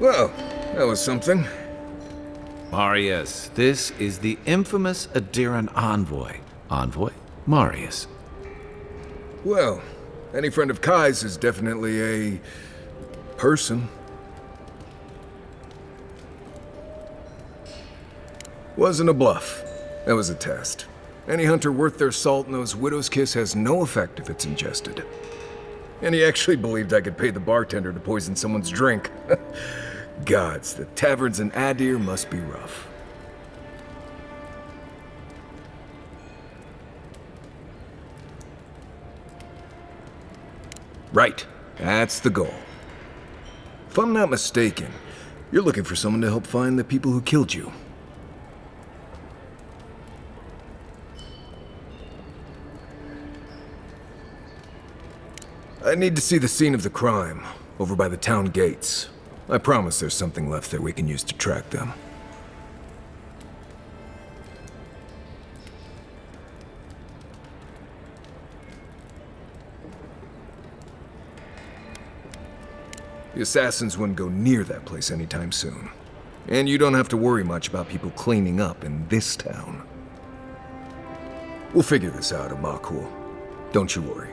Well, that was something. Marius, this is the infamous Adiran envoy. Envoy? Marius. Well, any friend of Kai's is definitely a... person. Wasn't a bluff. That was a test. Any hunter worth their salt knows Widow's Kiss has no effect if it's ingested. And he actually believed I could pay the bartender to poison someone's drink. Gods, the taverns in Adir must be rough. Right, that's the goal. If I'm not mistaken, you're looking for someone to help find the people who killed you. I need to see the scene of the crime, over by the town gates. I promise there's something left there we can use to track them. The assassins wouldn't go near that place anytime soon. And you don't have to worry much about people cleaning up in this town. We'll figure this out, Amakul. Don't you worry.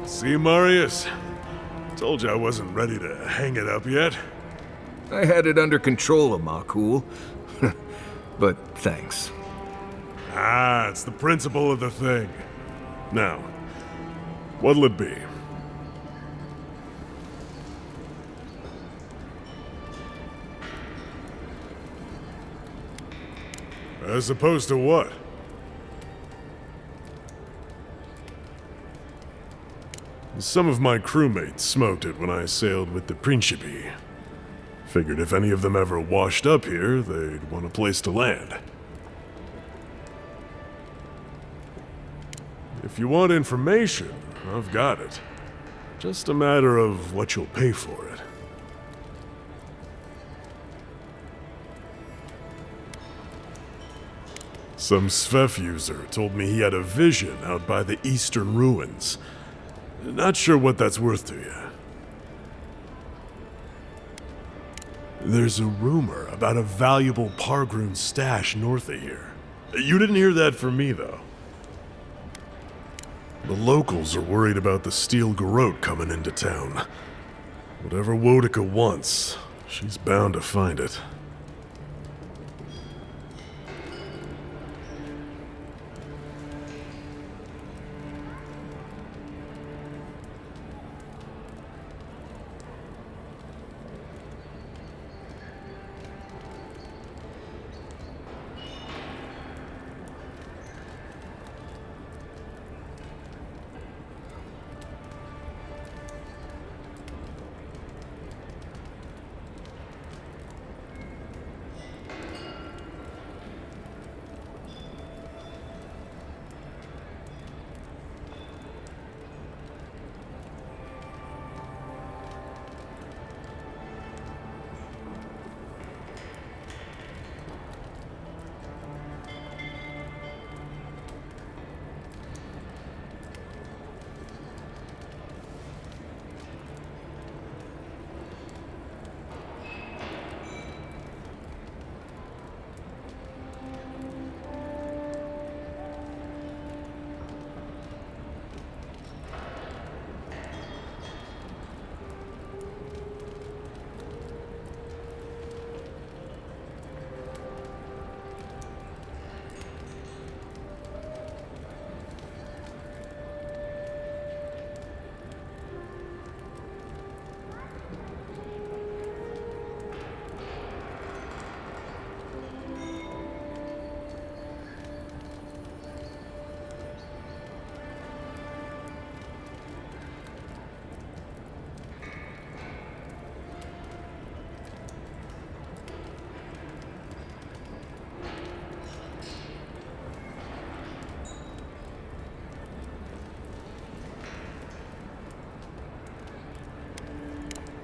See, Marius? Told you I wasn't ready to hang it up yet. I had it under control, Amakul. But thanks. Ah, it's the principle of the thing. Now, what'll it be? As opposed to what? Some of my crewmates smoked it when I sailed with the Principe. Figured if any of them ever washed up here, they'd want a place to land. If you want information, I've got it. Just a matter of what you'll pay for it. Some Svef user told me he had a vision out by the eastern ruins. Not sure what that's worth to you. There's a rumor about a valuable Pargroon stash north of here. You didn't hear that from me, though. The locals are worried about the Steel Garrote coming into town. Whatever Wodica wants, she's bound to find it.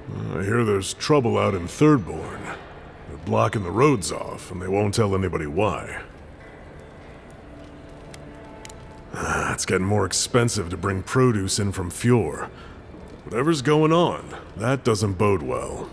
I hear there's trouble out in Thirdborn. They're blocking the roads off, and they won't tell anybody why. It's getting more expensive to bring produce in from Fjord. Whatever's going on, that doesn't bode well.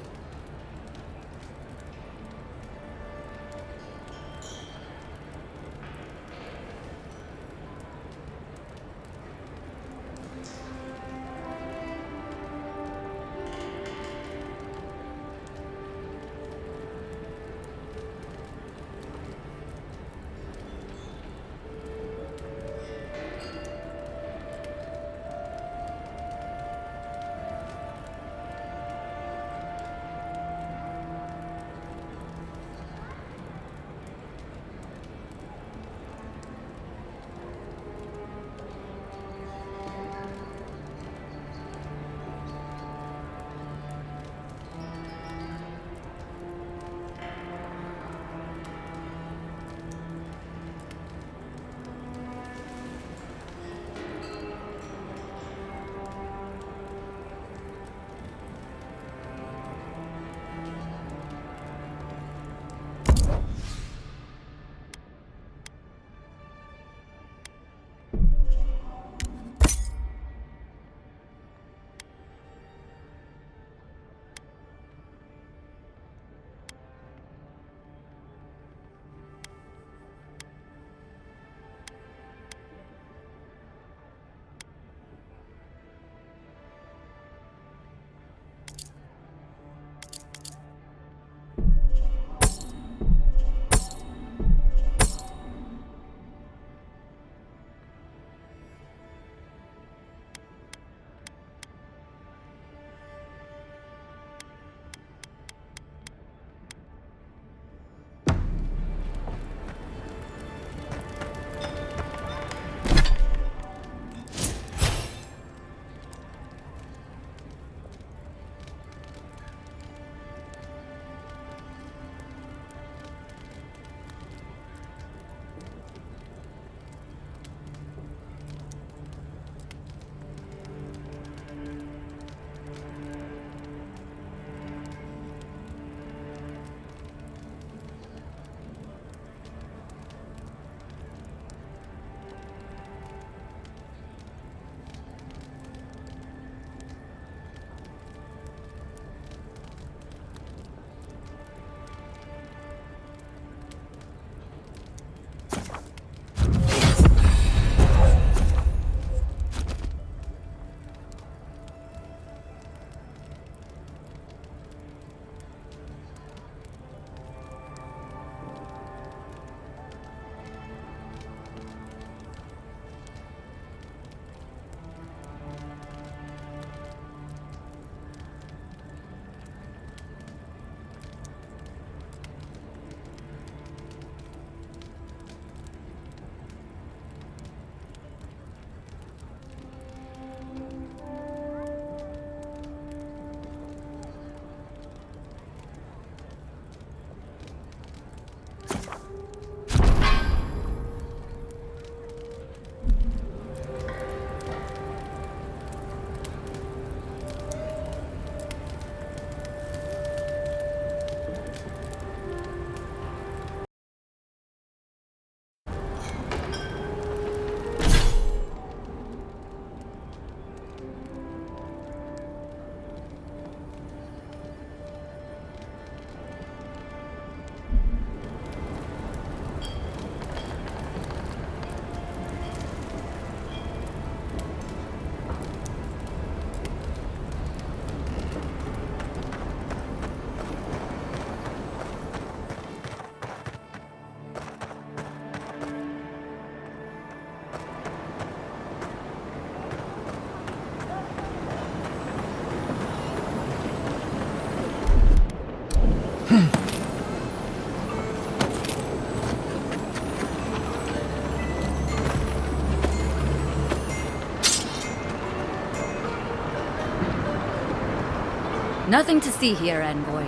Nothing to see here, Envoy.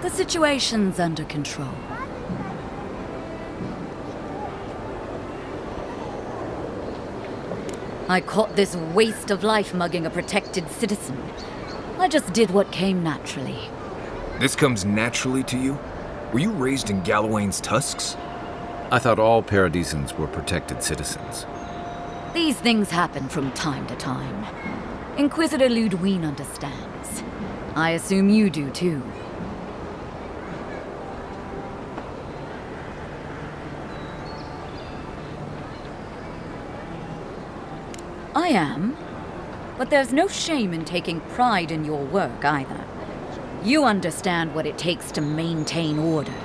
The situation's under control. I caught this waste of life mugging a protected citizen. I just did what came naturally. This comes naturally to you? Were you raised in Gallowayne's tusks? I thought all Paradisans were protected citizens. These things happen from time to time. Inquisitor Ludwine understands. I assume you do too. I am. But there's no shame in taking pride in your work either. You understand what it takes to maintain order.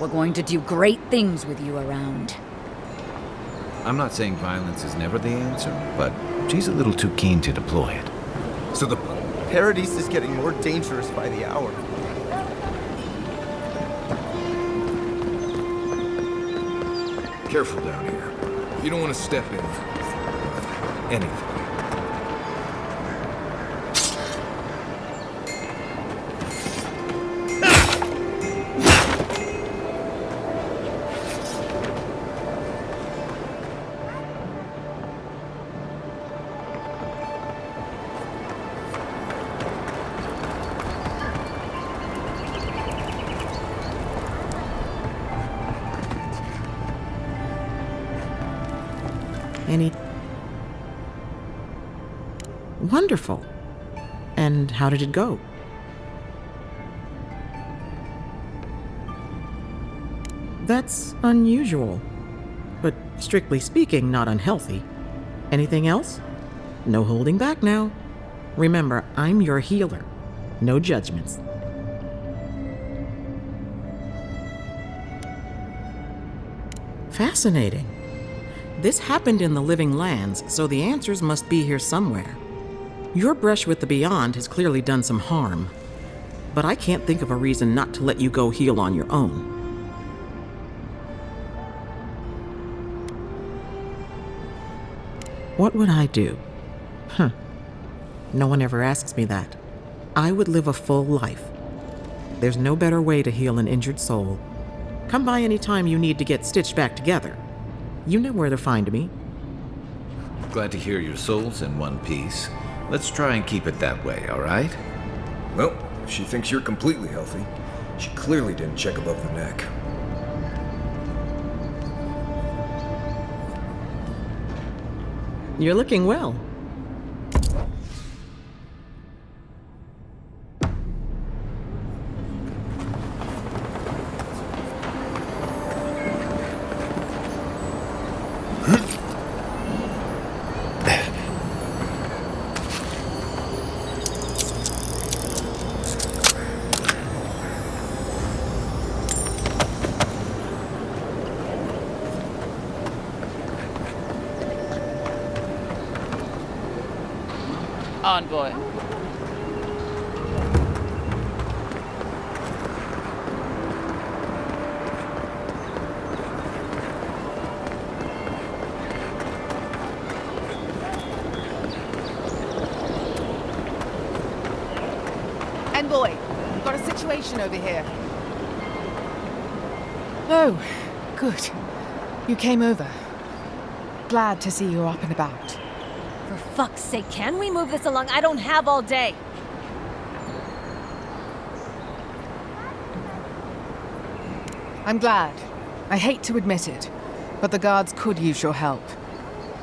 We're going to do great things with you around. I'm not saying violence is never the answer, but she's a little too keen to deploy it. So the Paradise is getting more dangerous by the hour. Careful down here. You don't want to step in anything. Wonderful. And how did it go? That's unusual, but strictly speaking, not unhealthy. Anything else? No holding back now. Remember, I'm your healer. No judgments. Fascinating. This happened in the Living Lands, so the answers must be here somewhere. Your brush with the Beyond has clearly done some harm, but I can't think of a reason not to let you go heal on your own. What would I do? No one ever asks me that. I would live a full life. There's no better way to heal an injured soul. Come by any time you need to get stitched back together. You know where to find me. Glad to hear your soul's in one piece. Let's try and keep it that way, all right? Well, if she thinks you're completely healthy, she clearly didn't check above the neck. You're looking well. Envoy. Envoy, we've got a situation over here. Oh, good. You came over. Glad to see you're up and about. For fuck's sake, can we move this along? I don't have all day. I'm glad. I hate to admit it, but the guards could use your help.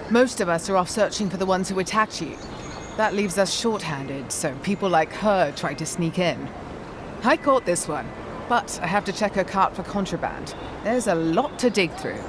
Most of us are off searching for the ones who attacked you. That leaves us short-handed, so people like her try to sneak in. I caught this one, but I have to check her cart for contraband. There's a lot to dig through.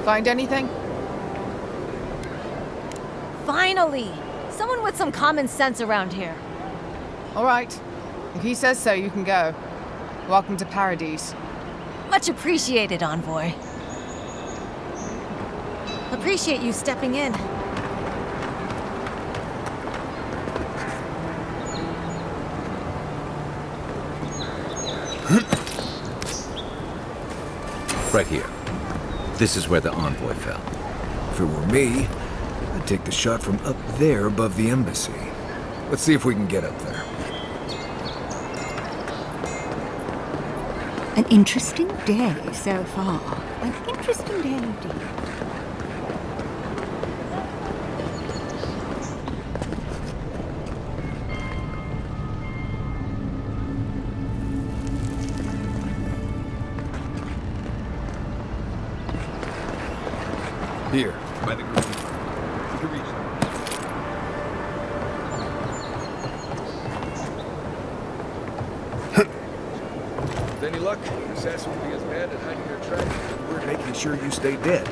Find anything? Finally! Someone with some common sense around here. All right. If he says so, you can go. Welcome to Paradise. Much appreciated, Envoy. Appreciate you stepping in. Right here. This is where the envoy fell. If it were me, I'd take the shot from up there above the embassy. Let's see if we can get up there. An interesting day so far. An interesting day indeed. Here, by the group. You can reach them. With any luck, your assassin will be as bad at hiding their tracks as we're making sure you stay dead.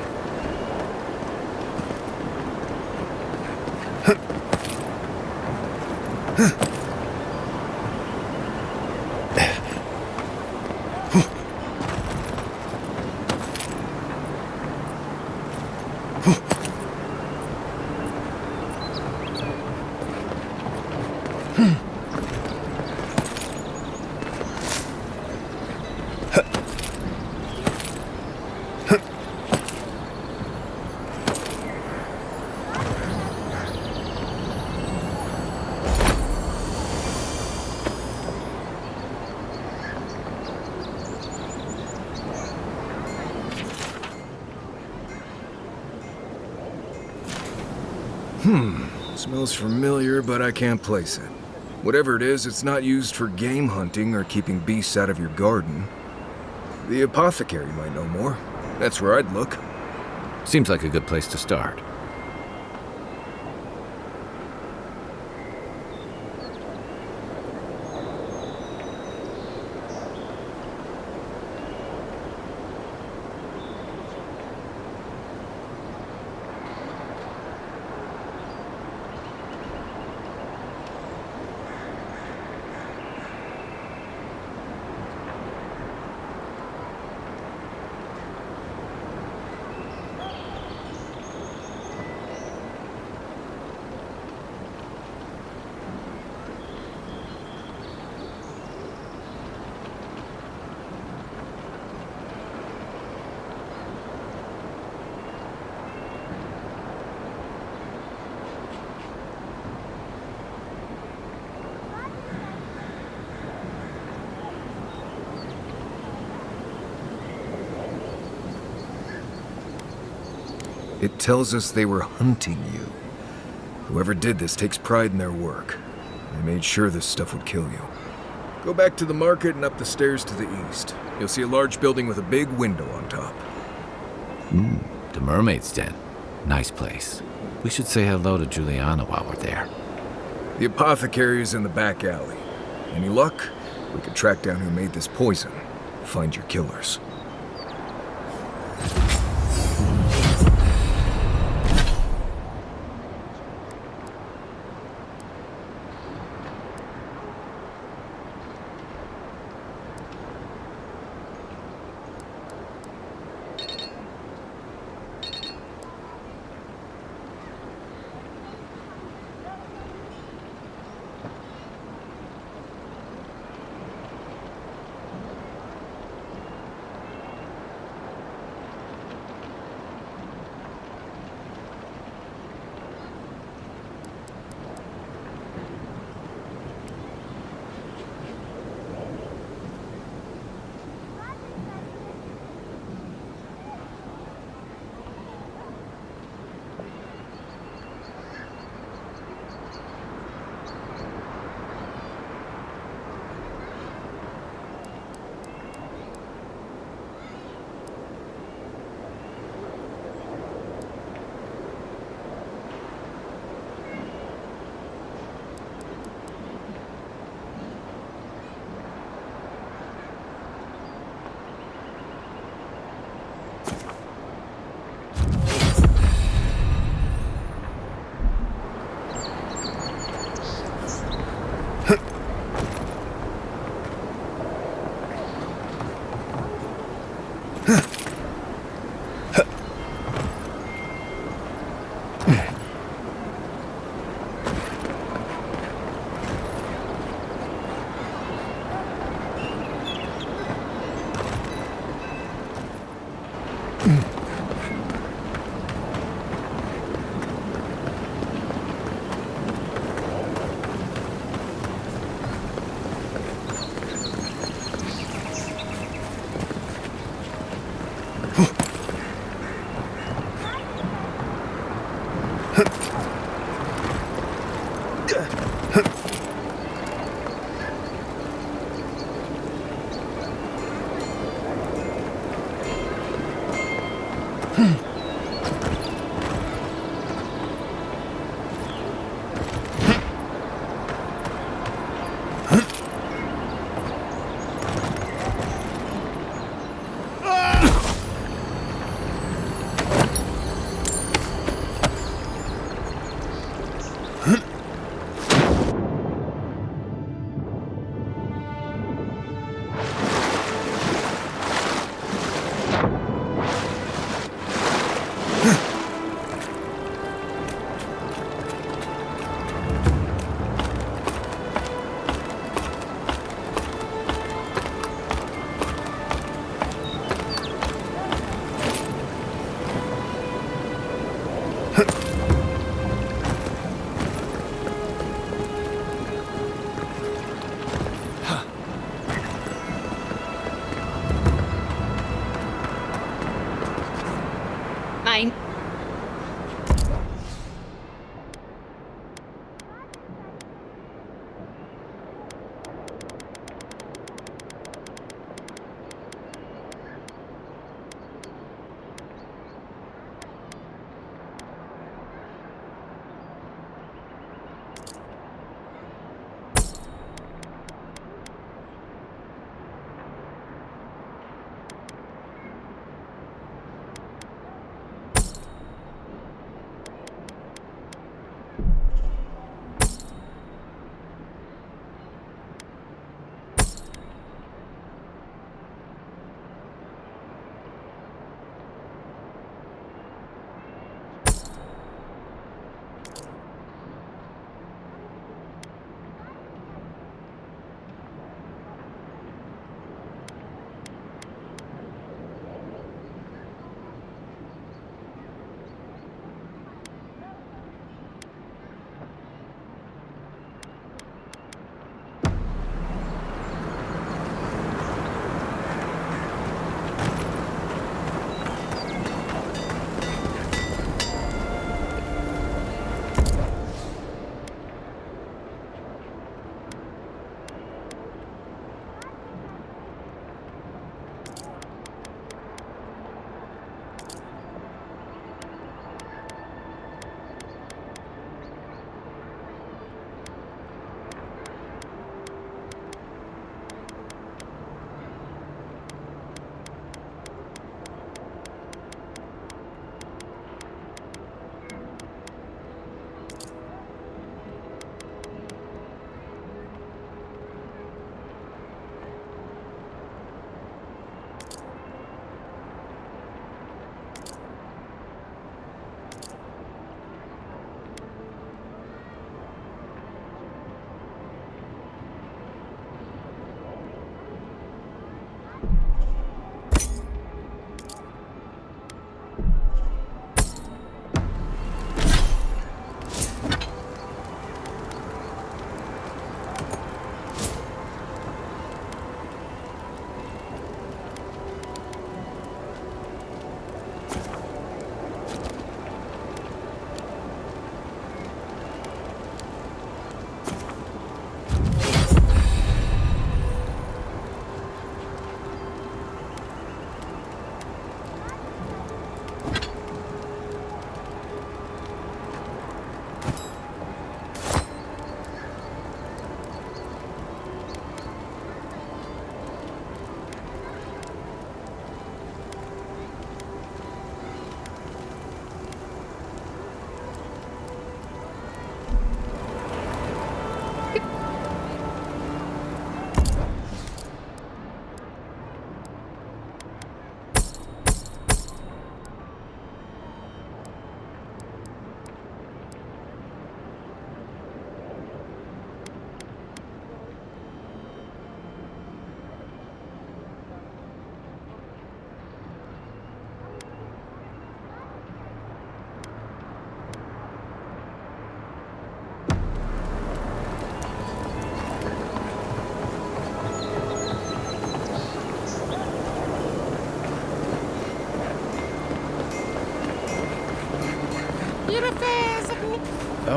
Smells familiar, but I can't place it. Whatever it is, it's not used for game hunting or keeping beasts out of your garden. The apothecary might know more. That's where I'd look. Seems like a good place to start. It tells us they were hunting you. Whoever did this takes pride in their work. They made sure this stuff would kill you. Go back to the market and up the stairs to the east. You'll see a large building with a big window on top. The Mermaid's Den. Nice place. We should say hello to Juliana while we're there. The apothecary is in the back alley. Any luck? We could track down who made this poison. Find your killers.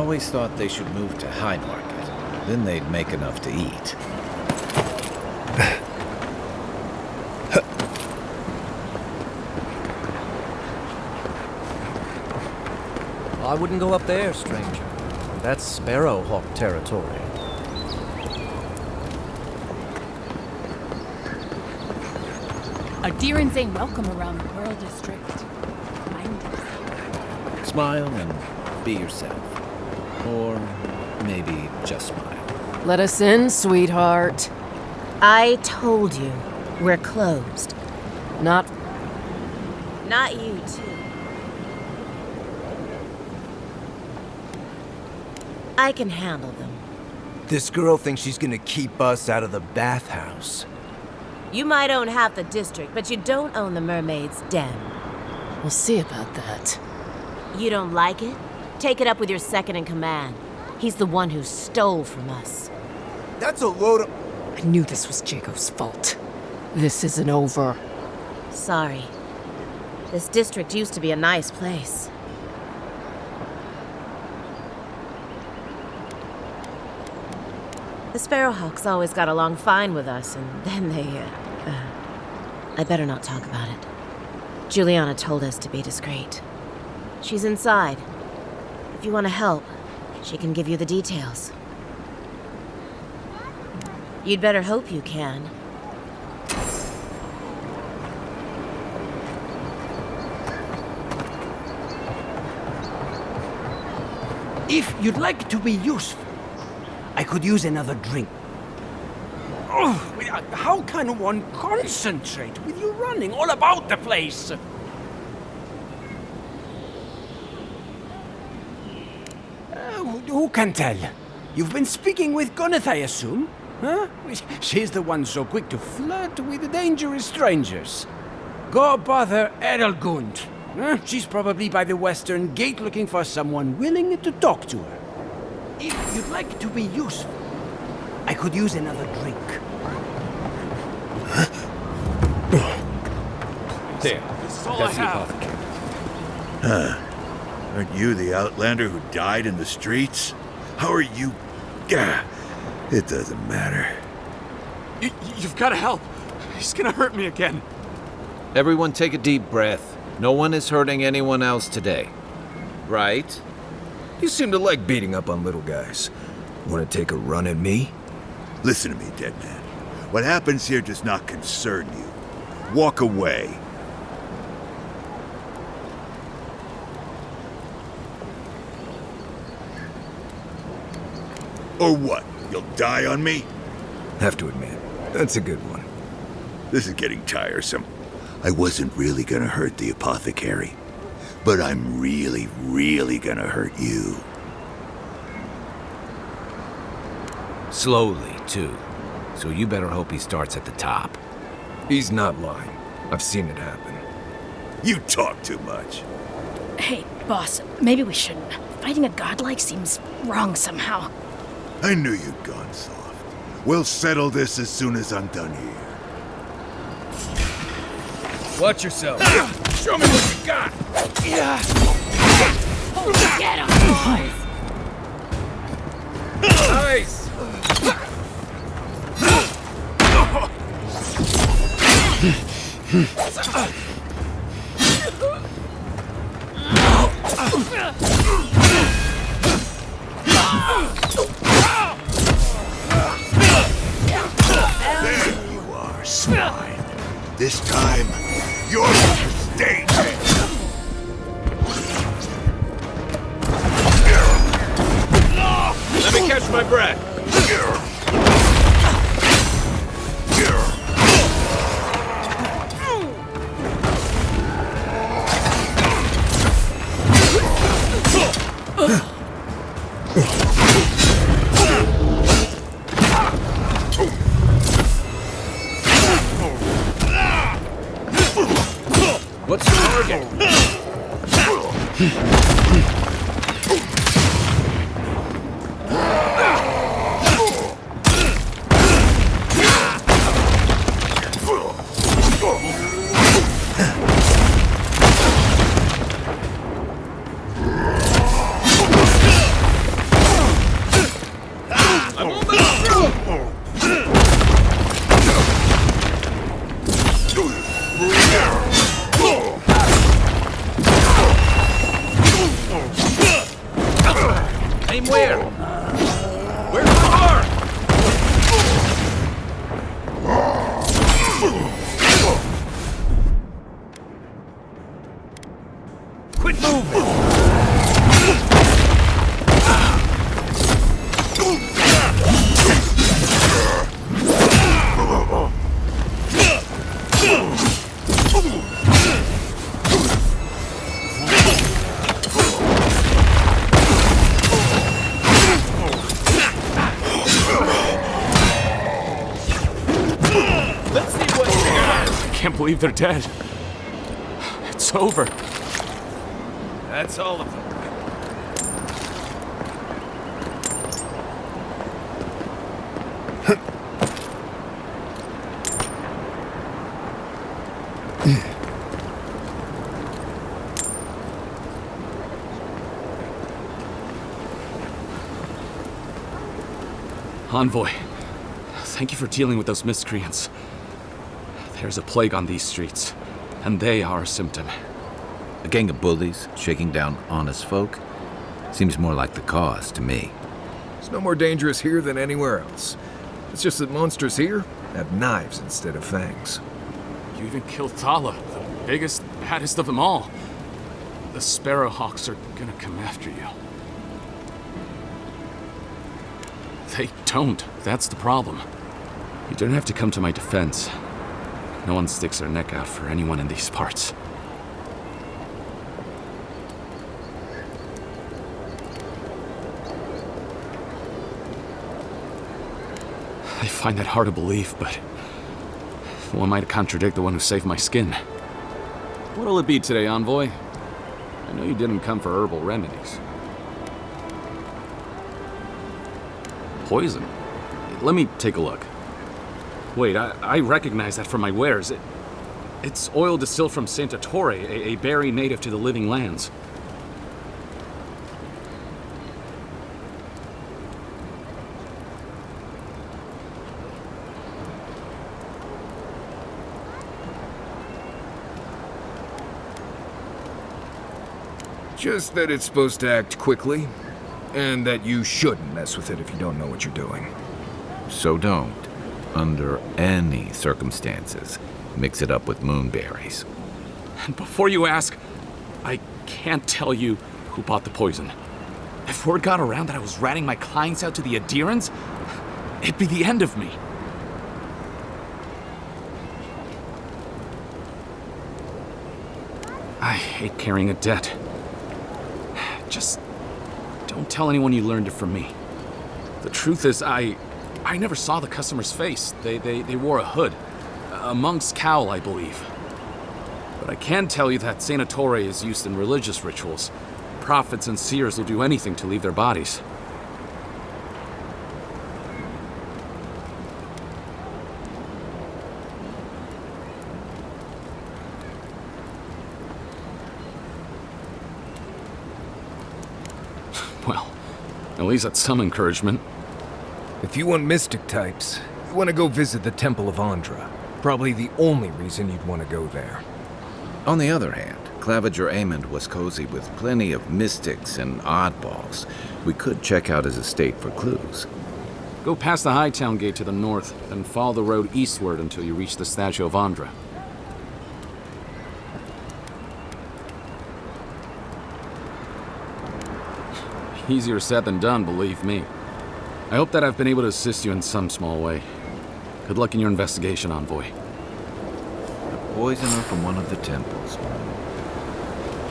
always thought they should move to High Market. Then they'd make enough to eat. I wouldn't go up there, stranger. That's Sparrowhawk territory. Adherents ain't welcome around the Pearl District. Mind it. Smile and be yourself. Or maybe just smile. Let us in, sweetheart. I told you, we're closed. Not Not you, too. I can handle them. This girl thinks she's gonna keep us out of the bathhouse. You might own half the district, but you don't own the mermaid's den. We'll see about that. You don't like it? Take it up with your second in command. He's the one who stole from us. That's a load of... I knew this was Jago's fault. This isn't over. Sorry. This district used to be a nice place. The Sparrowhawks always got along fine with us, and then they, I better not talk about it. Juliana told us to be discreet. She's inside. If you want to help, she can give you the details. You'd better hope you can. If you'd like to be useful, I could use another drink. Oh, how can one concentrate with you running all about the place? Who can tell? You've been speaking with Gwyneth, I assume? Huh? She's the one so quick to flirt with dangerous strangers. Go bother Edelgund. Huh? She's probably by the western gate looking for someone willing to talk to her. If you'd like to be useful, I could use another drink. There. This is all That's I the have. apothecary. Aren't you the outlander who died in the streets? How are you... Gah, it doesn't matter. You've got to help. He's gonna hurt me again. Everyone take a deep breath. No one is hurting anyone else today. Right? You seem to like beating up on little guys. Want to take a run at me? Listen to me, dead man. What happens here does not concern you. Walk away. Or what? You'll die on me? Have to admit, that's a good one. This is getting tiresome. I wasn't really gonna hurt the apothecary, but I'm really, really gonna hurt you. Slowly, too. So you better hope he starts at the top. He's not lying. I've seen it happen. You talk too much. Hey, boss, maybe we shouldn't. Fighting a godlike seems wrong somehow. I knew you'd gone soft. We'll settle this as soon as I'm done here. Watch yourself. Show me what you got. Get him, boys! Nice. There you are, swine. This time, you're gonna stay dead. Let me catch my breath. believe they're dead. It's over. That's all of them. Envoy, thank you for dealing with those miscreants. There's a plague on these streets, and they are a symptom. A gang of bullies shaking down honest folk? Seems more like the cause to me. It's no more dangerous here than anywhere else. It's just that monsters here have knives instead of fangs. You even killed Thala, the biggest, baddest of them all. The Sparrowhawks are gonna come after you. They don't. That's the problem. You don't have to come to my defense. No one sticks their neck out for anyone in these parts. I find that hard to believe, but who am I to contradict the one who saved my skin? What'll it be today, Envoy? I know you didn't come for herbal remedies. Poison? Let me take a look. Wait, I recognize that from my wares. It's oil distilled from Santa Torre, a berry native to the Living Lands. Just that it's supposed to act quickly, and that you shouldn't mess with it if you don't know what you're doing. So don't, under any circumstances, mix it up with moonberries. And before you ask, I can't tell you who bought the poison. If word got around that I was ratting my clients out to the adherents, it'd be the end of me. I hate carrying a debt. Just don't tell anyone you learned it from me. The truth is, I never saw the customer's face. They wore a hood. A monk's cowl, I believe. But I can tell you that Santa Torre is used in religious rituals. Prophets and seers will do anything to leave their bodies. Well, at least that's some encouragement. If you want mystic types, you want to go visit the Temple of Andra. Probably the only reason you'd want to go there. On the other hand, Claviger Amond was cozy with plenty of mystics and oddballs. We could check out his estate for clues. Go past the Hightown Gate to the north, then follow the road eastward until you reach the statue of Andra. Easier said than done, believe me. I hope that I've been able to assist you in some small way. Good luck in your investigation, Envoy. A poisoner from one of the temples.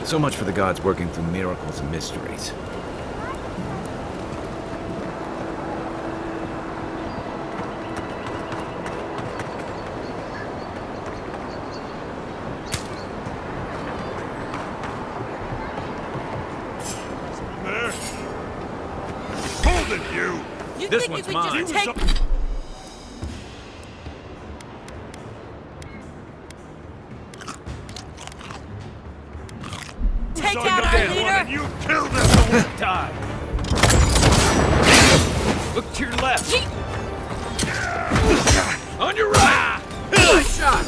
So much for the gods working through miracles and mysteries. This one's mine. Take out our leader! You killed us or we'll die! Look to your left! On your right! Nice shot!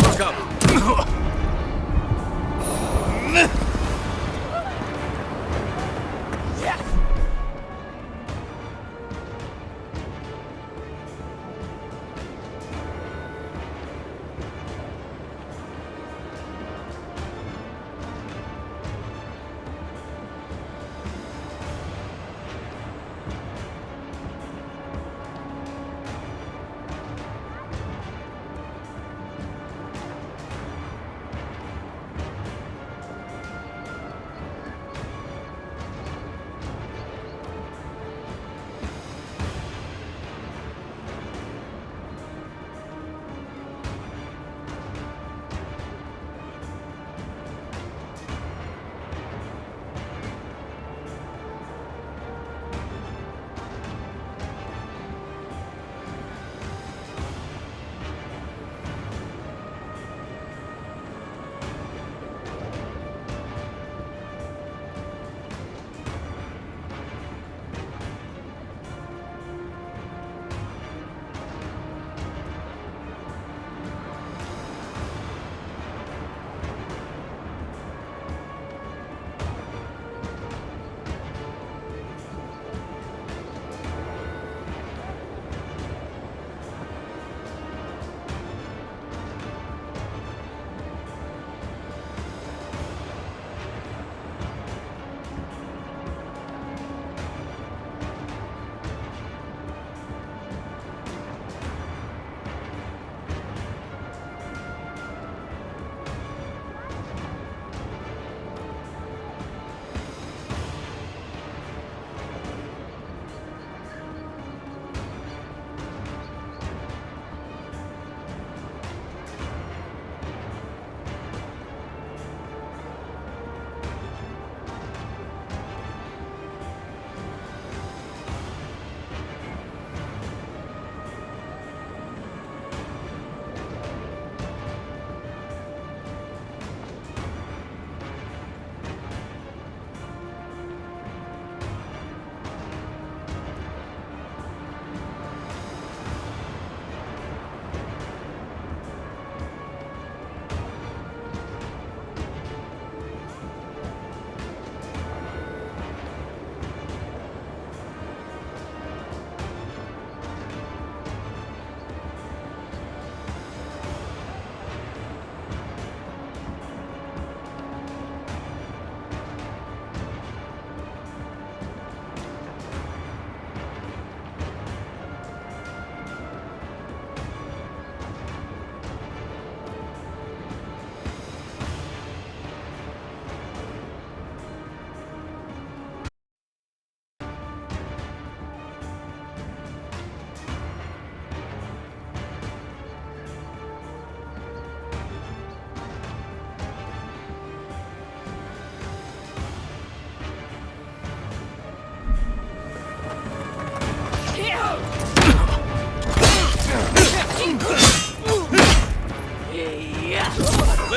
Look up!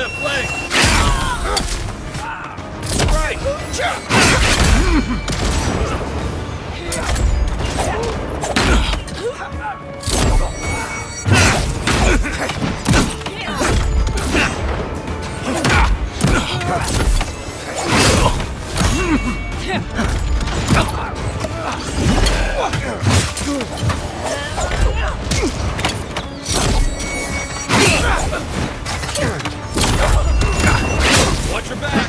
Left leg! Right! Watch your back!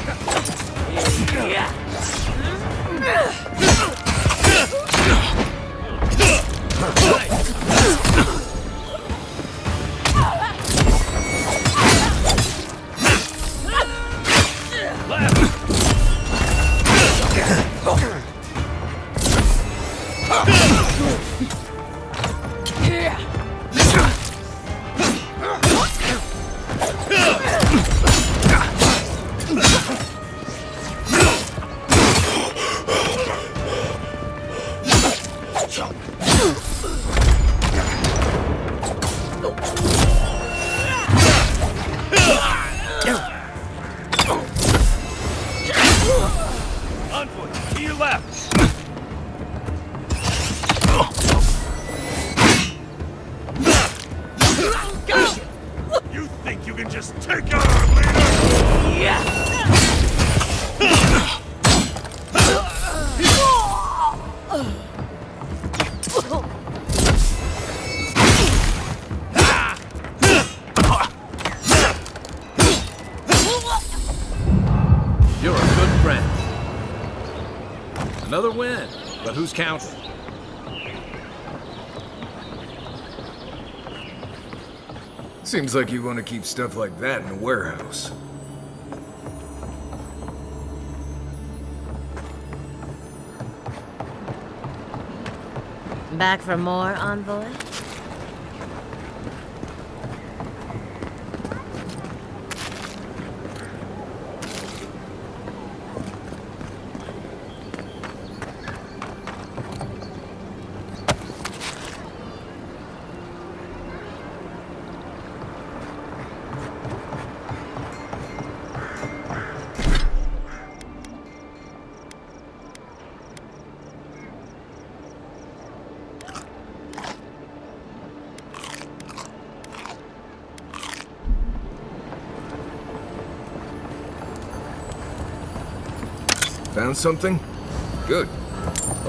Onward, to your left! You think you can just take out our leader? Yeah! You're a good friend. Another win, but who's counting? Seems like you want to keep stuff like that in a warehouse. Back for more, Envoy? Found something? Good.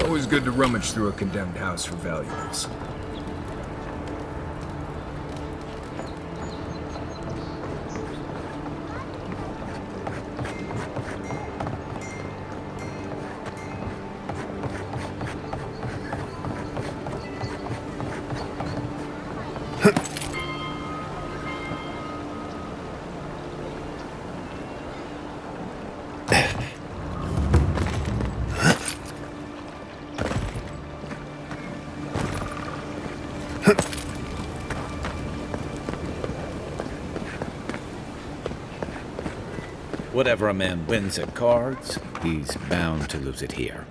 Always good to rummage through a condemned house for valuables. Whatever a man wins at cards, he's bound to lose it here.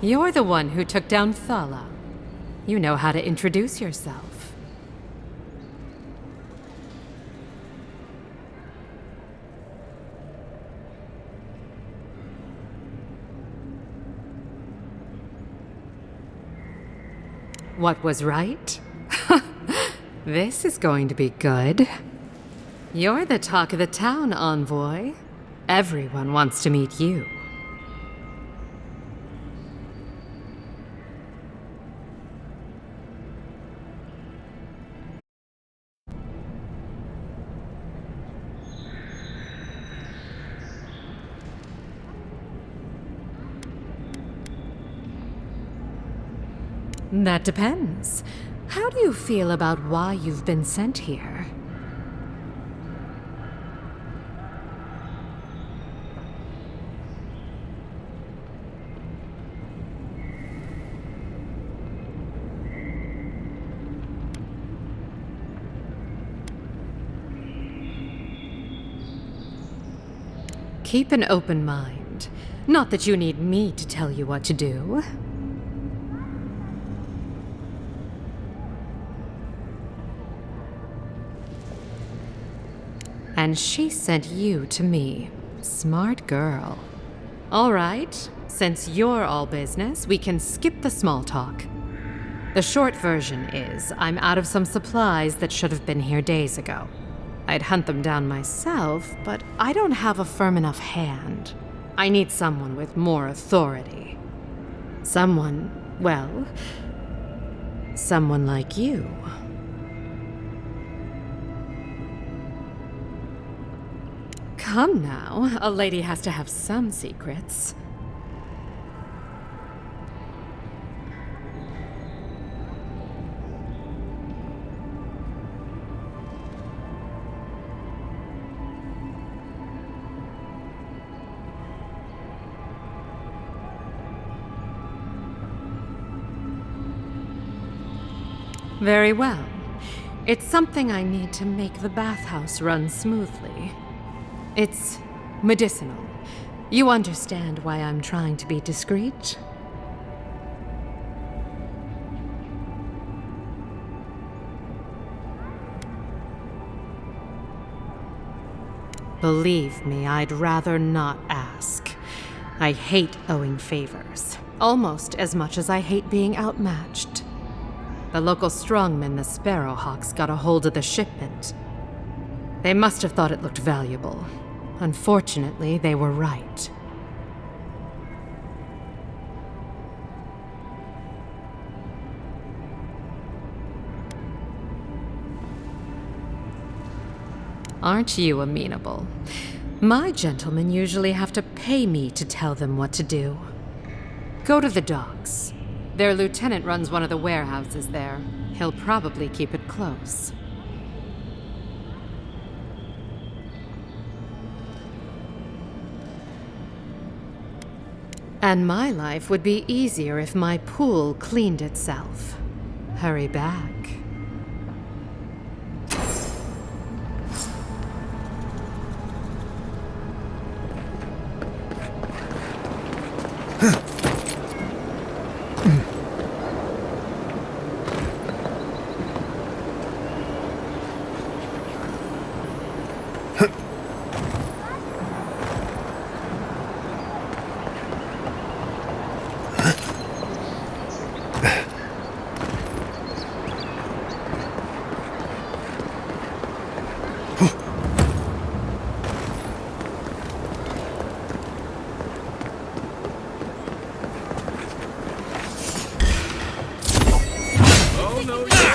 You're the one who took down Thala. You know how to introduce yourself. What was right? This is going to be good. You're the talk of the town, Envoy. Everyone wants to meet you. That depends. How do you feel about why you've been sent here? Keep an open mind. Not that you need me to tell you what to do. And she sent you to me. Smart girl. All right, since you're all business, we can skip the small talk. The short version is, I'm out of some supplies that should have been here days ago. I'd hunt them down myself, but I don't have a firm enough hand. I need someone with more authority. Someone, well, someone like you. Come now, a lady has to have some secrets. Very well. It's something I need to make the bathhouse run smoothly. It's medicinal. You understand why I'm trying to be discreet? Believe me, I'd rather not ask. I hate owing favors, almost as much as I hate being outmatched. The local strongmen, the Sparrowhawks, got a hold of the shipment. They must have thought it looked valuable. Unfortunately, they were right. Aren't you amenable? My gentlemen usually have to pay me to tell them what to do. Go to the docks. Their lieutenant runs one of the warehouses there. He'll probably keep it close. And my life would be easier if my pool cleaned itself. Hurry back.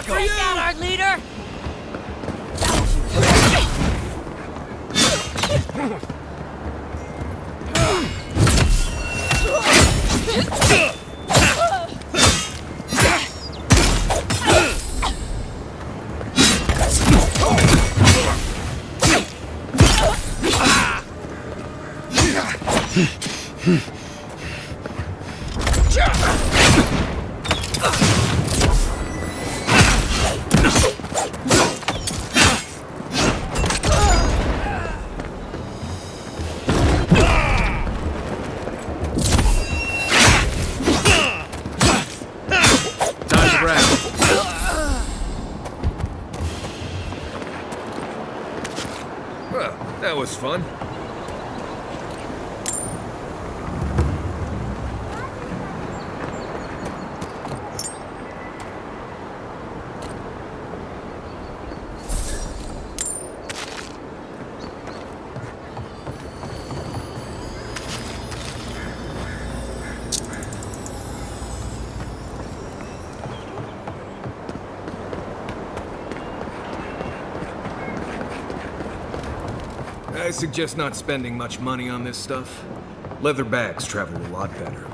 Take out our leader! Well, that was fun. I suggest not spending much money on this stuff. Leather bags travel a lot better.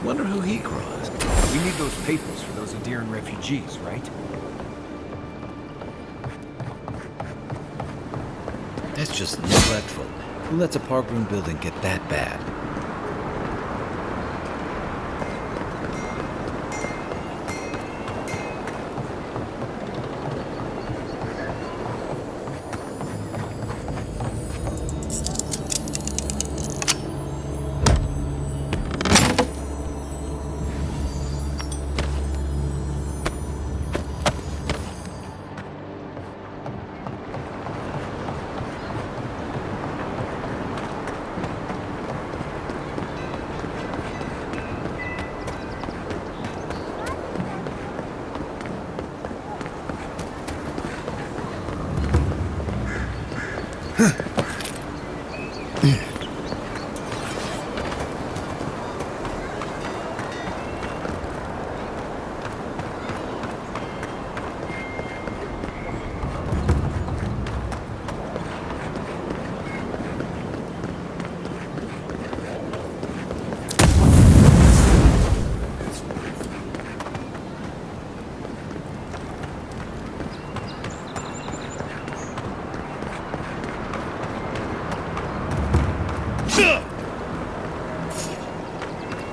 Wonder who he crossed. We need those papers for those Adiran refugees, right? That's just neglectful. Who lets a park room building get that bad?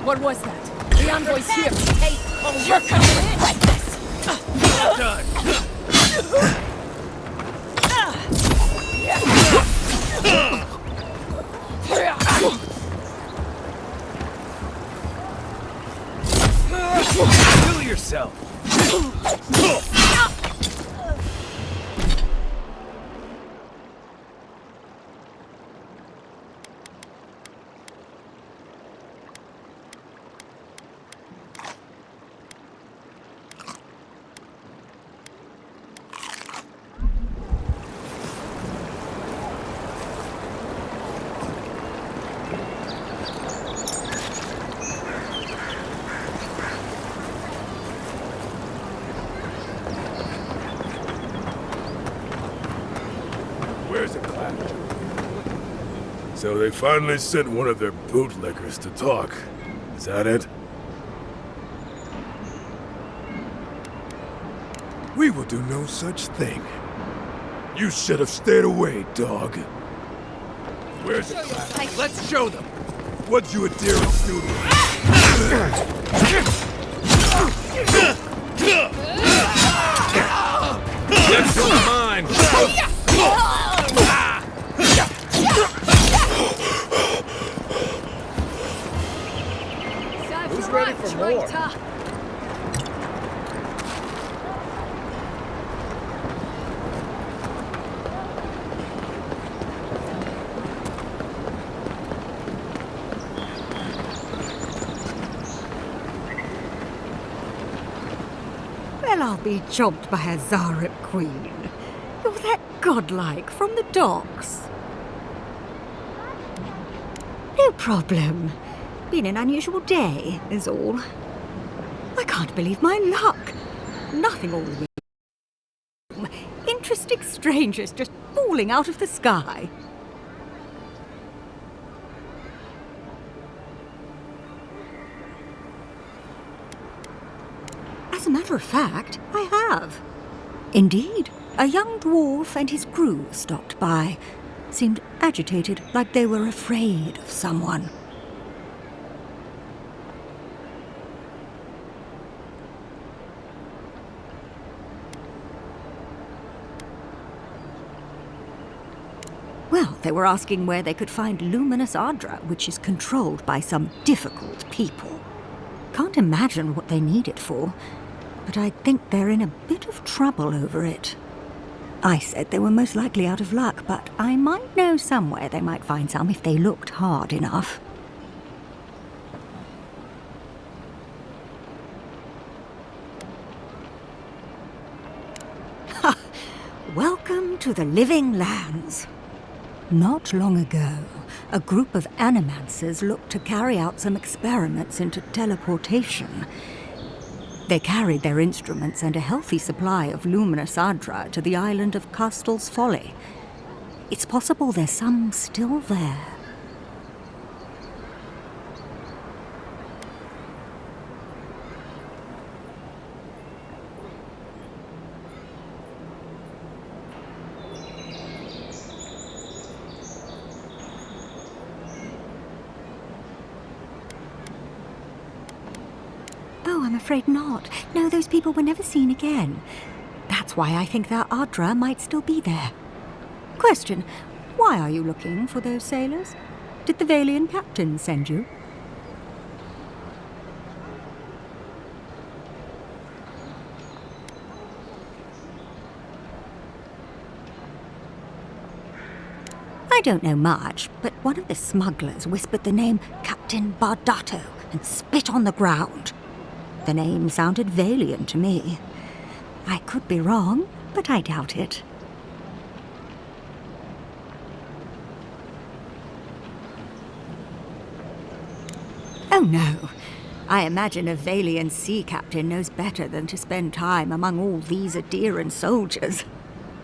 What was that? The envoy's here. Hey, you're gonna regret this. Kill yourself! Where's the Clapper? So they finally sent one of their bootlickers to talk. Is that it? We will do no such thing. You should have stayed away, dog. Where's the Clapper? Let's show them. What you adherents do to That's mine! Who's ready for more? Well, I'll be chomped by a Zarep queen. You're that godlike from the docks. No problem. Been an unusual day, is all. I can't believe my luck. Nothing all the way. Interesting strangers just falling out of the sky. As a matter of fact, I have. Indeed, a young dwarf and his crew stopped by. Seemed agitated, like they were afraid of someone. Well, they were asking where they could find luminous Adra, which is controlled by some difficult people. Can't imagine what they need it for, but I think they're in a bit of trouble over it. I said they were most likely out of luck, but I might know somewhere they might find some if they looked hard enough. Ha! Welcome to the Living Lands. Not long ago, a group of animancers looked to carry out some experiments into teleportation. They carried their instruments and a healthy supply of luminous Adra to the island of Castel's Folly. It's possible there's some still there. Oh, I'm afraid not. No, those people were never seen again. That's why I think their Adra might still be there. Question, why are you looking for those sailors? Did the Valian captain send you? I don't know much, but one of the smugglers whispered the name Captain Bardato and spit on the ground. The name sounded Valian to me. I could be wrong, but I doubt it. Oh, no. I imagine a Valian sea captain knows better than to spend time among all these Adiran soldiers.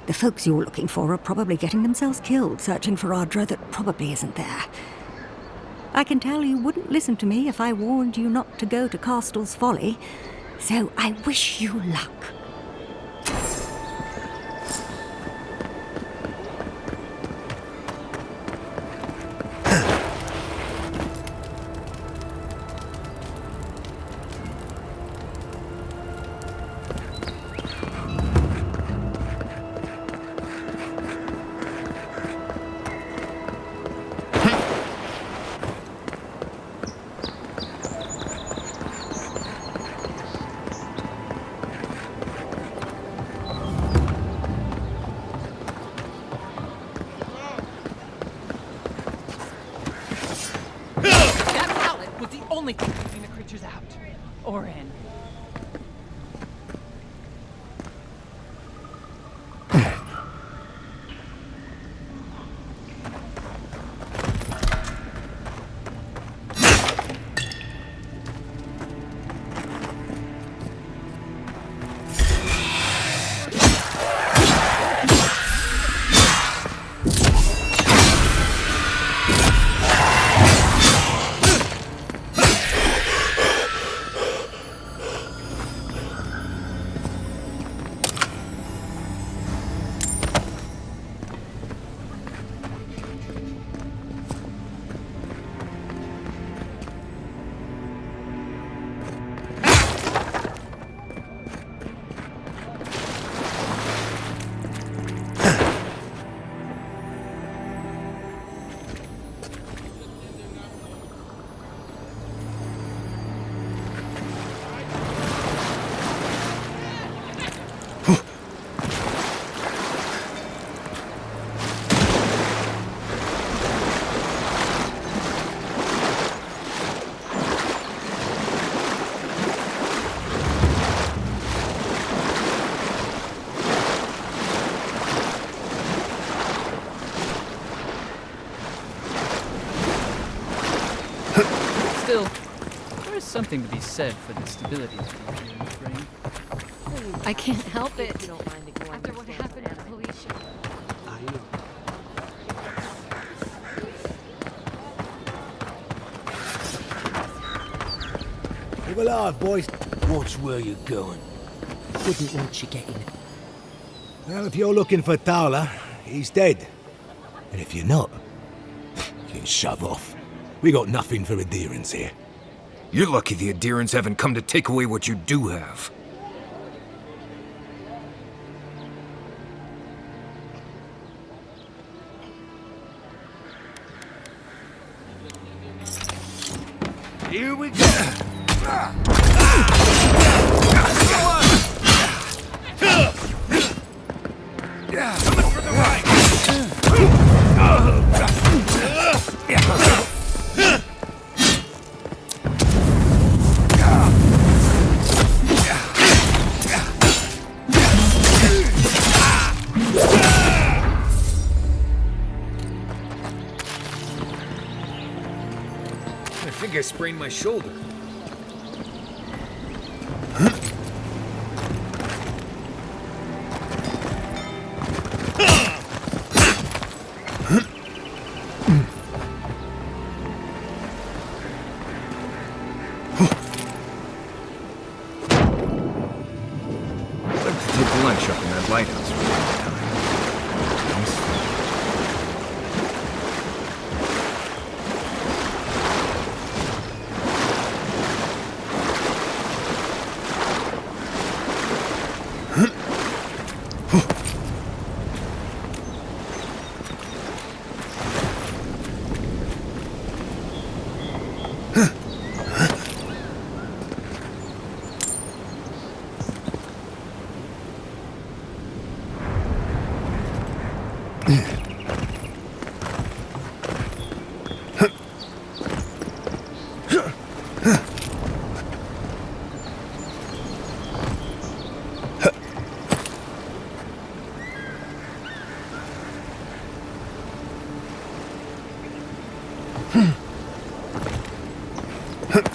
The folks you're looking for are probably getting themselves killed searching for Ardra that probably isn't there. I can tell you wouldn't listen to me if I warned you not to go to Castle's Folly, so I wish you luck. Only thing keeping the creatures out. Or in. Still, there is something to be said for the stability of the Imperial frame. I can't help it. After what happened at Felicia. Live alive, boys. Watch where you're going. Wouldn't want you getting. Well, if you're looking for Tala, he's dead. And if you're not, you can shove off. We got nothing for Adirans here. You're lucky the Adirans haven't come to take away what you do have. Here we go. Coming from the right. I think I sprained my shoulder. I'd like to take lunch up in that lighthouse for a time. Huh.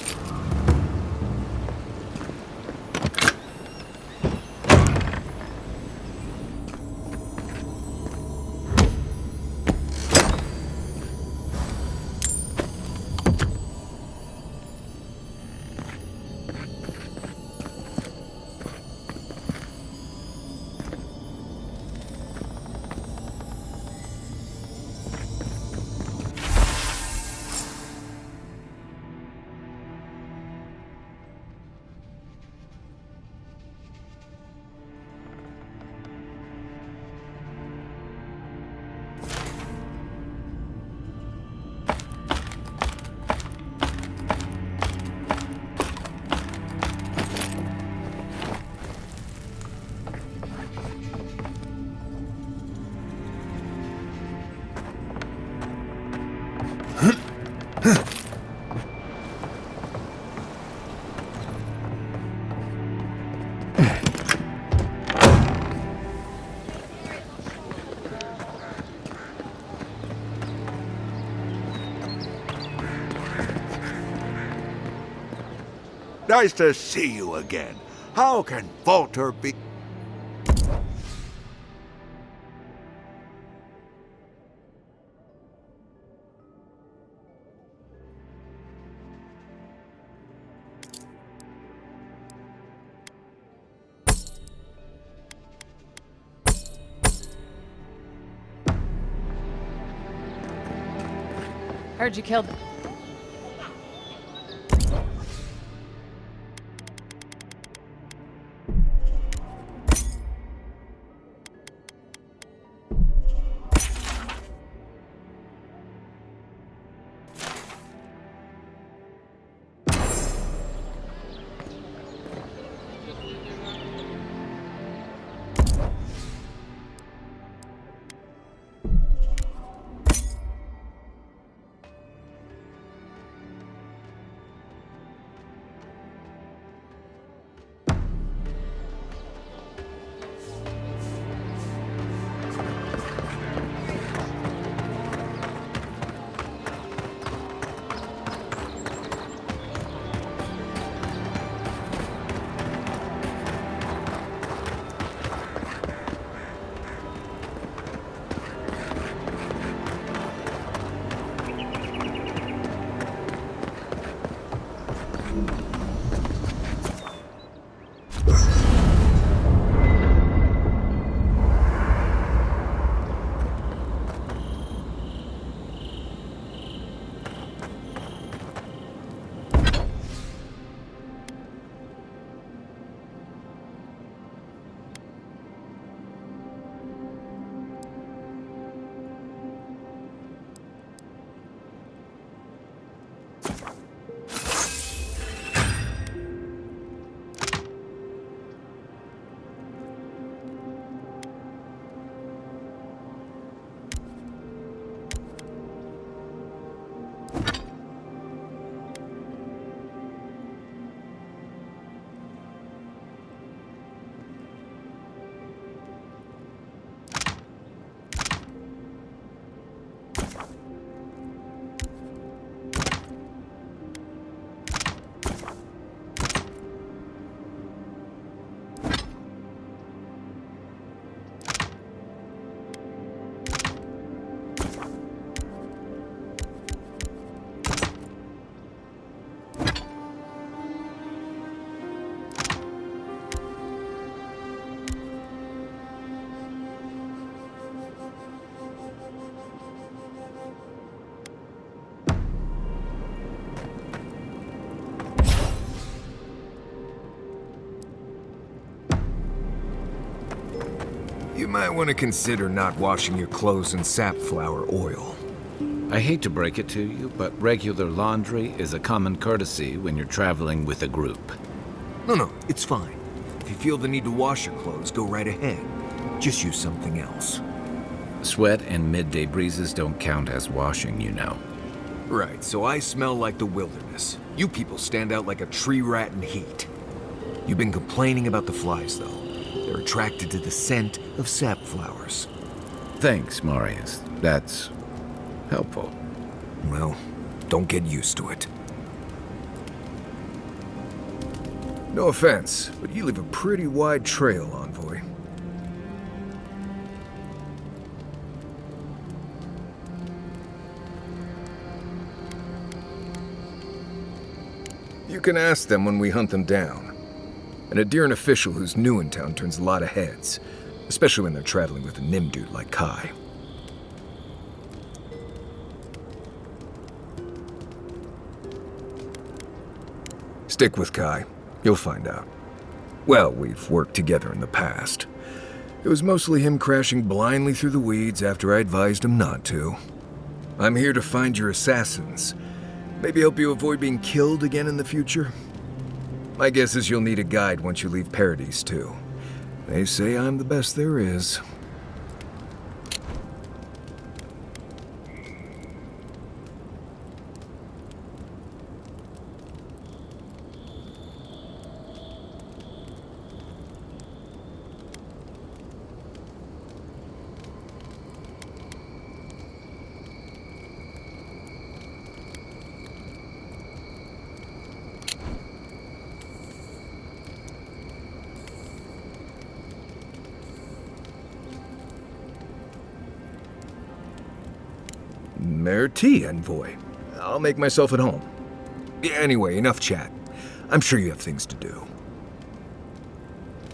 Nice to see you again. How can Falter be... Heard you killed them. You might want to consider not washing your clothes in safflower oil. I hate to break it to you, but regular laundry is a common courtesy when you're traveling with a group. No, it's fine. If you feel the need to wash your clothes, go right ahead. Just use something else. Sweat and midday breezes don't count as washing, you know. Right, so I smell like the wilderness. You people stand out like a tree rat in heat. You've been complaining about the flies, though. They're attracted to the scent of sap flowers. Thanks, Marius. That's helpful. Well, don't get used to it. No offense, but you leave a pretty wide trail, Envoy. You can ask them when we hunt them down. An Adyrn official who's new in town turns a lot of heads, especially when they're traveling with a Nim dude like Kai. Stick with Kai. You'll find out. Well, we've worked together in the past. It was mostly him crashing blindly through the weeds after I advised him not to. I'm here to find your assassins. Maybe help you avoid being killed again in the future. My guess is you'll need a guide once you leave Paradise, too. They say I'm the best there is. Mayor T, envoy. I'll make myself at home. Anyway, enough chat. I'm sure you have things to do.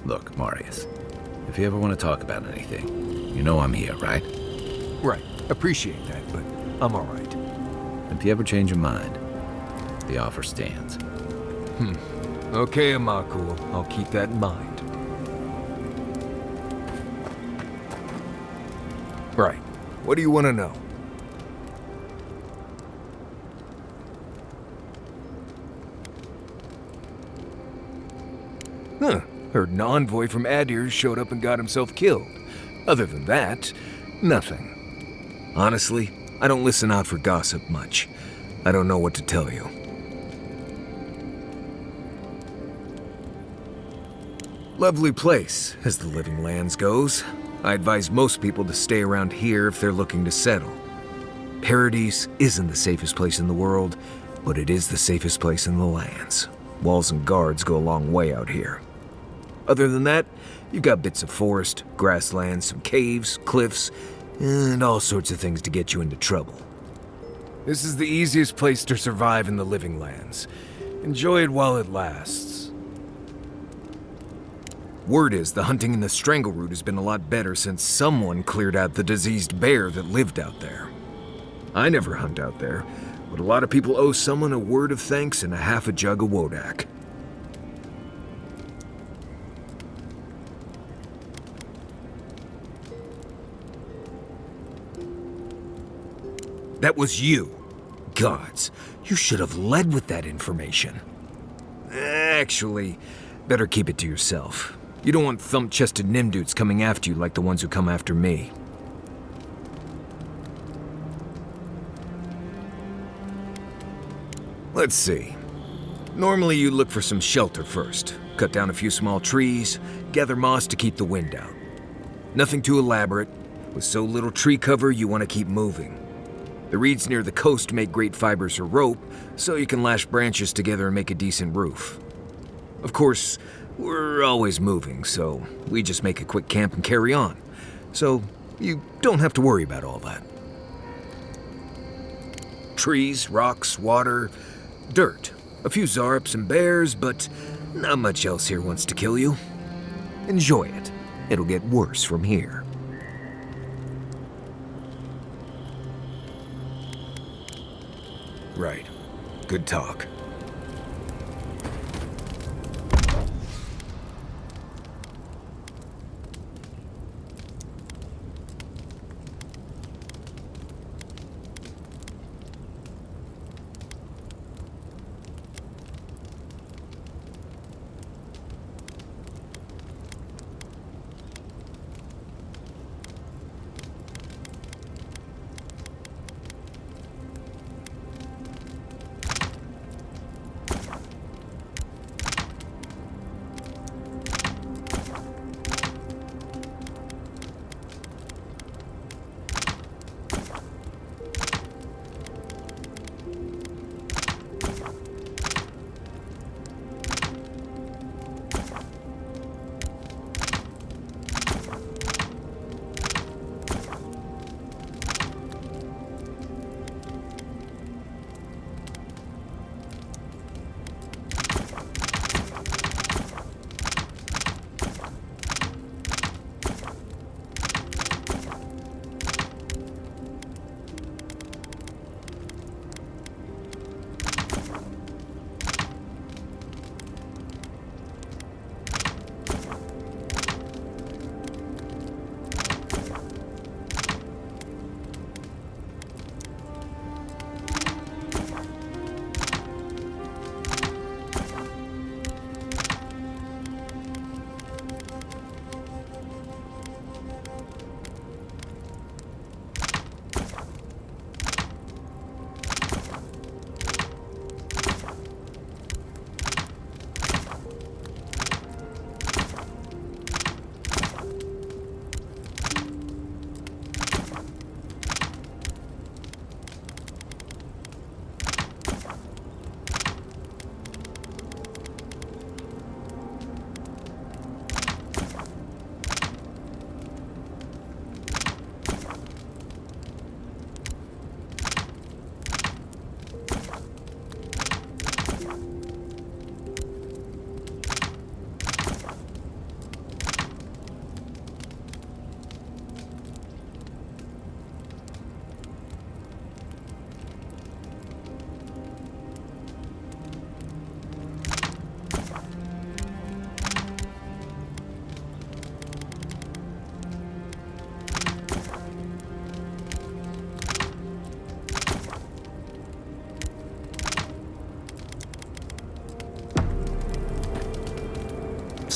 Look, Marius, if you ever want to talk about anything, you know I'm here, right? Right. Appreciate that, but I'm all right. If you ever change your mind, the offer stands. Okay, Amakul. I'll keep that in mind. Right. What do you want to know? Heard an envoy from Adir showed up and got himself killed. Other than that, nothing. Honestly, I don't listen out for gossip much. I don't know what to tell you. Lovely place, as the Living Lands goes. I advise most people to stay around here if they're looking to settle. Paradise isn't the safest place in the world, but it is the safest place in the lands. Walls and guards go a long way out here. Other than that, you've got bits of forest, grasslands, some caves, cliffs, and all sorts of things to get you into trouble. This is the easiest place to survive in the Living Lands. Enjoy it while it lasts. Word is the hunting in the Strangleroot has been a lot better since someone cleared out the diseased bear that lived out there. I never hunt out there, but a lot of people owe someone a word of thanks and a half a jug of Wodak. That was you. Gods, you should have led with that information. Actually, better keep it to yourself. You don't want thump-chested Nimdudes coming after you like the ones who come after me. Let's see. Normally you look for some shelter first. Cut down a few small trees, gather moss to keep the wind out. Nothing too elaborate. With so little tree cover, you want to keep moving. The reeds near the coast make great fibers for rope, so you can lash branches together and make a decent roof. Of course, we're always moving, so we just make a quick camp and carry on. So you don't have to worry about all that. Trees, rocks, water, dirt. A few Zarps and bears, but not much else here wants to kill you. Enjoy it. It'll get worse from here. Right. Good talk.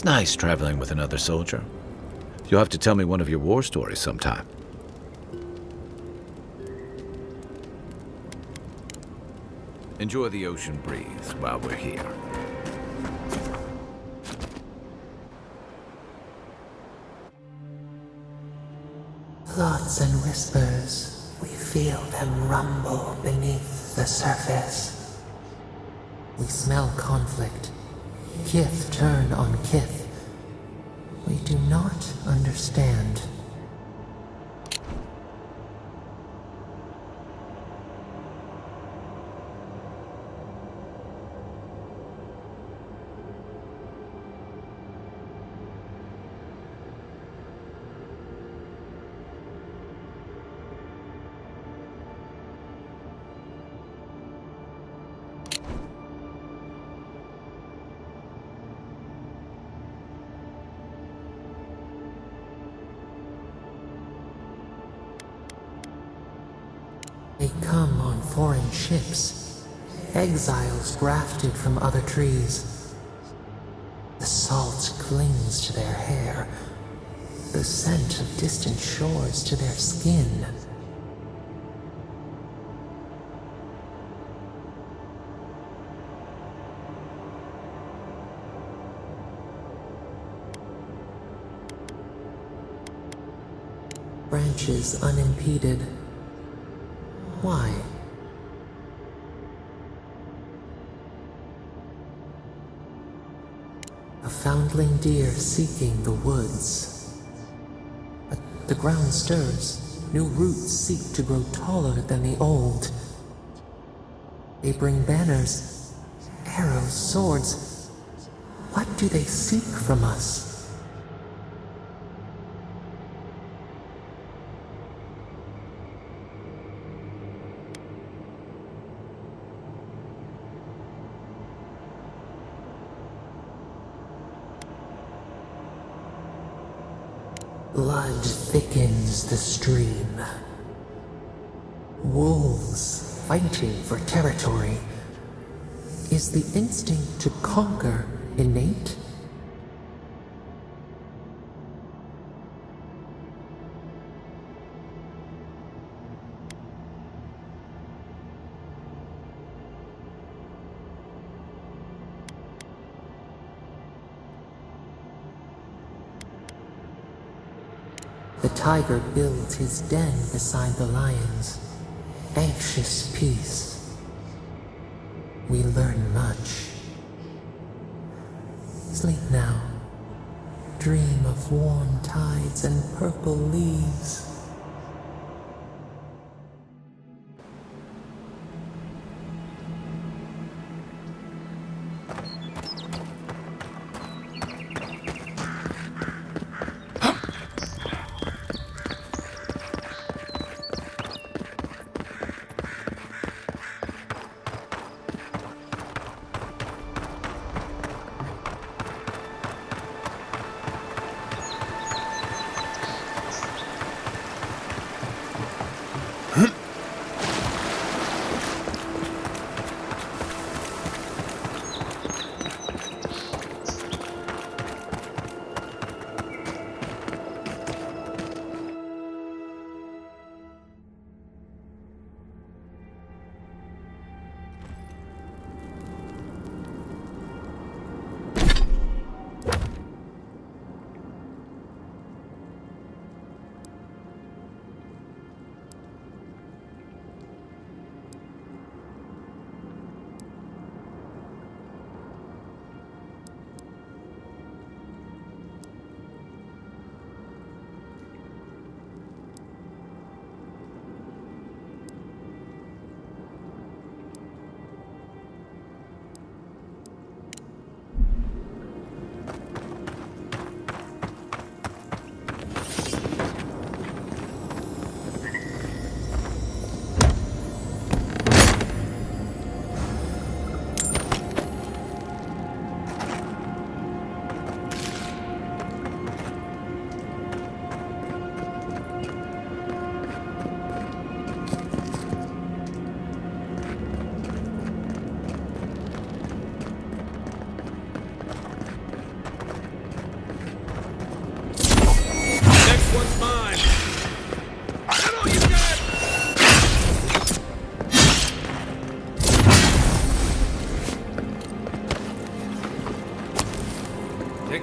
nice traveling with another soldier. You'll have to tell me one of your war stories sometime. Enjoy the ocean breeze while we're here. Thoughts and whispers, we feel them rumble beneath the surface. We smell conflict, kith turn on kith. We do not understand. They come on foreign ships, exiles grafted from other trees. The salt clings to their hair, the scent of distant shores to their skin. Branches unimpeded. Why? A foundling deer seeking the woods. But the ground stirs. New roots seek to grow taller than the old. They bring banners, arrows, swords. What do they seek from us? Blood thickens the stream. Wolves fighting for territory. Is the instinct to conquer innate? The tiger builds his den beside the lions. Anxious peace. We learn much. Sleep now. Dream of warm tides and purple leaves.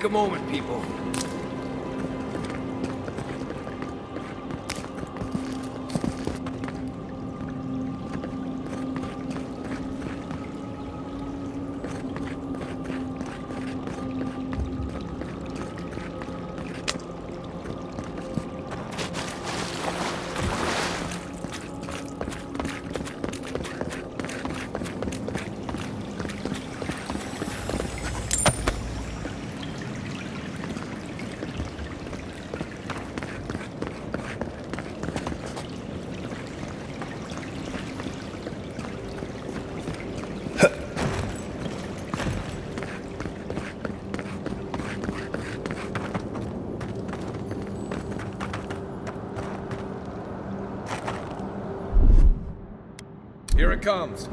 Take a moment, people. Here it comes.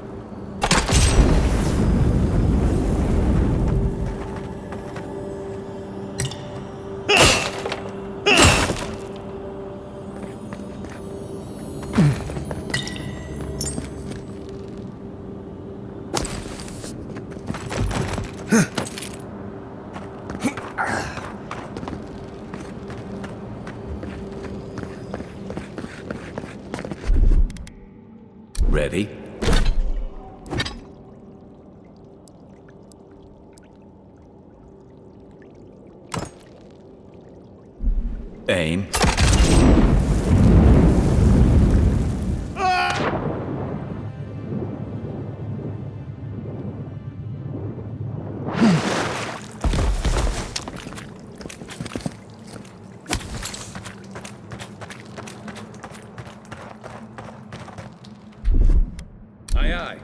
Ready? Aim. Aye, aye.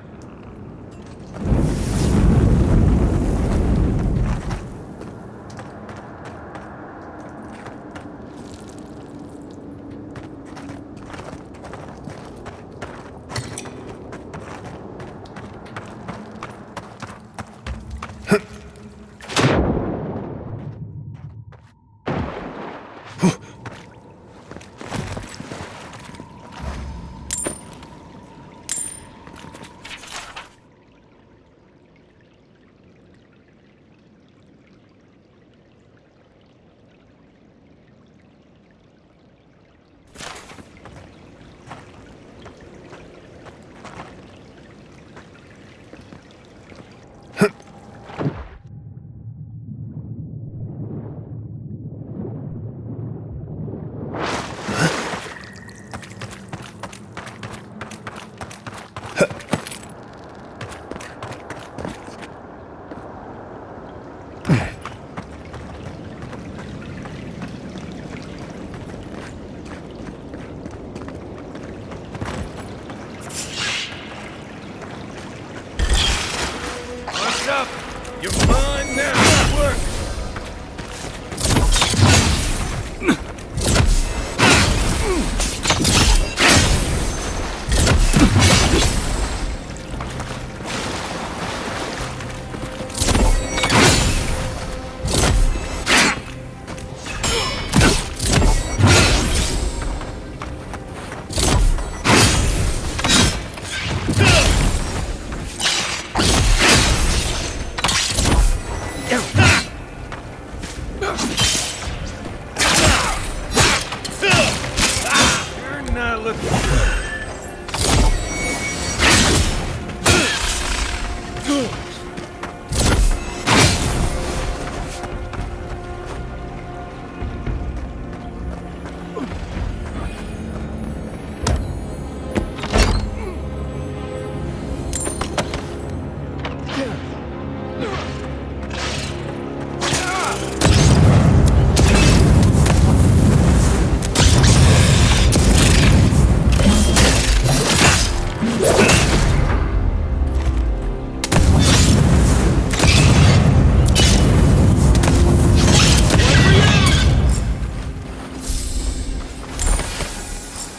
What's up? You're mine now. Work. You're not looking good.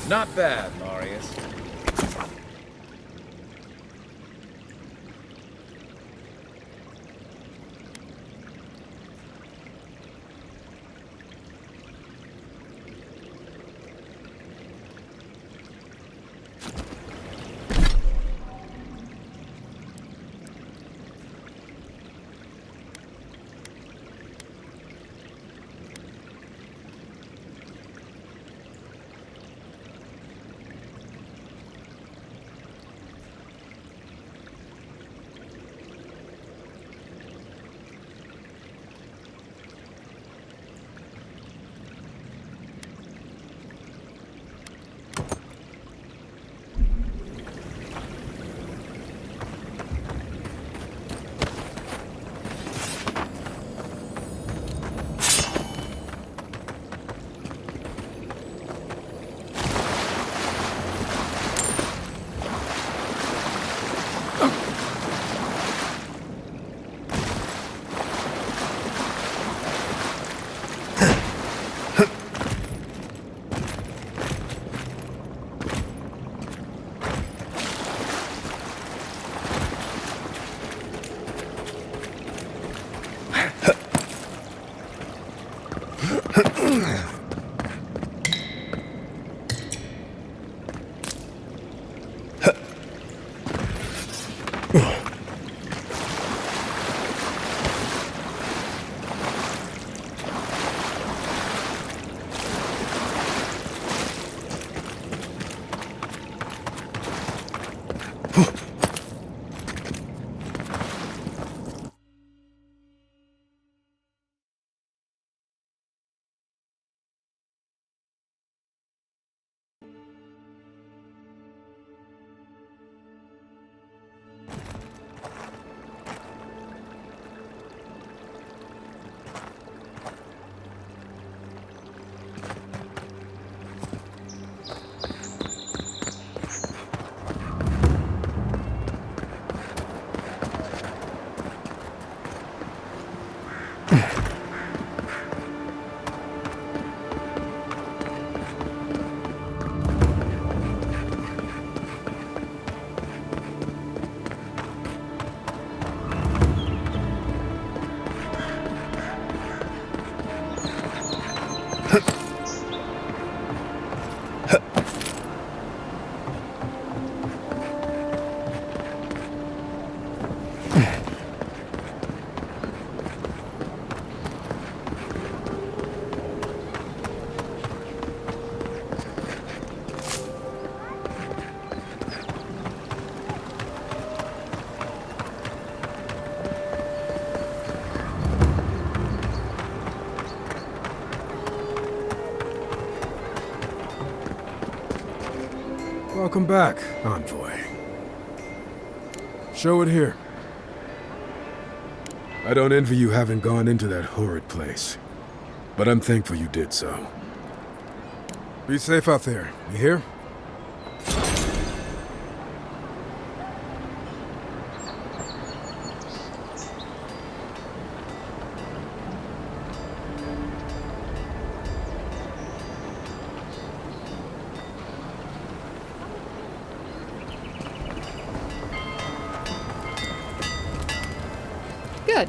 Not bad, Marius. Welcome back, Envoy. Show it here. I don't envy you having gone into that horrid place, but I'm thankful you did so. Be safe out there, you hear? Good.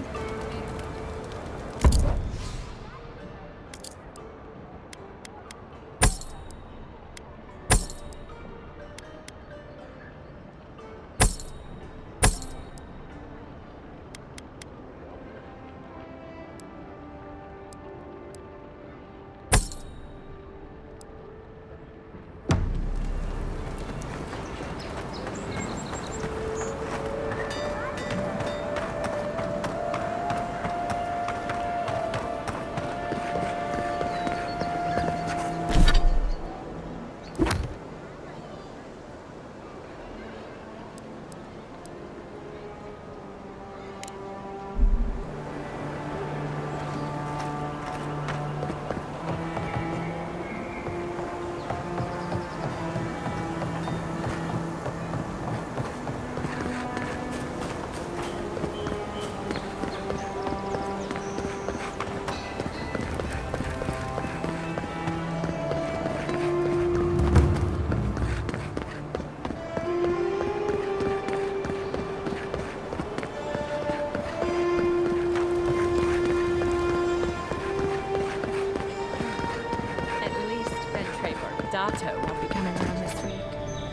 Won't be coming around this week.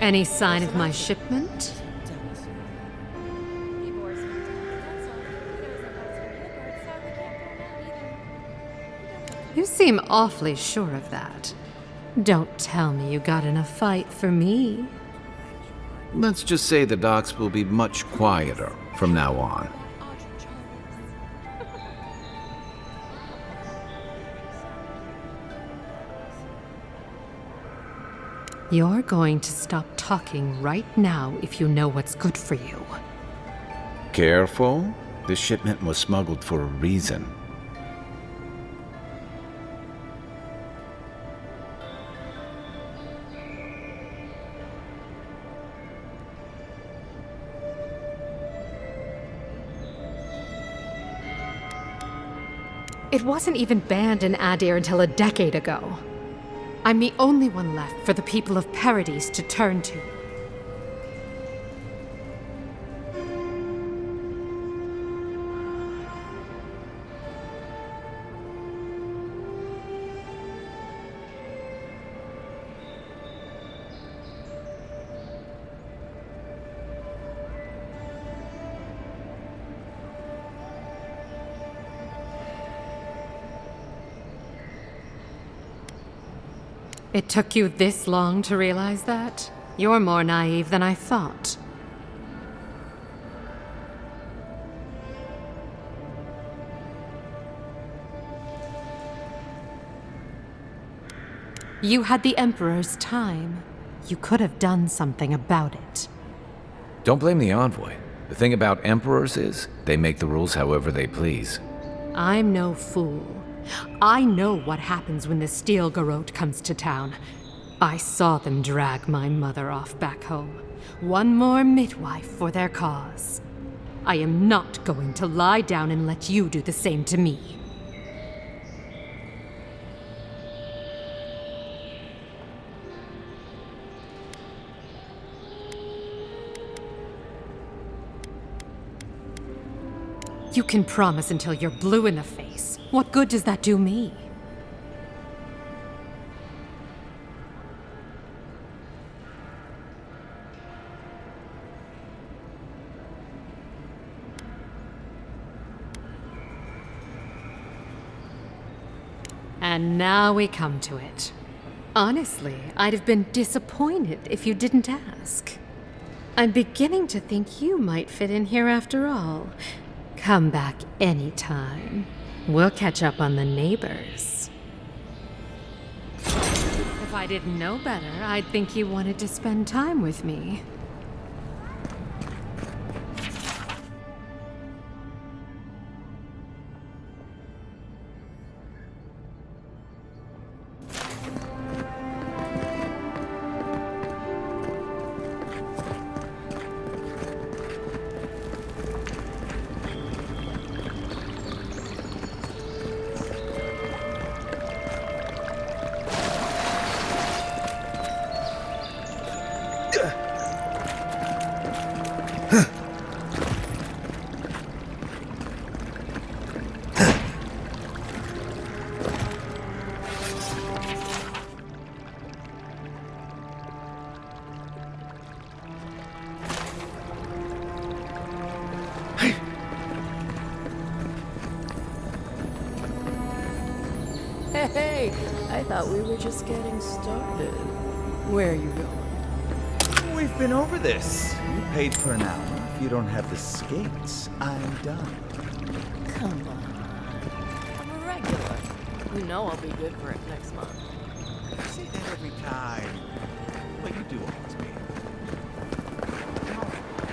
Any sign of my shipment? You seem awfully sure of that. Don't tell me you got in a fight for me. Let's just say the docks will be much quieter from now on. You're going to stop talking right now if you know what's good for you. Careful. This shipment was smuggled for a reason. It wasn't even banned in Adir until a decade ago. I'm the only one left for the people of Paradise to turn to. It took you this long to realize that? You're more naive than I thought. You had the Emperor's time. You could have done something about it. Don't blame the envoy. The thing about emperors is, they make the rules however they please. I'm no fool. I know what happens when the Steel Garrote comes to town. I saw them drag my mother off back home. One more midwife for their cause. I am not going to lie down and let you do the same to me. You can promise until you're blue in the face. What good does that do me? And now we come to it. Honestly, I'd have been disappointed if you didn't ask. I'm beginning to think you might fit in here after all. Come back anytime. We'll catch up on the neighbors. If I didn't know better, I'd think you wanted to spend time with me. Hey, I thought we were just getting started. Where are you going? We've been over this. You paid for an hour. If you don't have the skates, I'm done. Come on. I'm a regular. You know I'll be good for it next month. You say that every time. But you do always pay.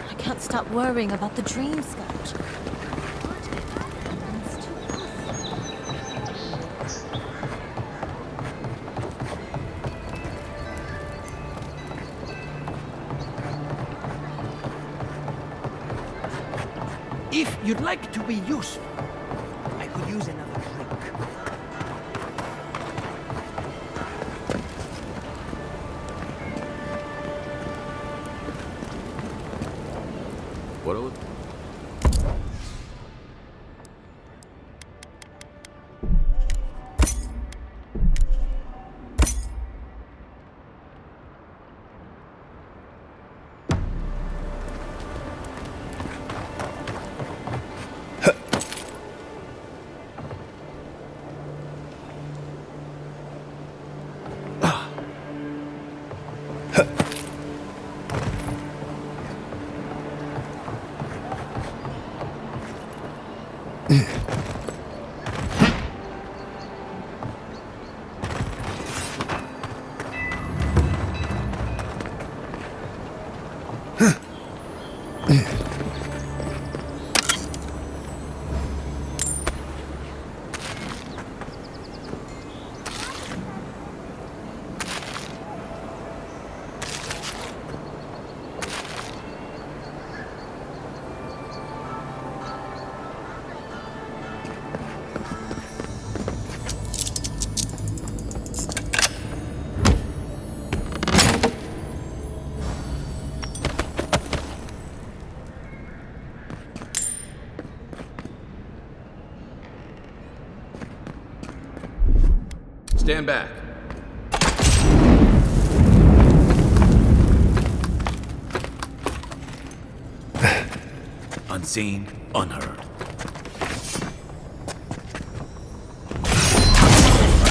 I can't stop worrying about the dream sketch. If you'd like to be useful, I could use another drink. What'll it... Stand back. Unseen, unheard.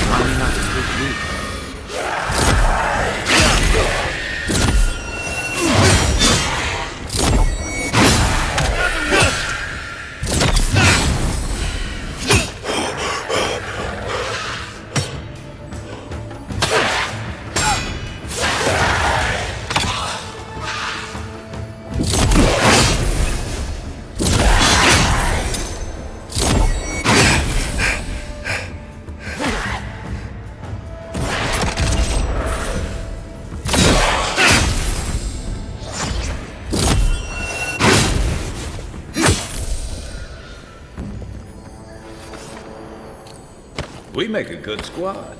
Trying not to spook me. We make a good squad.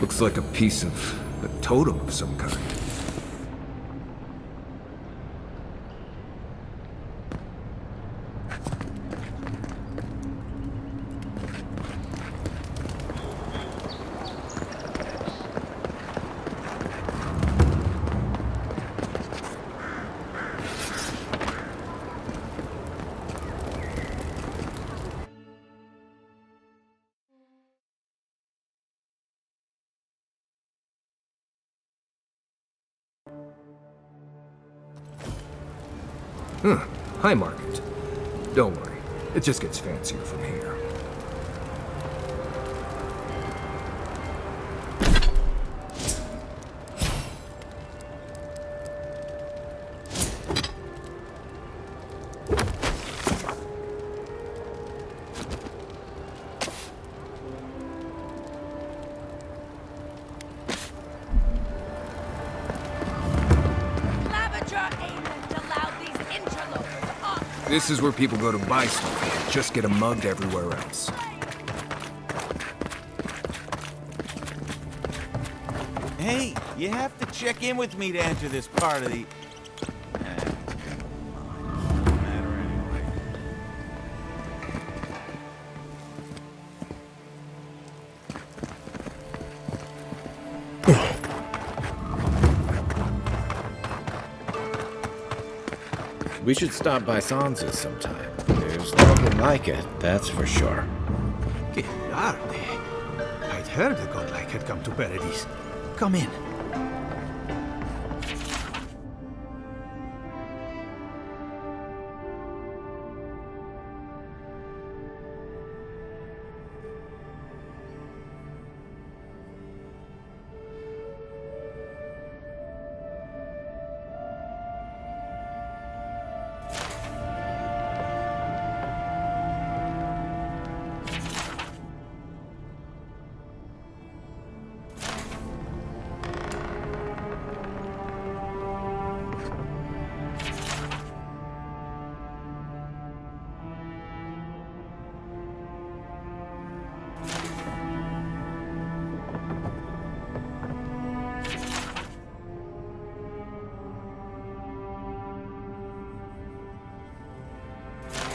Looks like a piece of a totem of some kind. High market. Don't worry, it just gets fancier from here. This is where people go to buy stuff, just get 'em mugged everywhere else. Hey, you have to check in with me to enter this part of the... We should stop by Sansa's sometime. There's nothing like it, that's for sure. Que tarde. I'd heard a godlike had come to Paradise. Come in.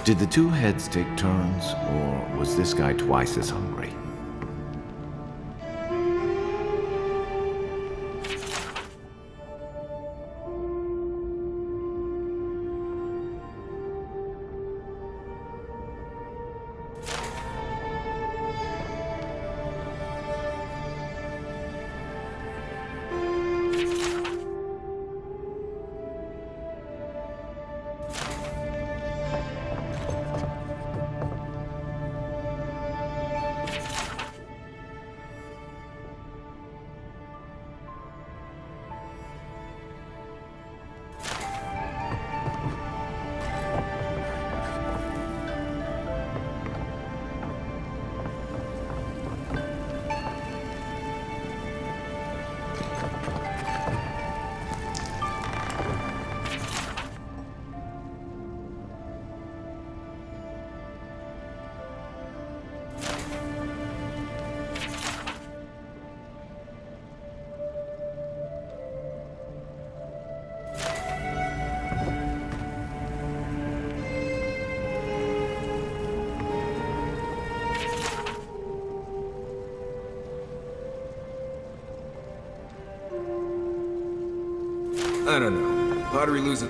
Did the two heads take turns, or was this guy twice as hungry? I don't know. Pottery loses...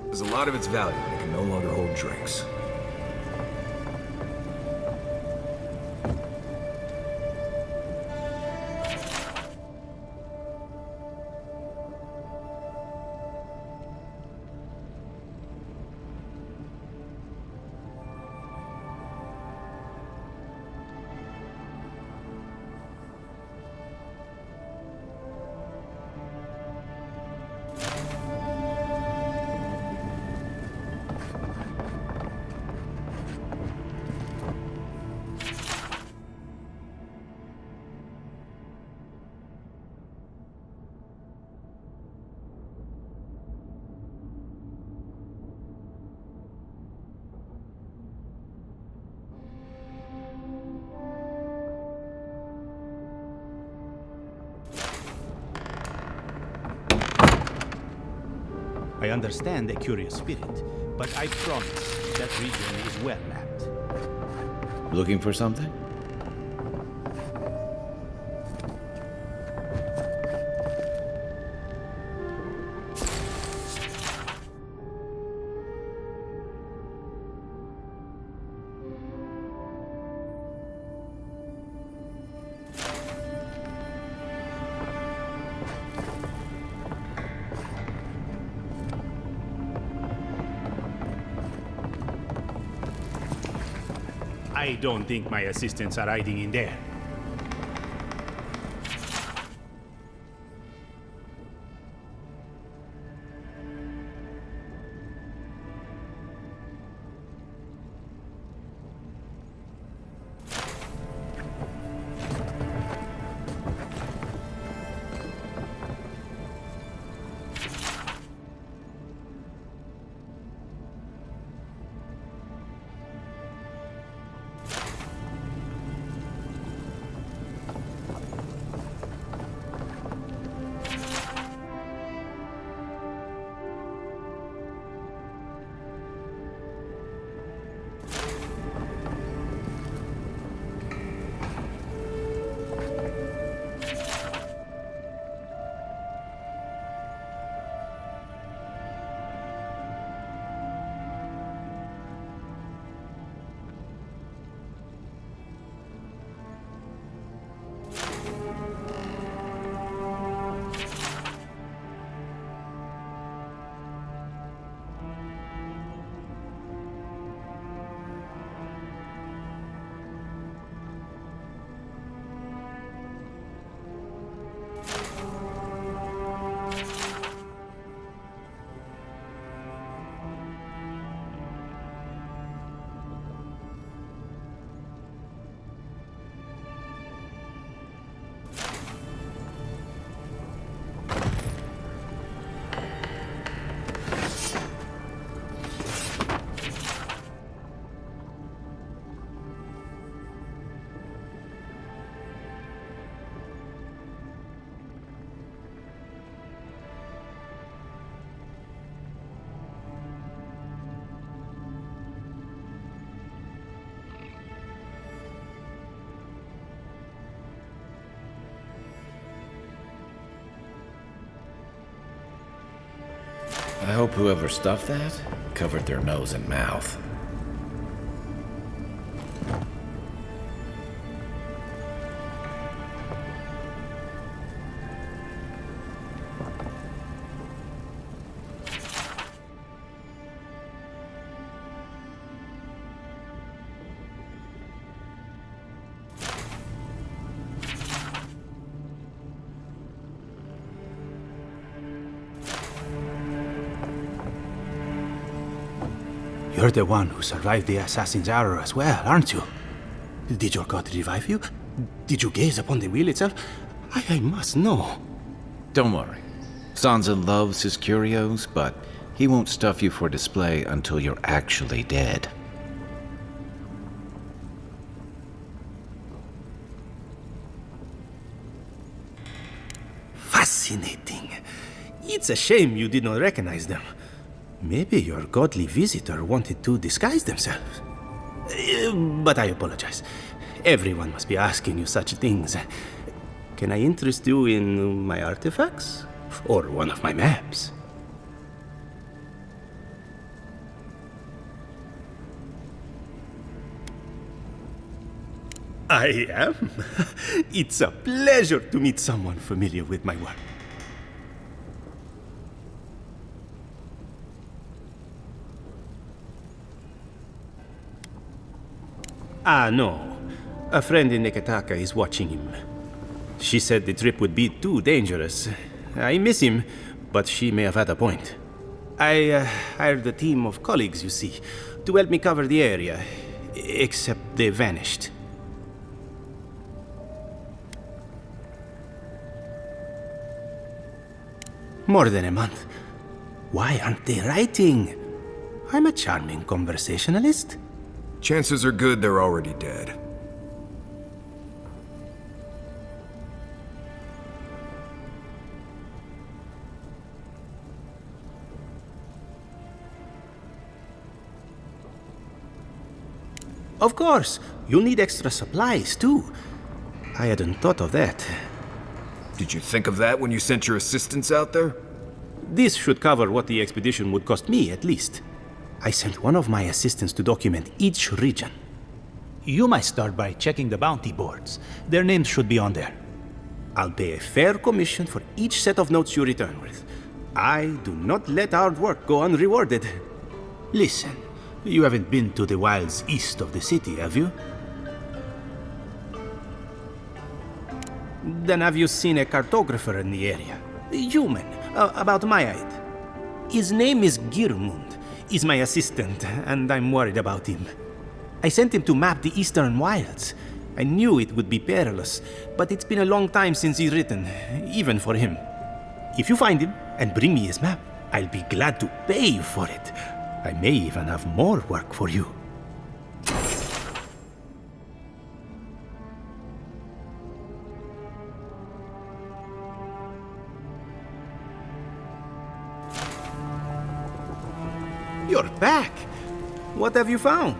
There's a lot of its value and it can no longer hold drinks. understand a curious spirit, but I promise that region is well mapped. Looking for something? I don't think my assistants are hiding in there. I hope whoever stuffed that covered their nose and mouth. You're the one who survived the assassin's arrow as well, aren't you? Did your god revive you? Did you gaze upon the wheel itself? I must know. Don't worry. Sansa loves his curios, but he won't stuff you for display until you're actually dead. Fascinating. It's a shame you did not recognize them. Maybe your godly visitor wanted to disguise themselves. But I apologize. Everyone must be asking you such things. Can I interest you in my artifacts? Or one of my maps? I am. It's a pleasure to meet someone familiar with my work. Ah, no. A friend in Neketaka is watching him. She said the trip would be too dangerous. I miss him, but she may have had a point. I hired a team of colleagues, you see, to help me cover the area. Except they vanished. More than a month. Why aren't they writing? I'm a charming conversationalist. Chances are good they're already dead. Of course, you'll need extra supplies, too. I hadn't thought of that. Did you think of that when you sent your assistants out there? This should cover what the expedition would cost me, at least. I sent one of my assistants to document each region. You might start by checking the bounty boards. Their names should be on there. I'll pay a fair commission for each set of notes you return with. I do not let hard work go unrewarded. Listen, you haven't been to the wilds east of the city, have you? Then have you seen a cartographer in the area? A human, about my height. His name is Girmund. He's my assistant, and I'm worried about him. I sent him to map the eastern wilds. I knew it would be perilous, but it's been a long time since he's written, even for him. If you find him and bring me his map, I'll be glad to pay you for it. I may even have more work for you. You're back! What have you found?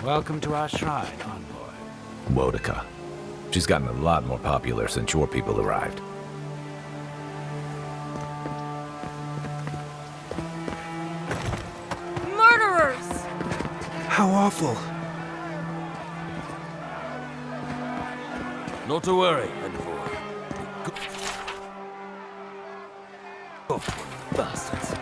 Welcome to our shrine, envoy. Wodica. She's gotten a lot more popular since your people arrived. Murderers! How awful. Not to worry, envoy. Oh, bastards.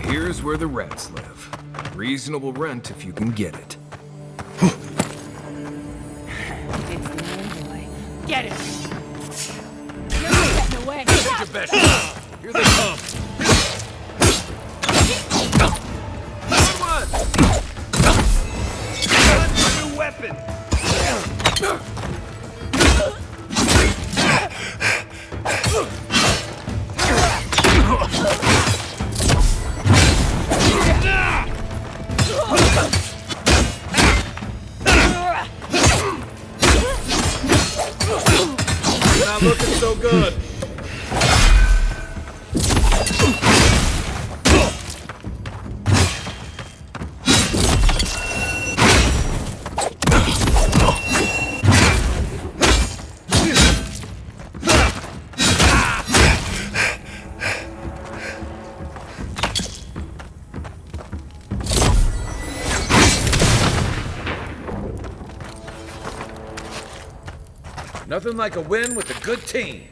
Here's where the rats live. Reasonable rent if you can get it. It's the envoy. Get him! You're not getting away! Take your best shot! Here they come! Good one! Got a new weapon! Not looking so good. Nothing like a win with a good team.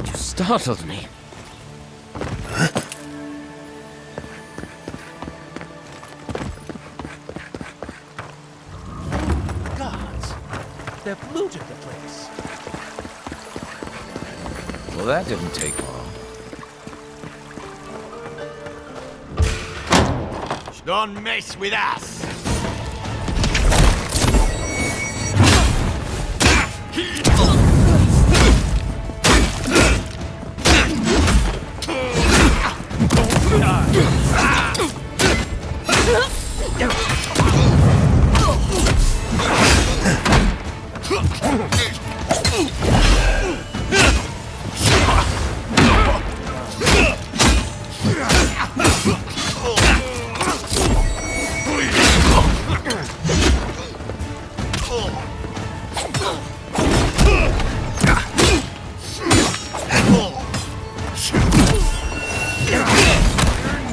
You startled me. Guards! They've looted the place. Well, that didn't take long. Don't mess with us!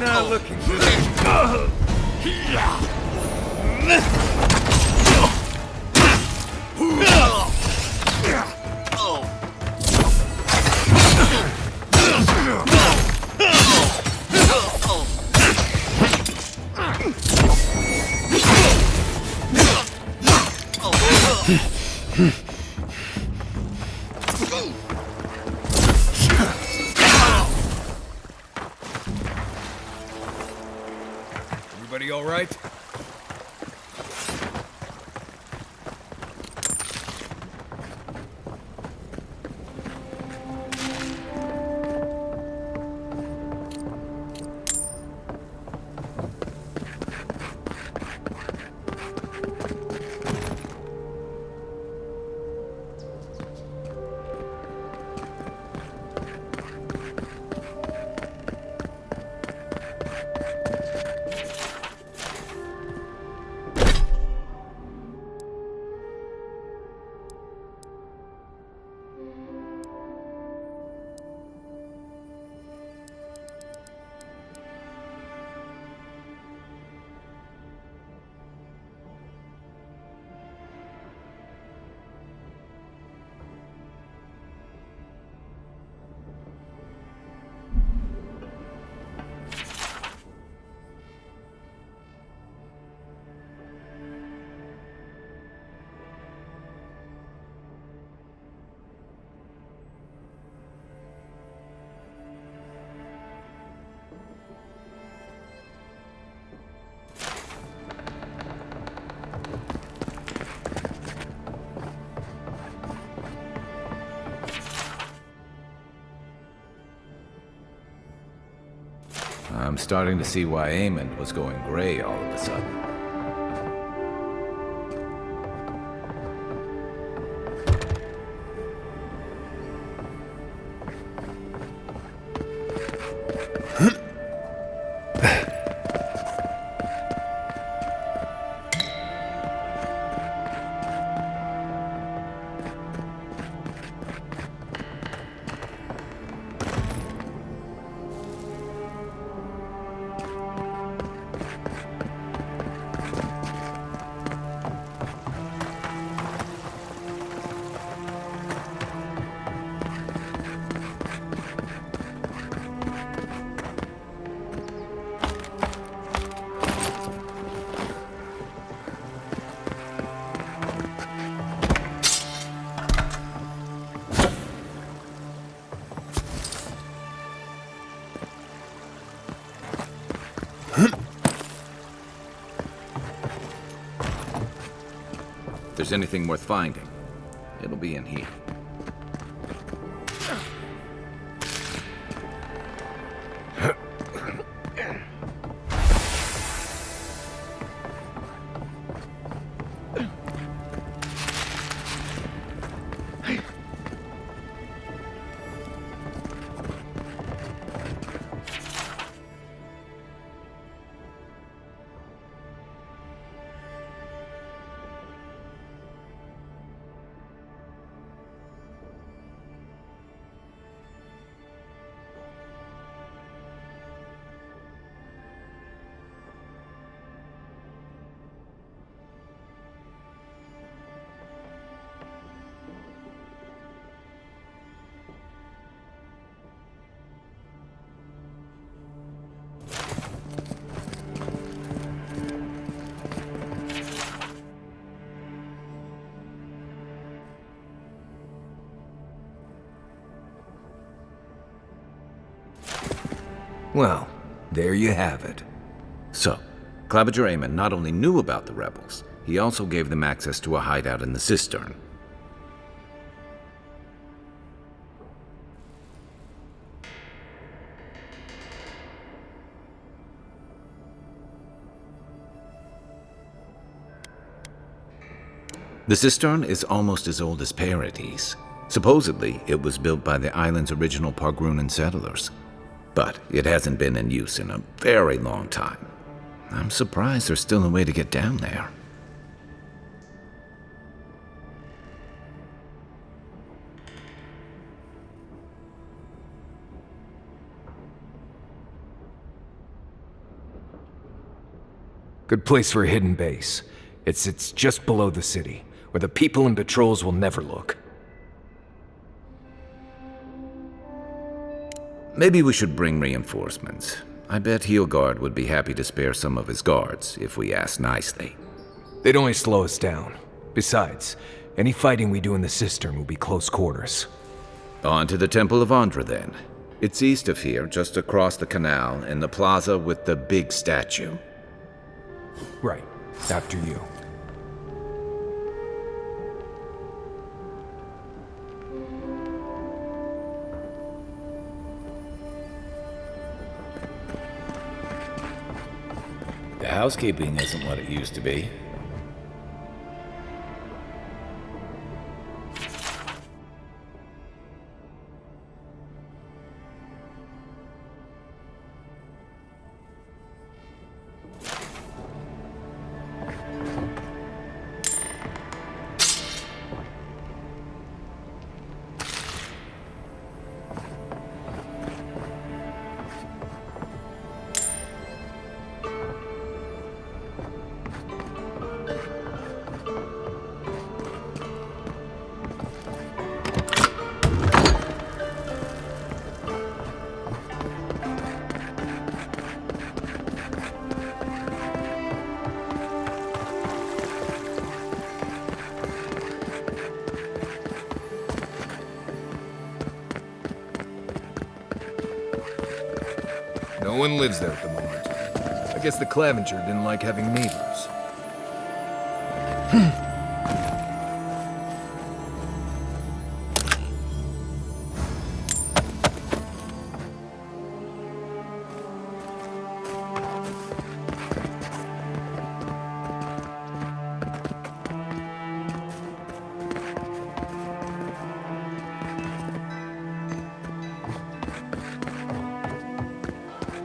Not looking good. Everybody all right? I'm starting to see why Amond was going gray all of a sudden. If there's anything worth finding, it'll be in here. Well, there you have it. So, Claviger Amon not only knew about the rebels, he also gave them access to a hideout in the cistern. The cistern is almost as old as Paradis. Supposedly, it was built by the island's original Pargrunan settlers. But it hasn't been in use in a very long time. I'm surprised there's still a way to get down there. Good place for a hidden base. It sits just below the city, where the people and patrols will never look. Maybe we should bring reinforcements. I bet Heelguard would be happy to spare some of his guards, if we ask nicely. They'd only slow us down. Besides, Any fighting we do in the cistern will be close quarters. On to the Temple of Andra, then. It's east of here, just across the canal, in the plaza with the big statue. Right. After you. The housekeeping isn't what it used to be. No one lives there at the moment. I guess the Clavenger didn't like having neighbors.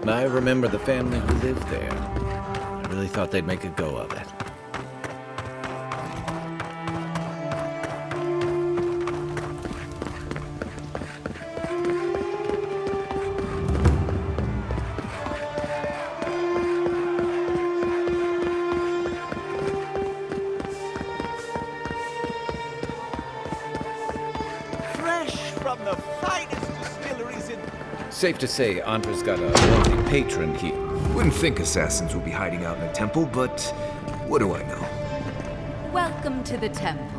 I remember the family who lived there. I really thought they'd make a go of it. Fresh from the finest distilleries in... Safe to say, Andra's got a wealthy patron here. Wouldn't think assassins would be hiding out in a temple, but what do I know? Welcome to the temple.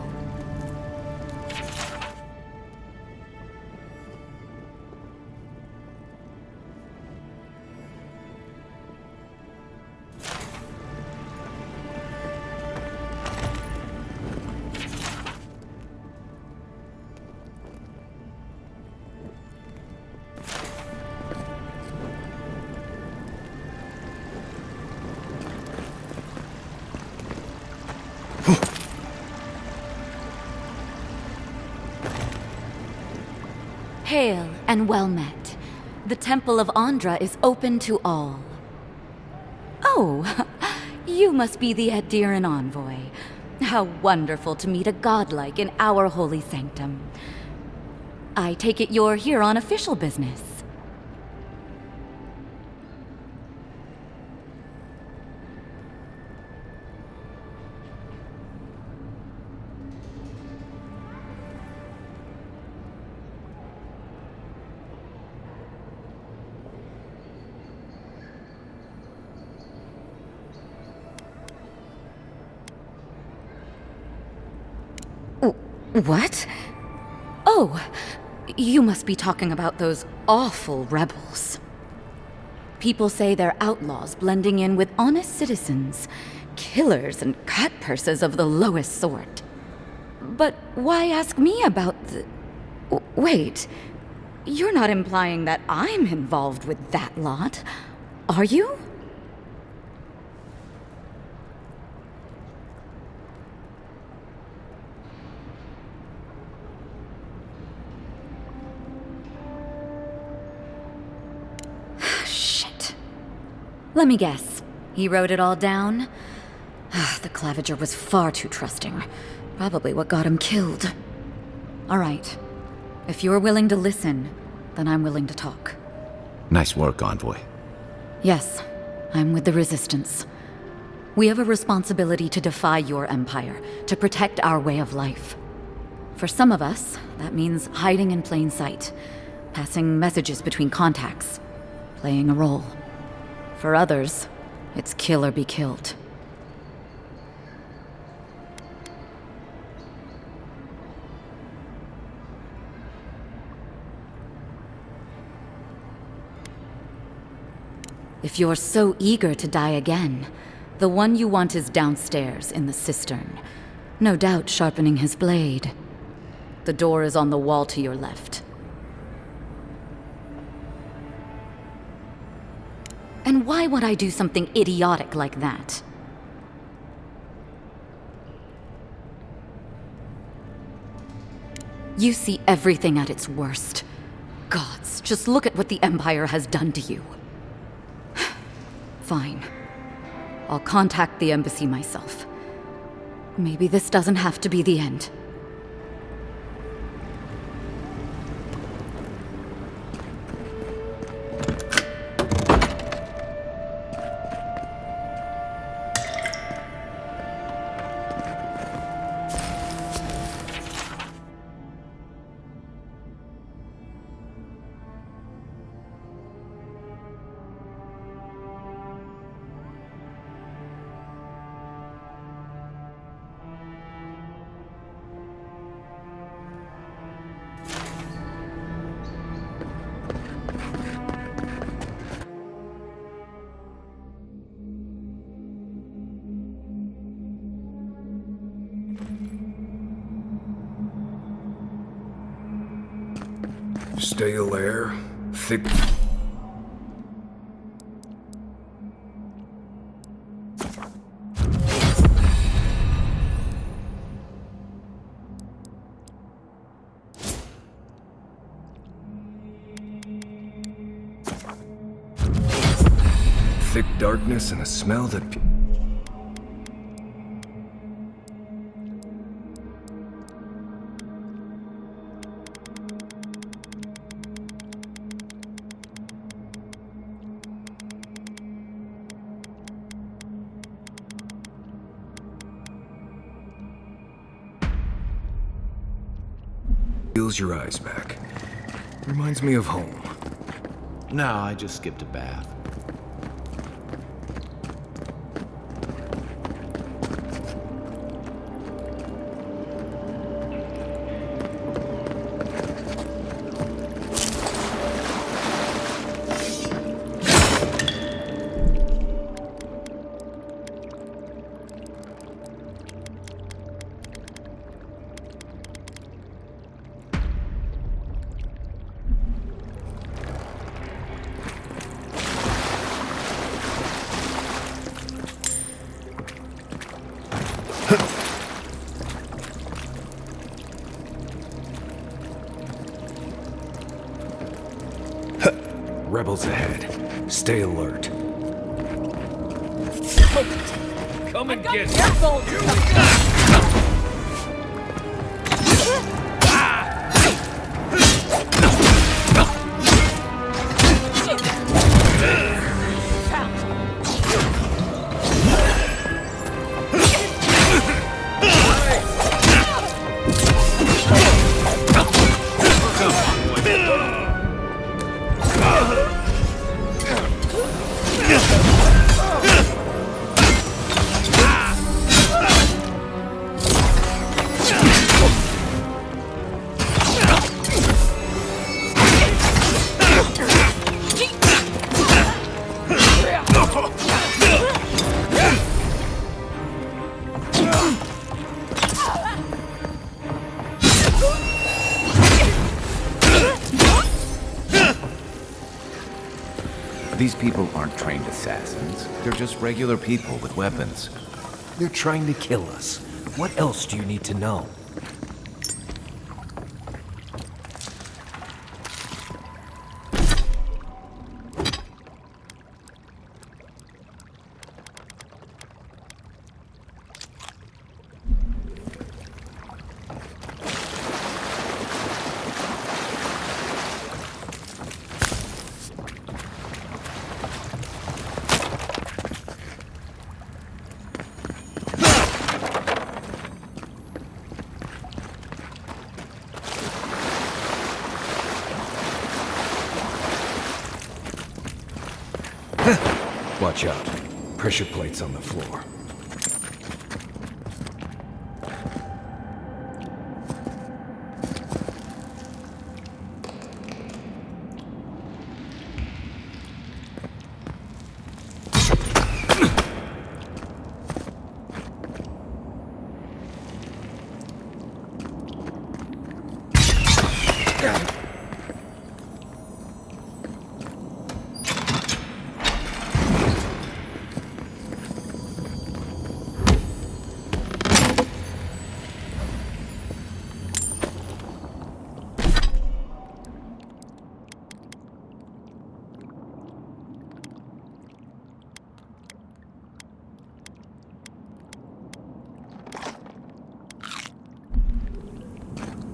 Hail and well met. The Temple of Andra is open to all. Oh, you must be the Adiran envoy. How wonderful to meet a godlike in our holy sanctum. I take it you're here on official business. What? Oh, you must be talking about those awful rebels. People say they're outlaws blending in with honest citizens, killers and cut-purses of the lowest sort. But why ask me about the... Wait, you're not implying that I'm involved with that lot, are you? Let me guess. He wrote it all down? The Clavenger was far too trusting. Probably what got him killed. All right. If you're willing to listen, then I'm willing to talk. Nice work, Envoy. Yes, I'm with the Resistance. We have a responsibility to defy your empire, to protect our way of life. For some of us, that means hiding in plain sight, passing messages between contacts, playing a role. For others, it's kill or be killed. If you're so eager to die again, the one you want is downstairs in the cistern, no doubt sharpening his blade. The door is on the wall to your left. And why would I do something idiotic like that? You see everything at its worst. Gods, just look at what the Empire has done to you. Fine. I'll contact the embassy myself. Maybe this doesn't have to be the end. Stale air, thick... thick darkness and a smell that... Peels your eyes back. Reminds me of home. No, I just skipped a bath. Rebels ahead. Stay alert. Come and get Careful! These people aren't trained assassins. They're just regular people with weapons. They're trying to kill us. What else do you need to know? Watch out. Pressure plates on the floor.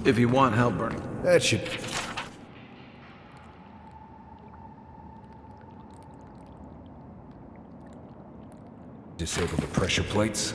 If you want help burning, that should... Disable the pressure plates.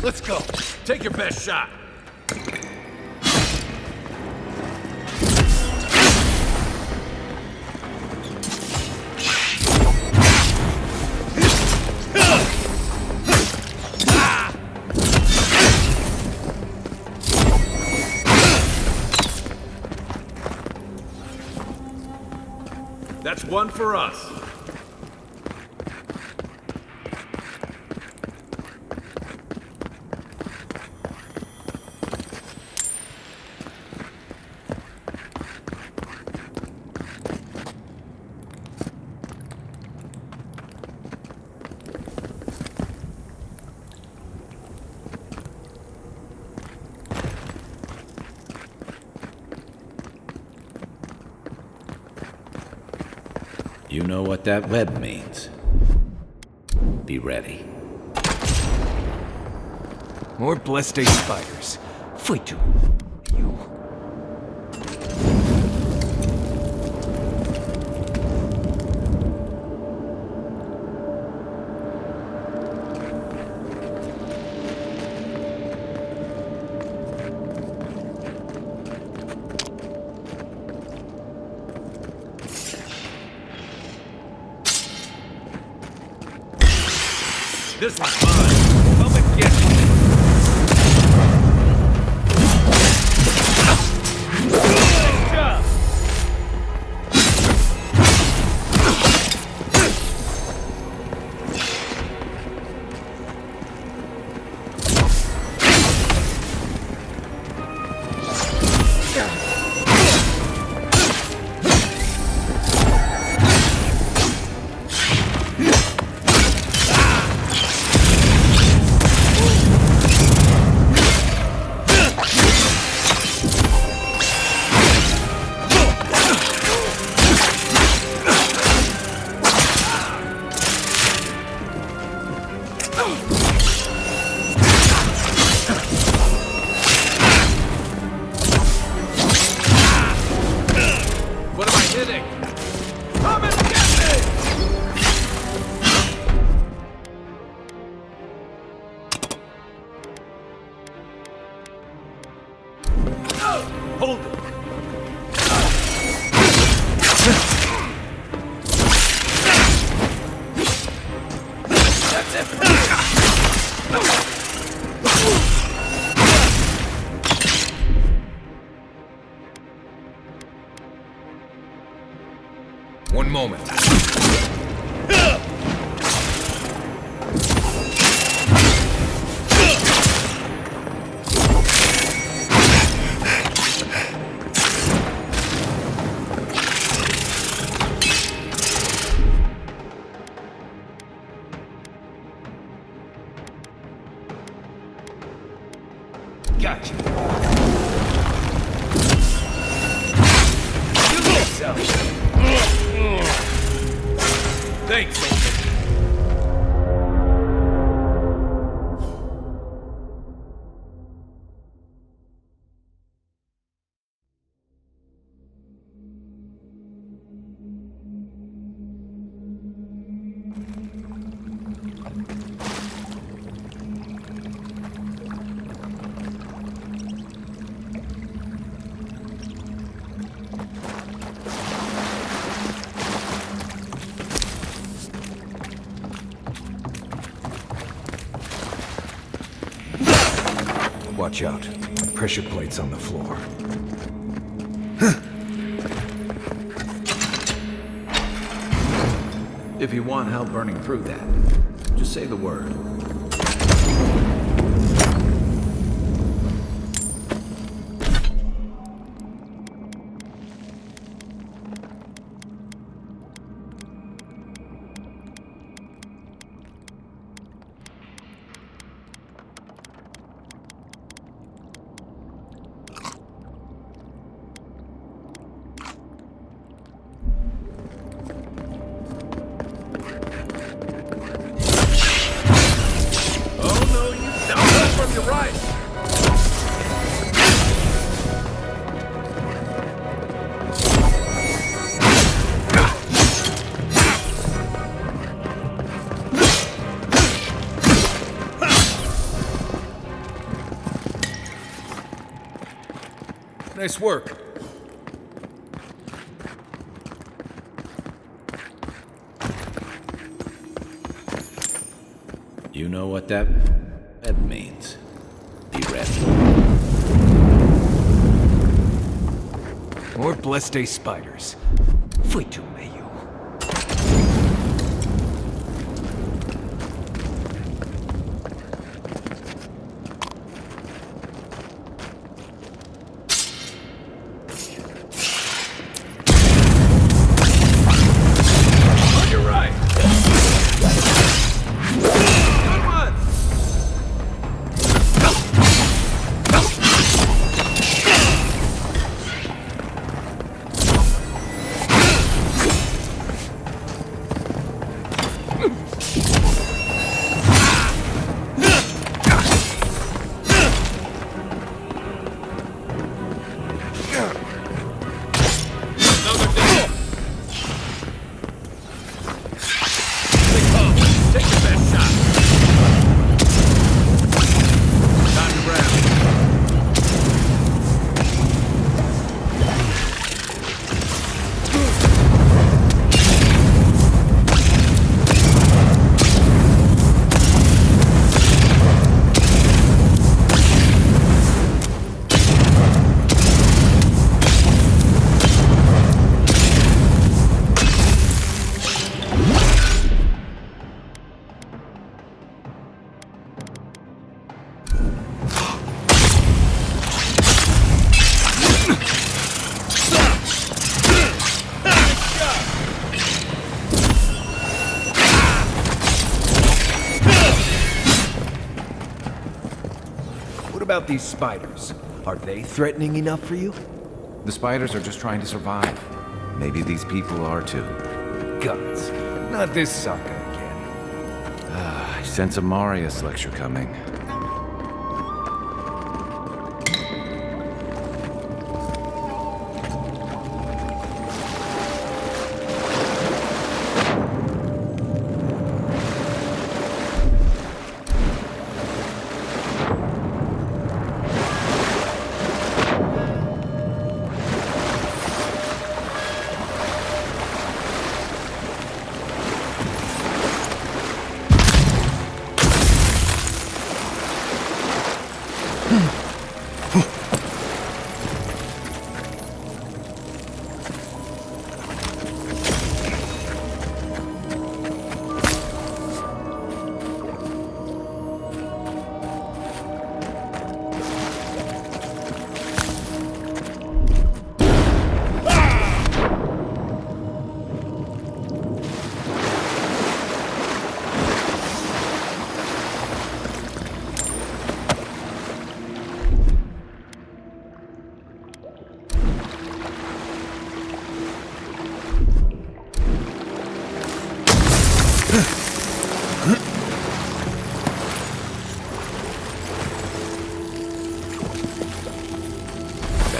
Let's go. Take your best shot. That's one for us. You know what that web means. Be ready. More blessed spiders. Fight you. This one's mine. Come and get me. Nice job. Hold it! That's it! One moment. Gotcha. You yourself. Thanks. Watch out. Pressure plates on the floor. If you want help burning through that, just say the word. Nice work. You know what that means. Be ready. More Blessed Day spiders. Fui tu meio. You're right. Good one. What about these spiders? Are they threatening enough for you? The spiders are just trying to survive. Maybe these people are too. Guts. Not this sucker again. I sense a Marius lecture coming.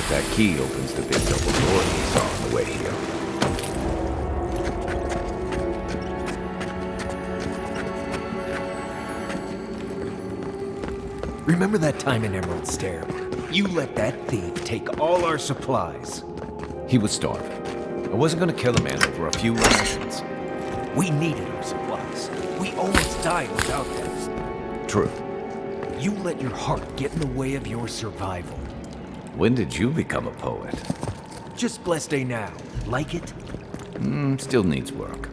That key opens the big double door we saw on the way here. Remember that time in Emerald Stair? You let that thief take all our supplies. He was starving. I wasn't gonna kill a man over a few rations. We needed our supplies. We almost died without them. True. You let your heart get in the way of your survival. When did you become a poet? Just Blessed Day now. Like it? Still needs work.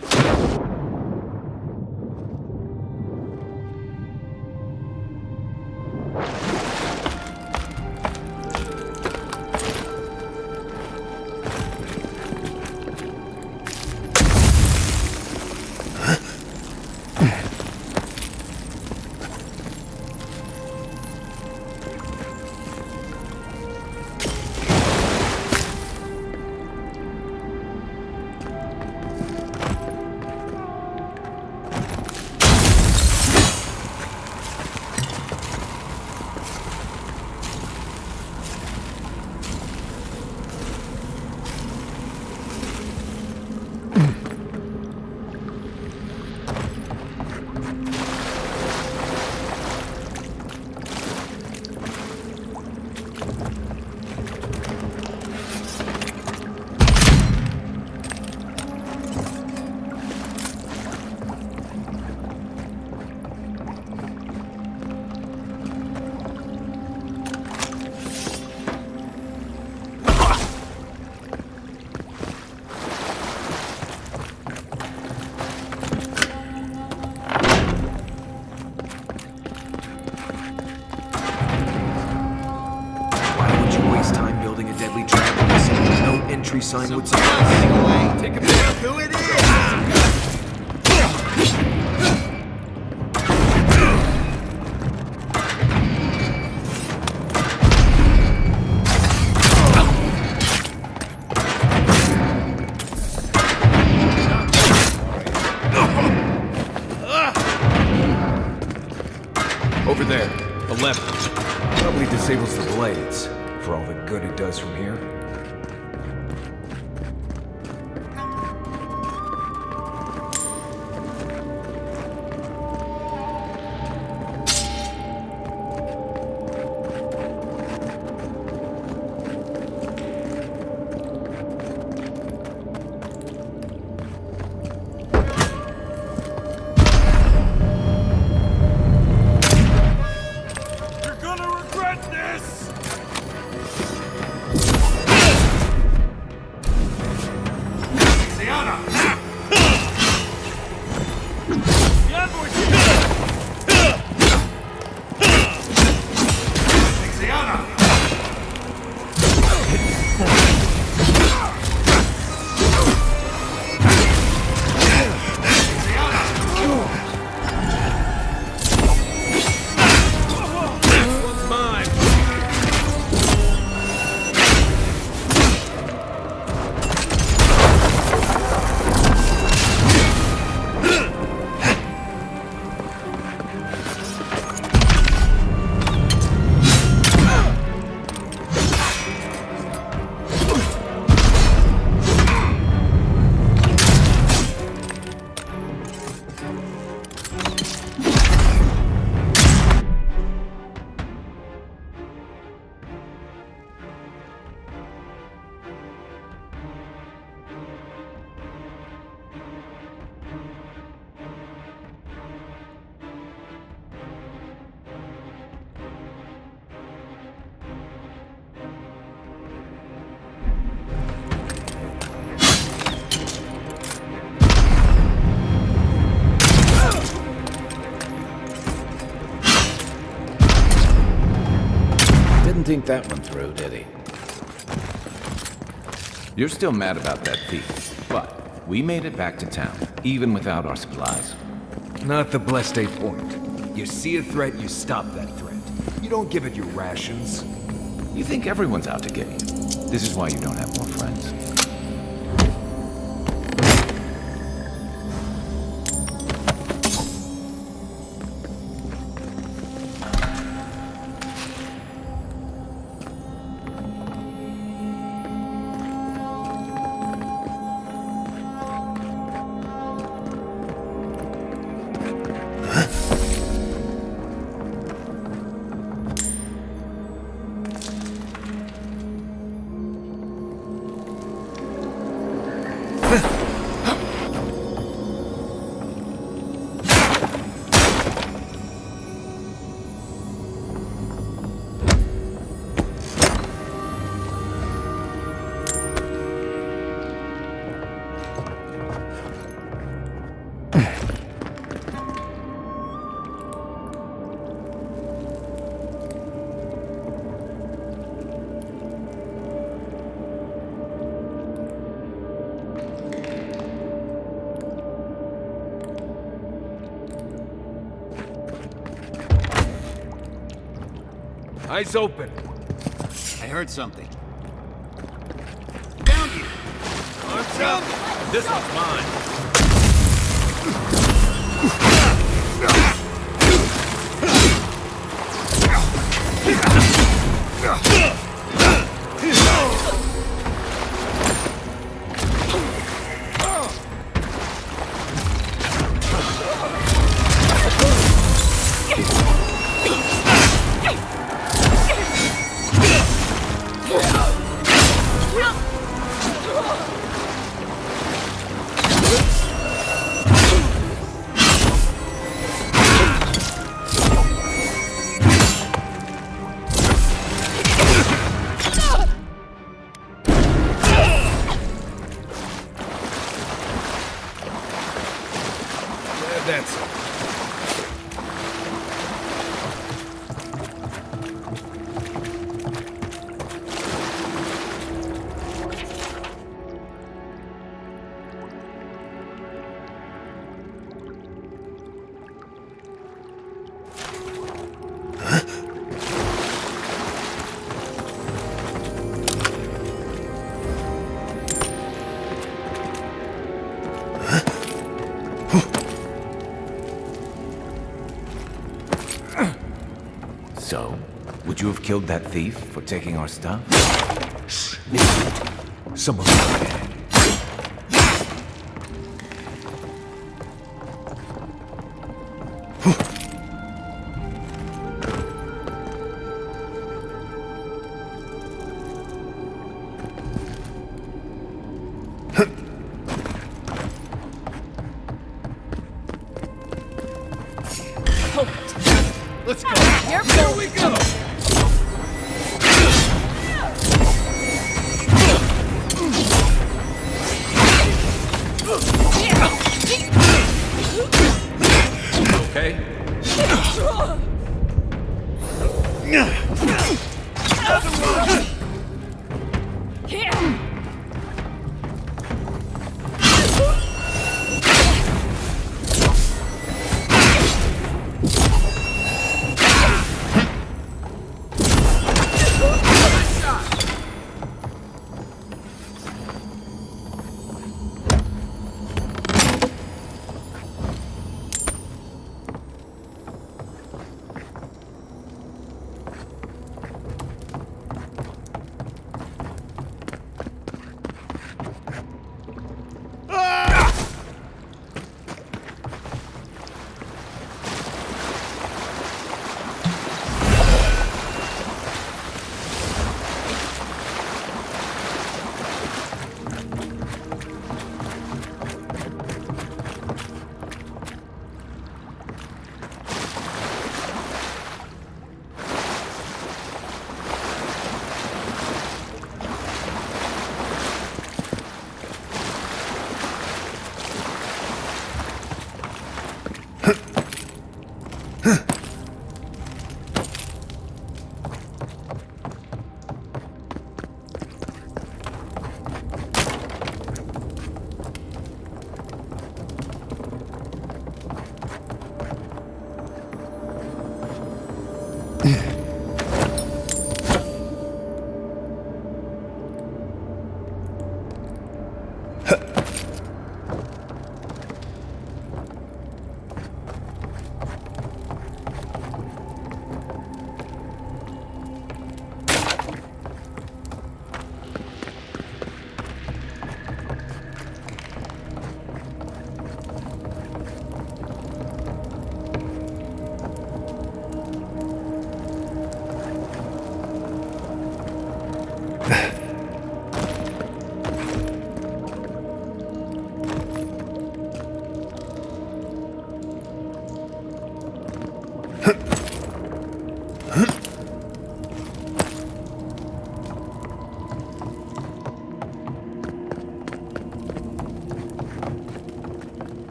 sign would suffice. Take a look who it is! Over there, a lever. Probably disables the blades, for all the good it does from here. You're gonna regret this! Xiana! The envoy's here! Xiana! One's mine! Didn't think that one through, did he? You're still mad about that thief, but we made it back to town, even without our supplies. Not the blessed A point. You see a threat, you stop that threat. You don't give it your rations. You think everyone's out to get you. This is why you don't have more friends. Eyes open. I heard something. Found you! Arms up! This one's mine! That's it. you have killed that thief for taking our stuff? Someone. Let's go. Here we go. Okay.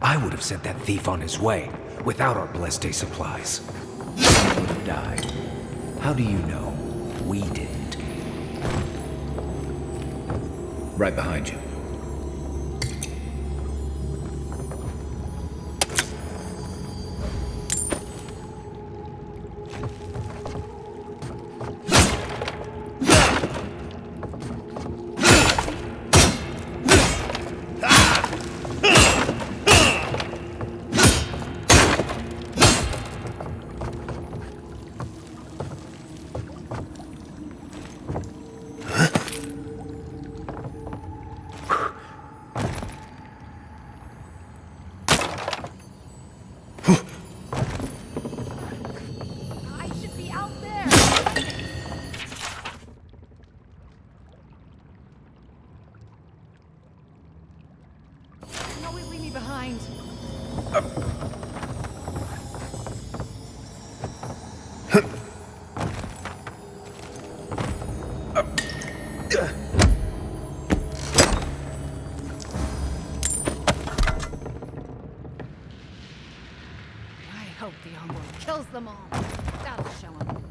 I would have sent that thief on his way, without our Blessed supplies. He would have died. How do you know? We didn't. Right behind you. Hope the homeworld kills them all. That'll show him.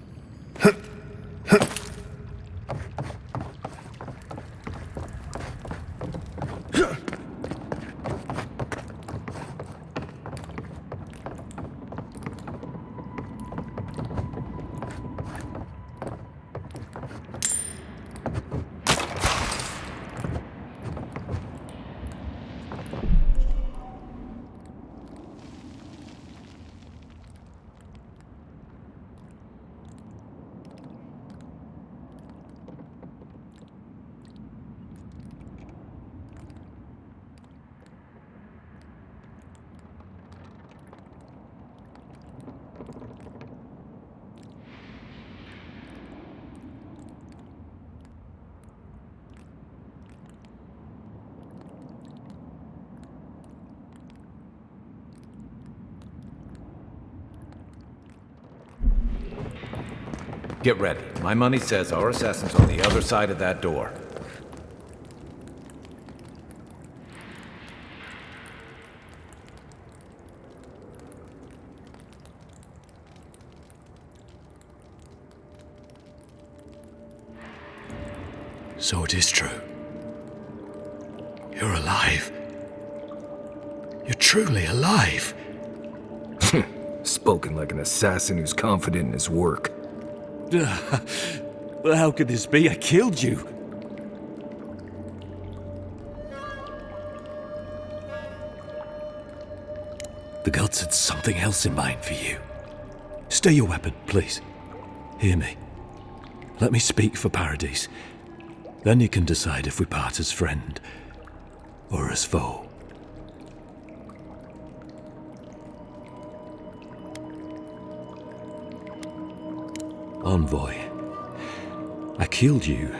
Get ready. My money says our assassin's on the other side of that door. So it is true. You're alive. You're truly alive. Spoken like an assassin who's confident in his work. Well, how could this be? I killed you. The gods had something else in mind for you. Stay your weapon, please. Hear me. Let me speak for Paradise. Then you can decide if we part as friend or as foe. Envoy, I killed you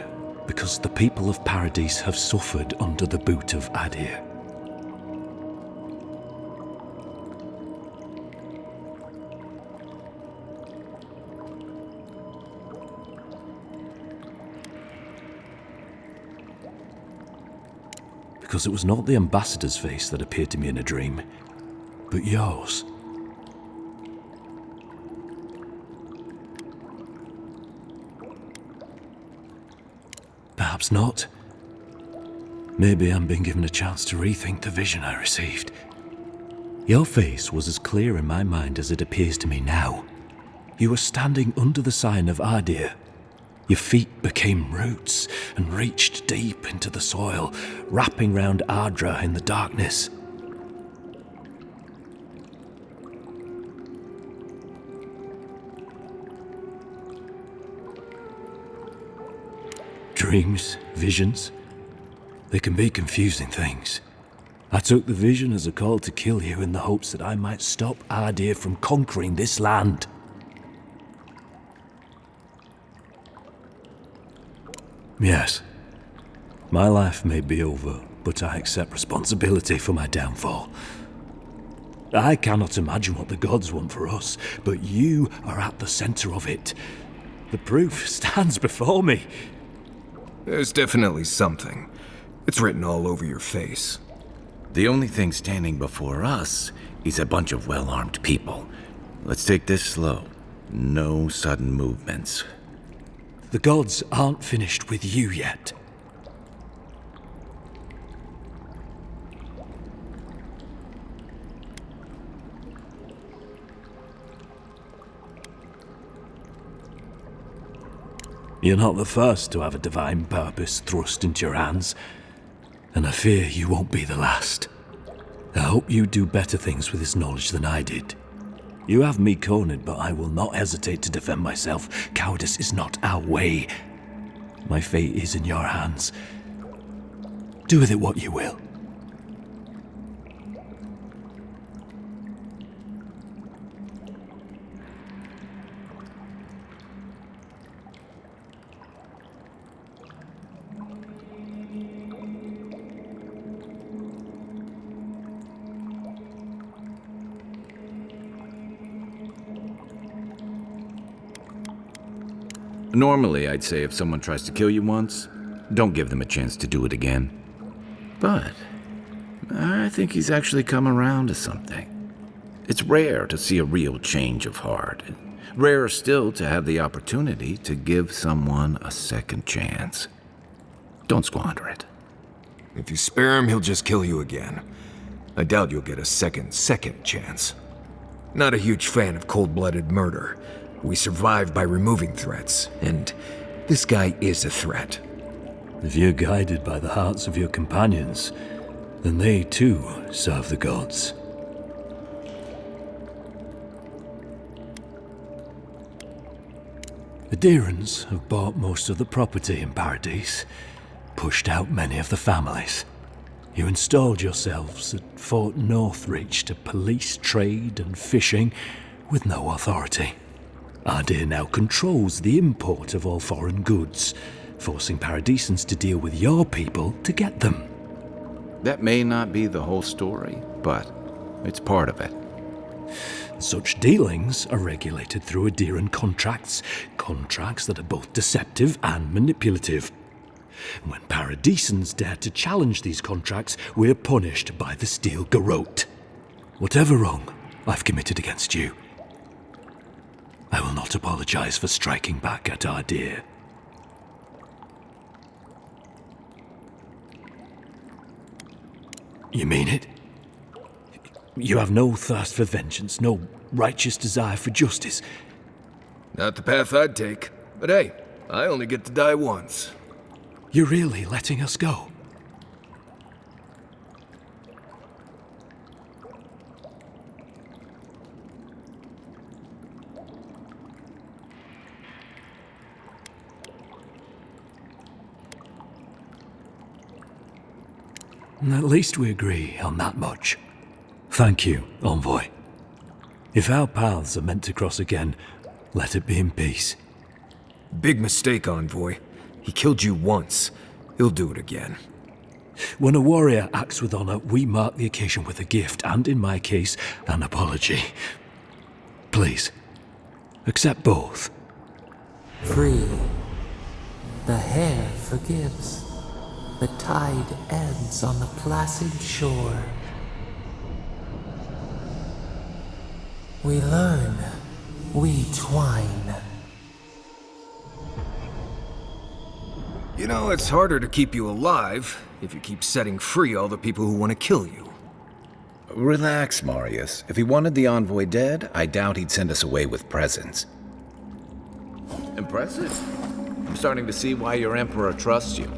because the people of Paradise have suffered under the boot of Adir. Because it was not the ambassador's face that appeared to me in a dream, but yours. Perhaps not. Maybe I'm being given a chance to rethink the vision I received. Your face was as clear in my mind as it appears to me now. You were standing under the sign of Adir. Your feet became roots and reached deep into the soil, wrapping round Ardra in the darkness. Dreams, visions, they can be confusing things. I took the vision as a call to kill you in the hopes that I might stop Adir from conquering this land. Yes, my life may be over, but I accept responsibility for my downfall. I cannot imagine what the gods want for us, but you are at the center of it. The proof stands before me. There's definitely something. It's written all over your face. The only thing standing before us is a bunch of well-armed people. Let's take this slow. No sudden movements. The gods aren't finished with you yet. You're not the first to have a divine purpose thrust into your hands, and I fear you won't be the last. I hope you do better things with this knowledge than I did. You have me cornered, but I will not hesitate to defend myself. Cowardice is not our way. My fate is in your hands. Do with it what you will. Normally, I'd say if someone tries to kill you once, don't give them a chance to do it again. But I think he's actually come around to something. It's rare to see a real change of heart. Rarer still to have the opportunity to give someone a second chance. Don't squander it. If you spare him, he'll just kill you again. I doubt you'll get a second chance. Not a huge fan of cold-blooded murder. We survive by removing threats, and this guy is a threat. If you're guided by the hearts of your companions, then they too serve the gods. The Adirans have bought most of the property in Paradise, pushed out many of the families. You installed yourselves at Fort Northreach to police trade and fishing with no authority. Adir now controls the import of all foreign goods, forcing Paradisans to deal with your people to get them. That may not be the whole story, but it's part of it. Such dealings are regulated through Adheran contracts, contracts that are both deceptive and manipulative. When Paradisans dare to challenge these contracts, we're punished by the Steel Garrote. Whatever wrong I've committed against you, I will not apologize for striking back at our dear. You mean it? You have no thirst for vengeance, no righteous desire for justice? Not the path I'd take. But hey, I only get to die once. You're really letting us go? At least we agree on that much. Thank you, Envoy. If our paths are meant to cross again, let it be in peace. Big mistake, Envoy. He killed you once. He'll do it again. When a warrior acts with honor, we mark the occasion with a gift, and in my case, an apology. Please, accept both. Free. The hair forgives. The tide ebbs on the placid shore. We learn. We twine. You know, it's harder to keep you alive if you keep setting free all the people who want to kill you. Relax, Marius. If he wanted the Envoy dead, I doubt he'd send us away with presents. Impressive. I'm starting to see why your Emperor trusts you.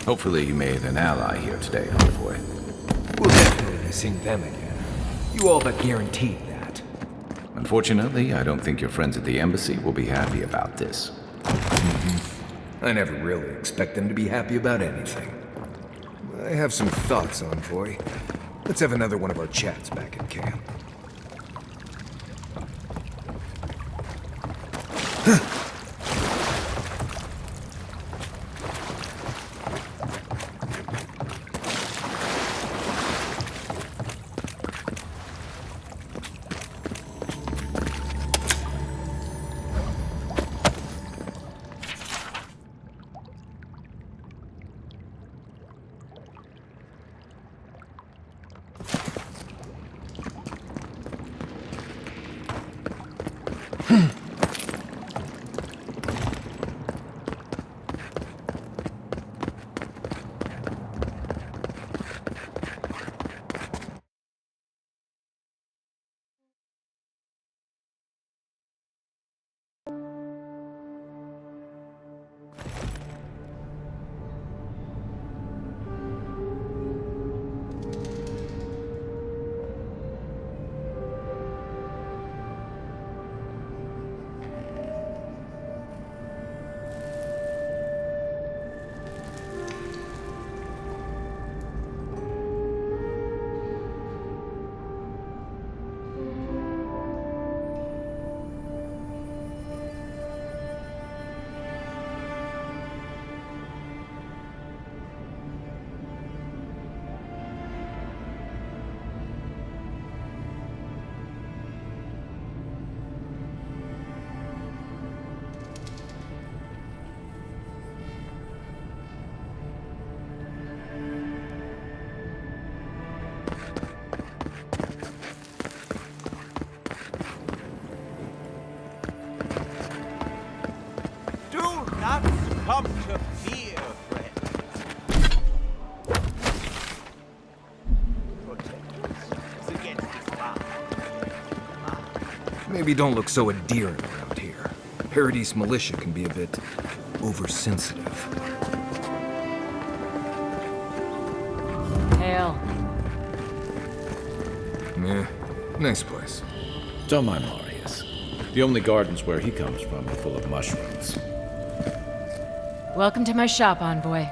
Hopefully you made an ally here today, Envoy. We'll definitely sing them again. You all but guaranteed that. Unfortunately, I don't think your friends at the embassy will be happy about this. I never really expect them to be happy about anything. I have some thoughts, Envoy. Let's have another one of our chats back in camp. Do not succumb to fear, friend. Protect us against this mob. Maybe don't look so endearing around here. Paradise militia can be a bit oversensitive. Hail. Meh. Nice place. Don't mind Marius. The only gardens where he comes from are full of mushrooms. Welcome to my shop, Envoy.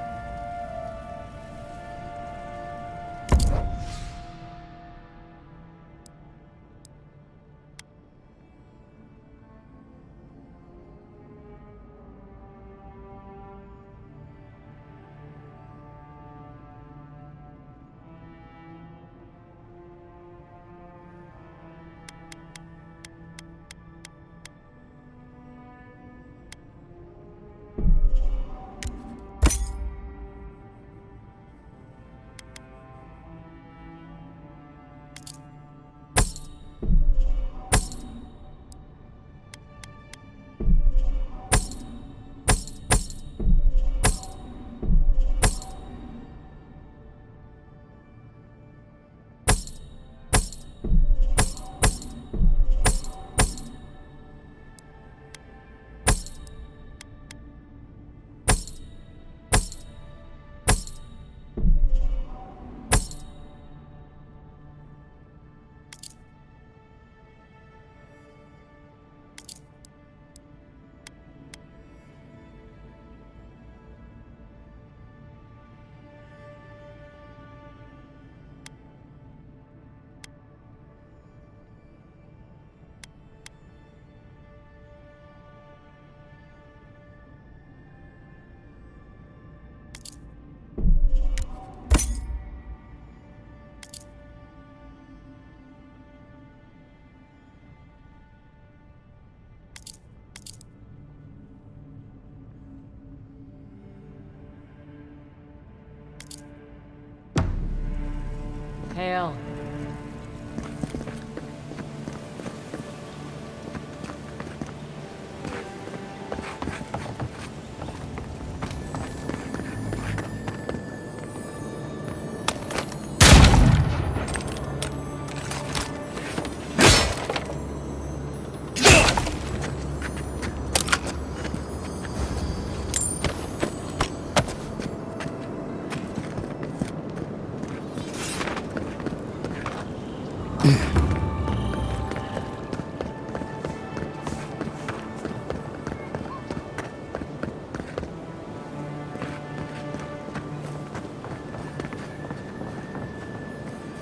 Hail.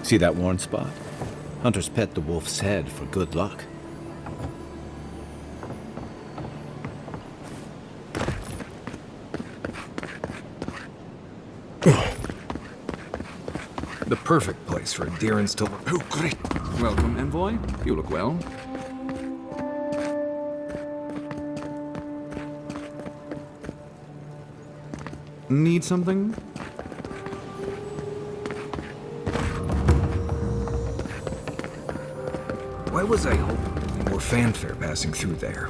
See that worn spot? Hunters pet the wolf's head for good luck. The perfect place for adherents to look. Oh, great. Welcome, envoy. You look well. Need something? Why was I hoping there'd be more fanfare passing through there?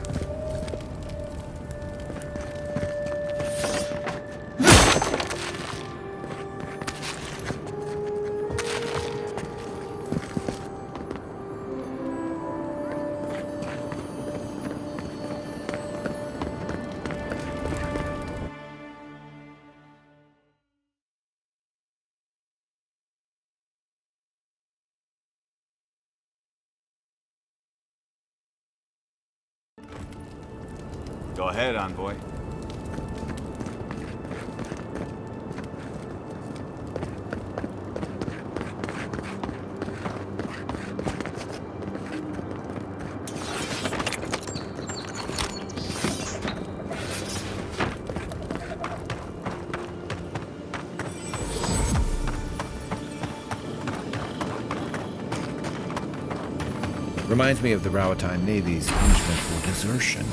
Go ahead, envoy. Reminds me of the Rawatine Navy's punishment for desertion.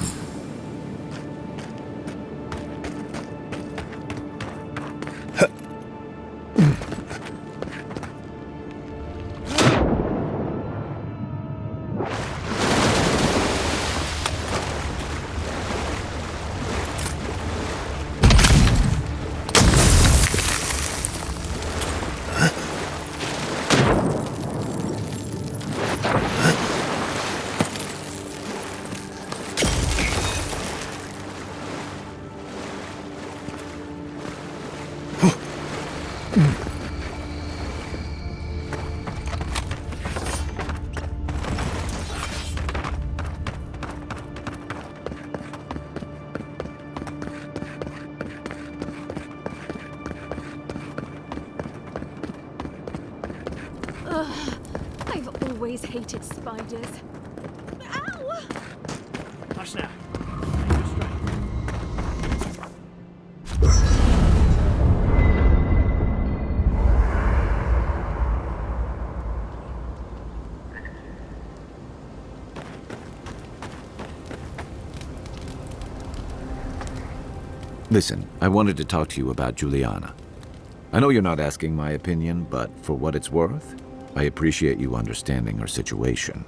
I've always hated spiders. Ow! Hush now. Listen, I wanted to talk to you about Juliana. I know you're not asking my opinion, but for what it's worth, I appreciate you understanding her situation.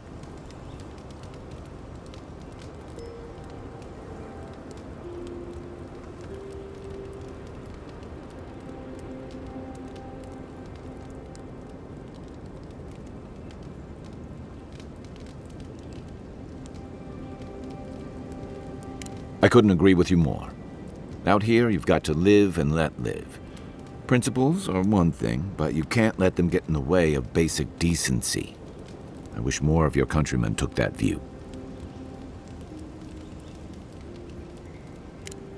I couldn't agree with you more. Out here, you've got to live and let live. Principles are one thing, but you can't let them get in the way of basic decency. I wish more of your countrymen took that view.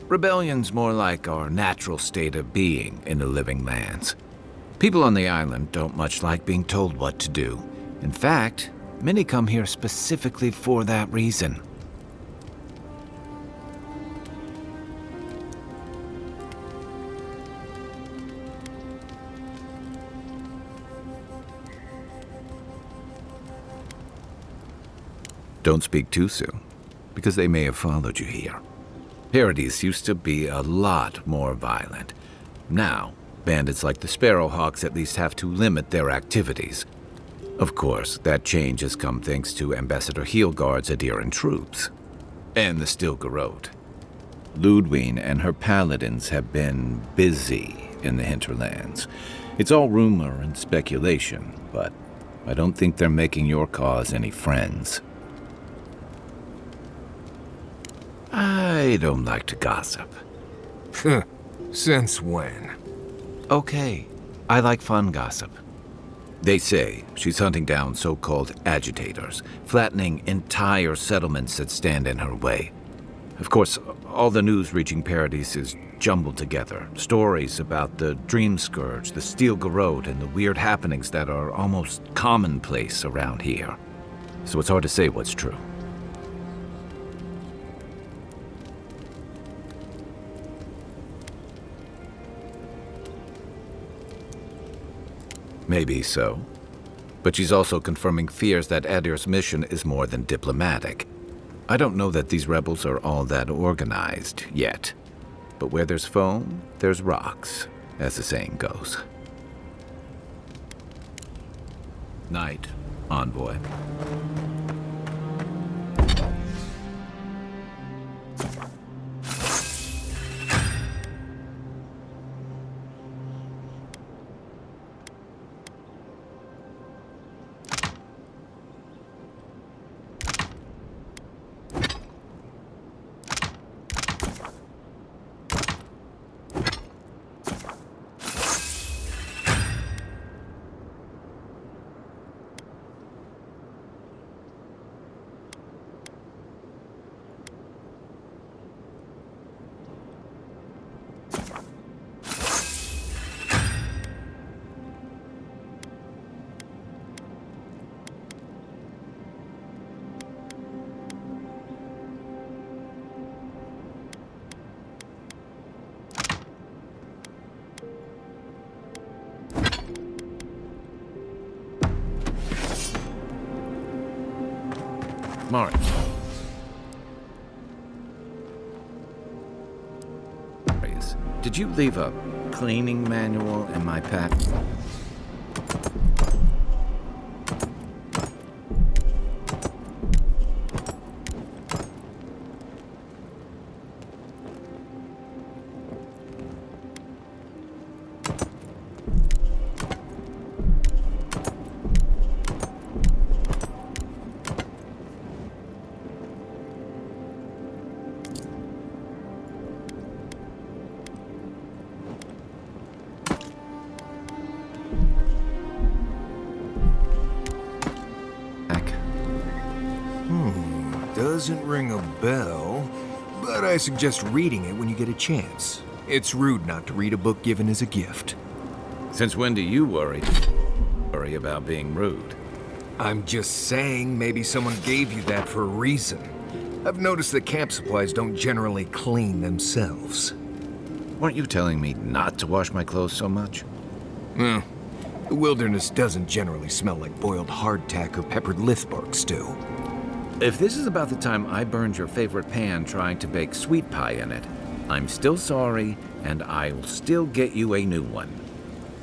Rebellion's more like our natural state of being in the living lands. People on the island don't much like being told what to do. In fact, many come here specifically for that reason. Don't speak too soon, because they may have followed you here. Paradise used to be a lot more violent. Now, bandits like the Sparrowhawks at least have to limit their activities. Of course, that change has come thanks to Ambassador Heelguard's adherent troops. And the Stilgarrote. Ludwine and her paladins have been busy in the hinterlands. It's all rumor and speculation, but I don't think they're making your cause any friends. I don't like to gossip. Since when? Okay, I like fun gossip. They say she's hunting down so-called agitators, flattening entire settlements that stand in her way. Of course, all the news reaching Paradis is jumbled together. Stories about the Dream Scourge, the Steel Garrote, and the weird happenings that are almost commonplace around here. So it's hard to say what's true. Maybe so. But she's also confirming fears that Adir's mission is more than diplomatic. I don't know that these rebels are all that organized yet. But where there's foam, there's rocks, as the saying goes. Night, envoy. Mark. Did you leave a cleaning manual in my pack? Doesn't ring a bell, but I suggest reading it when you get a chance. It's rude not to read a book given as a gift. Since when do you worry about being rude? I'm just saying maybe someone gave you that for a reason. I've noticed that camp supplies don't generally clean themselves. Weren't you telling me not to wash my clothes so much? The wilderness doesn't generally smell like boiled hardtack or peppered lithbark stew. If this is about the time I burned your favorite pan trying to bake sweet pie in it, I'm still sorry, and I'll still get you a new one.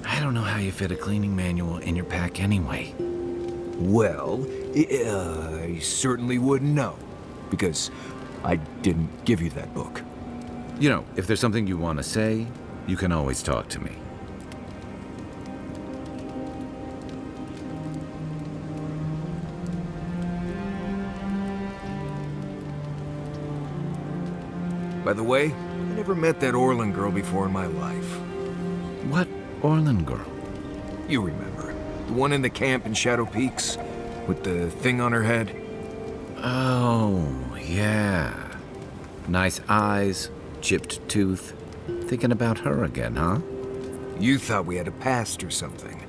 I don't know how you fit a cleaning manual in your pack anyway. Well, I certainly wouldn't know, because I didn't give you that book. You know, if there's something you want to say, you can always talk to me. By the way, I never met that Orlin girl before in my life. What Orlin girl? You remember. The one in the camp in Shadow Peaks, with the thing on her head? Oh, yeah. Nice eyes, chipped tooth. Thinking about her again, huh? You thought we had a past or something,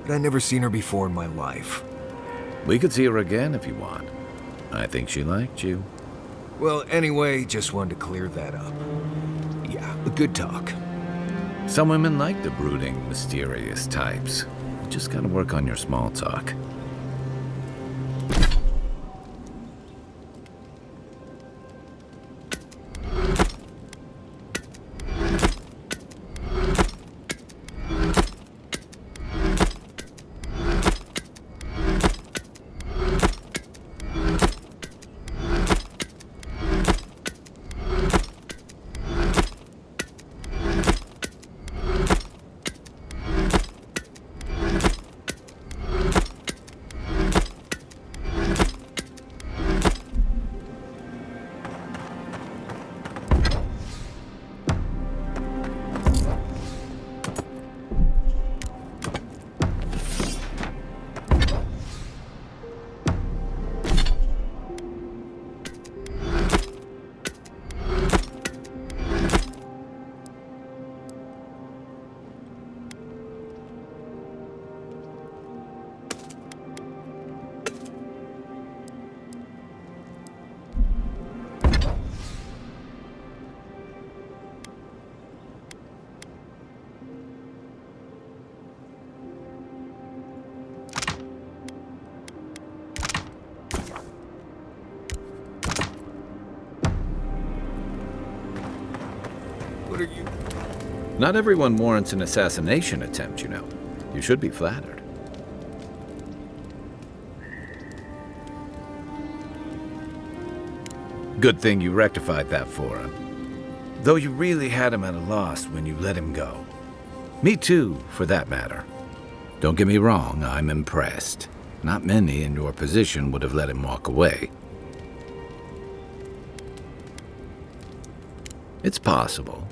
but I never seen her before in my life. We could see her again if you want. I think she liked you. Well, anyway, just wanted to clear that up. Yeah, a good talk. Some women like the brooding, mysterious types. You just gotta work on your small talk. What are you... Not everyone warrants an assassination attempt, you know. You should be flattered. Good thing you rectified that for him. Though you really had him at a loss when you let him go. Me too, for that matter. Don't get me wrong, I'm impressed. Not many in your position would have let him walk away. It's possible.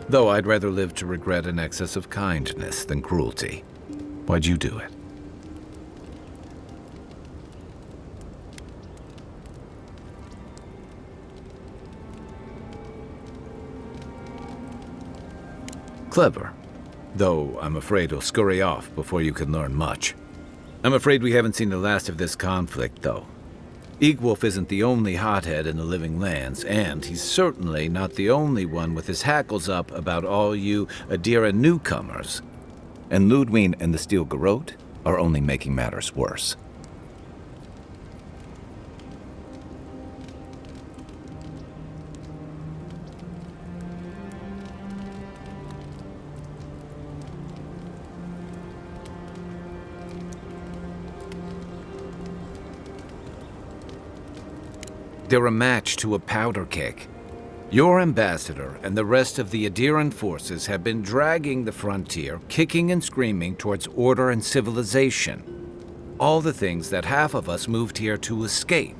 Though I'd rather live to regret an excess of kindness than cruelty. Why'd you do it? Clever. Though I'm afraid he'll scurry off before you can learn much. I'm afraid we haven't seen the last of this conflict, though. Eagwolf isn't the only hothead in the Living Lands, and he's certainly not the only one with his hackles up about all you Adira newcomers. And Ludwig and the Steel Garrote are only making matters worse. They're a match to a powder keg. Your ambassador and the rest of the Adiran forces have been dragging the frontier, kicking and screaming towards order and civilization. All the things that half of us moved here to escape.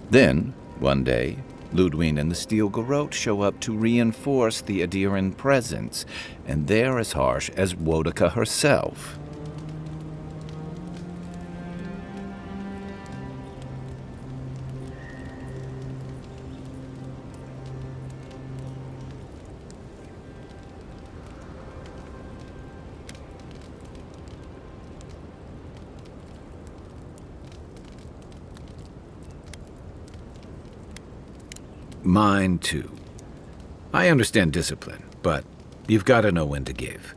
Then, one day, Ludwig and the Steel Garrote show up to reinforce the Adiran presence, and they're as harsh as Woedica herself. Mine, too. I understand discipline, but you've got to know when to give.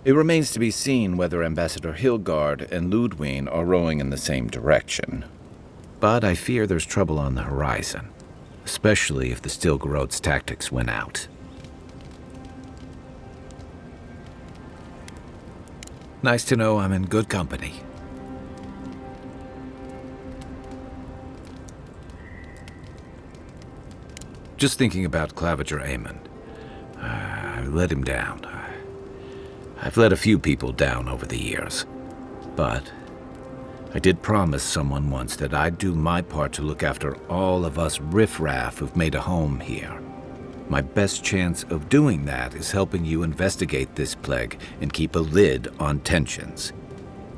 It remains to be seen whether Ambassador Hilgard and Ludwig are rowing in the same direction. But I fear there's trouble on the horizon, especially if the Steel Garrote's tactics win out. Nice to know I'm in good company. Just thinking about Claviger Amon. I let him down. I've let a few people down over the years. But I did promise someone once that I'd do my part to look after all of us riffraff who've made a home here. My best chance of doing that is helping you investigate this plague and keep a lid on tensions.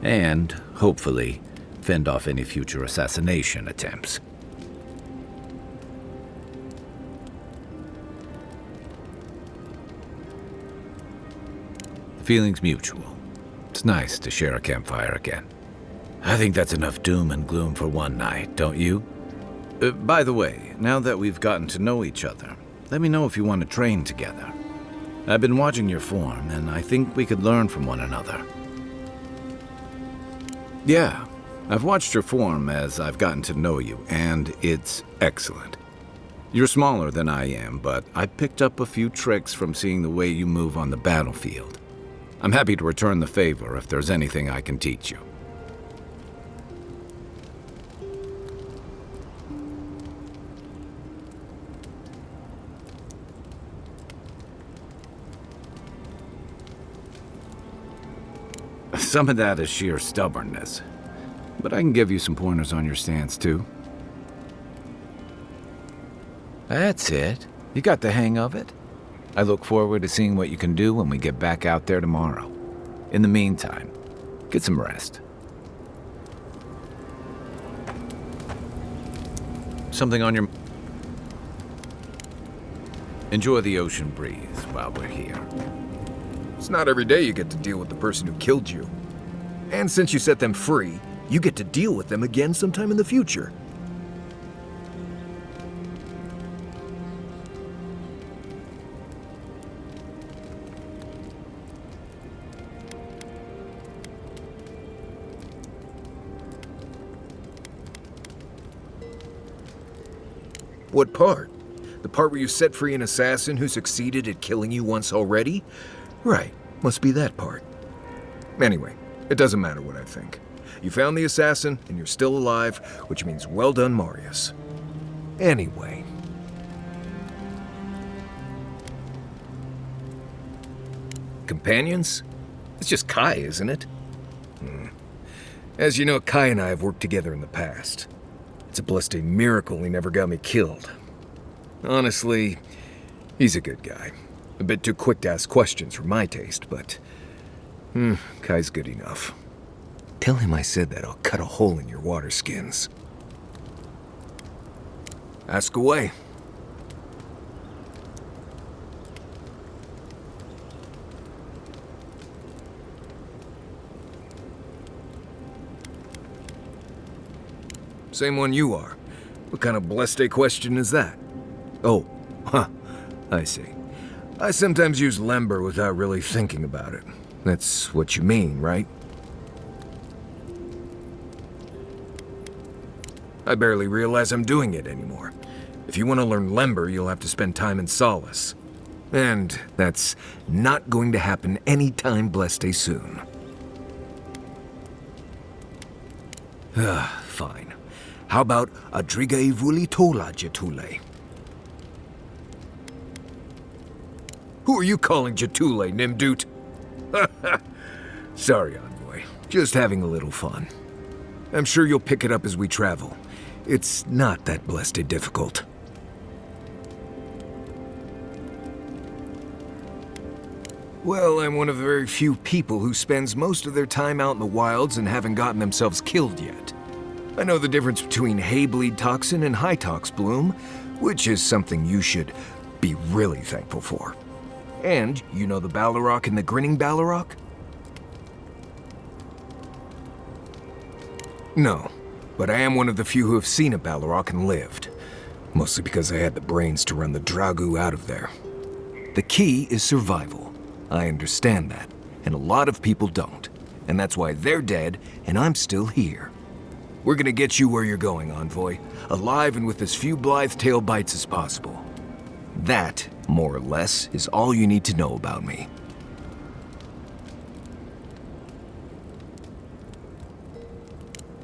And, hopefully, fend off any future assassination attempts. Feeling's mutual. It's nice to share a campfire again. I think that's enough doom and gloom for one night, don't you? By the way, now that we've gotten to know each other, let me know if you want to train together. I've been watching your form, and I think we could learn from one another. Yeah, I've watched your form as I've gotten to know you, and it's excellent. You're smaller than I am, but I picked up a few tricks from seeing the way you move on the battlefield. I'm happy to return the favor if there's anything I can teach you. Some of that is sheer stubbornness, but I can give you some pointers on your stance, too. That's it. You got the hang of it. I look forward to seeing what you can do when we get back out there tomorrow. In the meantime, get some rest. Something on your... Enjoy the ocean breeze while we're here. It's not every day you get to deal with the person who killed you. And since you set them free, you get to deal with them again sometime in the future. What part? The part where you set free an assassin who succeeded at killing you once already? Right, must be that part. Anyway, it doesn't matter what I think. You found the assassin, and you're still alive, which means well done, Marius. Anyway. Companions? It's just Kai, isn't it? As you know, Kai and I have worked together in the past. It's a blessed miracle he never got me killed. Honestly, he's a good guy. A bit too quick to ask questions for my taste, but... Kai's good enough. Tell him I said that I'll cut a hole in your water skins. Ask away. Same one you are. What kind of blessed question is that? Oh, I see. I sometimes use lember without really thinking about it. That's what you mean, right? I barely realize I'm doing it anymore. If you want to learn lember, you'll have to spend time in Solace. And that's not going to happen anytime blessed soon. Fine. How about Adriga Ivuli Tola Jetule? Who are you calling Jetule, Nimdut? Sorry, Envoy. Just having a little fun. I'm sure you'll pick it up as we travel. It's not that blessed difficult. Well, I'm one of the very few people who spends most of their time out in the wilds and haven't gotten themselves killed yet. I know the difference between hay-bleed toxin and high-tox bloom, which is something you should be really thankful for. And you know the Ballarok and the Grinning Ballarok? No, but I am one of the few who have seen a Ballarok and lived. Mostly because I had the brains to run the Dragu out of there. The key is survival. I understand that, and a lot of people don't. And that's why they're dead, and I'm still here. We're gonna get you where you're going, Envoy. Alive and with as few Blithe-tail bites as possible. That, more or less, is all you need to know about me.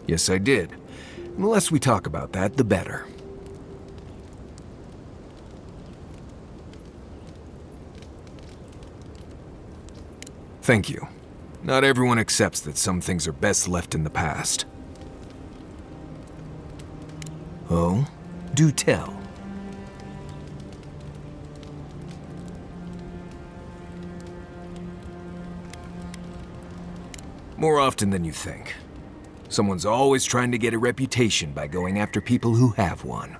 Yes, I did. The less we talk about that, the better. Thank you. Not everyone accepts that some things are best left in the past. Oh? Do tell. More often than you think. Someone's always trying to get a reputation by going after people who have one.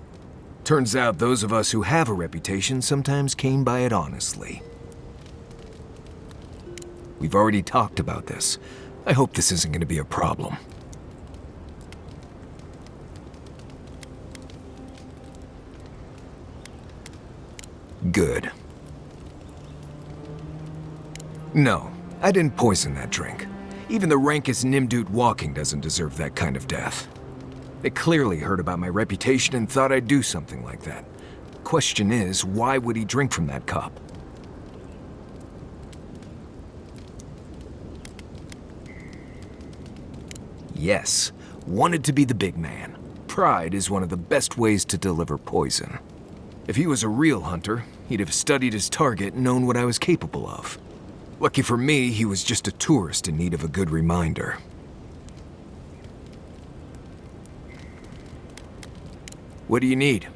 Turns out those of us who have a reputation sometimes came by it honestly. We've already talked about this. I hope this isn't going to be a problem. Good. No, I didn't poison that drink. Even the rankest Nimdut walking doesn't deserve that kind of death. They clearly heard about my reputation and thought I'd do something like that. Question is, why would he drink from that cup? Yes, wanted to be the big man. Pride is one of the best ways to deliver poison. If he was a real hunter, he'd have studied his target and known what I was capable of. Lucky for me, he was just a tourist in need of a good reminder. What do you need?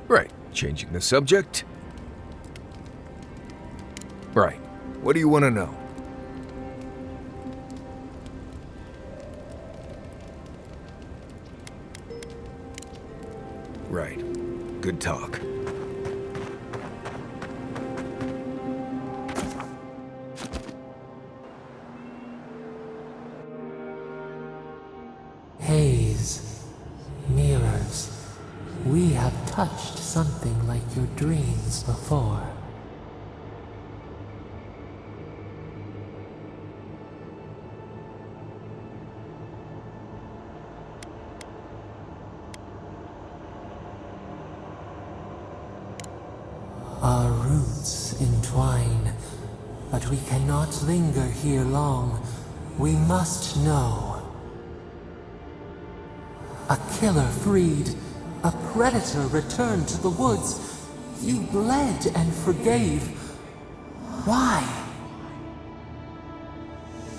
Right, changing the subject. Right, what do you want to know? Right, good talk. Haze, mirrors, we have touched something like your dreams before. Our roots entwine, but we cannot linger here long. We must know. A killer freed, a predator returned to the woods. You bled and forgave. Why?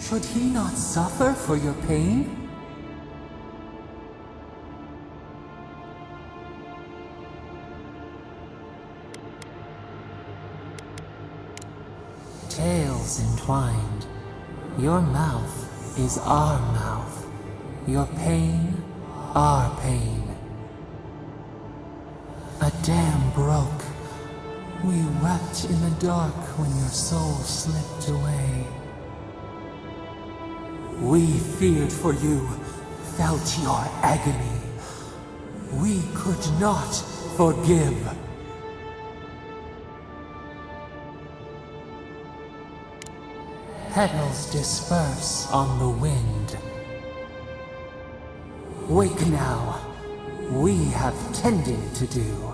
Should he not suffer for your pain? Tales entwined. Your mouth is our mouth. Your pain, our pain. A dam broke. We wept in the dark when your soul slipped away. We feared for you, felt your agony. We could not forgive. Petals disperse on the wind. Wake now. We have tending to do.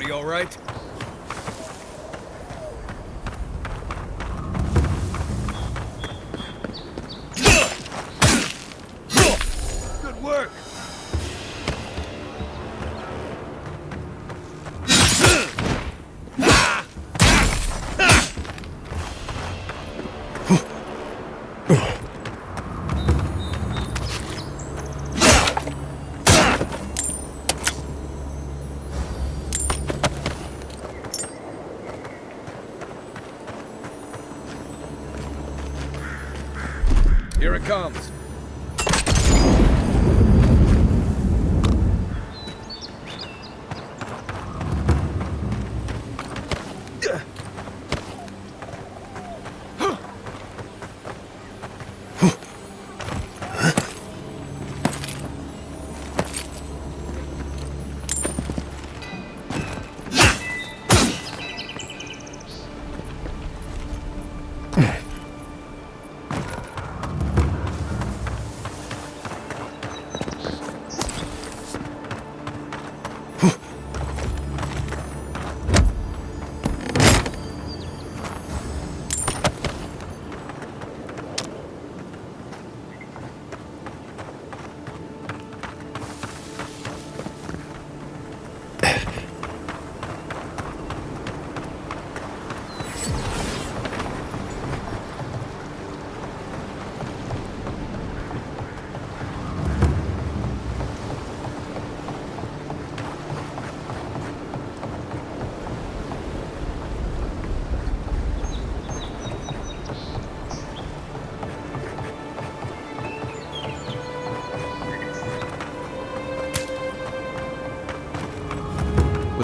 Everybody all right? Good work. Here it comes.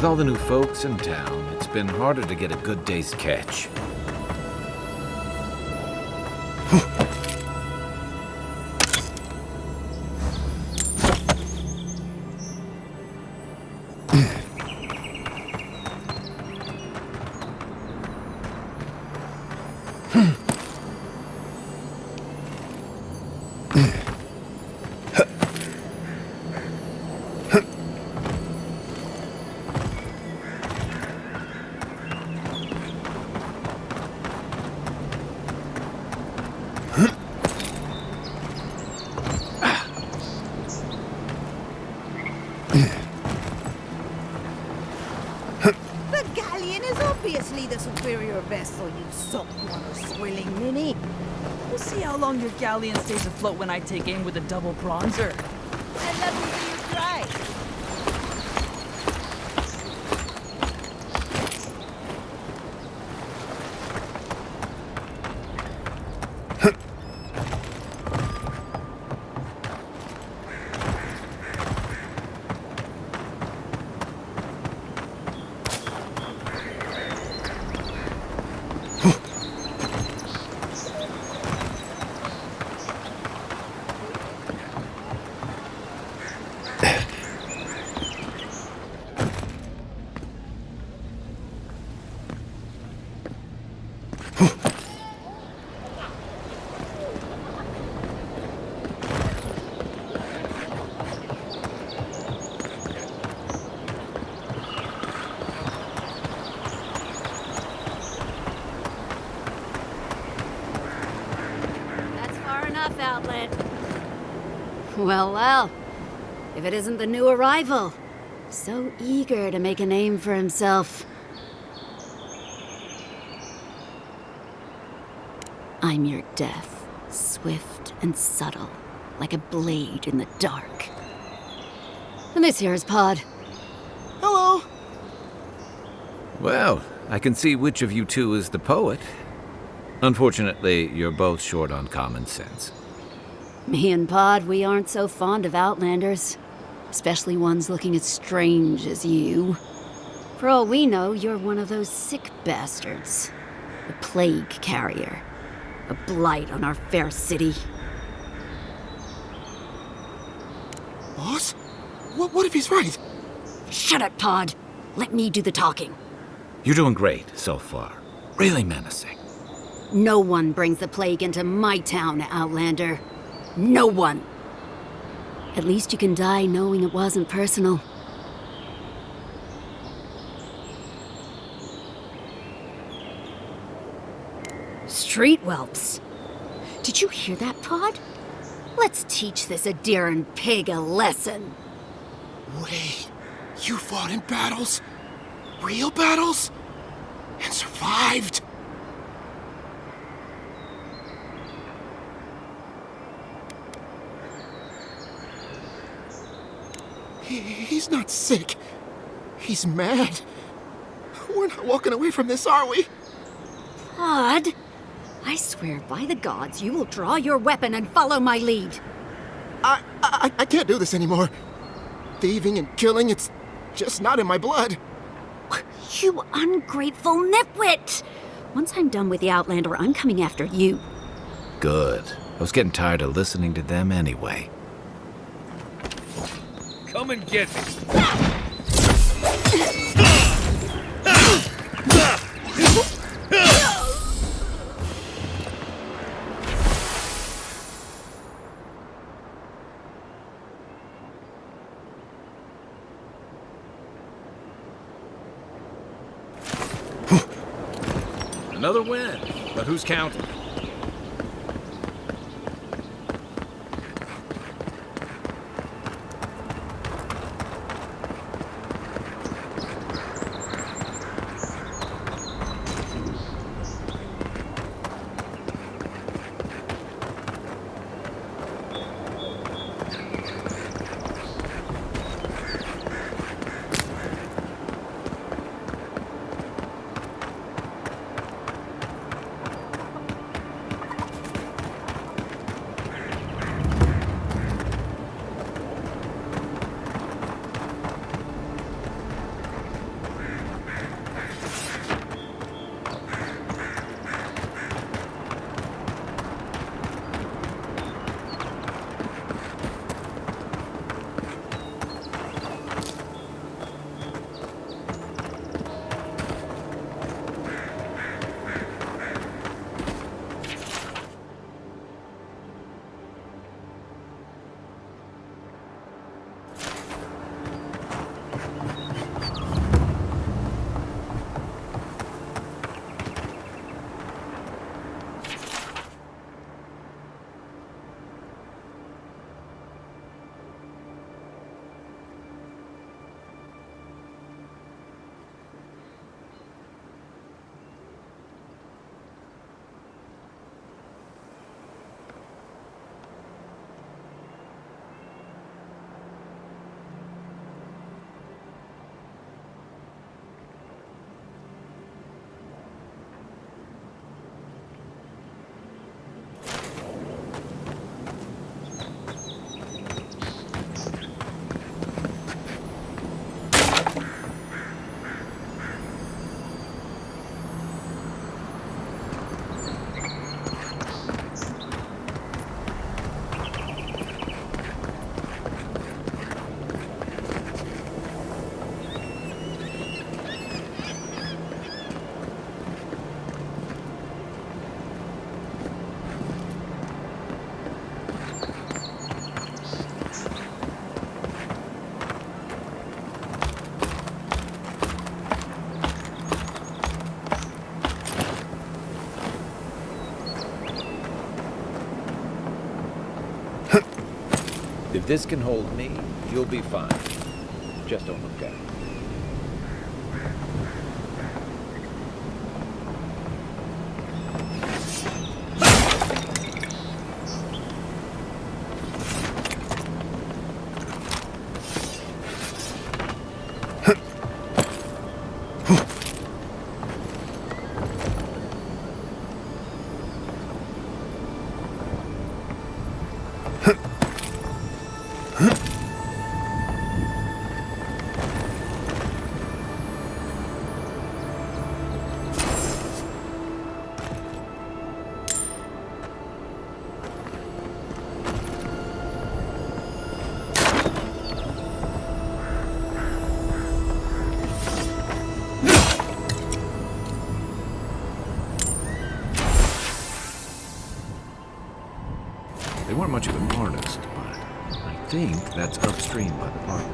With all the new folks in town, it's been harder to get a good day's catch. The galleon is obviously the superior vessel, you saltwater swilling ninny. We'll see how long your galleon stays afloat when I take aim with a double bronzer. And let me see you try. That's far enough, Outlet. Well, well. If it isn't the new arrival. So eager to make a name for himself. I'm your death, swift and subtle, like a blade in the dark. And this here is Pod. Hello. Well, I can see which of you two is the poet. Unfortunately, you're both short on common sense. Me and Pod, we aren't so fond of Outlanders. Especially ones looking as strange as you. For all we know, you're one of those sick bastards. A plague carrier. A blight on our fair city. Boss? What if he's right? Shut up, Pod. Let me do the talking. You're doing great so far. Really menacing. No one brings the plague into my town, Outlander. No one. At least you can die knowing it wasn't personal. Street whelps. Did you hear that, Pod? Let's teach this Adiran pig a lesson. Wait, you fought in battles? Real battles? And survived? He's not sick. He's mad. We're not walking away from this, are we? Pod, I swear by the gods you will draw your weapon and follow my lead. I can't do this anymore. Thieving and killing, it's just not in my blood. You ungrateful nitwit! Once I'm done with the Outlander, I'm coming after you. Good. I was getting tired of listening to them anyway. Come and get me. Another win, but who's counting? If this can hold me, you'll be fine. Just don't look at it. They weren't much of an artist, but I think that's upstream by the park.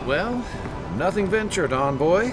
Well, nothing ventured, envoy.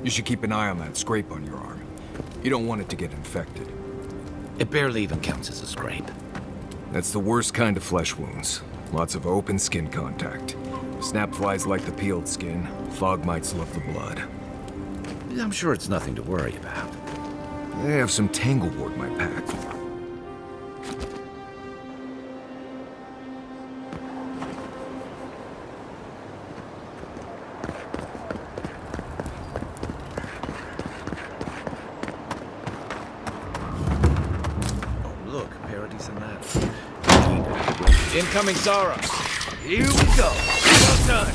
You should keep an eye on that scrape on your arm. You don't want it to get infected. It barely even counts as a scrape. That's the worst kind of flesh wounds. Lots of open skin contact. Snapflies like the peeled skin. Fog mites love the blood. I'm sure it's nothing to worry about. I have some tanglewort in my pack. Look, Parody's in that. Incoming Zara. Here we go. Well done.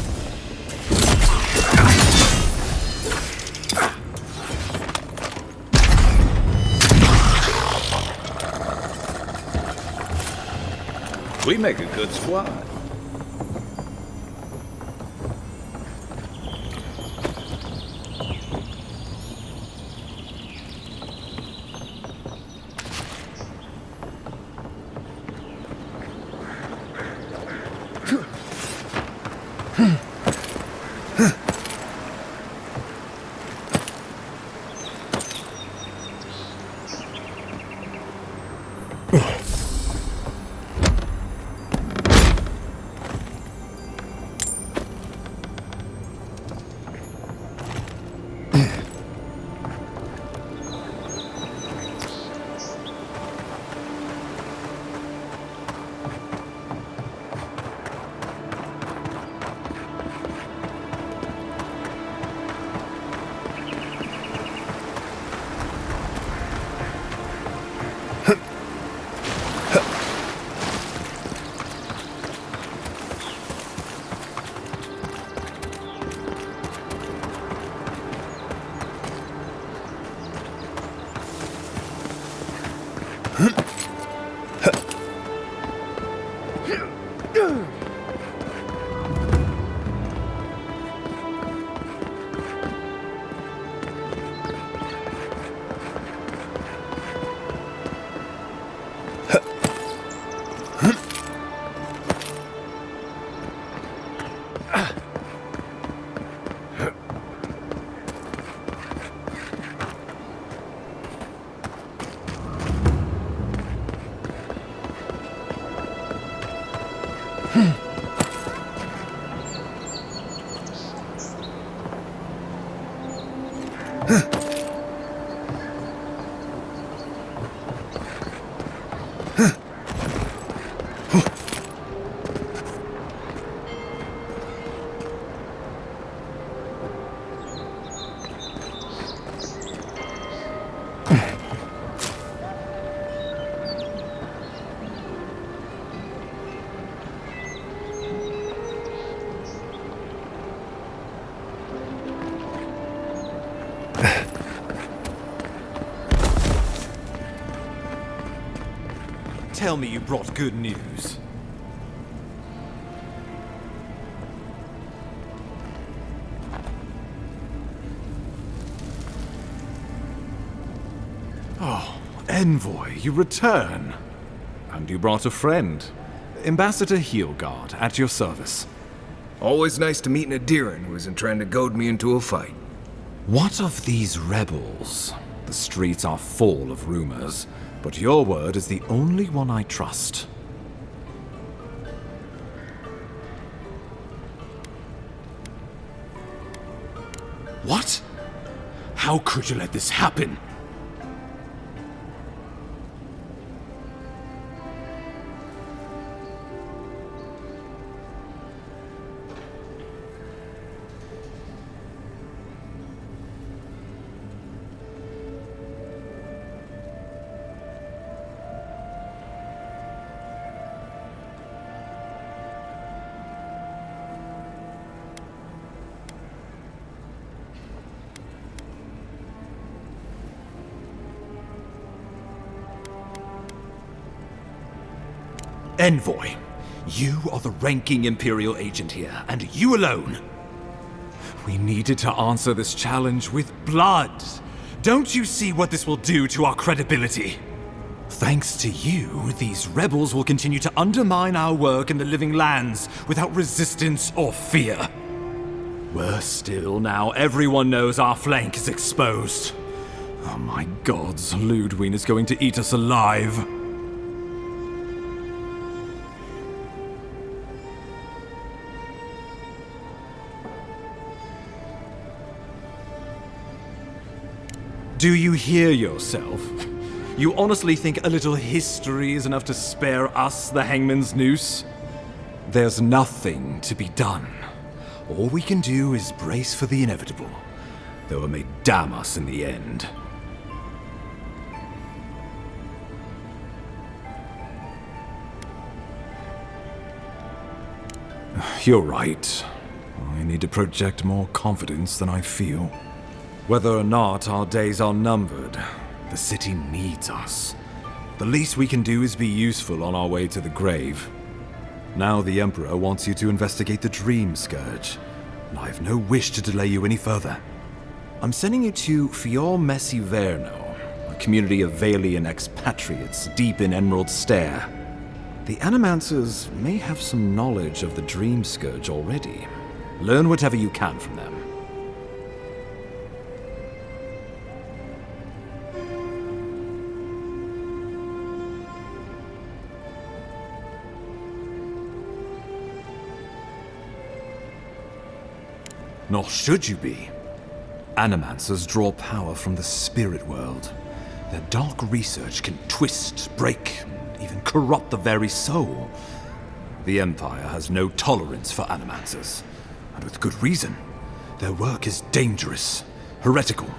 We make a good squad. Tell me you brought good news. Oh, Envoy, you return. And you brought a friend. Ambassador Heelguard, at your service. Always nice to meet an Adiran who isn't trying to goad me into a fight. What of these rebels? The streets are full of rumors, but your word is the only one I trust. What? How could you let this happen? Envoy, you are the ranking Imperial agent here, and you alone. We needed to answer this challenge with blood. Don't you see what this will do to our credibility? Thanks to you, these rebels will continue to undermine our work in the Living Lands without resistance or fear. Worse still, now everyone knows our flank is exposed. Oh my gods, Ludwig is going to eat us alive. Do you hear yourself? You honestly think a little history is enough to spare us the hangman's noose? There's nothing to be done. All we can do is brace for the inevitable, though it may damn us in the end. You're right. I need to project more confidence than I feel. Whether or not our days are numbered, the city needs us. The least we can do is be useful on our way to the grave. Now the Emperor wants you to investigate the Dream Scourge, and I have no wish to delay you any further. I'm sending you to Fior Messi Verno, a community of Valian expatriates deep in Emerald Stair. The Animancers may have some knowledge of the Dream Scourge already. Learn whatever you can from them. Nor should you be. Animancers draw power from the spirit world. Their dark research can twist, break, and even corrupt the very soul. The Empire has no tolerance for Animancers, and with good reason. Their work is dangerous, heretical.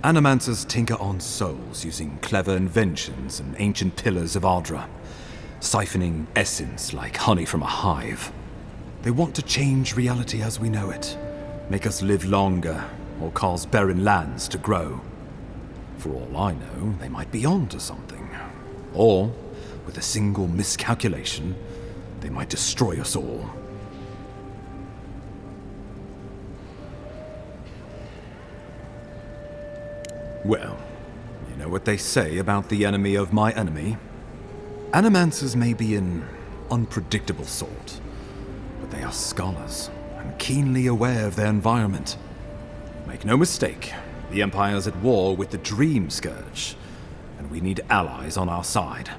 Animancers tinker on souls using clever inventions and ancient pillars of Ardra, siphoning essence like honey from a hive. They want to change reality as we know it, make us live longer, or cause barren lands to grow. For all I know, they might be onto something. Or, with a single miscalculation, they might destroy us all. Well, you know what they say about the enemy of my enemy? Animancers may be an unpredictable sort, but they are scholars and keenly aware of their environment. Make no mistake, the Empire's at war with the Dream Scourge, and we need allies on our side.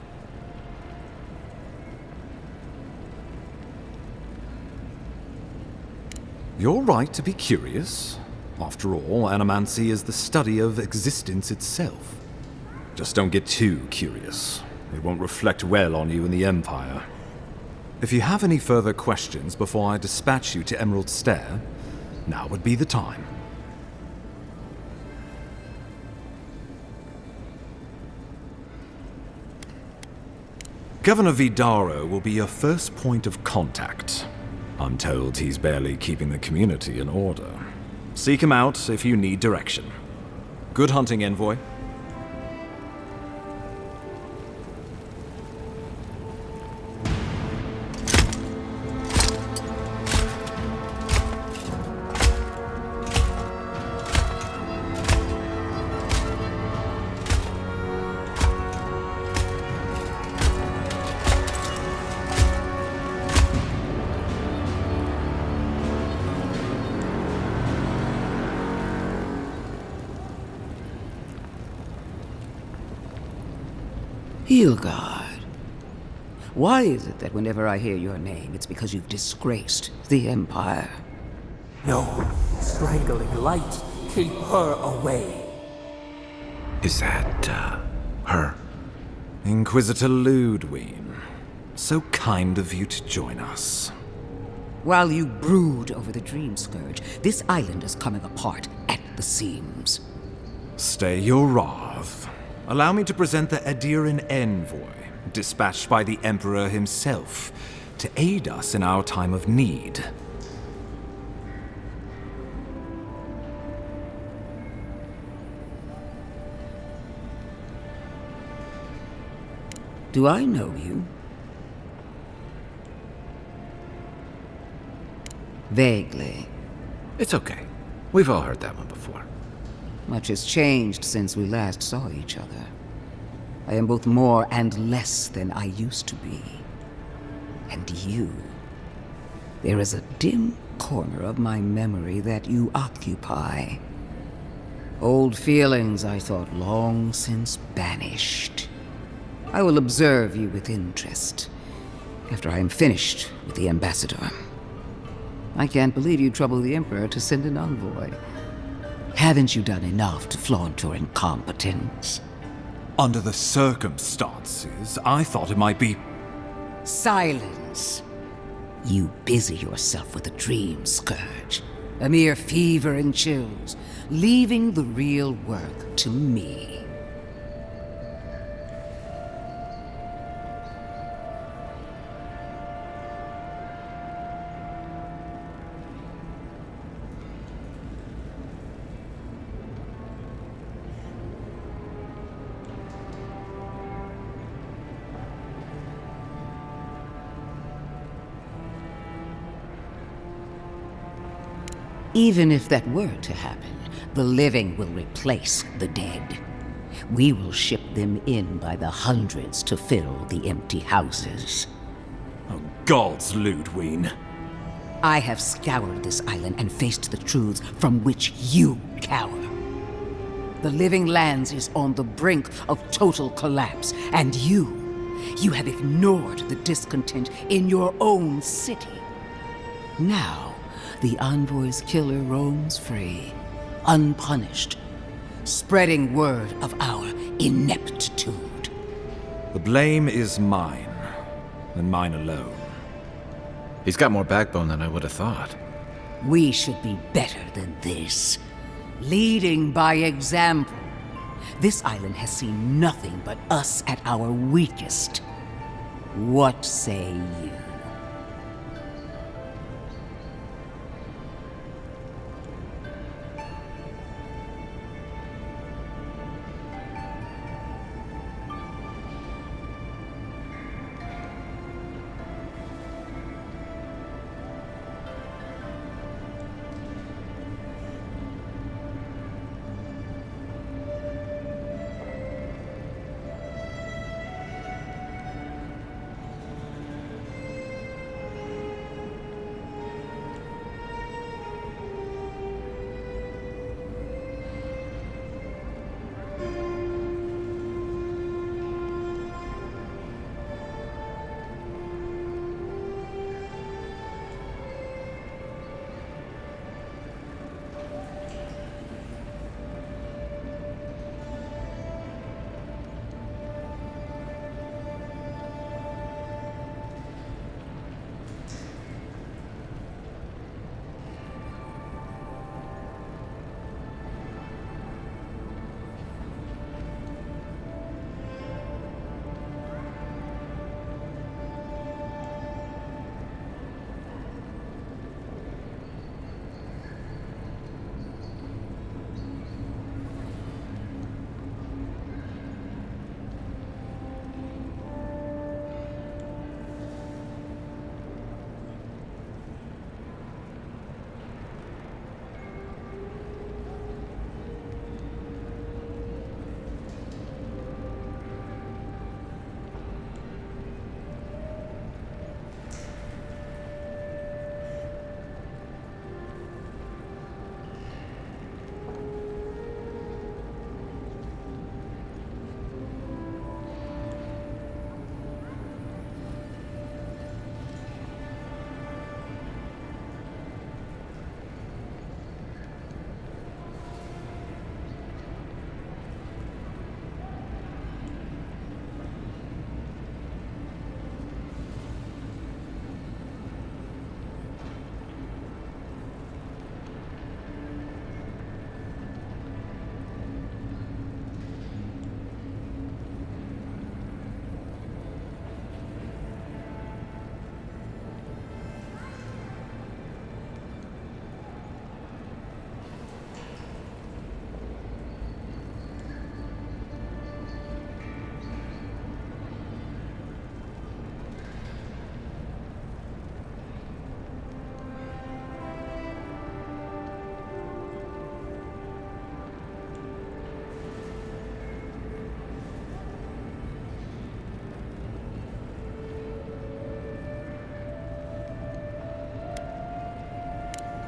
You're right to be curious. After all, animancy is the study of existence itself. Just don't get too curious. It won't reflect well on you in the Empire. If you have any further questions before I dispatch you to Emerald Stair, now would be the time. Governor Vidaro will be your first point of contact. I'm told he's barely keeping the community in order. Seek him out if you need direction. Good hunting, Envoy. Hilgard. Why is it that whenever I hear your name, it's because you've disgraced the Empire? No, strangling light. Keep her away. Is that, her? Inquisitor Ludwig. So kind of you to join us. While you brood over the Dream Scourge, this island is coming apart at the seams. Stay your wrath. Allow me to present the Adiran Envoy, dispatched by the Emperor himself, to aid us in our time of need. Do I know you? Vaguely. It's okay. We've all heard that one before. Much has changed since we last saw each other. I am both more and less than I used to be. And you. There is a dim corner of my memory that you occupy. Old feelings I thought long since banished. I will observe you with interest after I am finished with the ambassador. I can't believe you troubled the Emperor to send an envoy. Haven't you done enough to flaunt your incompetence? Under the circumstances, I thought it might be... Silence. You busy yourself with a dream, Scourge. A mere fever and chills, leaving the real work to me. Even if that were to happen, the living will replace the dead. We will ship them in by the hundreds to fill the empty houses. Oh, gods, Ludwig. I have scoured this island and faced the truths from which you cower. The Living Lands is on the brink of total collapse, and you have ignored the discontent in your own city. Now, the Envoy's killer roams free, unpunished, spreading word of our ineptitude. The blame is mine, and mine alone. He's got more backbone than I would have thought. We should be better than this. Leading by example. This island has seen nothing but us at our weakest. What say you?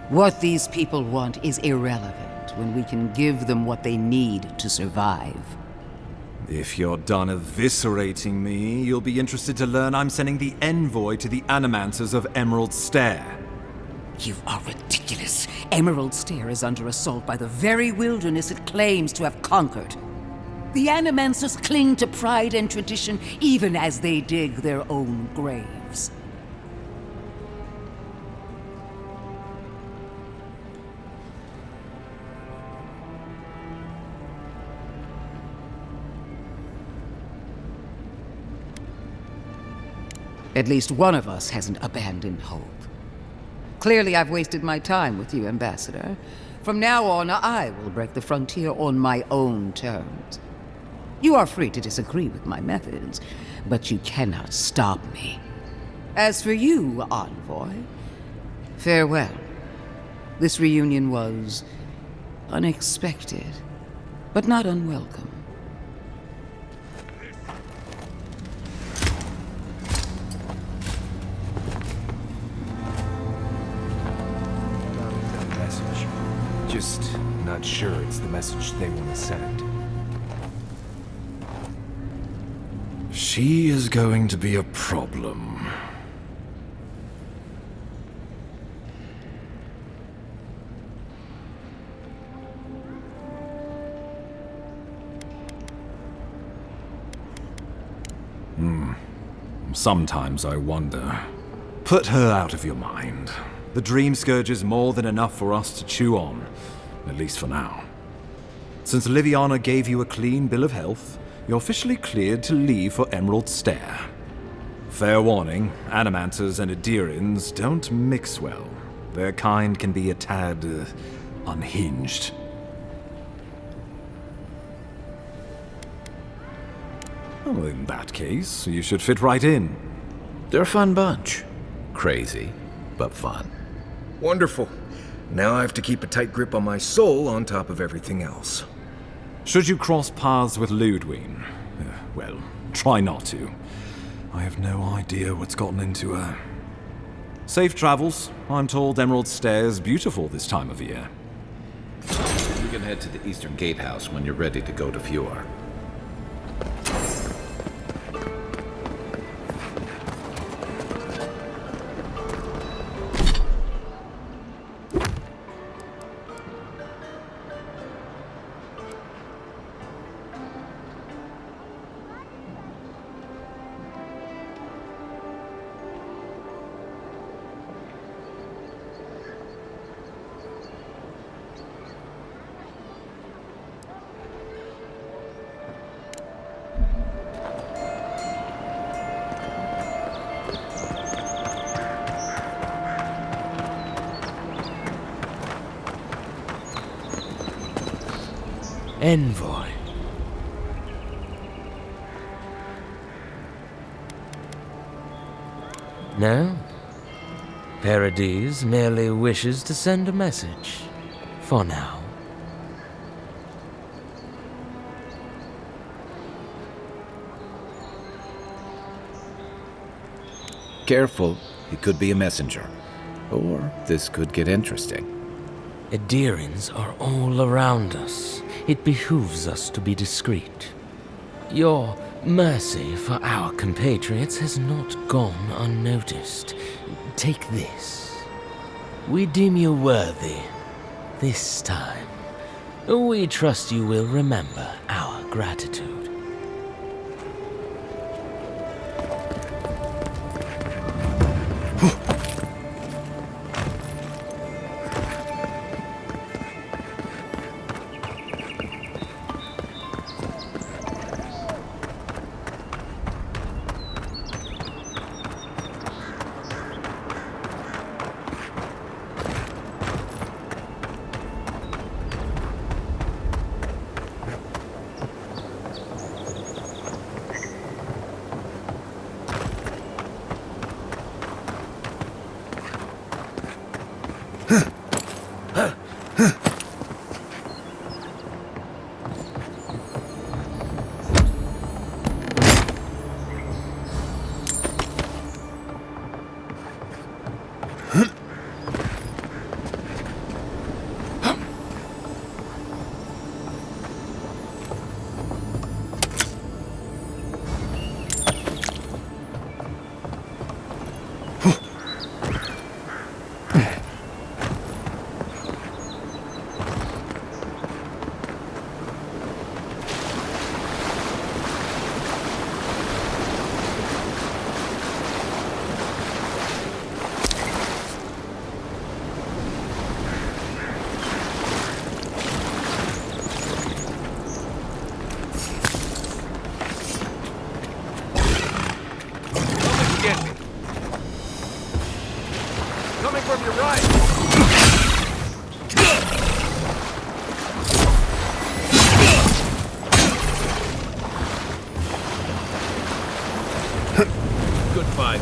What these people want is irrelevant when we can give them what they need to survive. If you're done eviscerating me, you'll be interested to learn I'm sending the envoy to the Animancers of Emerald Stair. You are ridiculous. Emerald Stair is under assault by the very wilderness it claims to have conquered. The Animancers cling to pride and tradition even as they dig their own graves. At least one of us hasn't abandoned hope. Clearly, I've wasted my time with you, Ambassador. From now on, I will break the frontier on my own terms. You are free to disagree with my methods, but you cannot stop me. As for you, Envoy, farewell. This reunion was unexpected, but not unwelcome. Just not sure it's the message they want to send. She is going to be a problem. Sometimes I wonder. Put her out of your mind. The Dream Scourge is more than enough for us to chew on, at least for now. Since Liviana gave you a clean bill of health, you're officially cleared to leave for Emerald Stair. Fair warning, Animancers and Adirians don't mix well. Their kind can be a tad unhinged. Well, in that case, you should fit right in. They're a fun bunch. Crazy, but fun. Wonderful. Now I have to keep a tight grip on my soul on top of everything else. Should you cross paths with Ludwig, well, try not to. I have no idea what's gotten into her. Safe travels. I'm told Emerald Stair's beautiful this time of year. You can head to the Eastern Gatehouse when you're ready to go to Fjord. Envoy. No? Paradis merely wishes to send a message. For now. Careful, he could be a messenger. Or this could get interesting. Adirians are all around us. It behooves us to be discreet. Your mercy for our compatriots has not gone unnoticed. Take this. We deem you worthy. This time. We trust you will remember our gratitude. you're right. Good fight.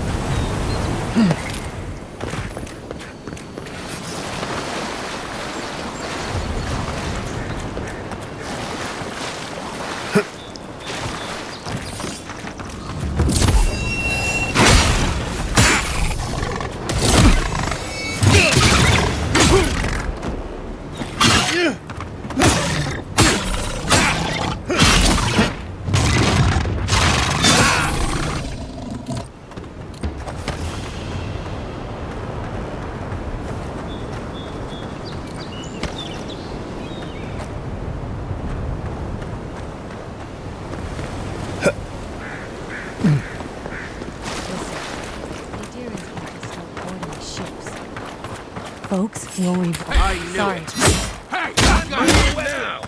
Folks, will we... Sorry. Hey, I got you now.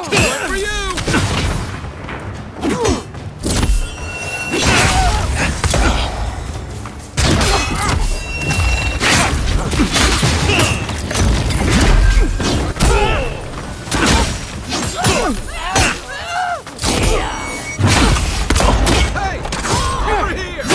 One for you. Hey, over here.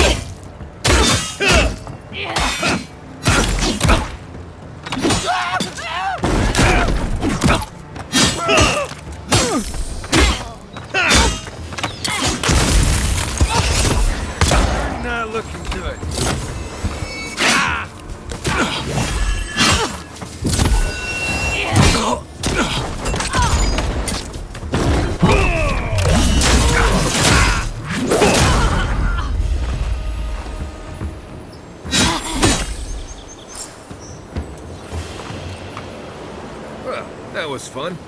Not looking good. Well, that was fun.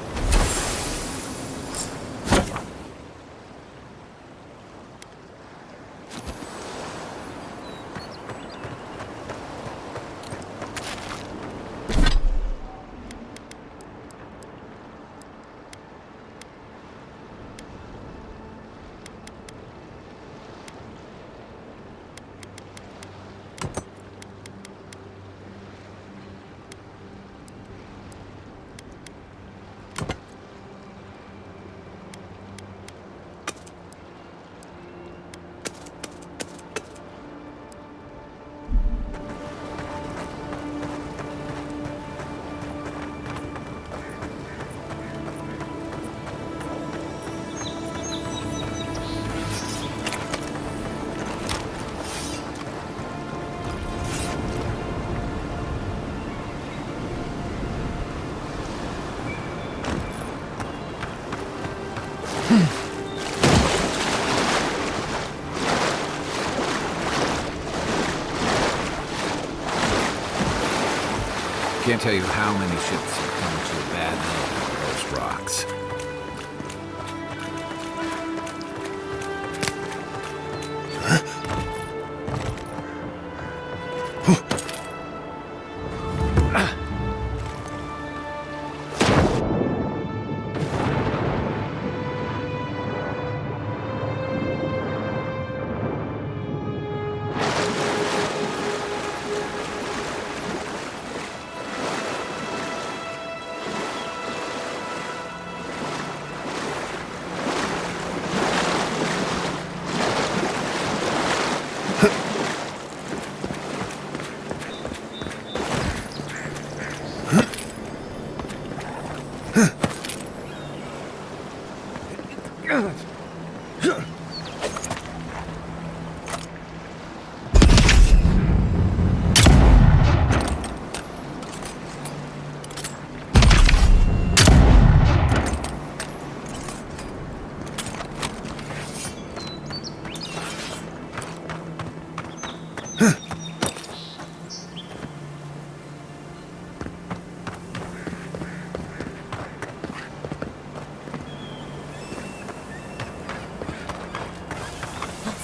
Can't tell you how many ships have come to a bad end over those rocks.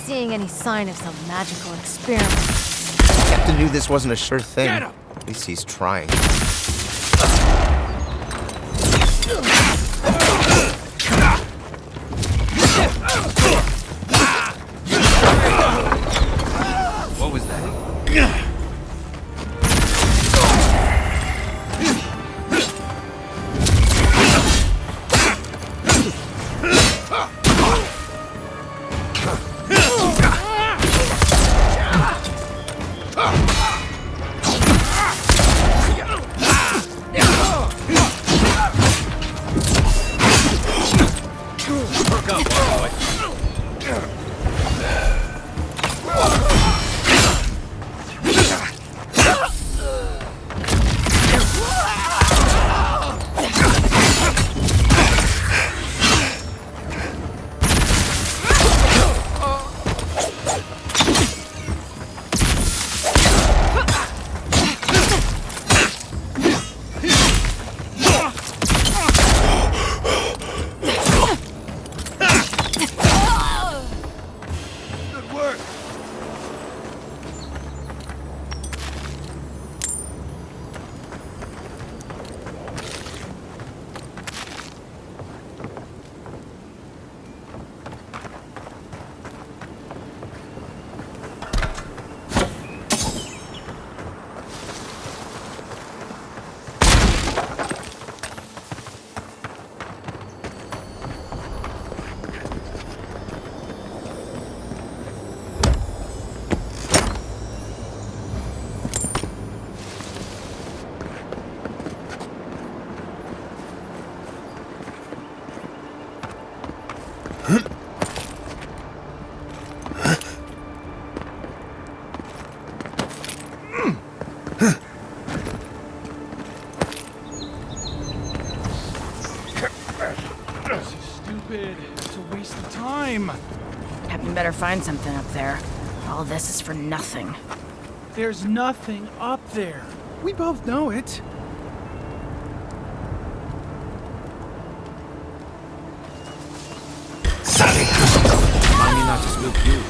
Seeing any sign of some magical experiment. Captain knew this wasn't a sure thing. At least he's trying. waste of time. Captain better find something up there. All this is for nothing. There's nothing up there. We both know it. I mean, not to spook you.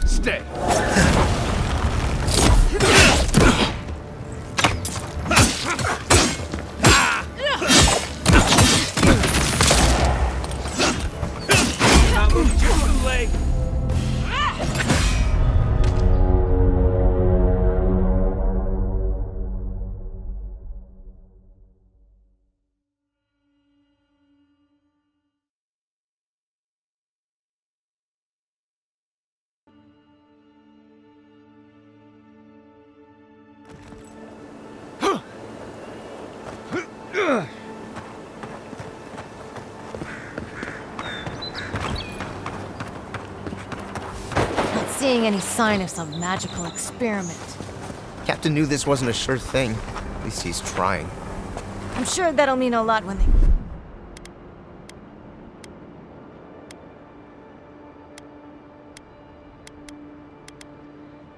Stay. Not moving too late. Not seeing any sign of some magical experiment. Captain knew this wasn't a sure thing. At least he's trying. I'm sure that'll mean a lot when they...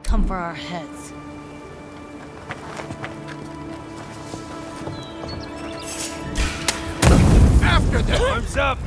come for our heads. After them! Arms up!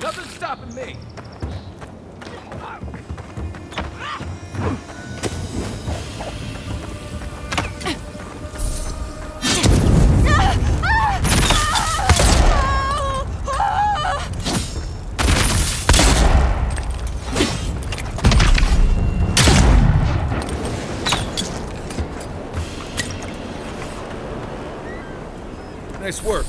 Nothing's stopping me. Nice work.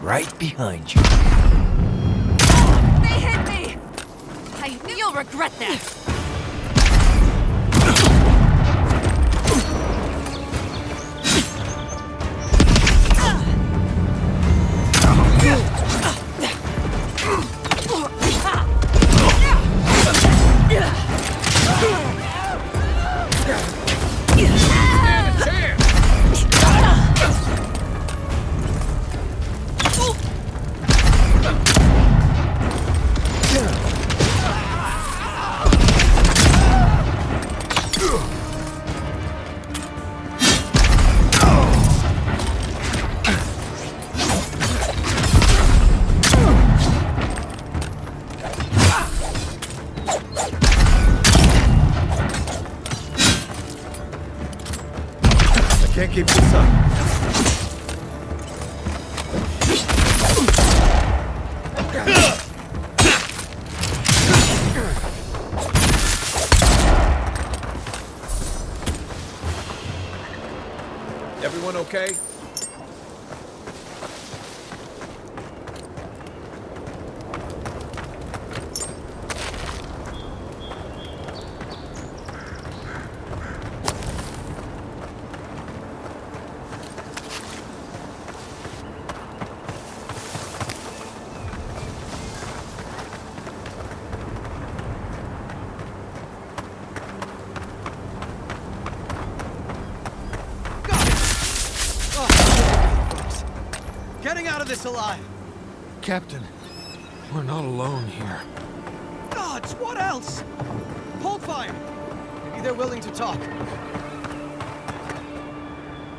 right behind you. They hit me! I knew you'll regret that! Can't keep this up. Everyone okay? Getting out of this alive! Captain, we're not alone here. Gods, what else? Hold fire! Maybe they're willing to talk.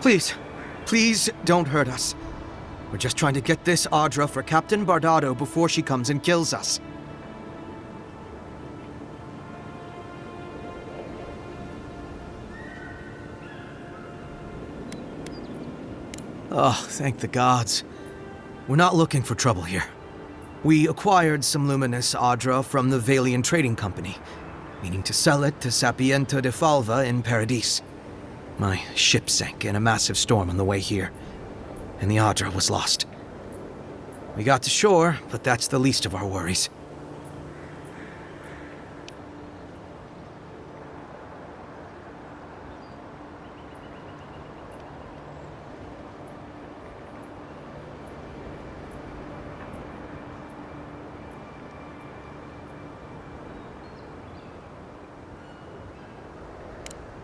Please, please don't hurt us. We're just trying to get this Audra for Captain Bardado before she comes and kills us. Oh, thank the gods. We're not looking for trouble here. We acquired some luminous Audra from the Valian Trading Company, meaning to sell it to Sapiento de Falva in Paradis. My ship sank in a massive storm on the way here, and the Audra was lost. We got to shore, but that's the least of our worries.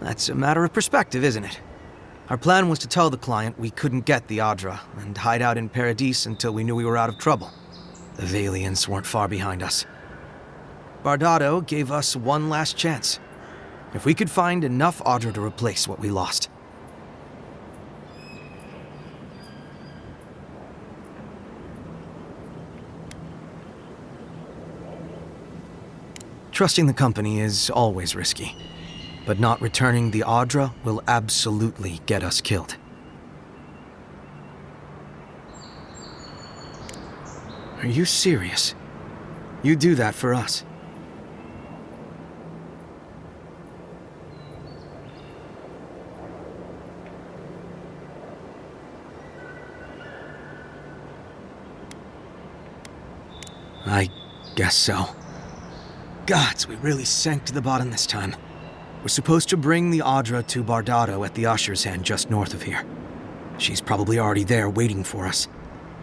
That's a matter of perspective, isn't it? Our plan was to tell the client we couldn't get the Audra and hide out in Paradis until we knew we were out of trouble. The Valians weren't far behind us. Bardado gave us one last chance. If we could find enough Audra to replace what we lost. Trusting the company is always risky. But not returning the Audra will absolutely get us killed. Are you serious? You do that for us? I guess so. Gods, we really sank to the bottom this time. We're supposed to bring the Audra to Bardado at the Usher's Hand just north of here. She's probably already there waiting for us.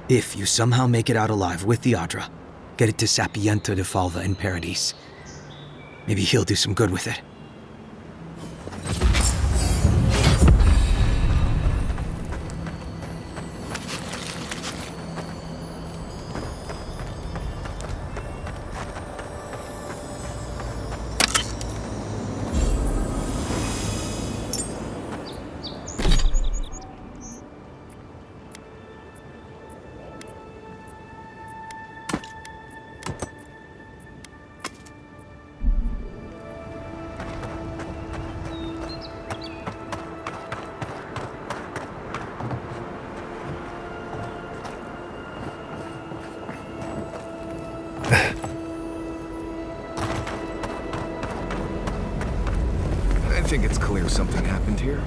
If you somehow make it out alive with the Audra, get it to Sapiento de Falva in Paradis. Maybe he'll do some good with it. I think it's clear something happened here.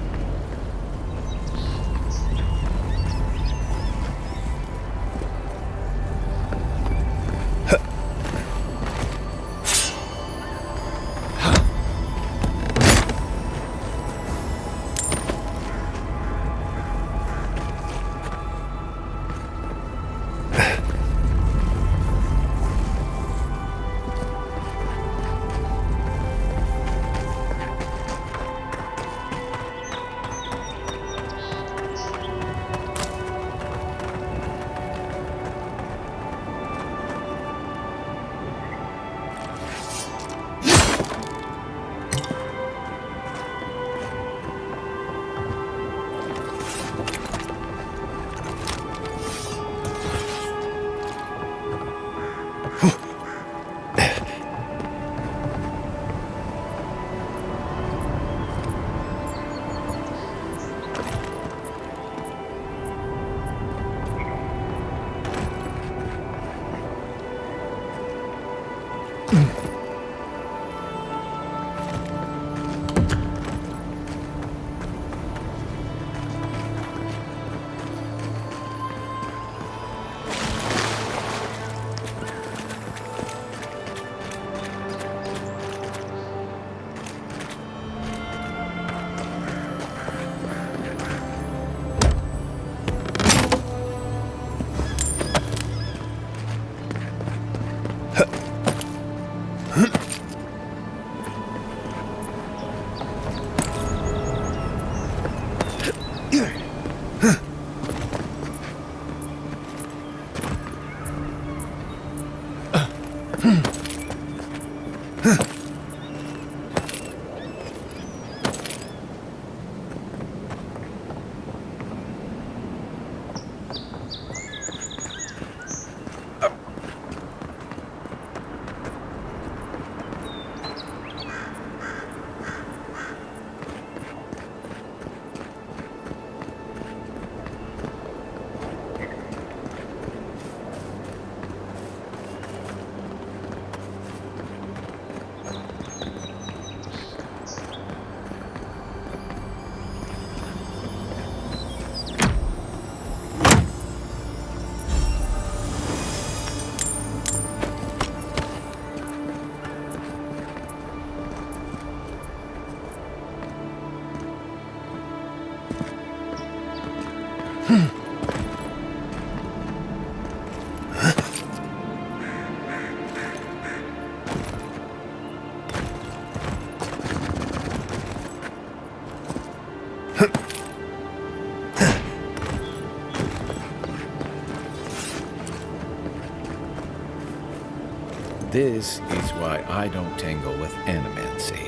This is why I don't tangle with animancy.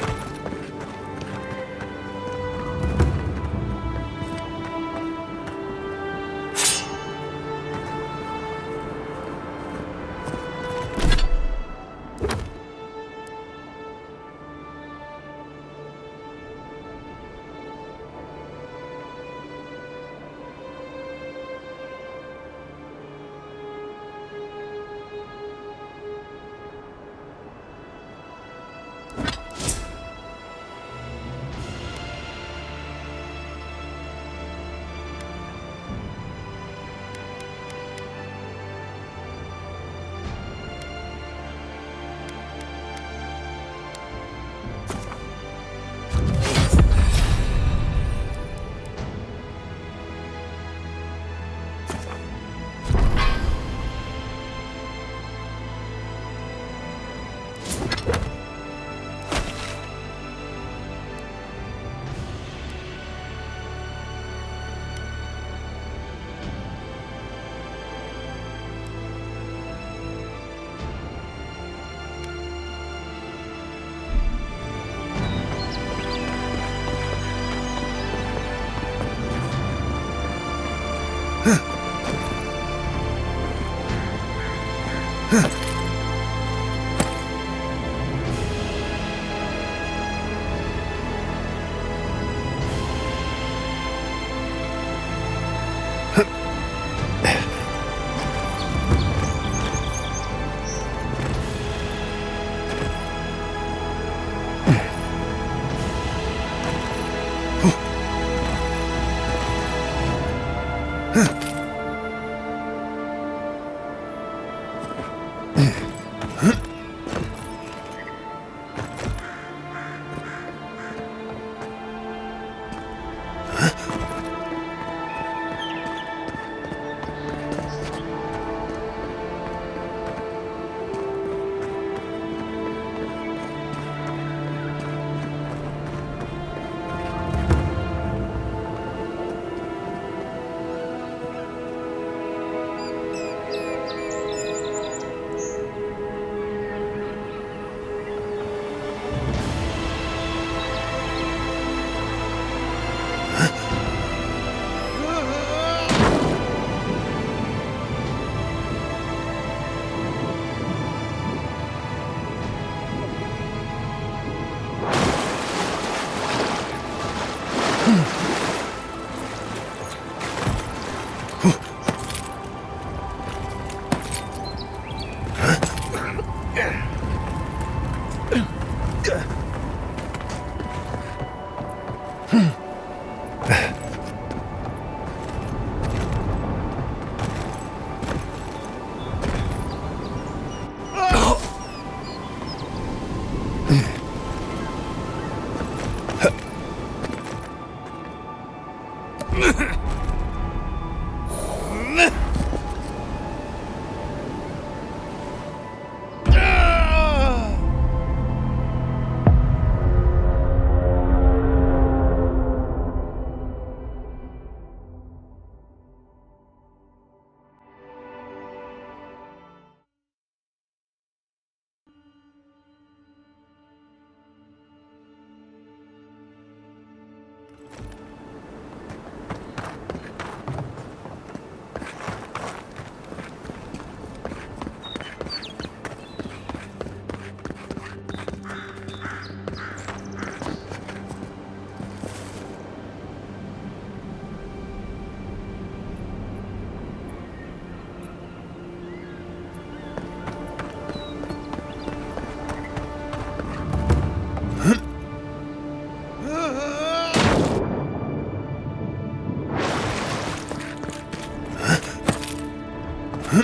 Yours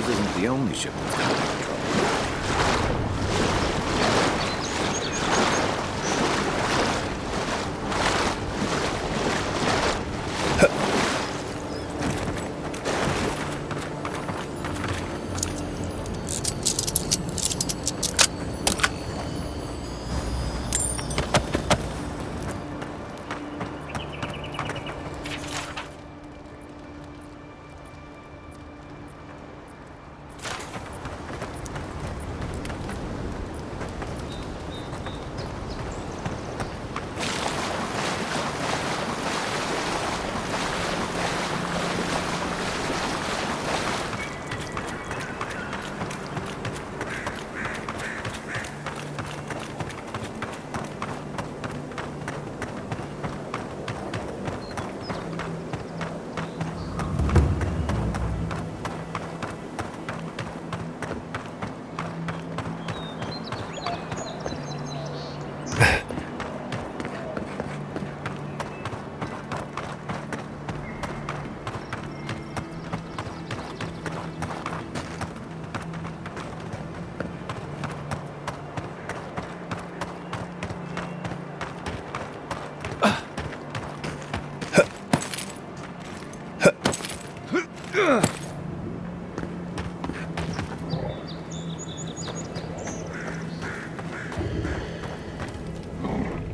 isn't the only ship that's got into trouble.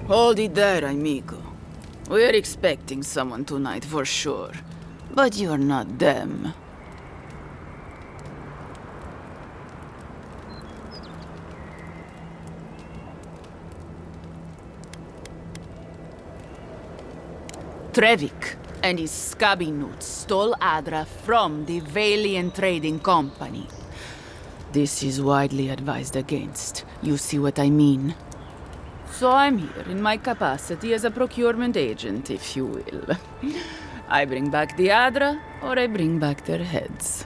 Hold it there, amigo. We're expecting someone tonight for sure. But you're not them. Trevik and his scabby newts stole Adra from the Valiant Trading Company. This is widely advised against. You see what I mean? So I'm here in my capacity as a procurement agent, if you will. I bring back the Adra, or I bring back their heads.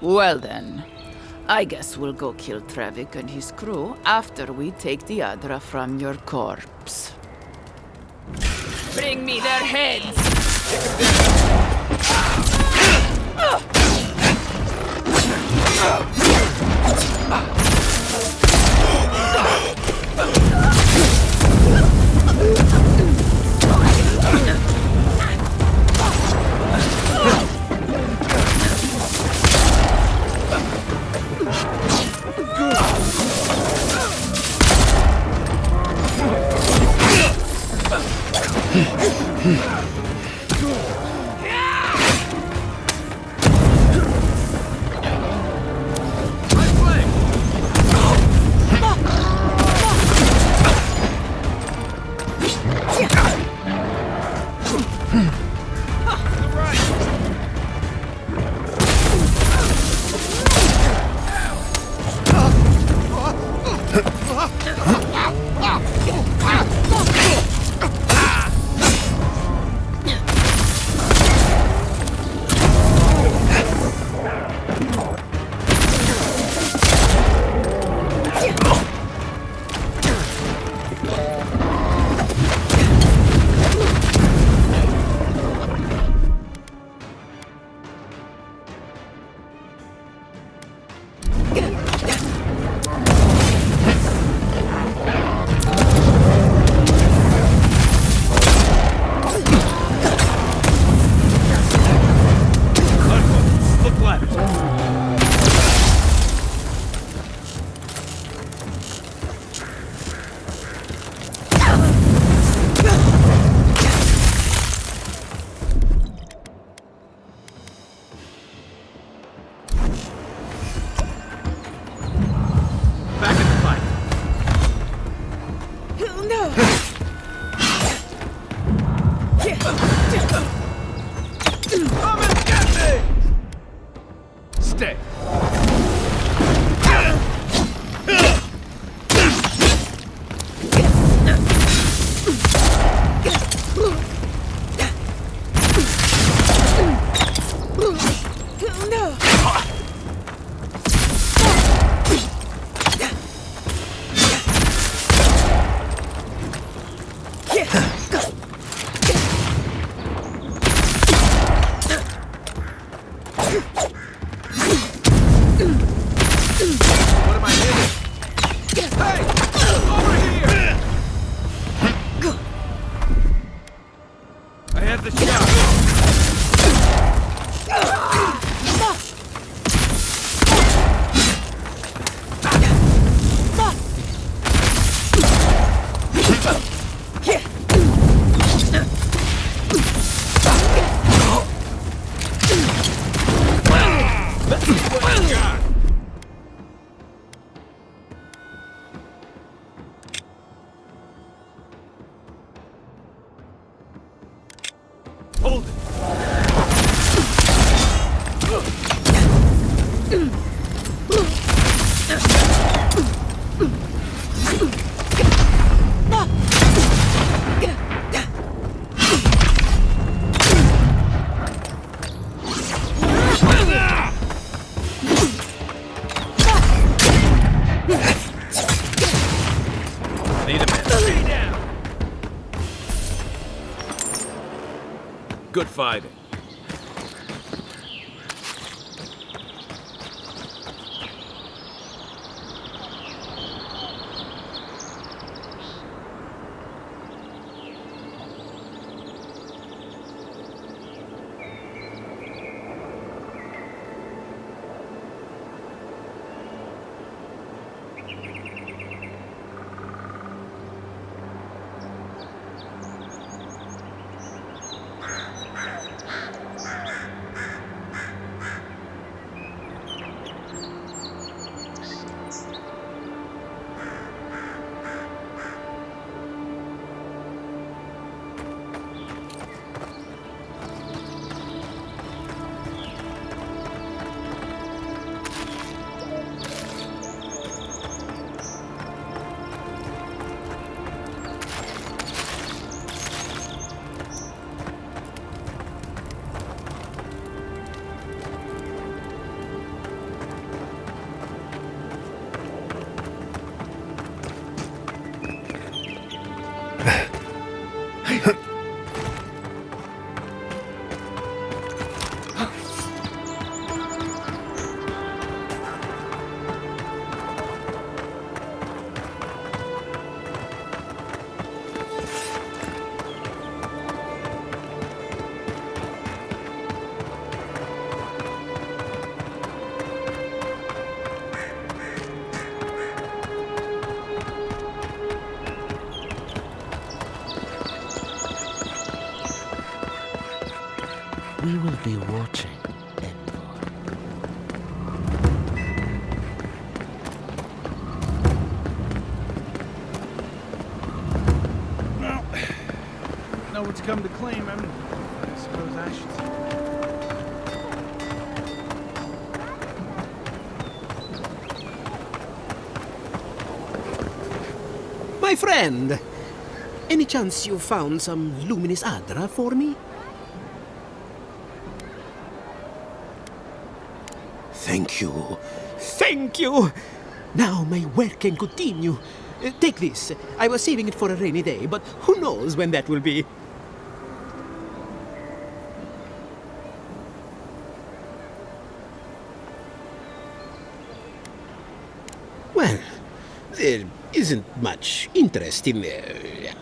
Well then, I guess we'll go kill Trevik and his crew after we take the Adra from your corpse. Bring me their heads! What am I hitting? Hey! Over here! I have the shot! Hold it! Need a minute. Stay down! Good fighting. We will be watching, Envoy. Well, no one's come to claim him. I suppose I should. My friend! Any chance you found some luminous Adra for me? Thank you. Thank you! Now my work can continue. Take this. I was saving it for a rainy day, but who knows when that will be. Well, there isn't much interest in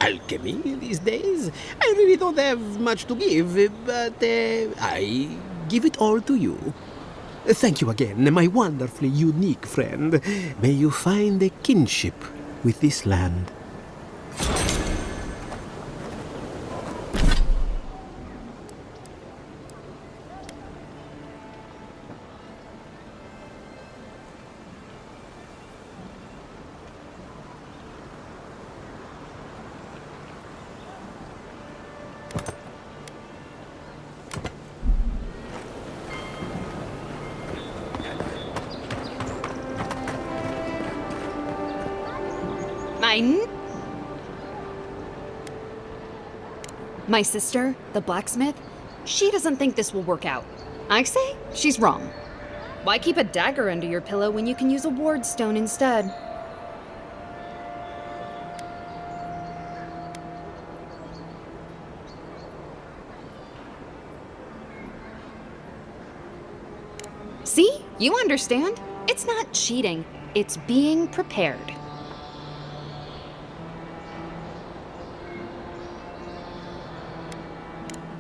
alchemy these days. I really don't have much to give, but I give it all to you. Thank you again, my wonderfully unique friend. May you find a kinship with this land. My sister, the blacksmith, she doesn't think this will work out. I say she's wrong. Why keep a dagger under your pillow when you can use a ward stone instead? See? You understand? It's not cheating, it's being prepared.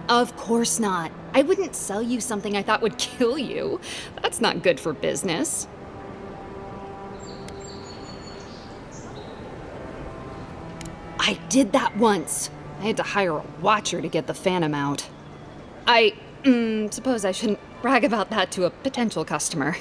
Of course not. I wouldn't sell you something I thought would kill you. That's not good for business. I did that once. I had to hire a watcher to get the phantom out. I suppose I shouldn't brag about that to a potential customer.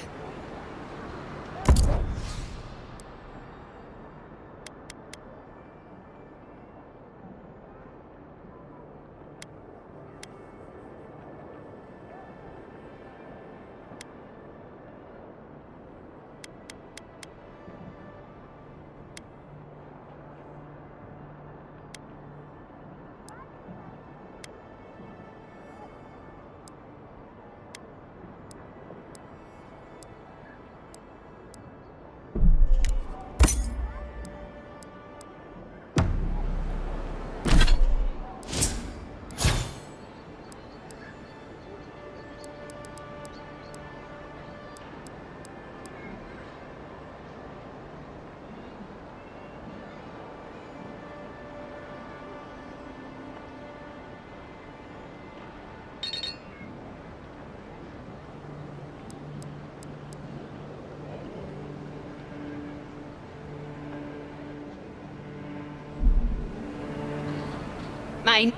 Mine.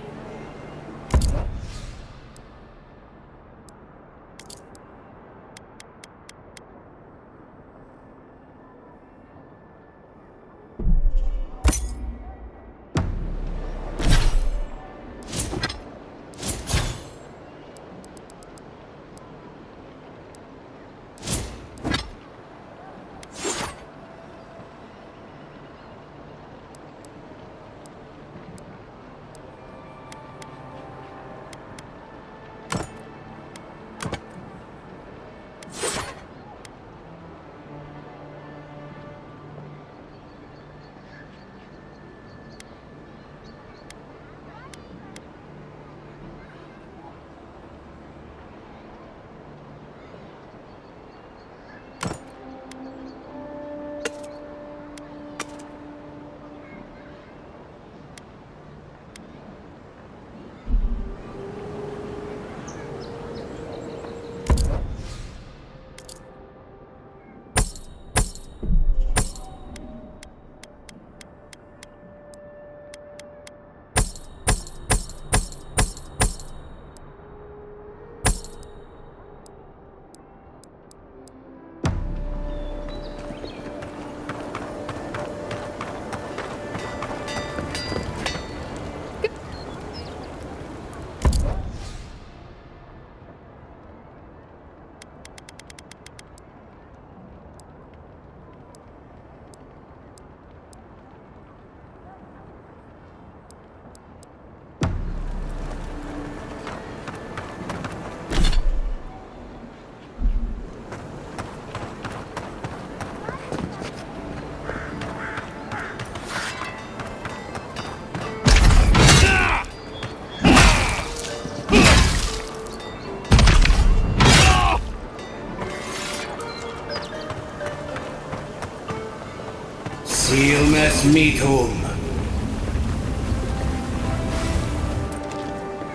Silmes metum.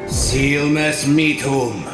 Silmes metum.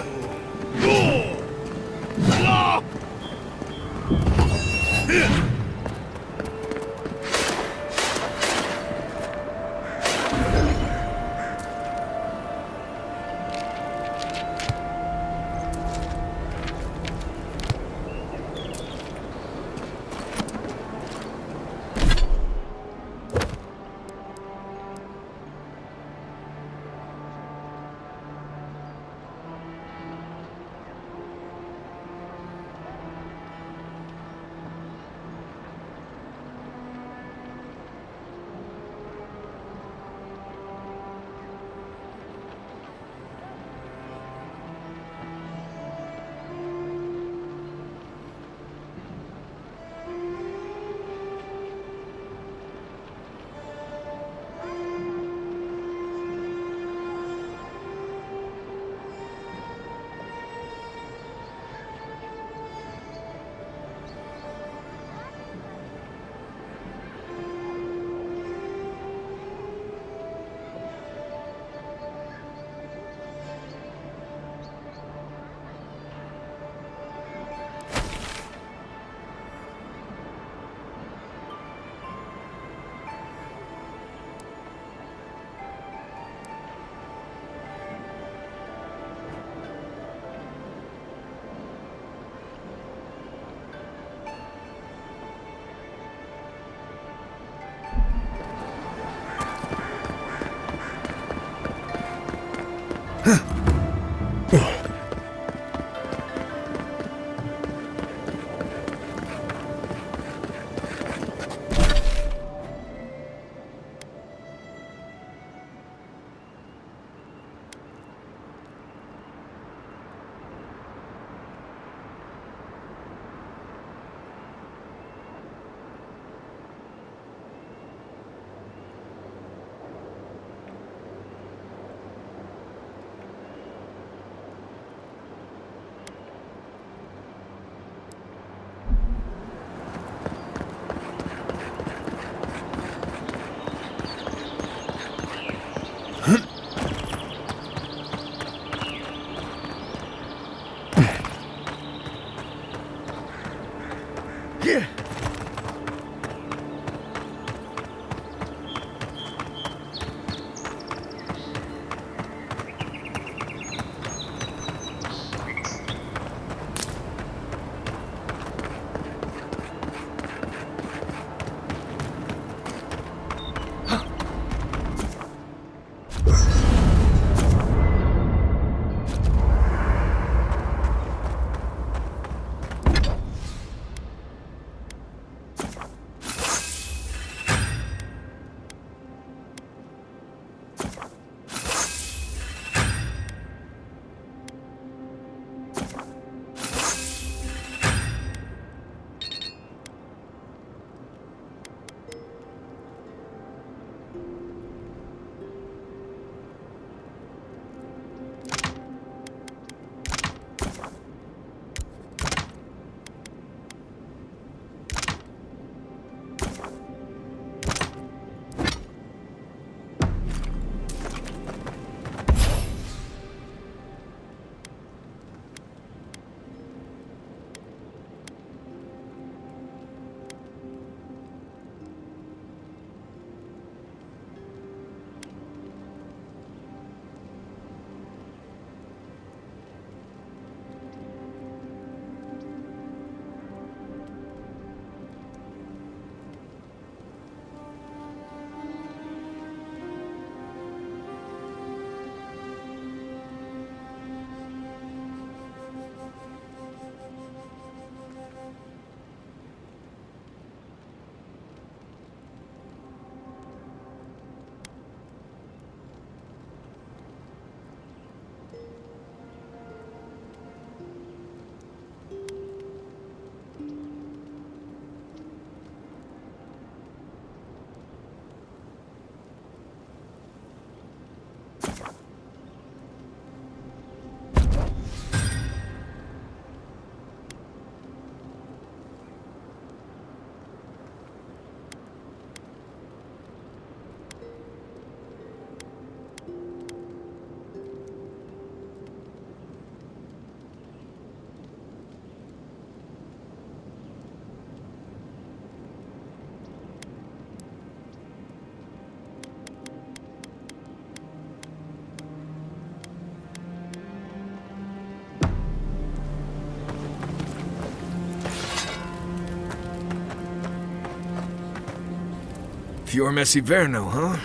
Fior Messiverno, huh?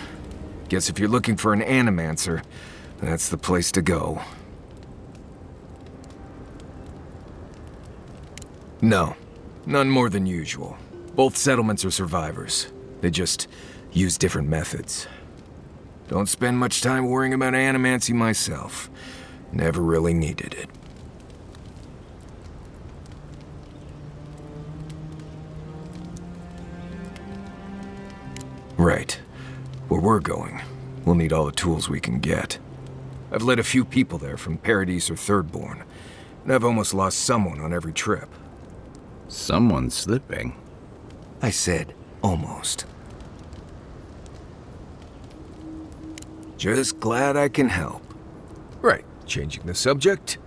Guess if you're looking for an animancer, that's the place to go. No, none more than usual. Both settlements are survivors. They just use different methods. Don't spend much time worrying about animancy myself. Never really needed it. Right. Where we're going, we'll need all the tools we can get. I've led a few people there from Paradise or Thirdborn, and I've almost lost someone on every trip. Someone's slipping. I said almost. Just glad I can help. Right, changing the subject.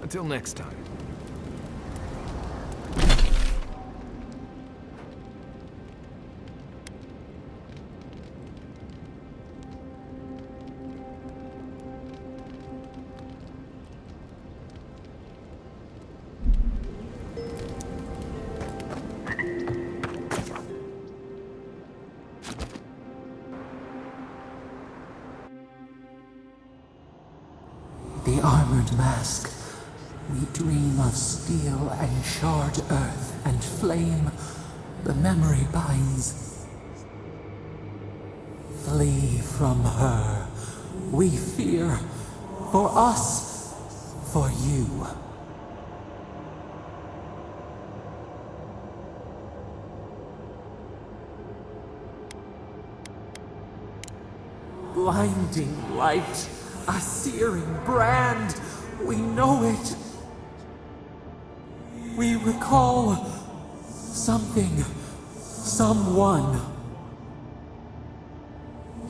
Until next time. The armored mask. We dream of steel and shard earth and flame. The memory binds. Flee from her. We fear. For us. For you. Blinding light. A searing brand. We know it. We recall something, someone.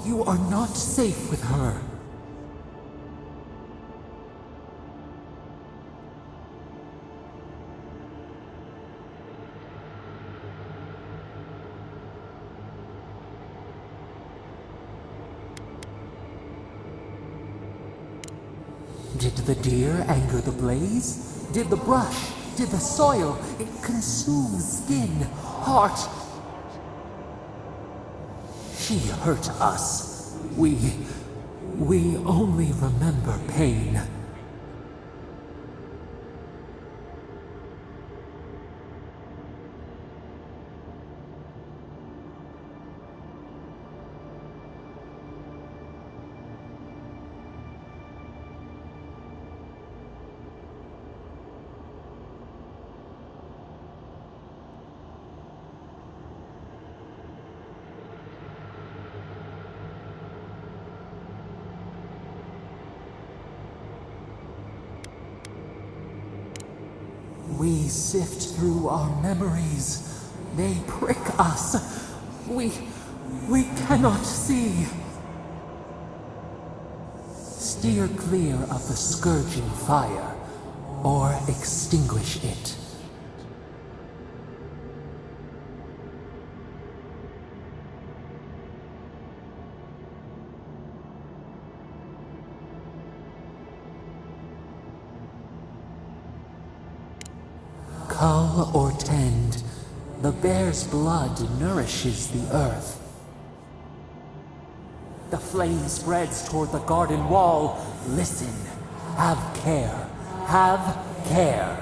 You are not safe with her. Did the deer anger the blaze? Did the brush? Did the soil? It consumes skin, heart. She hurt us. We only remember pain. We sift through our memories. They prick us. We cannot see. Steer clear of the scourging fire, or extinguish it. Cull or tend, the bear's blood nourishes the earth. The flame spreads toward the garden wall. Listen. Have care. Have care.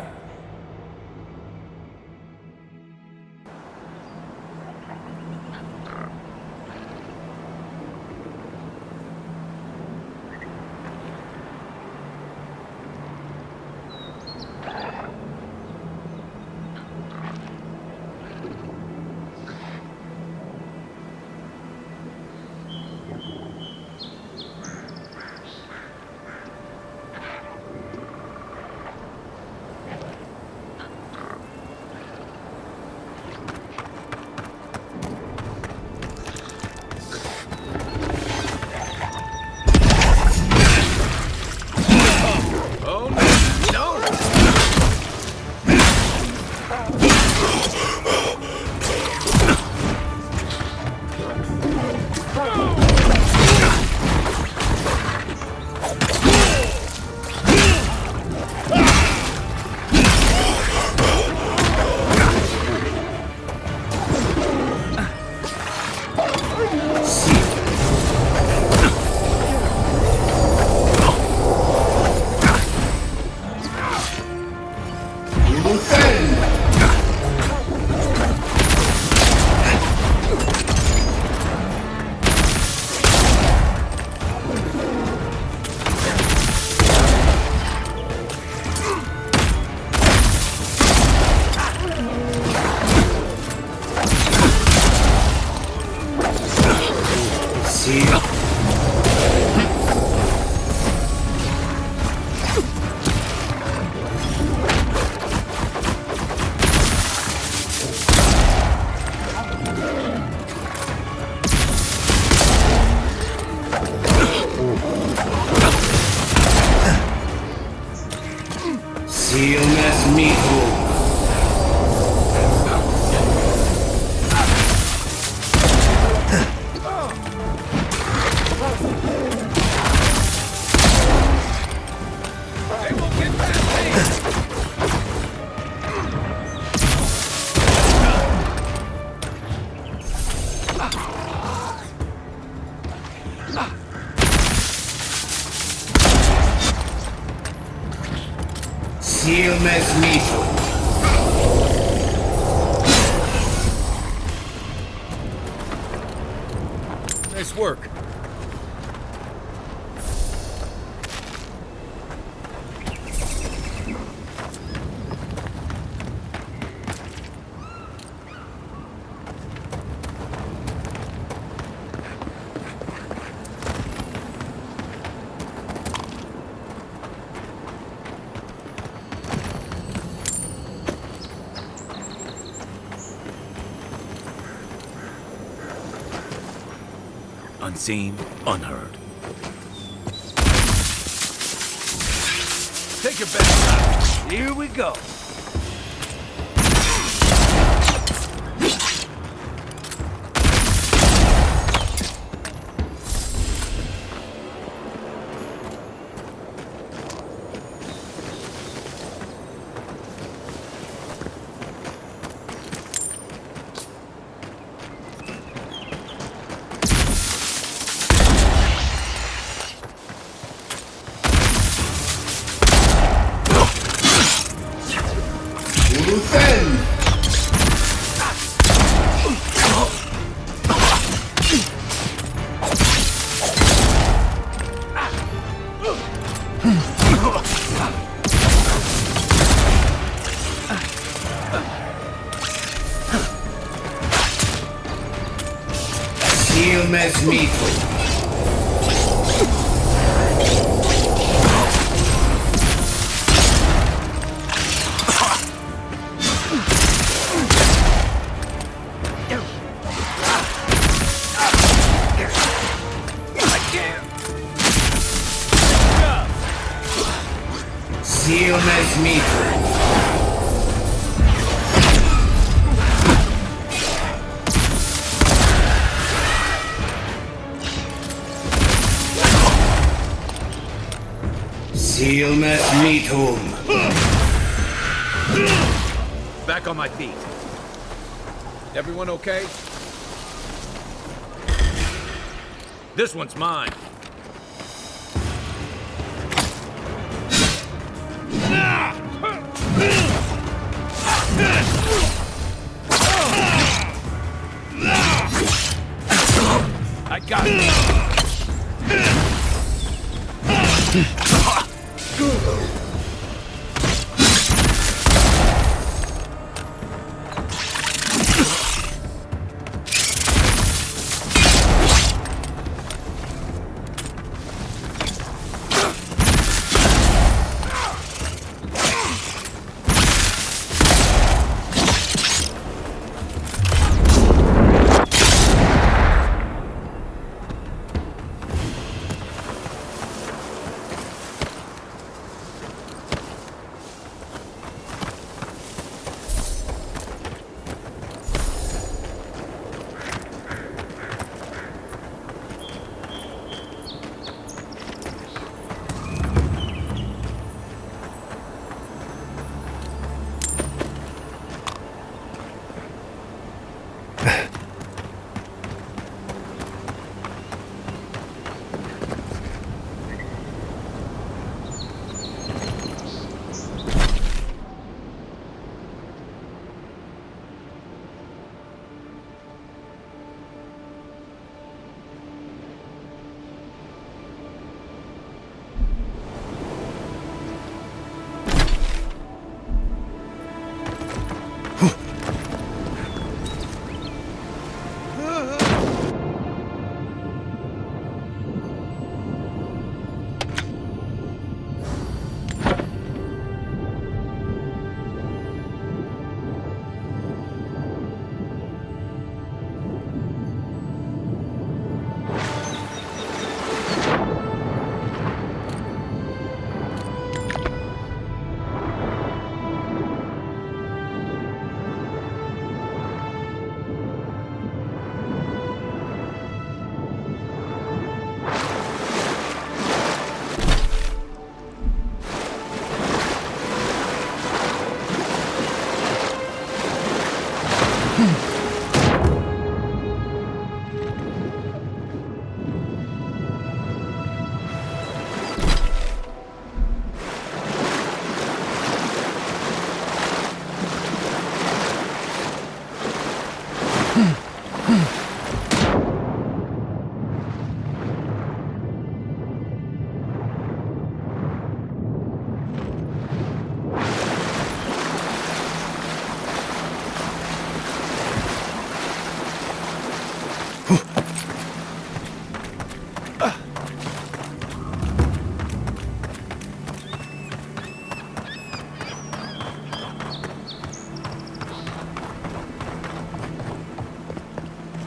Nice work. Unseen, unheard. Take your best shot. Here we go. Back on my feet. Everyone okay? This one's mine. I got it.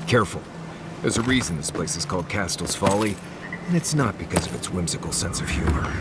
Careful. There's a reason this place is called Castel's Folly, and it's not because of its whimsical sense of humor.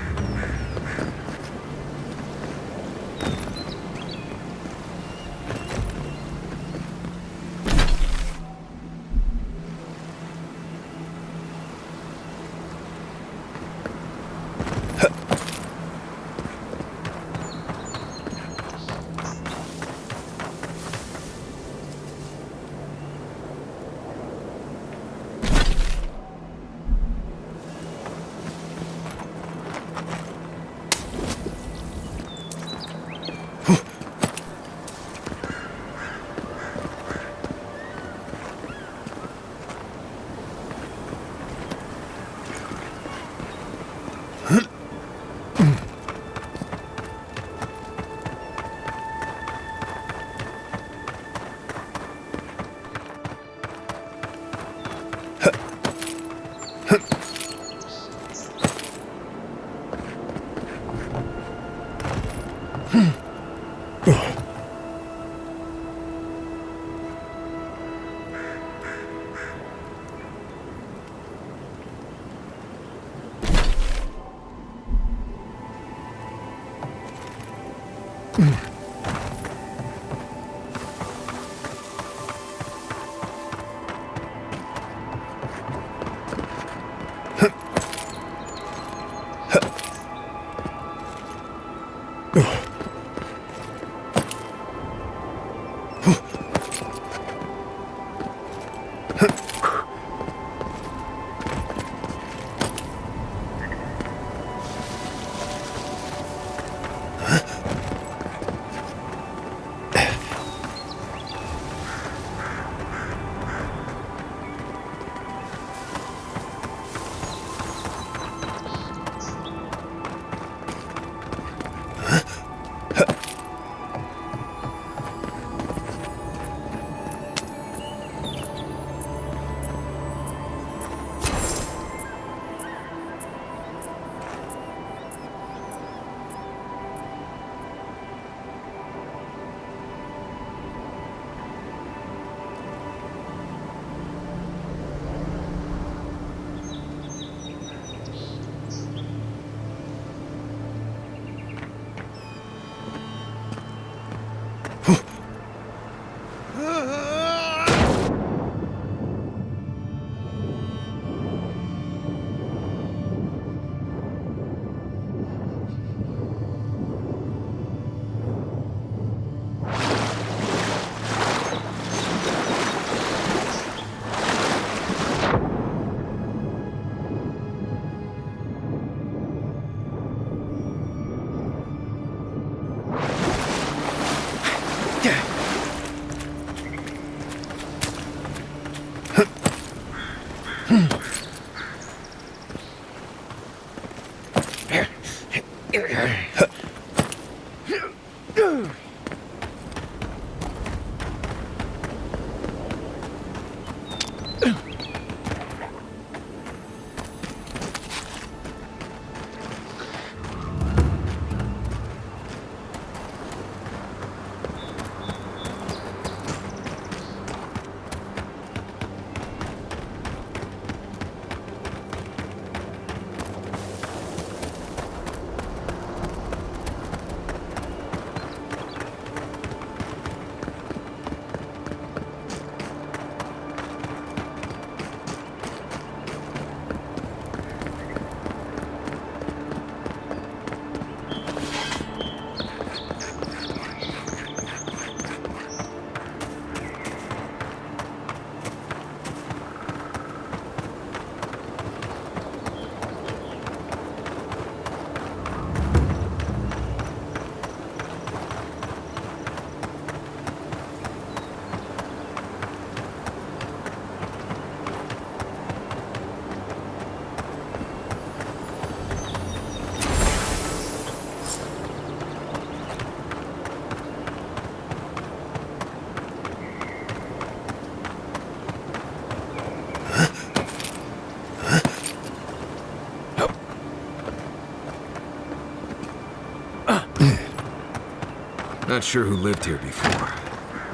Not sure who lived here before.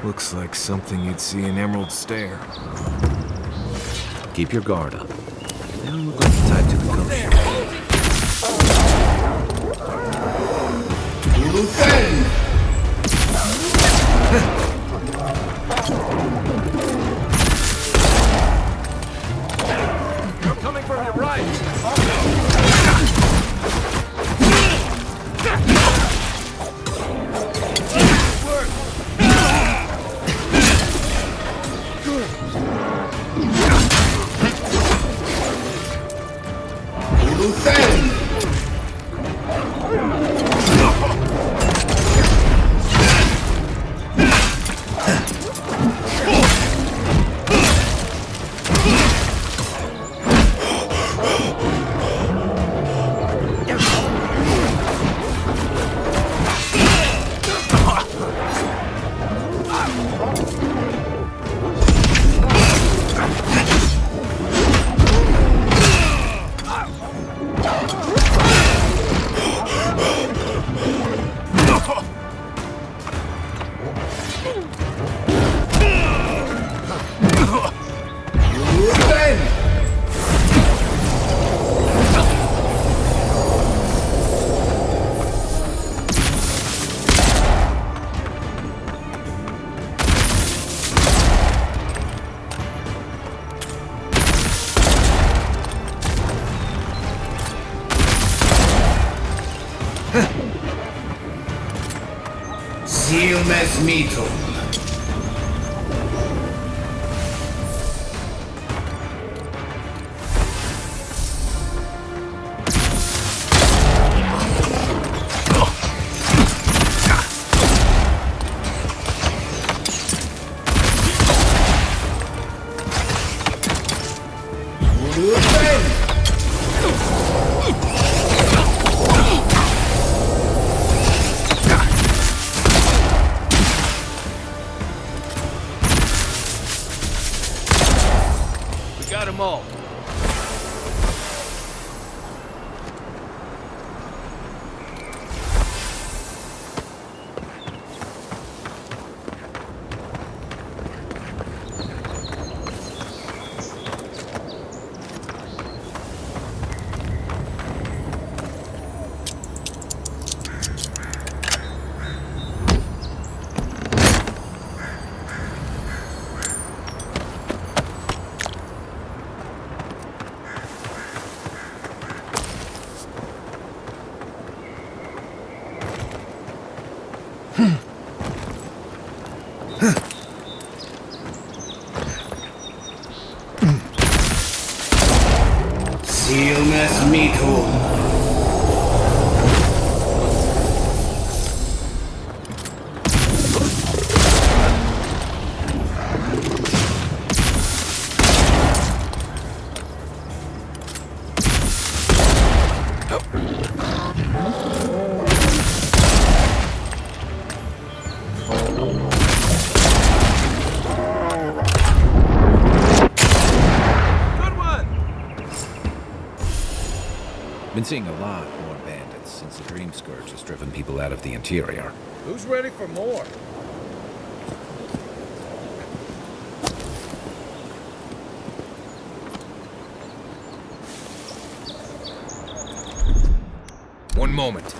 Looks like something you'd see in Emerald Stair. keep your guard up. They don't look like the type to negotiate. They're coming from your right. Silmes mito. Got them all. Silmes mito. Been seeing a lot more bandits since the Dream Scourge has driven people out of the interior. Who's ready for more? One moment.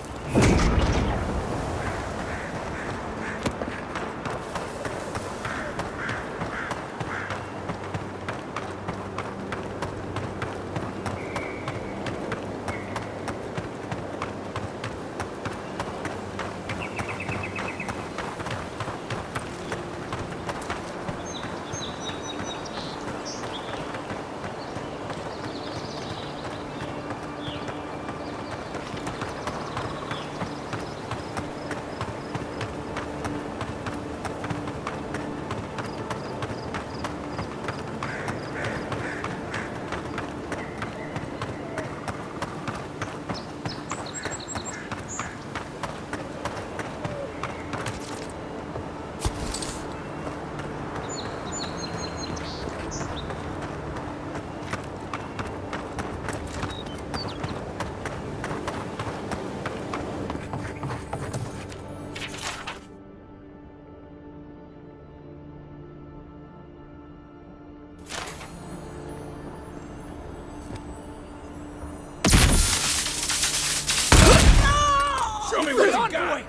the envoy!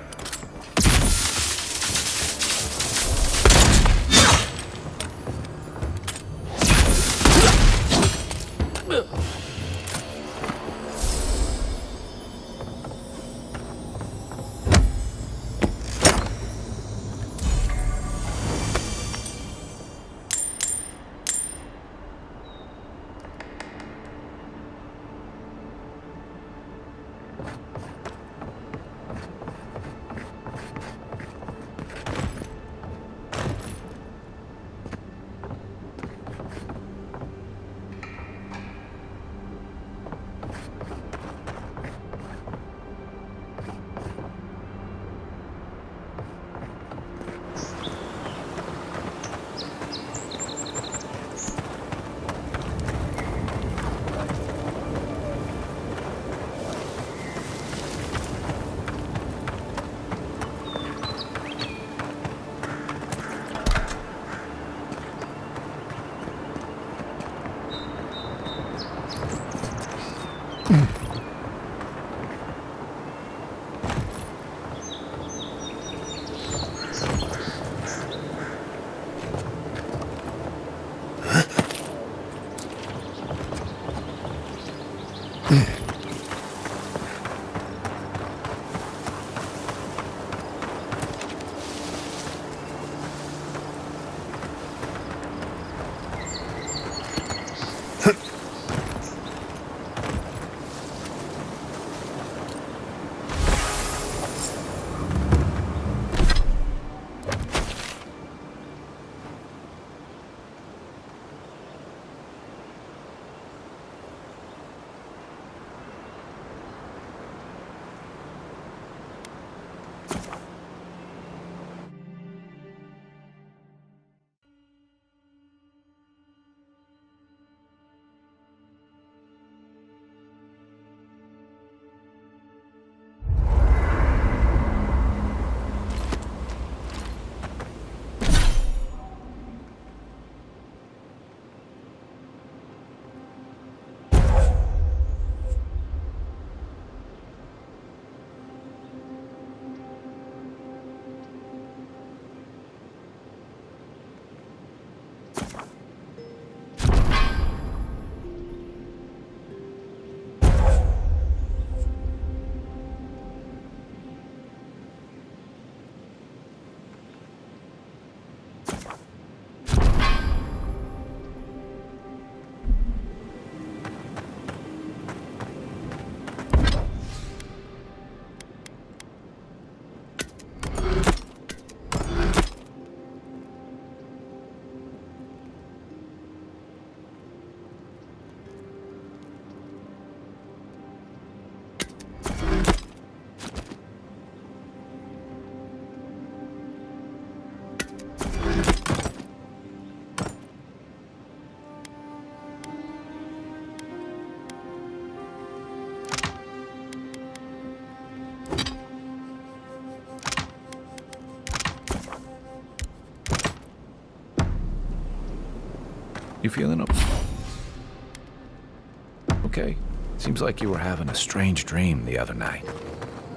You feeling okay? Seems like you were having a strange dream the other night.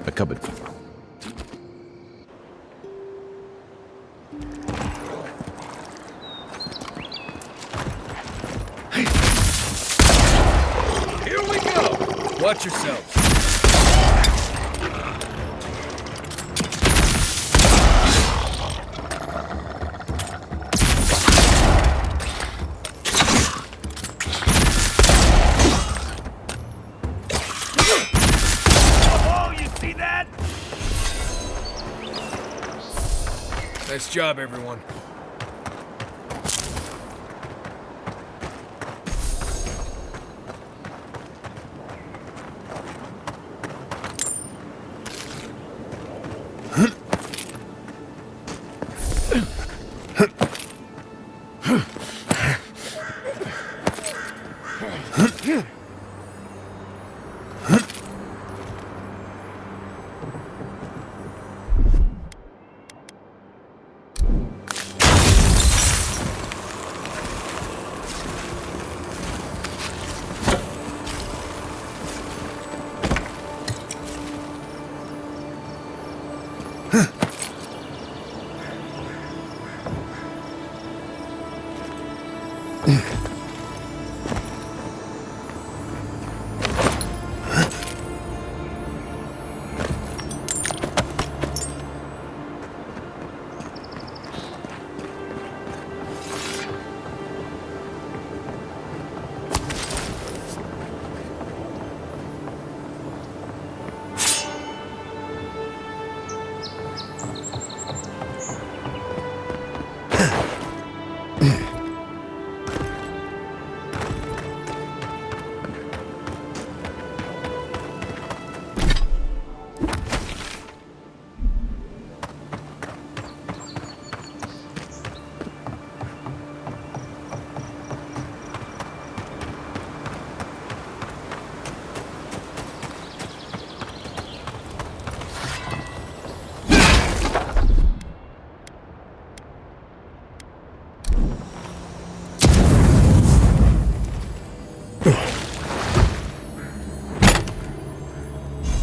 A cupboard. Here we go! Watch yourselves. Nice job, everyone.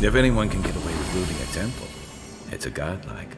If anyone can get away with looting a temple, it's a godlike.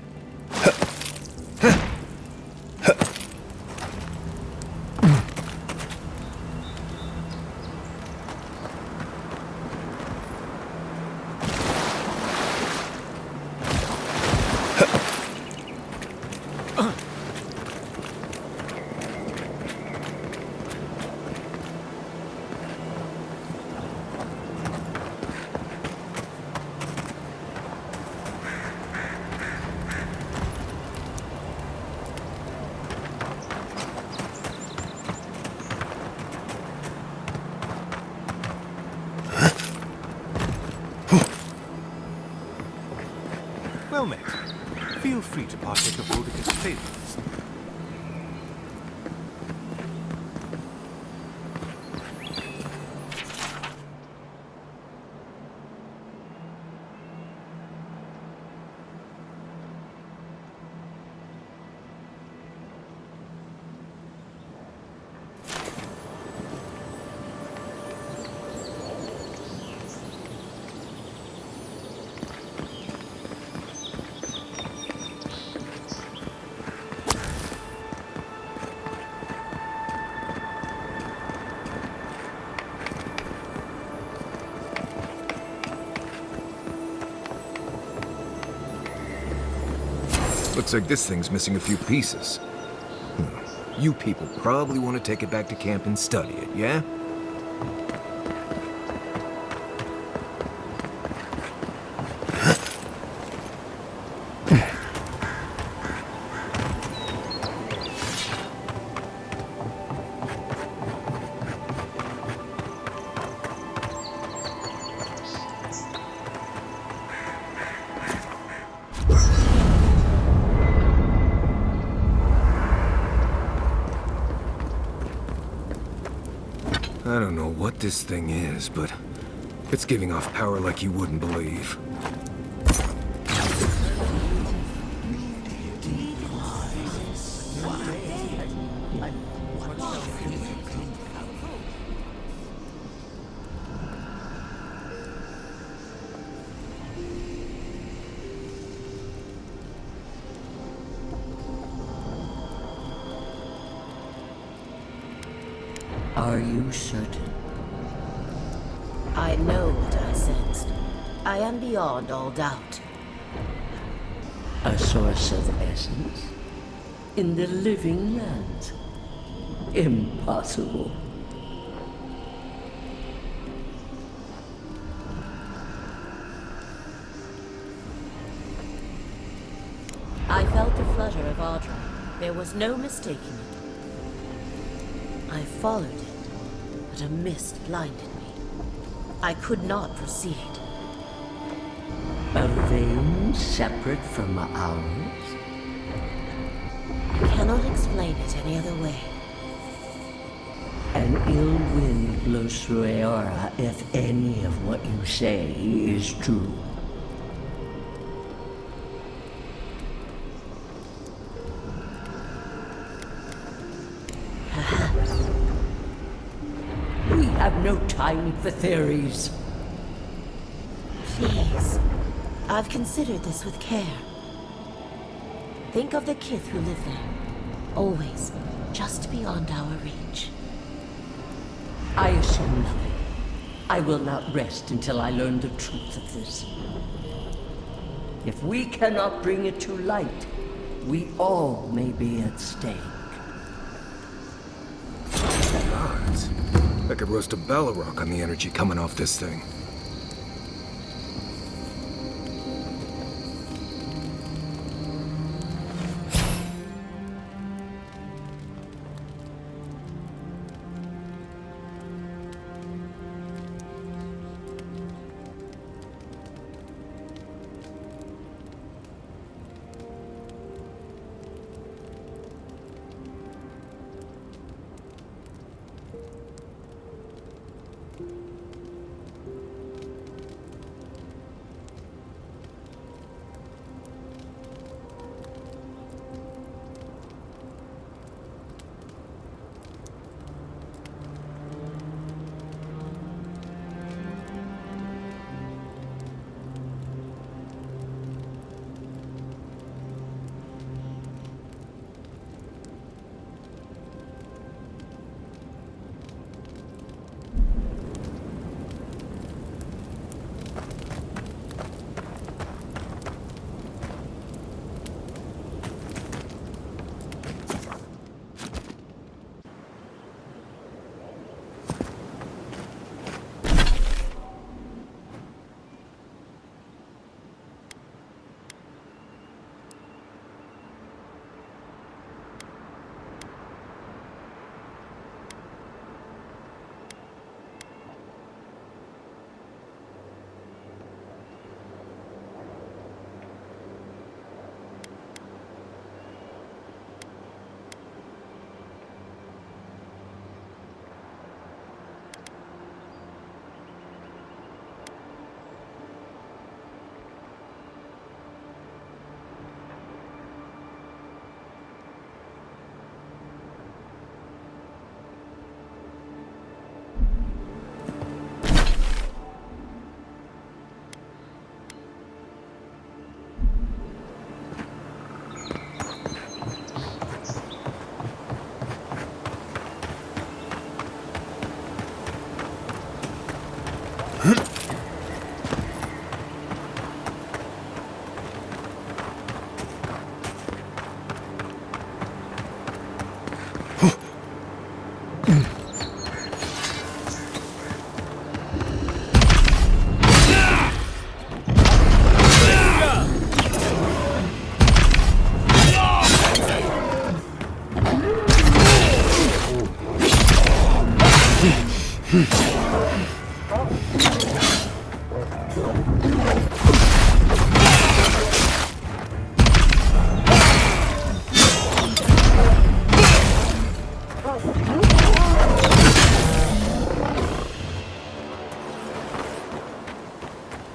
Well met. Feel free to partake of Boudica's favorites. Looks like this thing's missing a few pieces. You people probably want to take it back to camp and study it, yeah? I don't know what this thing is, but it's giving off power like you wouldn't believe. Are you certain? I know what I sensed. I am beyond all doubt. A source of essence? In the living lands? Impossible. I felt the flutter of Audra. There was no mistaking it. I followed it, but a mist blinded me. I could not proceed. A vein separate from ours? I cannot explain it any other way. An ill wind blows through Eora if any of what you say is true. We have no time for theories. Please. I've considered this with care. Think of the kith who live there. Always just beyond our reach. I assume nothing. I will not rest until I learn the truth of this. If we cannot bring it to light, we all may be at stake. Gods. I could roast a Balrog on the energy coming off this thing.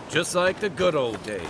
Just like the good old days.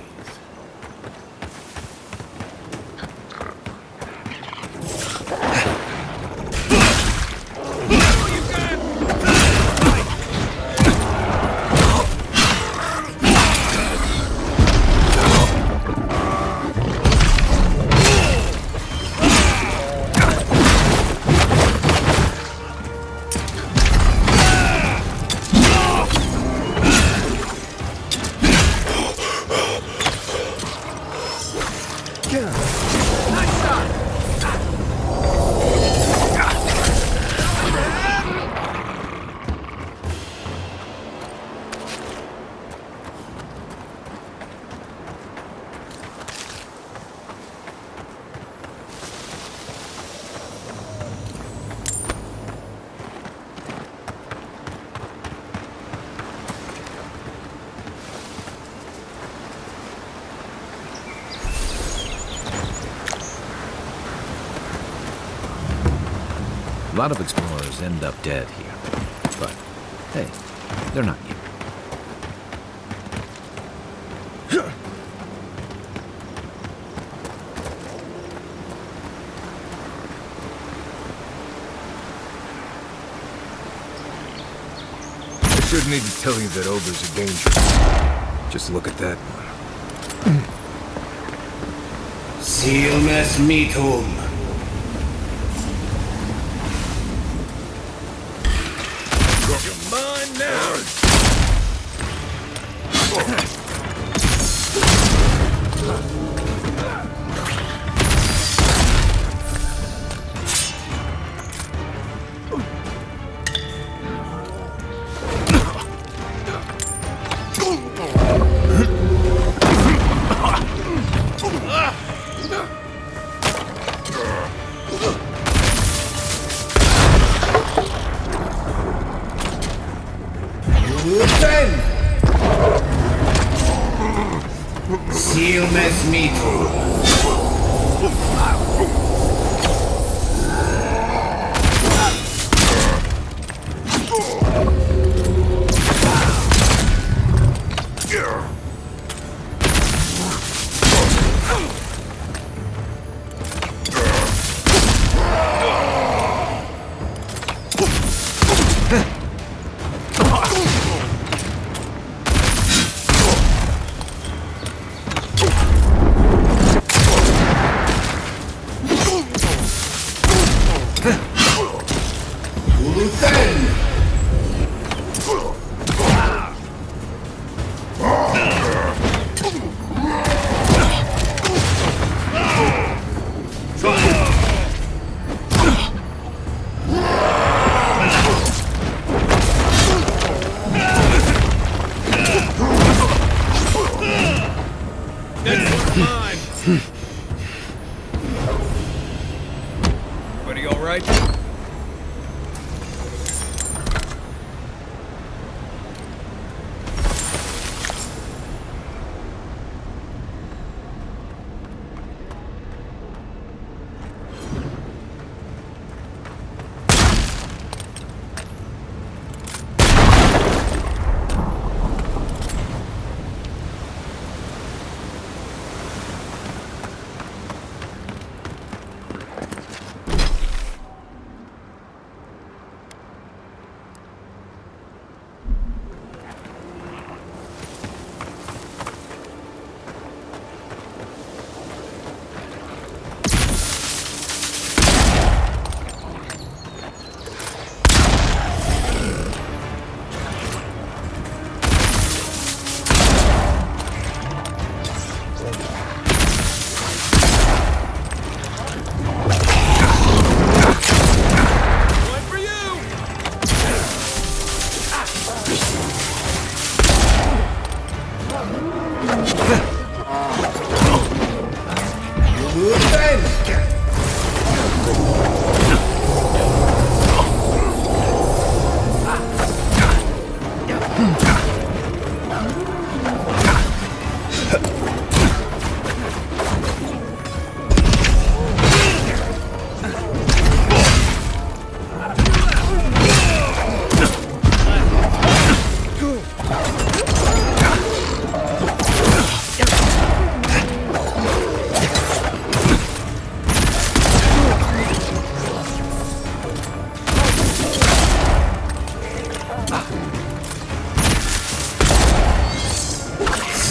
A lot of explorers end up dead here. But, hey, they're not you. I shouldn't need to tell you that ogres are dangerous. Just look at that one. Silmes mitum. You're mine now! Silmes mitum. Everybody all right?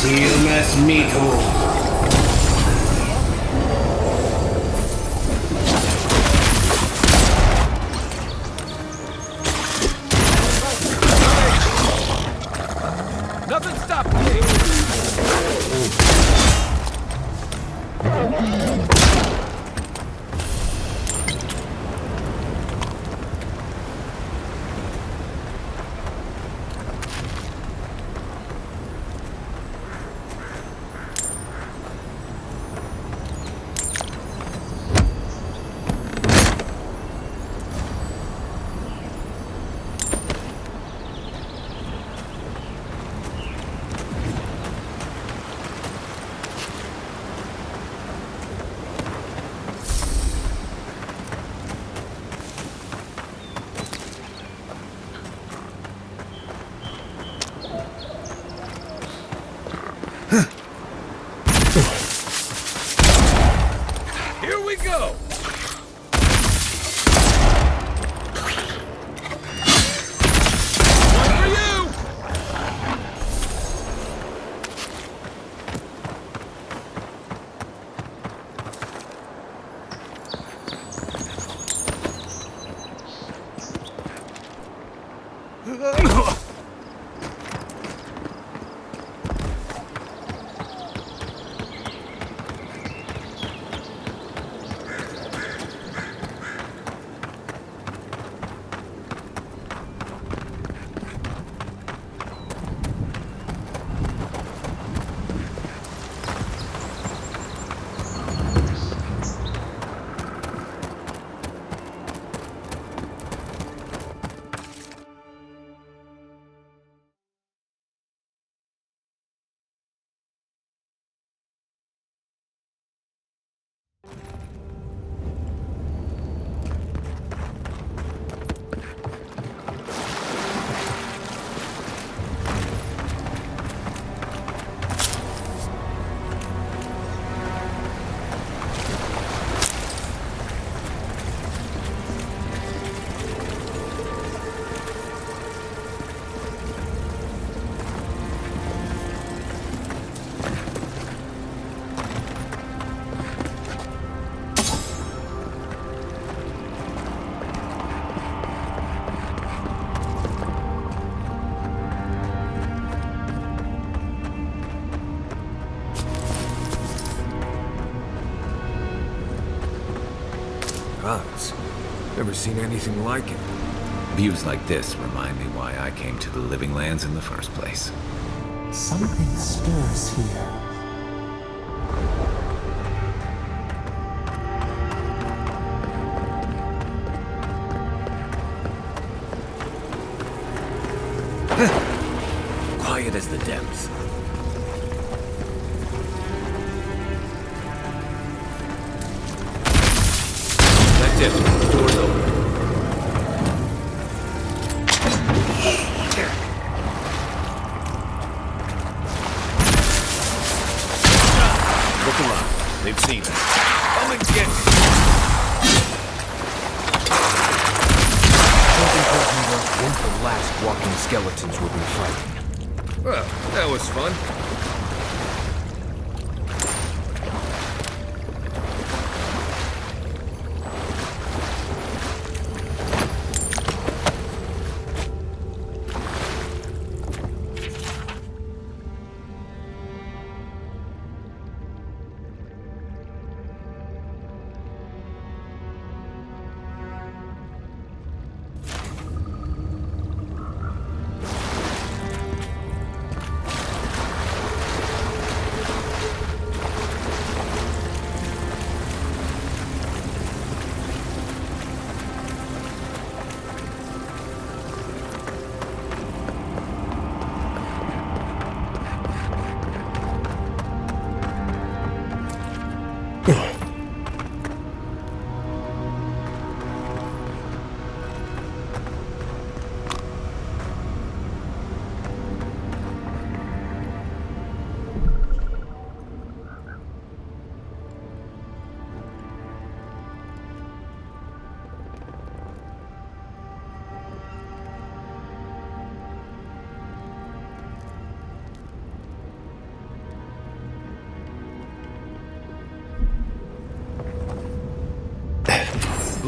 Ilmes mitu. Nothing stopping me! Here we go! One for you! Gods, never seen anything like it. Views like this remind me why I came to the Living Lands in the first place. Something stirs here. Quiet as the depths. That's it. The door's open. Look alive. They've seen us. Come and get me. Something tells me those weren't the last walking skeletons we'll be fighting. Well, that was fun.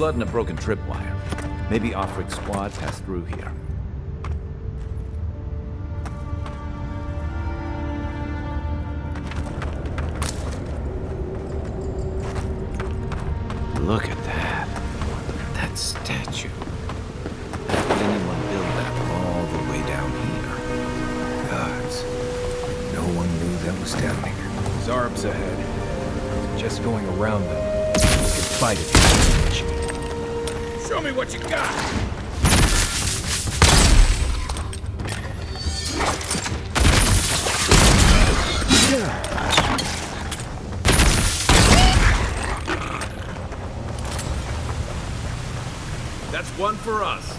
blood and a broken tripwire. Maybe Offric squad passed through here. Look at that. That statue. How could anyone build that all the way down here? Gods. No one knew that was down here. Zarb's ahead. Just going around them. We can fight it. Show me what you got! That's one for us.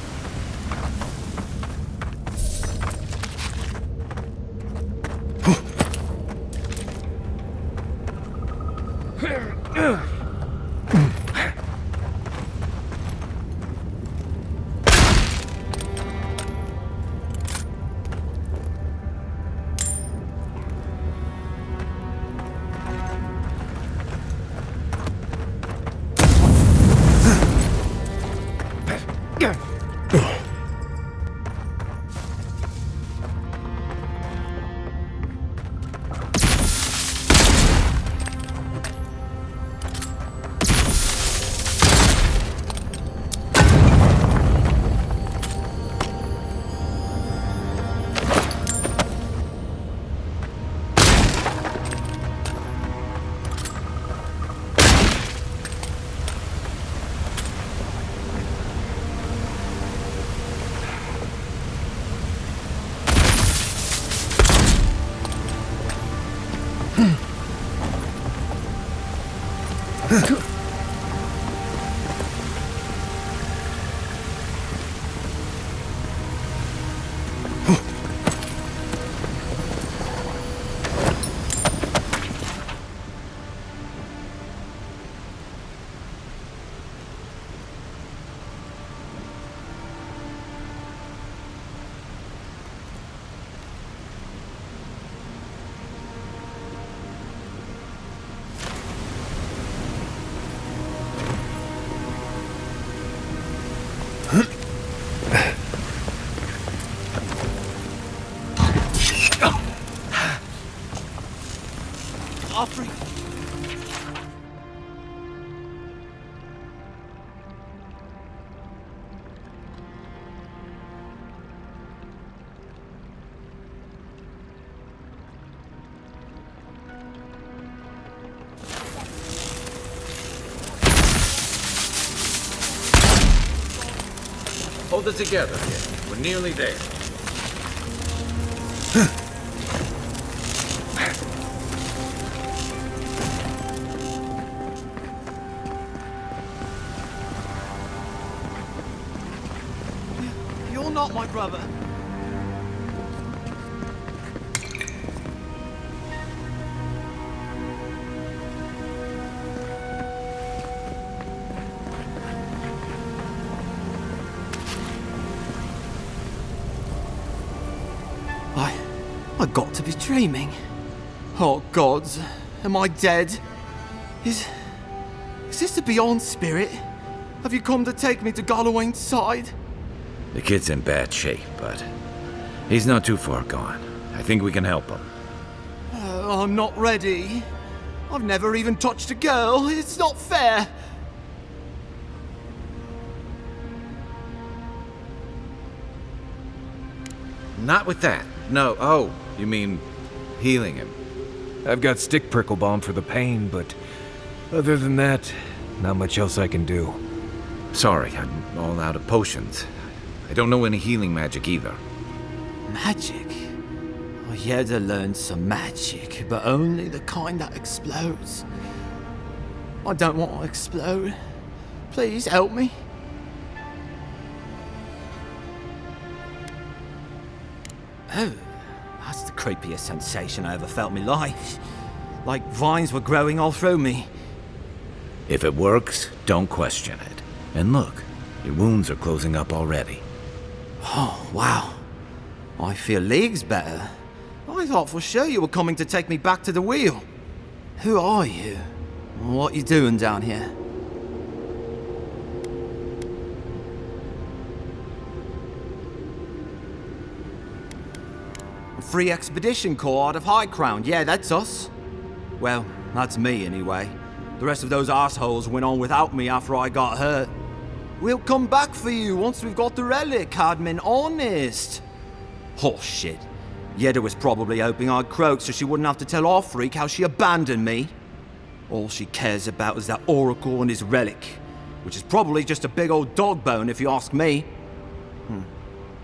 Hold it together. We're nearly there. You're not my brother. I got to be dreaming. Oh gods, am I dead? Is this the Beyond Spirit? Have you come to take me to Galloway's side? The kid's in bad shape, but he's not too far gone. I think we can help him. I'm not ready. I've never even touched a girl. It's not fair. Not with that. No. Oh, you mean healing him? I've got stick prickle balm for the pain, but other than that, not much else I can do. Sorry, I'm all out of potions. I don't know any healing magic either. Magic? I had to learn some magic, but only the kind that explodes. I don't want to explode. Please help me. Oh, that's the creepiest sensation I ever felt in my life. Like vines were growing all through me. If it works, don't question it. And look, your wounds are closing up already. Oh, wow. I feel leagues better. I thought for sure you were coming to take me back to the wheel. Who are you? What you doing down here? Free Expedition Corps out of High Crown. Yeah, that's us. Well, that's me anyway. The rest of those assholes went on without me after I got hurt. We'll come back for you once we've got the relic, Admin, honest. Oh, shit. Yeda was probably hoping I'd croak so she wouldn't have to tell our freak how she abandoned me. All she cares about is that Oracle and his relic, which is probably just a big old dog bone if you ask me.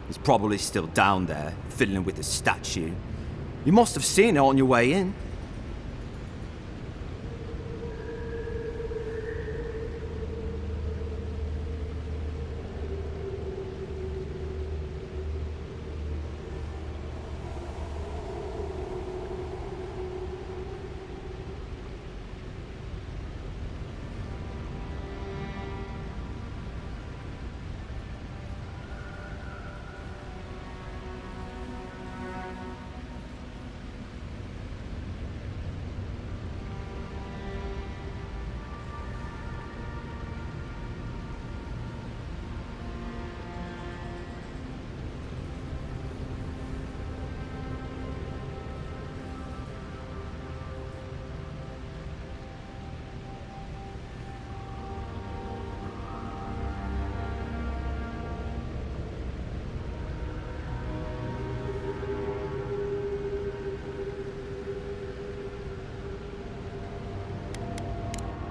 He's probably still down there, fiddling with the statue. You must have seen it on your way in.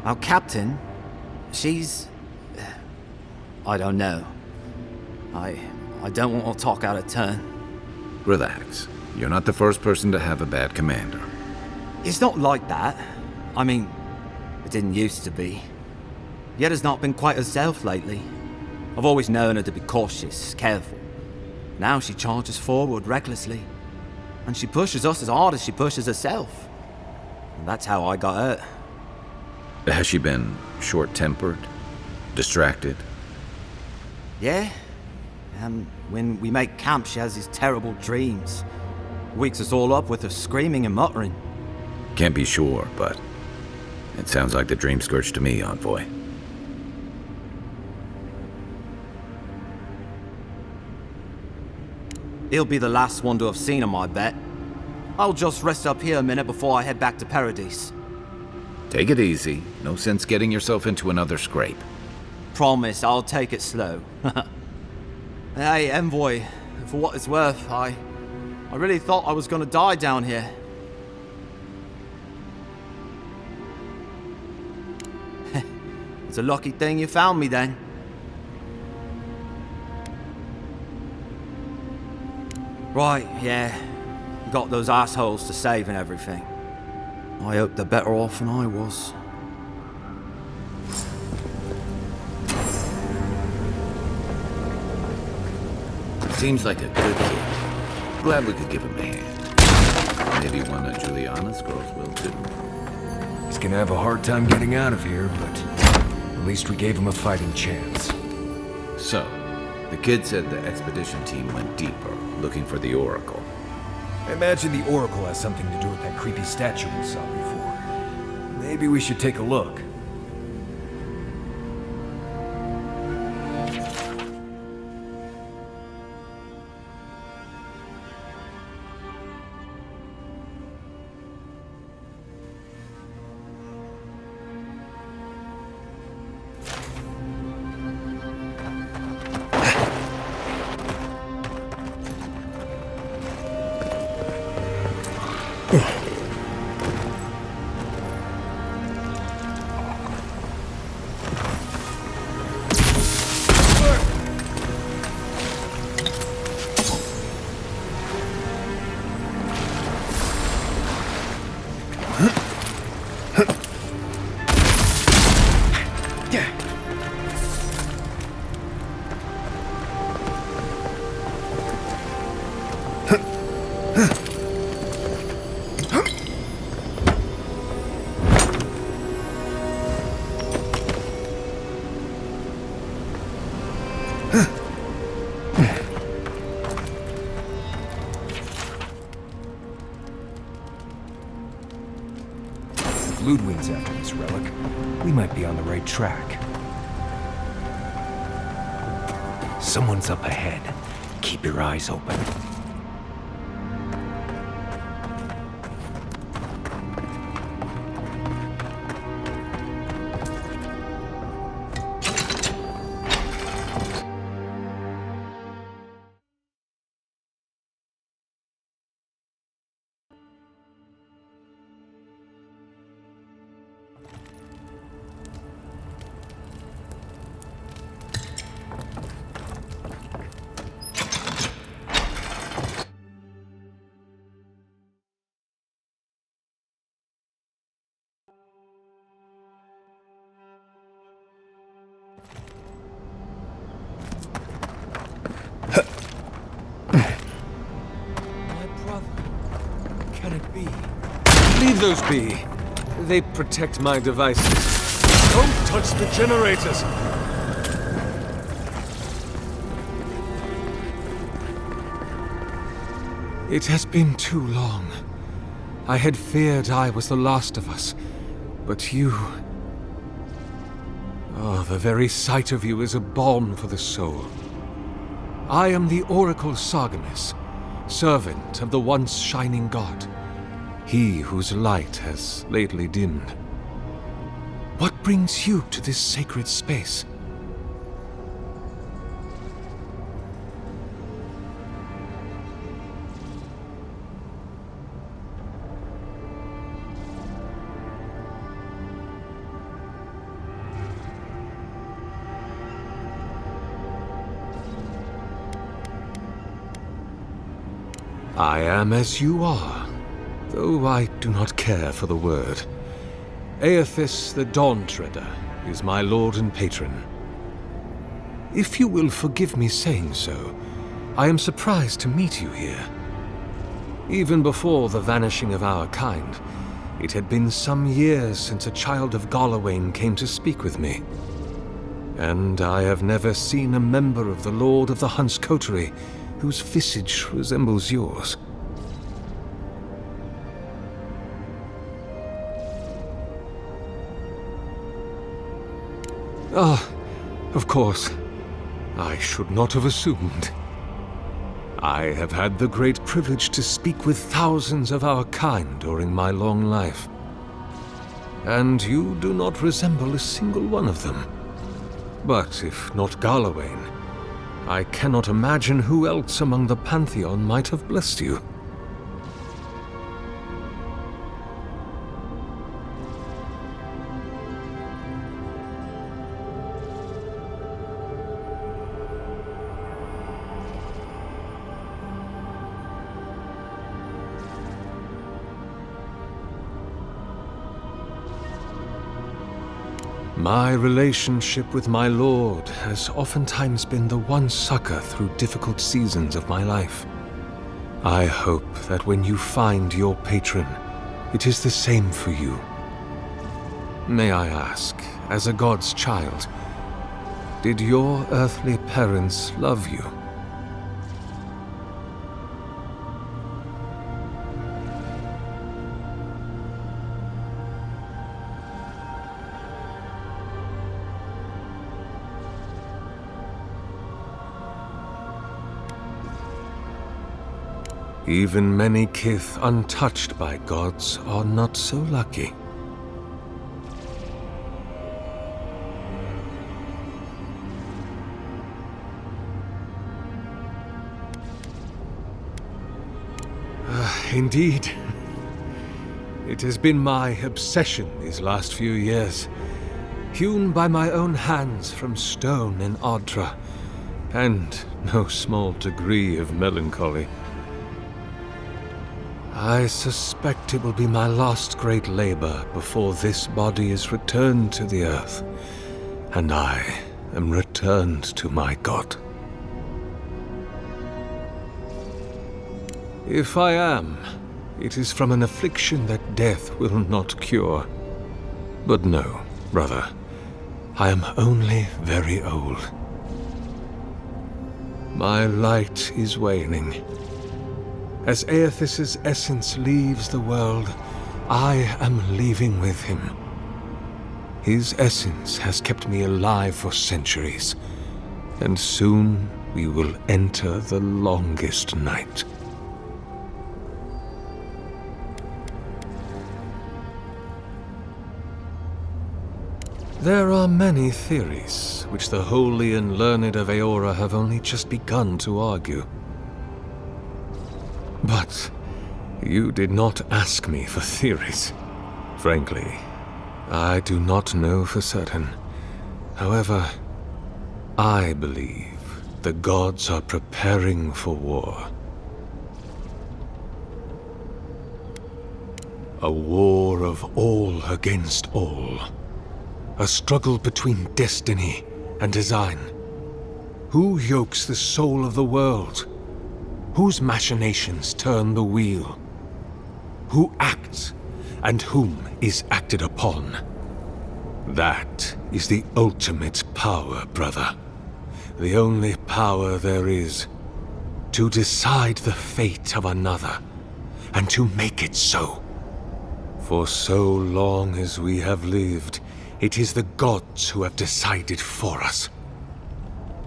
Our captain, she's... I don't know. I don't want to talk out of turn. Relax. You're not the first person to have a bad commander. It's not like that. I mean, it didn't used to be. Yeda's not been quite herself lately. I've always known her to be cautious, careful. Now she charges forward recklessly. And she pushes us as hard as she pushes herself. And that's how I got hurt. Has she been short-tempered? Distracted? Yeah. When we make camp, she has these terrible dreams. Wakes us all up with her screaming and muttering. Can't be sure, but it sounds like the dream scourge to me, Envoy. He'll be the last one to have seen him, I bet. I'll just rest up here a minute before I head back to Paradise. Take it easy. No sense getting yourself into another scrape. Promise, I'll take it slow. Hey, Envoy, for what it's worth, I really thought I was gonna die down here. It's a lucky thing you found me then. Right, yeah. Got those assholes to save and everything. I hope they're better off than I was. Seems like a good kid. Glad we could give him a hand. Maybe one of Juliana's girls will too. He's gonna have a hard time getting out of here, but at least we gave him a fighting chance. So, the kid said the expedition team went deeper, looking for the Oracle. I imagine the Oracle has something to do with that creepy statue we saw before. Maybe we should take a look. Ludwig's after this relic. We might be on the right track. Someone's up ahead. Keep your eyes open. can it be? Leave those be. They protect my devices. Don't touch the generators! It has been too long. I had feared I was the last of us, but you... Oh, the very sight of you is a balm for the soul. I am the Oracle Sargemus, servant of the once shining god, he whose light has lately dimmed. What brings you to this sacred space? I am as you are, though I do not care for the word. Aethys the Dawn Treader is my lord and patron. If you will forgive me saying so, I am surprised to meet you here. Even before the vanishing of our kind, it had been some years since a child of Galawain came to speak with me. And I have never seen a member of the Lord of the Hunt's coterie whose visage resembles yours. Ah, of course. I should not have assumed. I have had the great privilege to speak with thousands of our kind during my long life. And you do not resemble a single one of them. But if not Galawain, I cannot imagine who else among the Pantheon might have blessed you. My relationship with my lord has oftentimes been the one succor through difficult seasons of my life. I hope that when you find your patron, it is the same for you. May I ask, as a god's child, did your earthly parents love you? Even many kith untouched by gods are not so lucky. Indeed. It has been my obsession these last few years. Hewn by my own hands from stone in Ardra, and no small degree of melancholy. I suspect it will be my last great labor before this body is returned to the earth, and I am returned to my god. If I am, it is from an affliction that death will not cure. But no, brother, I am only very old. My light is waning. As Aethys' essence leaves the world, I am leaving with him. His essence has kept me alive for centuries, and soon we will enter the longest night. There are many theories, which the holy and learned of Aora have only just begun to argue. But you did not ask me for theories. Frankly, I do not know for certain. However, I believe the gods are preparing for war. A war of all against all. A struggle between destiny and design. Who yokes the soul of the world? Whose machinations turn the wheel? who acts and whom is acted upon. That is the ultimate power, brother. The only power there is. To decide the fate of another, and to make it so. For so long as we have lived, it is the gods who have decided for us.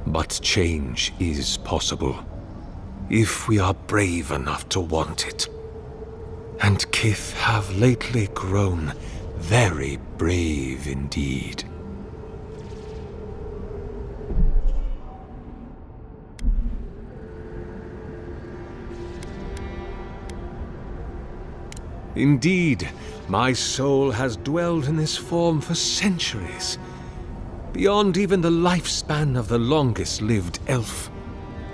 But change is possible, if we are brave enough to want it. And Kith have lately grown very brave indeed. Indeed, my soul has dwelled in this form for centuries, beyond even the lifespan of the longest-lived elf.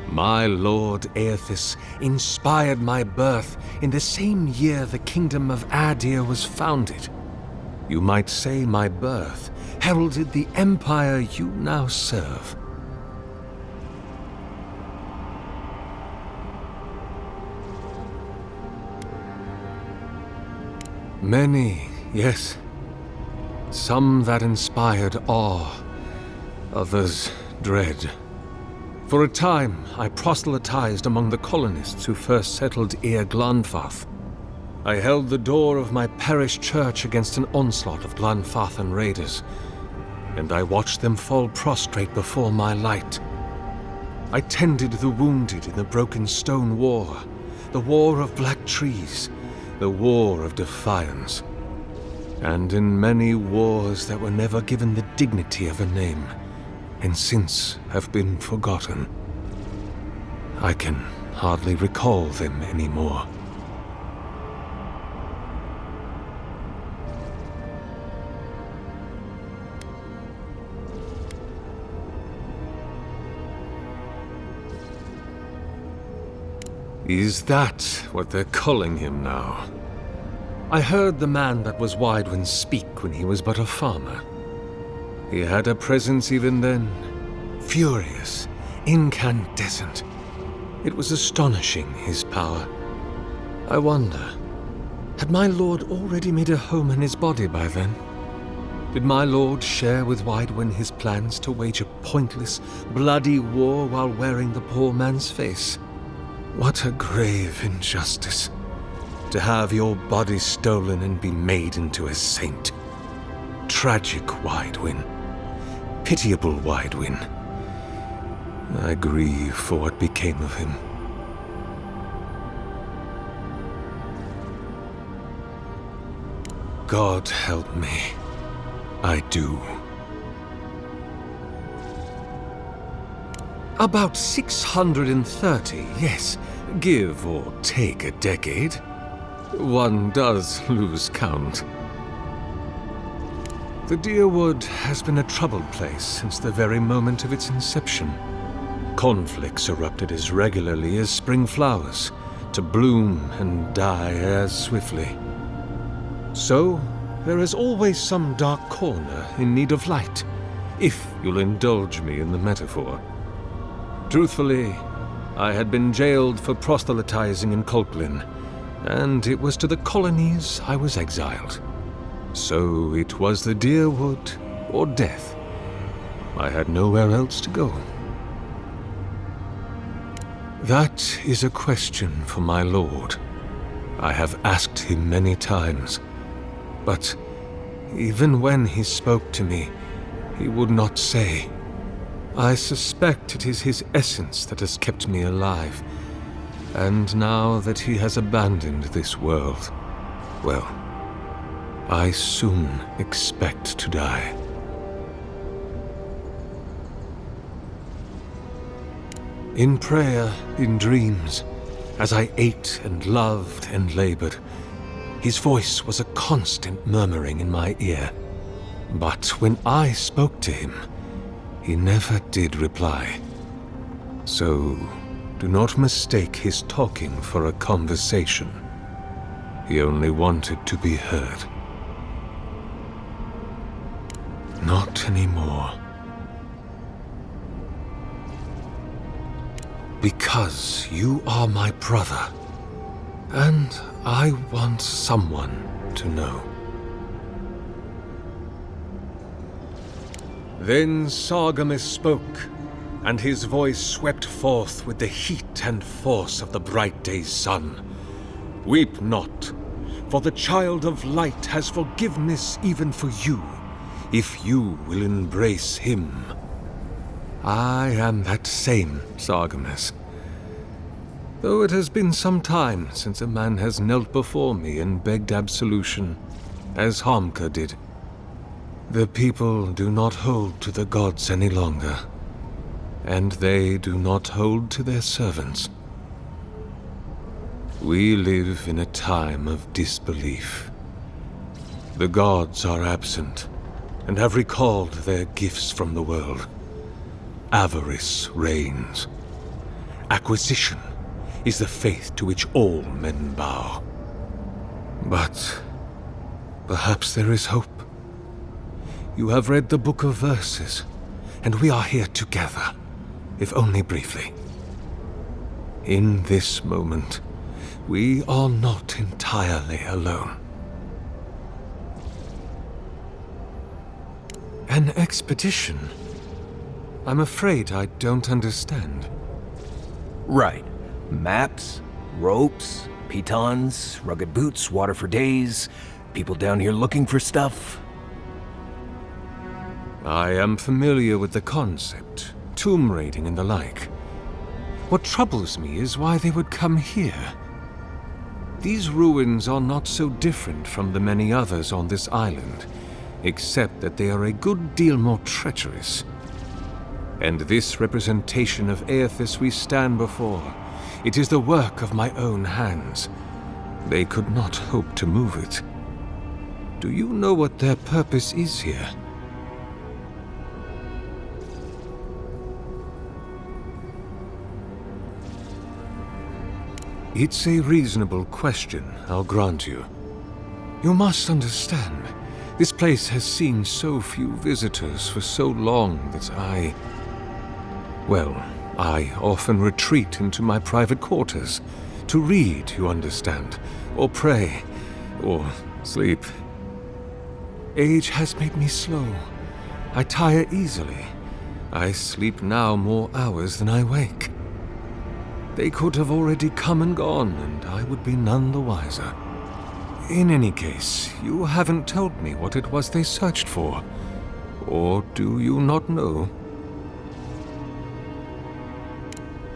My lord Aethys inspired my birth in the same year the kingdom of Adir was founded. You might say my birth heralded the empire you now serve. Many, yes. Some that inspired awe, others dread. For a time, I proselytized among the colonists who first settled Eir Glanfath. I held the door of my parish church against an onslaught of Glanfathan raiders, and I watched them fall prostrate before my light. I tended the wounded in the Broken Stone War, the War of Black Trees, the War of Defiance, and in many wars that were never given the dignity of a name, and since have been forgotten. I can hardly recall them anymore. Is that what they're calling him now? I heard the man that was Widewind speak when he was but a farmer. He had a presence even then, furious, incandescent. It was astonishing, his power. I wonder, had my lord already made a home in his body by then? Did my lord share with Widewind his plans to wage a pointless, bloody war while wearing the poor man's face? What a grave injustice. To have your body stolen and be made into a saint. Tragic Widewind. Pitiable Widewind. I grieve for what became of him. God help me. I do. About 630, yes. Give or take a decade. One does lose count. The Deerwood has been a troubled place since the very moment of its inception. Conflicts erupted as regularly as spring flowers, to bloom and die as swiftly. So, there is always some dark corner in need of light, if you'll indulge me in the metaphor. Truthfully, I had been jailed for proselytizing in Colklin, and it was to the colonies I was exiled. So it was the Deerwood or death. I had nowhere else to go. That is a question for my lord. I have asked him many times, but even when he spoke to me, he would not say. I suspect it is his essence that has kept me alive, and now that he has abandoned this world, well, I soon expect to die. In prayer, in dreams, as I ate and loved and labored, his voice was a constant murmuring in my ear. But when I spoke to him, he never did reply. So, do not mistake his talking for a conversation. He only wanted to be heard. Not anymore. Because you are my brother, and I want someone to know. Then Sargamas spoke, and his voice swept forth with the heat and force of the bright day's sun. Weep not, for the child of light has forgiveness even for you, if you will embrace him. I am that same Sargamas. Though it has been some time since a man has knelt before me and begged absolution, as Hamka did. The people do not hold to the gods any longer, and they do not hold to their servants. We live in a time of disbelief. The gods are absent, and have recalled their gifts from the world. Avarice reigns. Acquisition is the faith to which all men bow. But perhaps there is hope. You have read the Book of Verses, and we are here together, if only briefly. In this moment, we are not entirely alone. An expedition? I'm afraid I don't understand. Right. Maps, ropes, pitons, rugged boots, water for days, people down here looking for stuff. I am familiar with the concept, tomb raiding and the like. What troubles me is why they would come here. These ruins are not so different from the many others on this island, except that they are a good deal more treacherous. And this representation of Aethys we stand before, it is the work of my own hands. They could not hope to move it. Do you know what their purpose is here? It's a reasonable question, I'll grant you. You must understand, this place has seen so few visitors for so long that I often retreat into my private quarters, to read, you understand, or pray, or sleep. Age has made me slow. I tire easily. I sleep now more hours than I wake. They could have already come and gone, and I would be none the wiser. In any case, you haven't told me what it was they searched for. Or do you not know?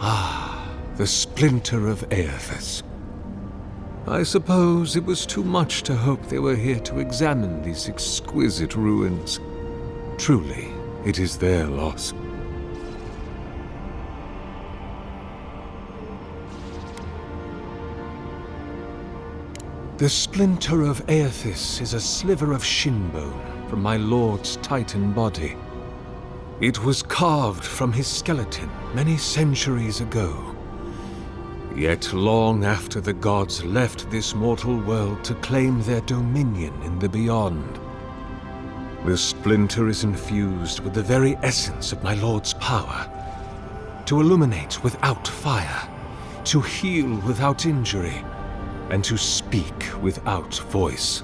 Ah, the splinter of Aethys. I suppose it was too much to hope they were here to examine these exquisite ruins. Truly, it is their loss. The splinter of Aethys is a sliver of shinbone from my lord's titan body. It was carved from his skeleton many centuries ago. Yet long after the gods left this mortal world to claim their dominion in the beyond, the splinter is infused with the very essence of my lord's power. To illuminate without fire, to heal without injury, and to speak without voice.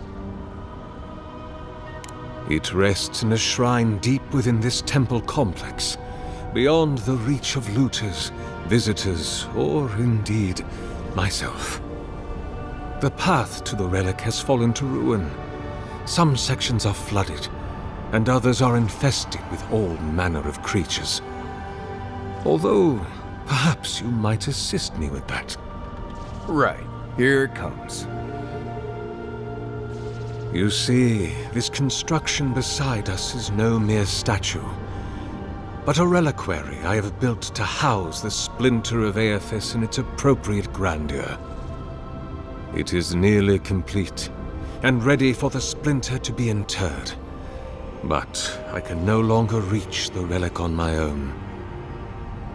It rests in a shrine deep within this temple complex, beyond the reach of looters, visitors, or indeed, myself. The path to the relic has fallen to ruin. Some sections are flooded, and others are infested with all manner of creatures. Although, perhaps you might assist me with that. Right. Here it comes. You see, this construction beside us is no mere statue, but a reliquary I have built to house the splinter of Aethys in its appropriate grandeur. It is nearly complete, and ready for the splinter to be interred. But I can no longer reach the relic on my own.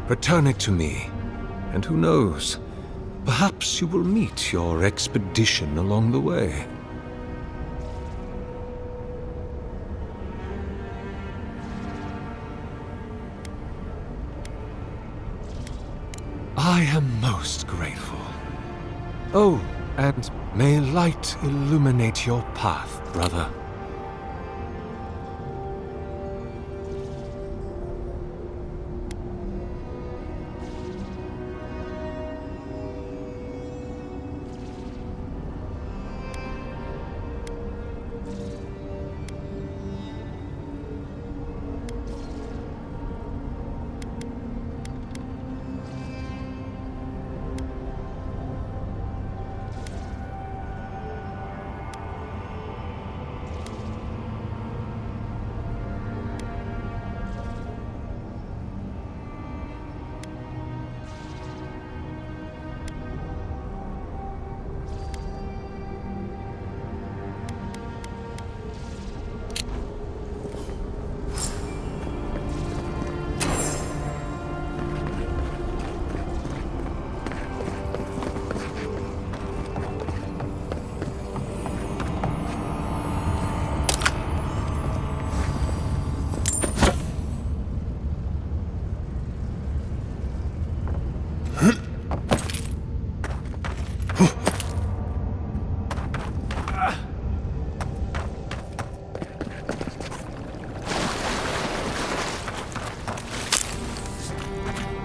Return it to me, and who knows, perhaps you will meet your expedition along the way. I am most grateful. Oh, And may light illuminate your path, brother.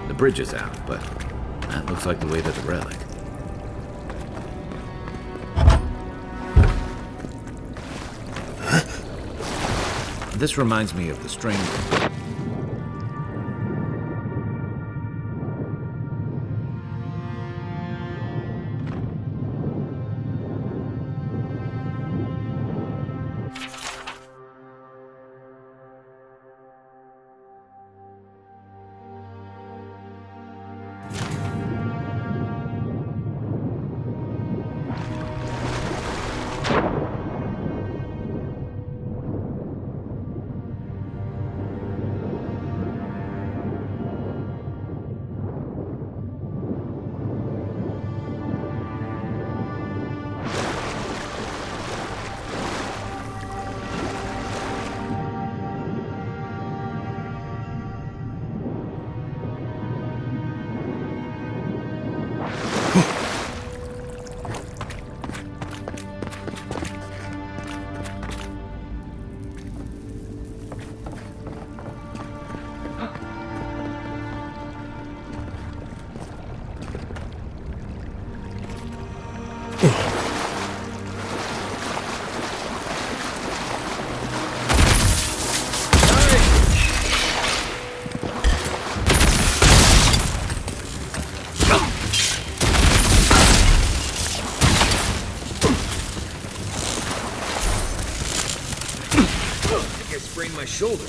The bridge is out, but that looks like the way to the relic. This reminds me of the strange... My shoulder.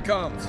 it comes.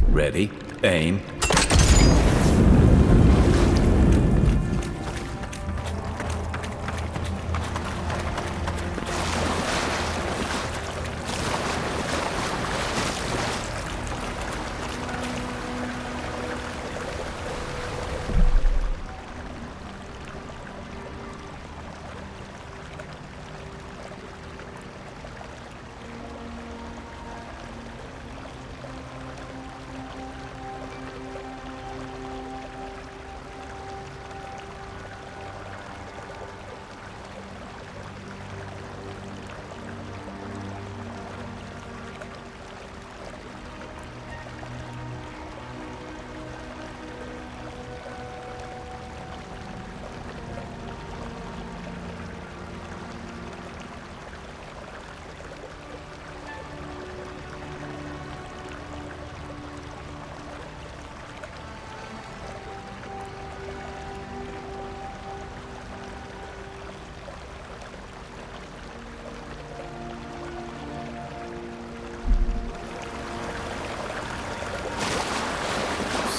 Ready, aim.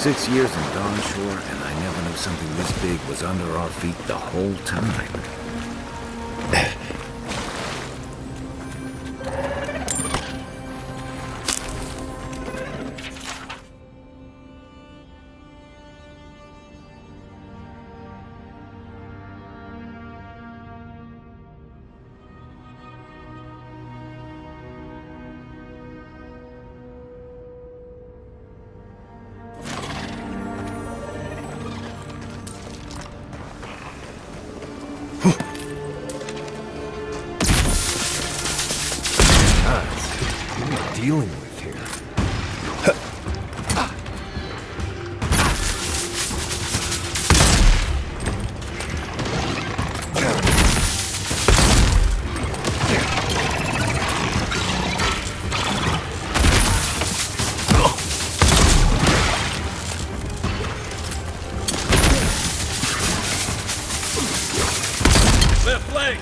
Six years in Dawnshore, and I never knew something this big was under our feet the whole time. Dealing with here. Left leg!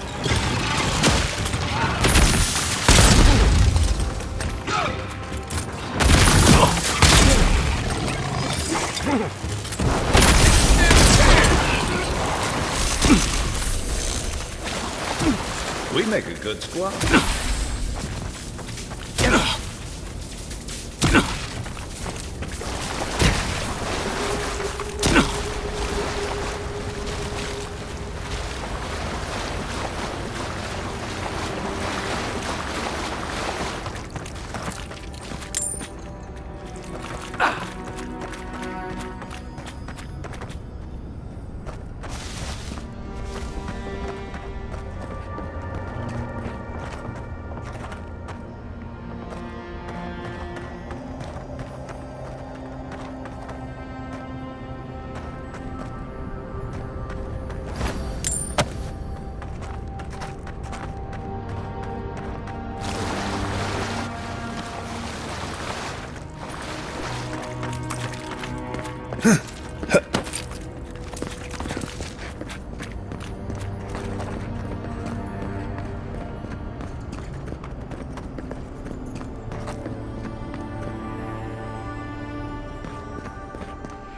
We make a good squad.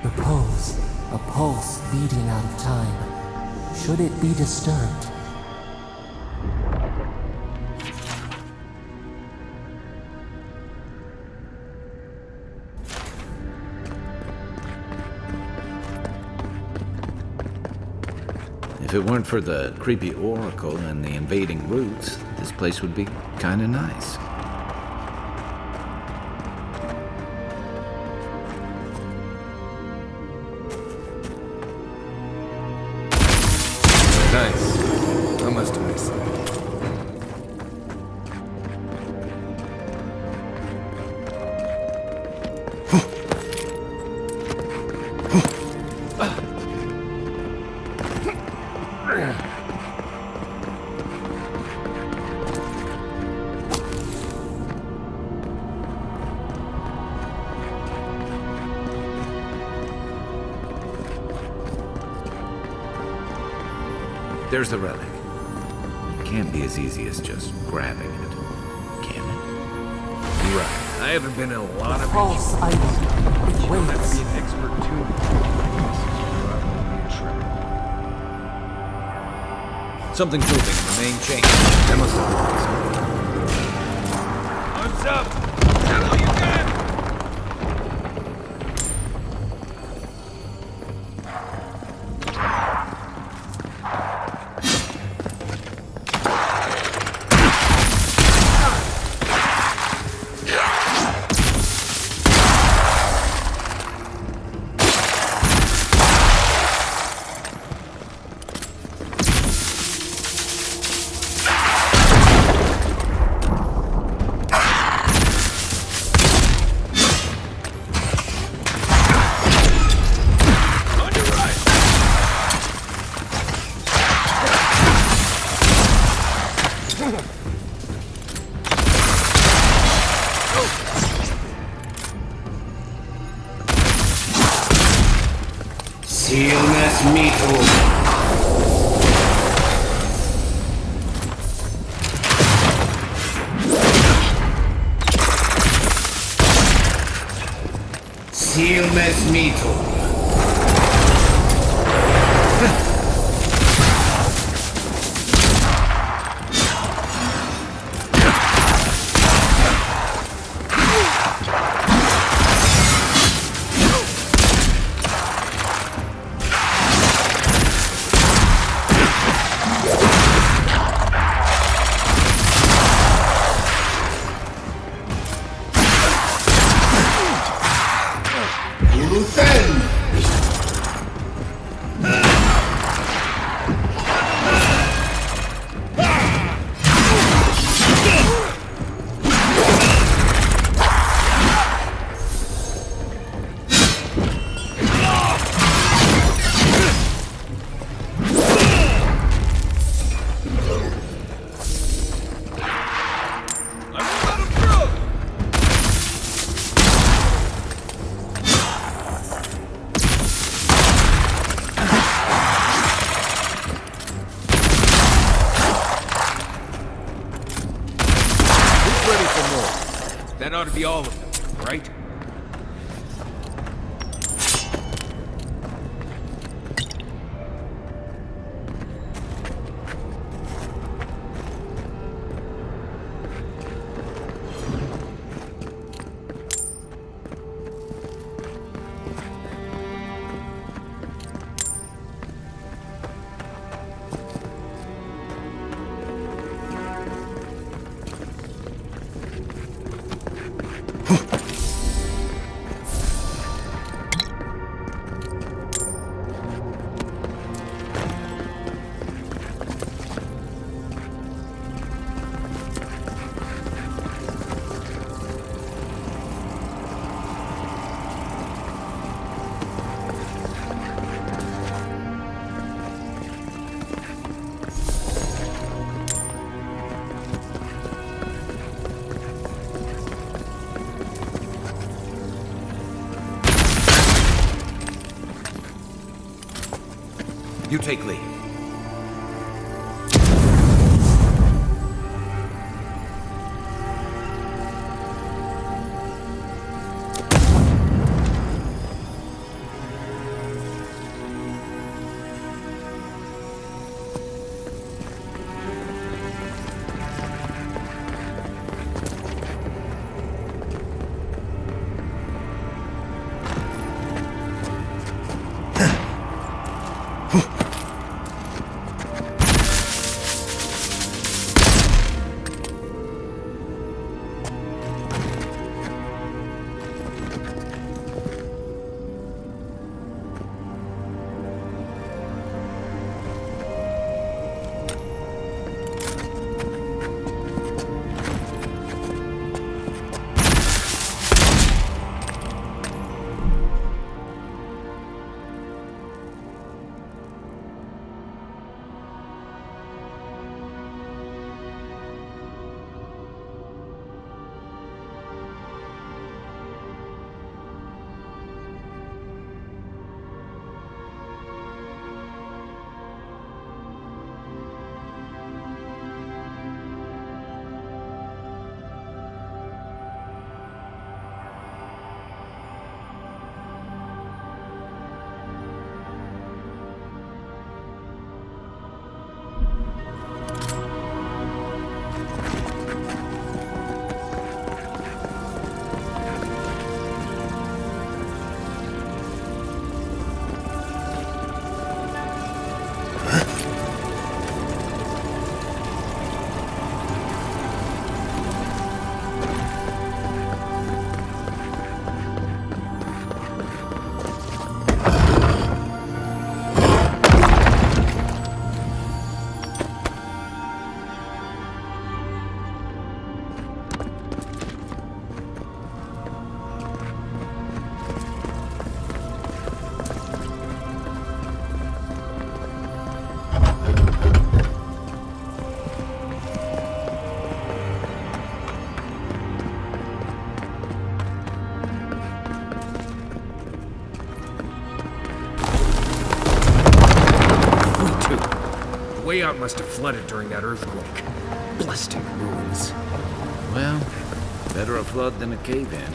The pulse, a pulse beating out of time. Should it be disturbed? If it weren't for the creepy oracle and the invading roots, this place would be kinda nice. Nice. I must have missed that. There's the relic. It can't be as easy as just grabbing it, can it? Right. I haven't been in a lot of False item. It You'll have to waits. be an expert tuner. Something's moving in the main chain. That must have Arms up! Tell all you got! Silmas mitu. Silmas mitu. That ought to be all of them, right? You take lead. Way out must have flooded during that earthquake. Blasted ruins. Well, better a flood than a cave-in.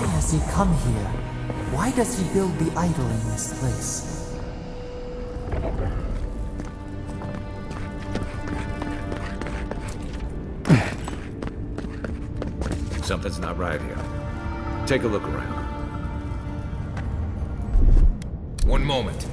Why has he come here? Why does he build the idol in this place? Something's not right here. Take a look around. One moment.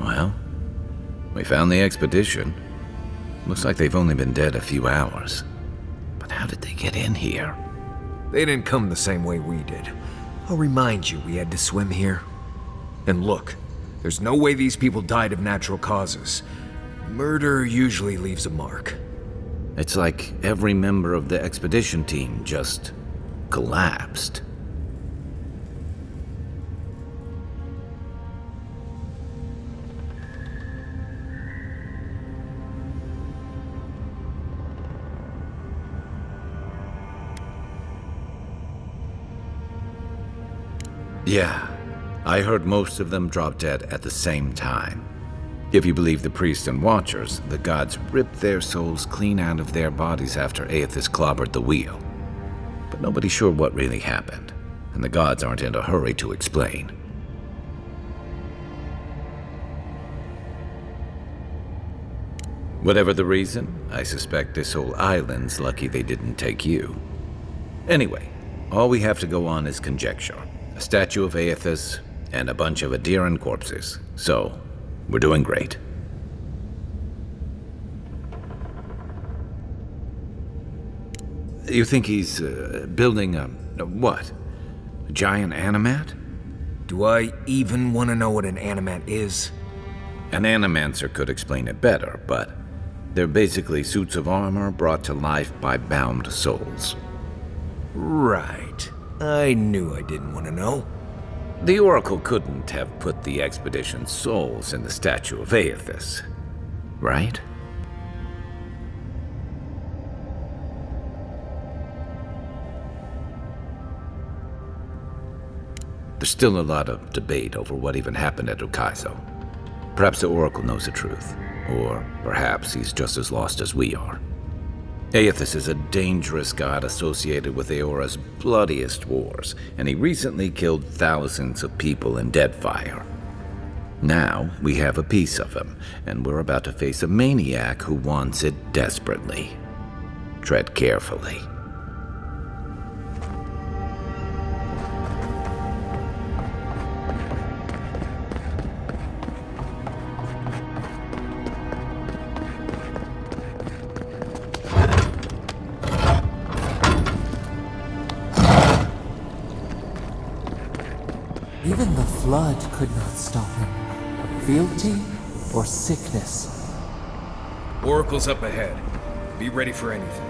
Well, we found the expedition. Looks like they've only been dead a few hours. But how did they get in here? They didn't come the same way we did. I'll remind you, we had to swim here. And look, there's no way these people died of natural causes. Murder usually leaves a mark. It's like every member of the expedition team just collapsed. Yeah, I heard most of them drop dead at the same time. If you believe the priests and watchers, the gods ripped their souls clean out of their bodies after Aethys clobbered the wheel. But nobody's sure what really happened, and the gods aren't in a hurry to explain. Whatever the reason, I suspect this whole island's lucky they didn't take you. Anyway, all we have to go on is conjecture. A statue of Aethys, and a bunch of Adiran corpses. So, we're doing great. You think he's building a what? A giant animat? Do I even want to know what an animat is? An animancer could explain it better, but they're basically suits of armor brought to life by bound souls. Right. I knew I didn't want to know. The Oracle couldn't have put the expedition's souls in the statue of Aethys, right? There's still a lot of debate over what even happened at Ukaizo. Perhaps the Oracle knows the truth, or perhaps he's just as lost as we are. Aethys is a dangerous god associated with Eora's bloodiest wars, and he recently killed thousands of people in Deadfire. Now, we have a piece of him, and we're about to face a maniac who wants it desperately. Tread carefully. blood could not stop him. Fealty or sickness. Oracle's up ahead. Be ready for anything.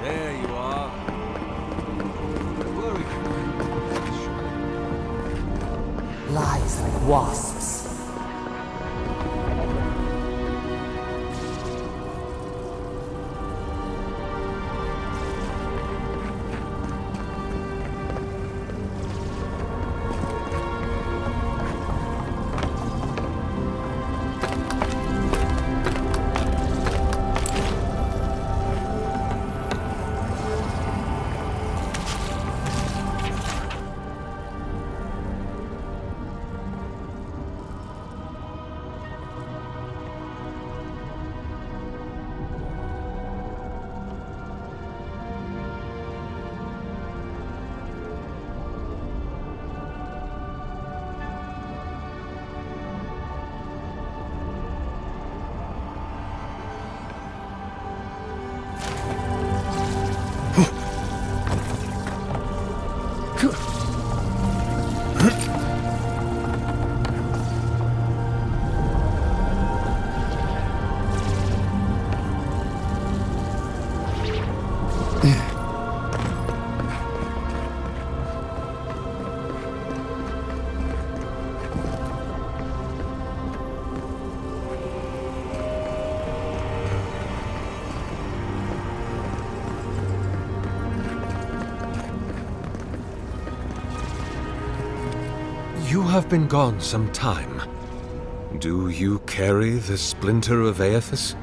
There you are. Don't worry. Lies like wasps. You have been gone some time. Do you carry the splinter of Aethys?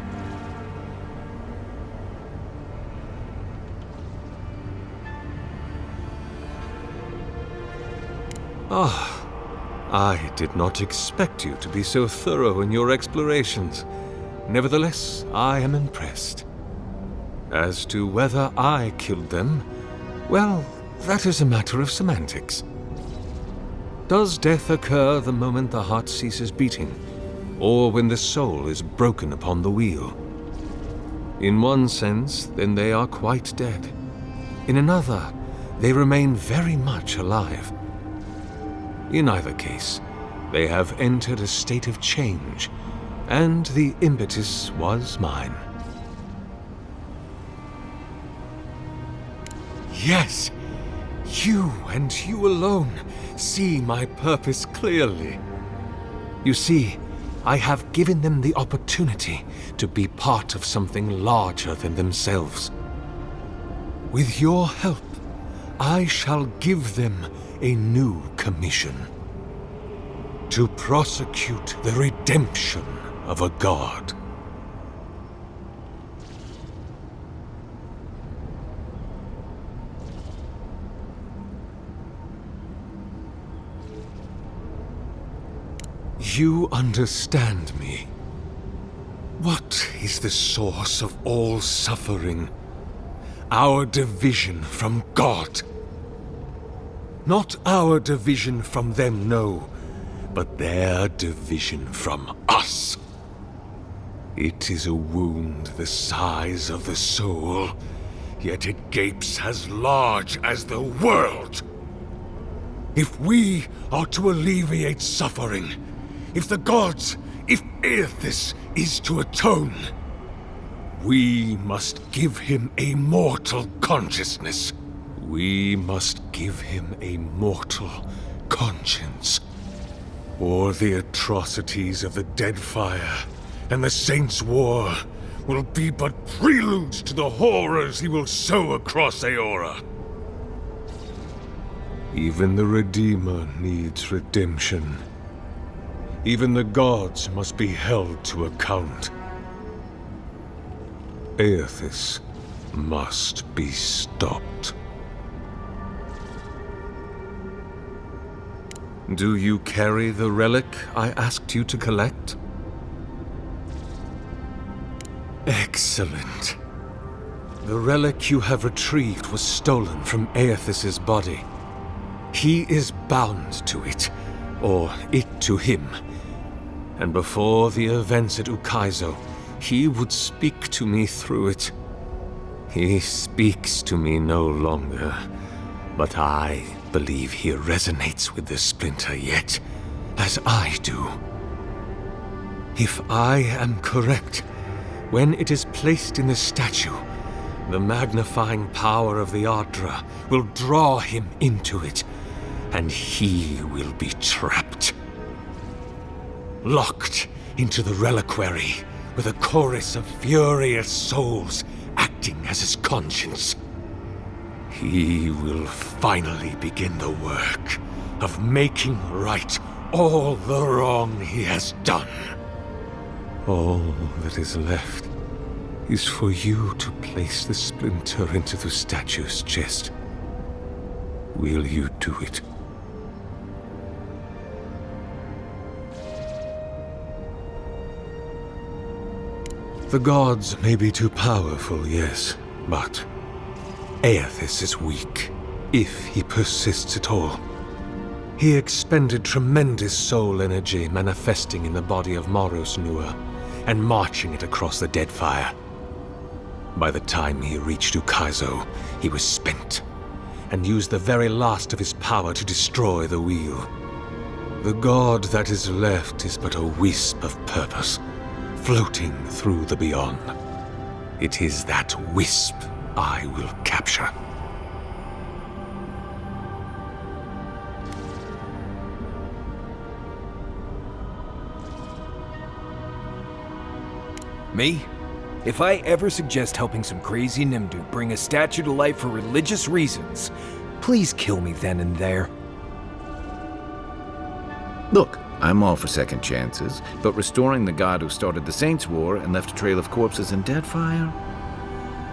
Ah, I did not expect you to be so thorough in your explorations. Nevertheless, I am impressed. As to whether I killed them, well, that is a matter of semantics. Does death occur the moment the heart ceases beating, or when the soul is broken upon the wheel? In one sense, then they are quite dead. In another, they remain very much alive. In either case, they have entered a state of change, and the impetus was mine. Yes! You and you alone see my purpose clearly. You see, I have given them the opportunity to be part of something larger than themselves. With your help, I shall give them a new commission. To prosecute the redemption of a god. You understand me. What is the source of all suffering? Our division from God. Not our division from them, no, but their division from us. It is a wound the size of the soul, yet it gapes as large as the world. If we are to alleviate suffering, if the gods, if Aethys is to atone, we must give him a mortal consciousness. We must give him a mortal conscience. Or the atrocities of the Deadfire and the Saints' War will be but preludes to the horrors he will sow across Aora. Even the Redeemer needs redemption. Even the gods must be held to account. Aethys must be stopped. Do you carry the relic I asked you to collect? Excellent. The relic you have retrieved was stolen from Aethis's body. He is bound to it, or it to him. And before the events at Ukaizo, he would speak to me through it. He speaks to me no longer, but I believe he resonates with the splinter yet, as I do. If I am correct, when it is placed in the statue, the magnifying power of the Ardra will draw him into it, and he will be trapped. Locked into the reliquary with a chorus of furious souls acting as his conscience. He will finally begin the work of making right all the wrong he has done. All that is left is for you to place the splinter into the statue's chest. Will you do it? The gods may be too powerful, yes, but Aethys is weak, if he persists at all. He expended tremendous soul energy manifesting in the body of Moros Nua and marching it across the Deadfire. By the time he reached Ukaizo, he was spent, and used the very last of his power to destroy the wheel. The god that is left is but a wisp of purpose, floating through the beyond. It is that wisp I will capture. Me? If I ever suggest helping some crazy Nimdu bring a statue to life for religious reasons, please kill me then and there. Look, I'm all for second chances, but restoring the god who started the Saints' War and left a trail of corpses in Deadfire?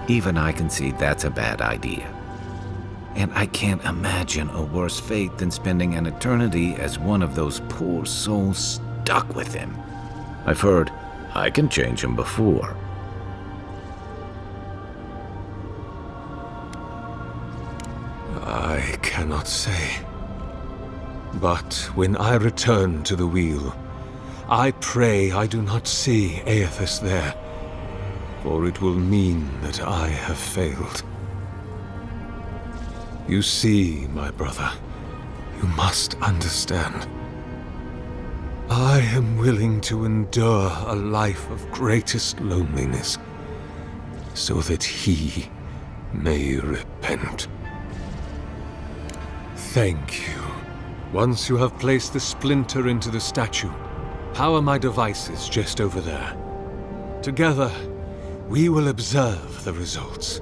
Even I can see that's a bad idea. And I can't imagine a worse fate than spending an eternity as one of those poor souls stuck with him. I've heard I can change him before. I cannot say. But when I return to the wheel, I pray I do not see Aethys there, for it will mean that I have failed. You see, my brother, you must understand. I am willing to endure a life of greatest loneliness, so that he may repent. Thank you. Once you have placed the splinter into the statue, power my devices just over there. Together, we will observe the results.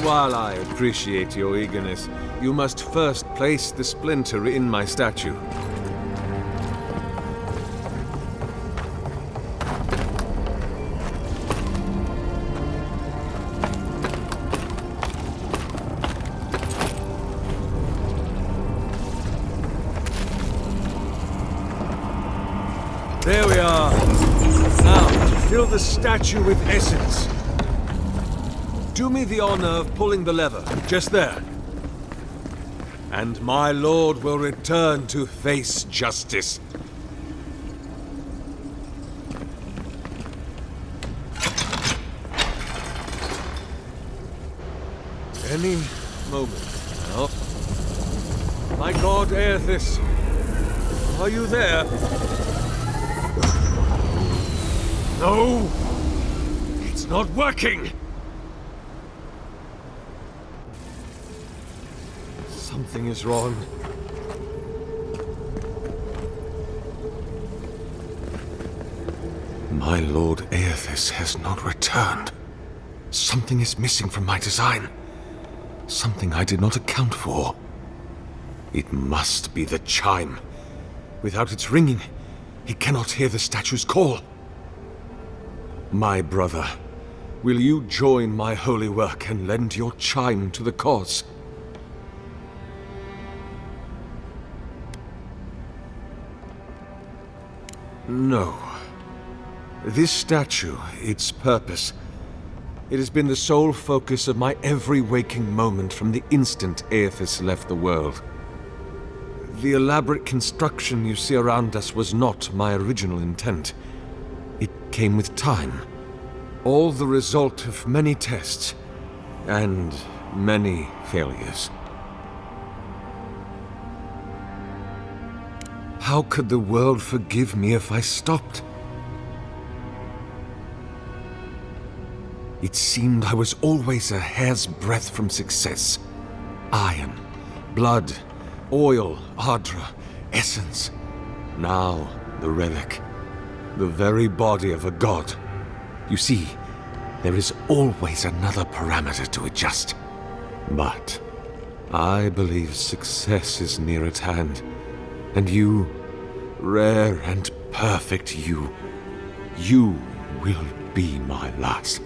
While I appreciate your eagerness, you must first place the splinter in my statue. There we are. Now, fill the statue with essence. Do me the honor of pulling the lever, just there. And my lord will return to face justice. Any moment now. My god Aethys, are you there? No! It's not working! Something is wrong. My lord Aethys has not returned. Something is missing from my design. Something I did not account for. It must be the chime. Without its ringing, he cannot hear the statue's call. My brother, will you join my holy work and lend your chime to the cause? No. This statue, its purpose, it has been the sole focus of my every waking moment from the instant Aethys left the world. The elaborate construction you see around us was not my original intent. It came with time. All the result of many tests and many failures. How could the world forgive me if I stopped? It seemed I was always a hair's breadth from success. Iron, blood, oil, Ardra, essence. Now, the relic. The very body of a god. You see, there is always another parameter to adjust. But I believe success is near at hand. And you, rare and perfect you will be my last.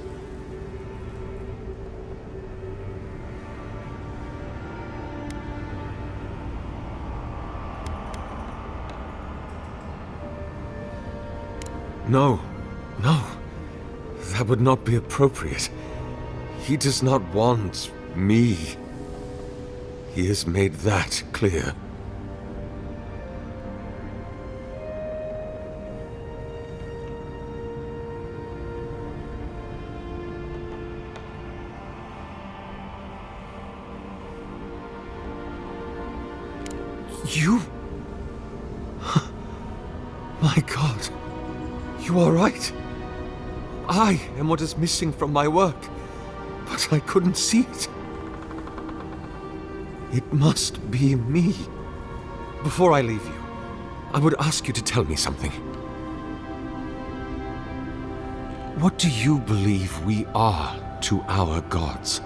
No, that would not be appropriate. He does not want me. He has made that clear. You? My God. You are right. I am what is missing from my work, but I couldn't see it. It must be me. Before I leave you, I would ask you to tell me something. What do you believe we are to our gods?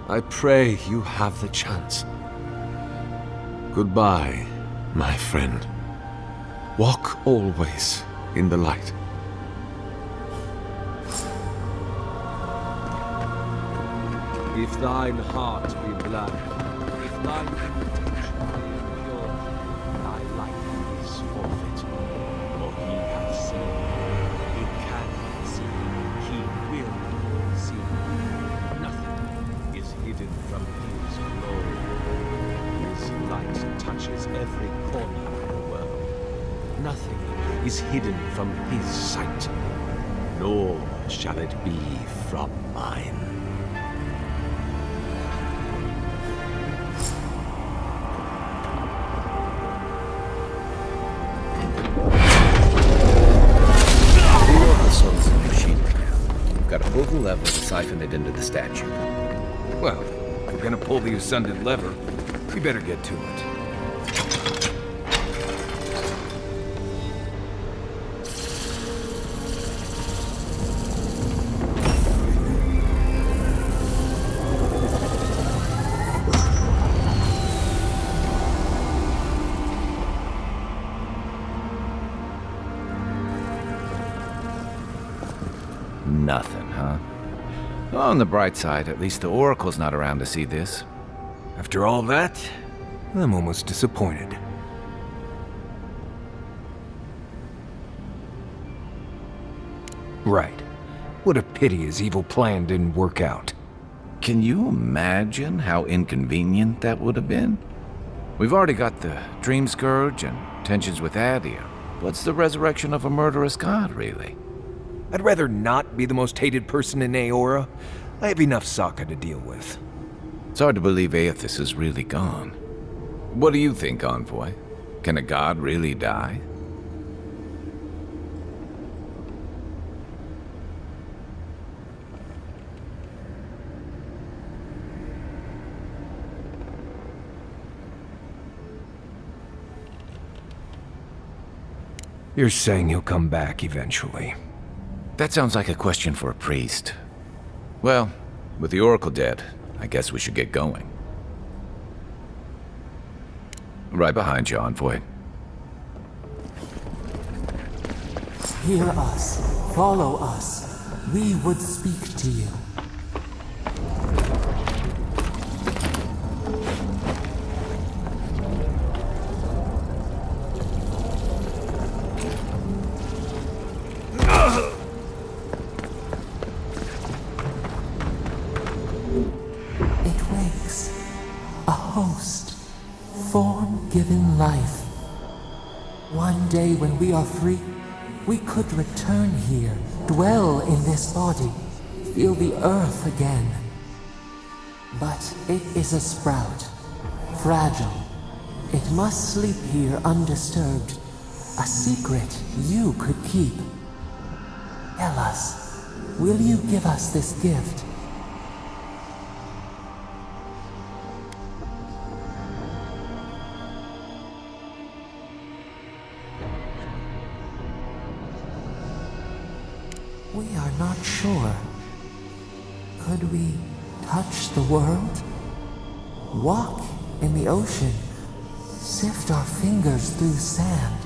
I pray you have the chance. Goodbye, my friend. Walk always in the light. If thine heart be black, if thine intention be impure, thy life is forfeit. For he hath seen, he can see, he will see. Nothing is hidden from his glory. His light touches every corner of the world. Nothing is hidden from his sight, nor shall it be from mine. Pull the lever to siphon it into the statue. Well, if we're gonna pull the Usunded lever, we better get to it. Nothing, huh? On the bright side, at least the Oracle's not around to see this. After all that, I'm almost disappointed. Right. What a pity his evil plan didn't work out. Can you imagine how inconvenient that would have been? We've already got the Dream Scourge and tensions with Adia. What's the resurrection of a murderous god, really? I'd rather not be the most hated person in Aora. I have enough Sokka to deal with. It's hard to believe Aethys is really gone. What do you think, Envoy? Can a god really die? You're saying he'll come back eventually. That sounds like a question for a priest. Well, with the Oracle dead, I guess we should get going. Right behind you, Envoy. Hear us. Follow us. We would speak to you. It wakes. A host. Form-given life. One day when we are free, we could return here, dwell in this body, feel the earth again. But it is a sprout, fragile. It must sleep here undisturbed. A secret you could keep. Tell us, will you give us this gift? We are not sure. Could we touch the world? Walk in the ocean? Sift our fingers through sand?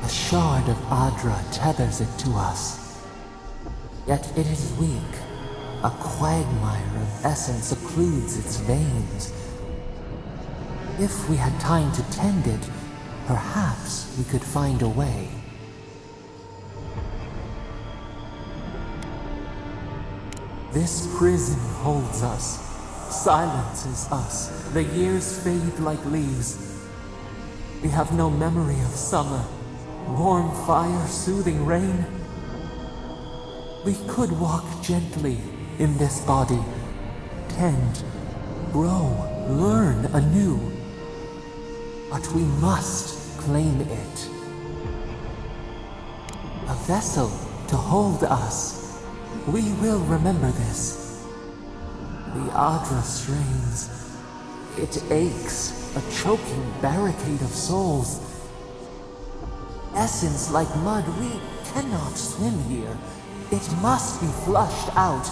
A shard of Adra tethers it to us. Yet it is weak. A quagmire of essence occludes its veins. If we had time to tend it, perhaps we could find a way. This prison holds us, silences us. The years fade like leaves. We have no memory of summer, warm fire, soothing rain. We could walk gently in this body, tend, grow, learn anew. But we must claim it. A vessel to hold us. We will remember this. The Adra strains. It aches, a choking barricade of souls. Essence like mud, we cannot swim here. It must be flushed out.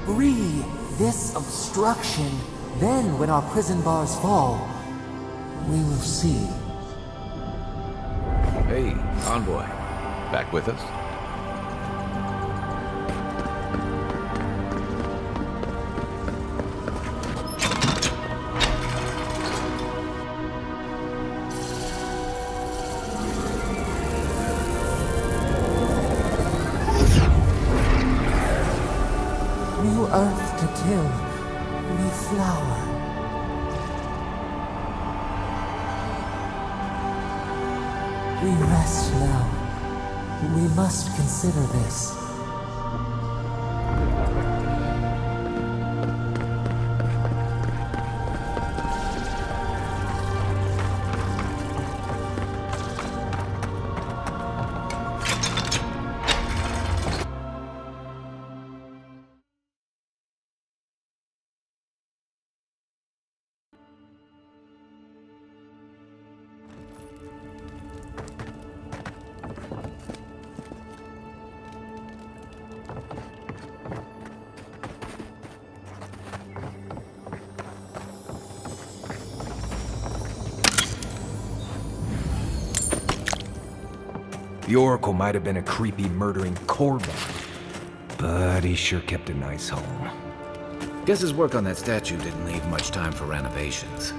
Free this obstruction. Then, when our prison bars fall, we will see. Hey, Envoy. Back with us? New earth to till, new flower. We rest now. We must consider this. The Oracle might have been a creepy, murdering Korban, but he sure kept a nice home. Guess his work on that statue didn't leave much time for renovations.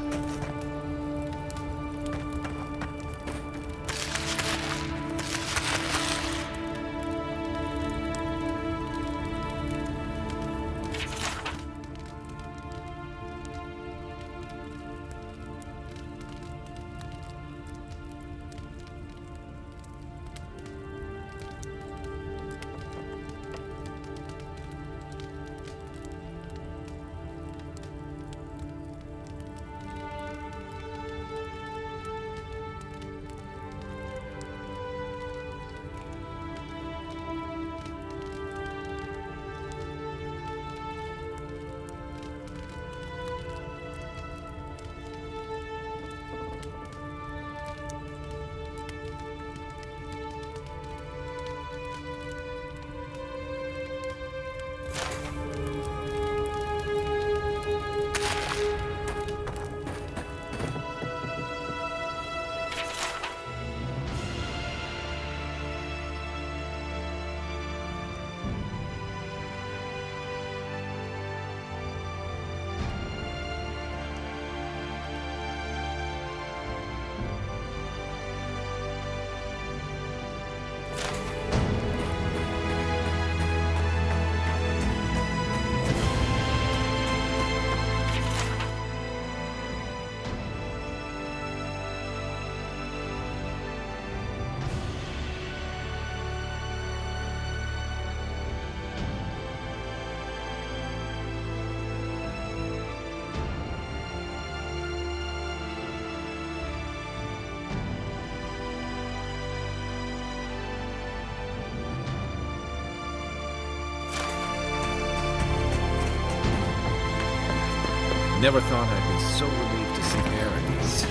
Never thought I'd be so relieved to see Paradise.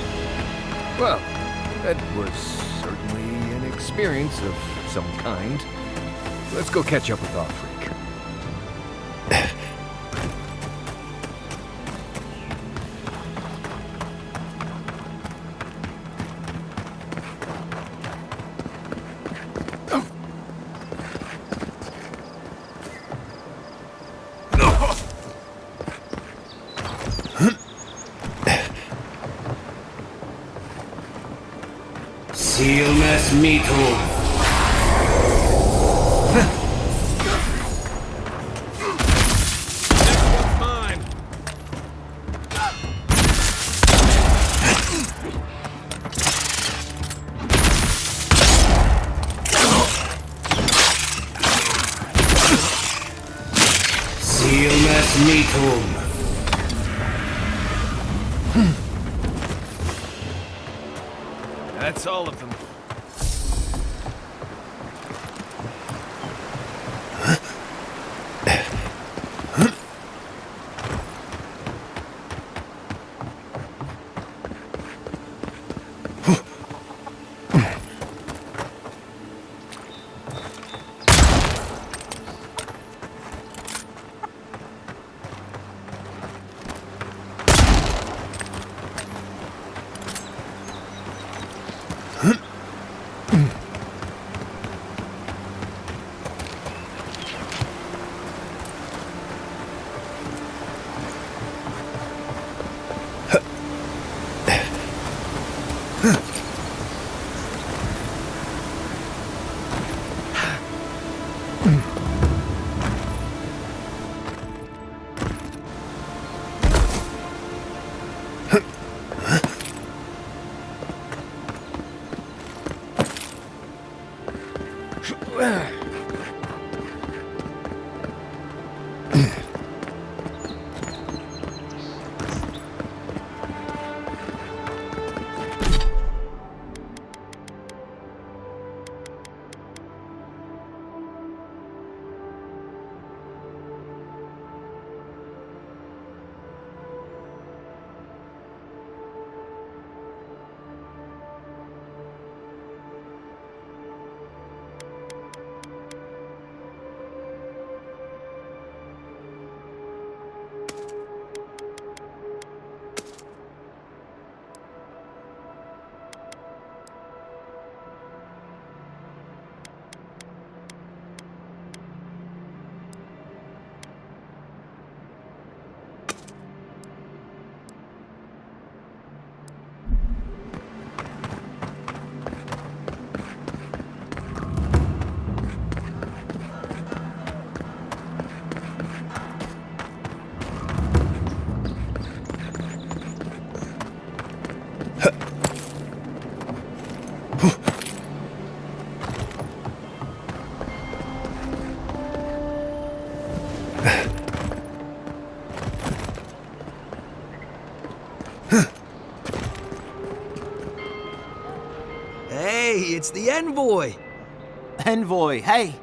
Well, that was certainly an experience of some kind. Let's go catch up with Offreak. Silmes mitu. Silmes mitum. That's all of them. Hey, it's the envoy! Envoy, hey!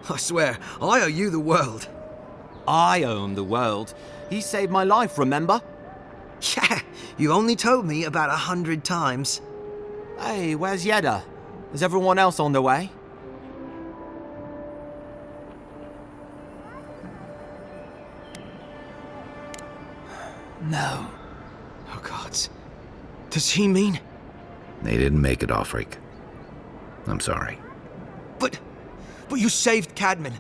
I swear, I owe you the world. I owe him the world. He saved my life, remember? Yeah, you only told me about 100 times. Hey, where's Yeda? Is everyone else on the way? No. Oh, gods. Does he mean? They didn't make it, Offreak. I'm sorry. But you saved Cadman.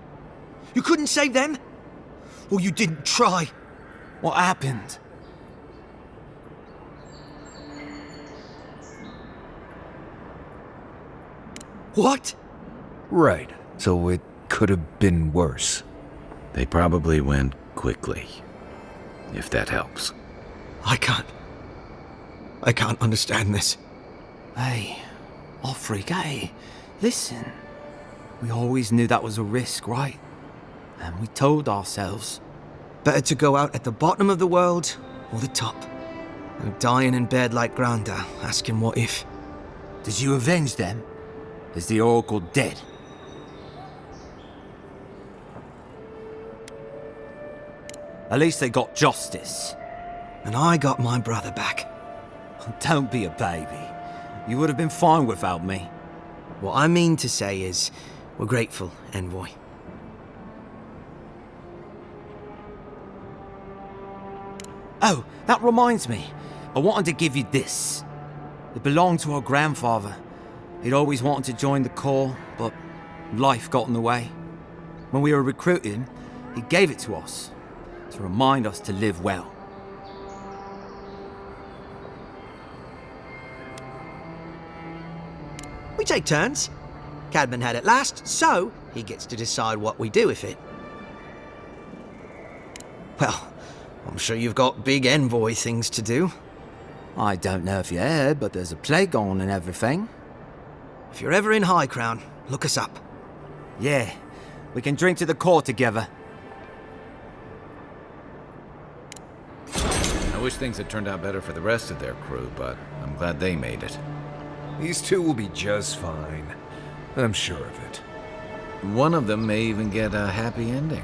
You couldn't save them? Or you didn't try? What happened? What? Right. So it could have been worse. They probably went quickly, if that helps. I can't understand this. Hey, Offreak, hey, listen. We always knew that was a risk, right? And we told ourselves. Better to go out at the bottom of the world or the top. And dying in bed like Granda, asking what if. Did you avenge them? Is the Oracle dead? At least they got justice. and I got my brother back. Don't be a baby. You would have been fine without me. What I mean to say is, we're grateful, Envoy. Oh, that reminds me. I wanted to give you this. It belonged to our grandfather. He'd always wanted to join the Corps, but life got in the way. When we were recruiting, he gave it to us to remind us to live well. We take turns. Cadman had it last, so he gets to decide what we do with it. Well, I'm sure you've got big Envoy things to do. I don't know if you heard, but there's a plague on and everything. If you're ever in High Crown, look us up. Yeah, we can drink to the Corps together. I wish things had turned out better for the rest of their crew, but I'm glad they made it. These two will be just fine. I'm sure of it. One of them may even get a happy ending.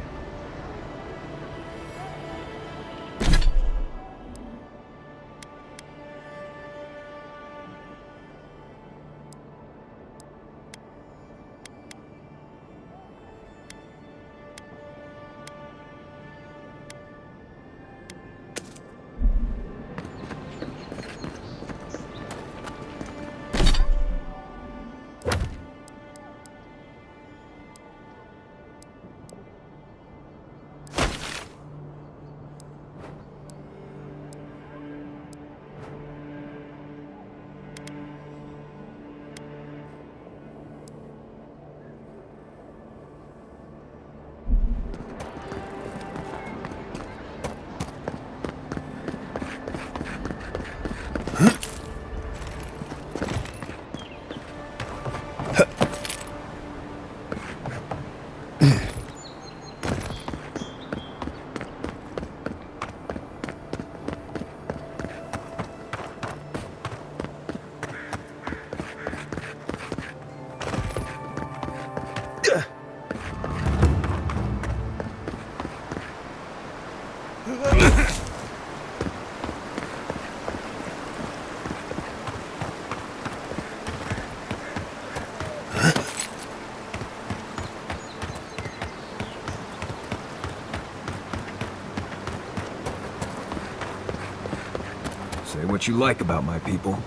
Say what you like about my people,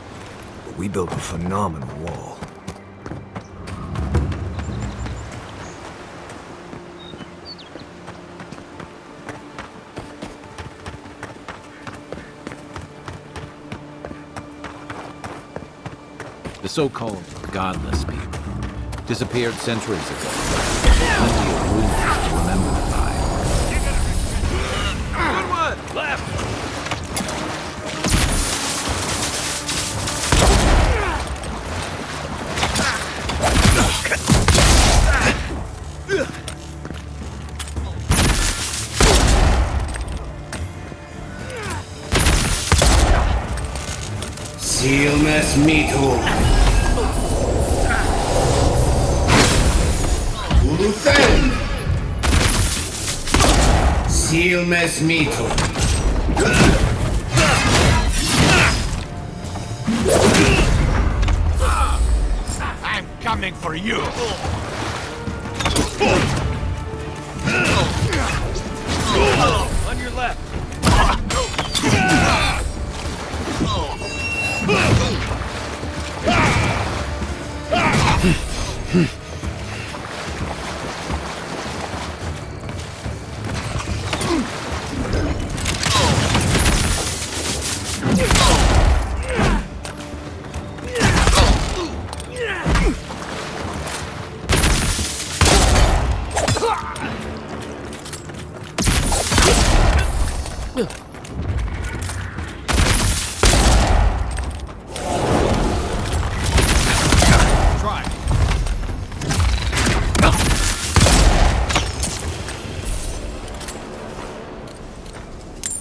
but we built a phenomenal wall. The so-called godless people disappeared centuries ago. Plenty of rumors to remember them by. Good one! Left! Silmes mitu. Ulufen. Silmes mitu. I'm coming for you! On your left!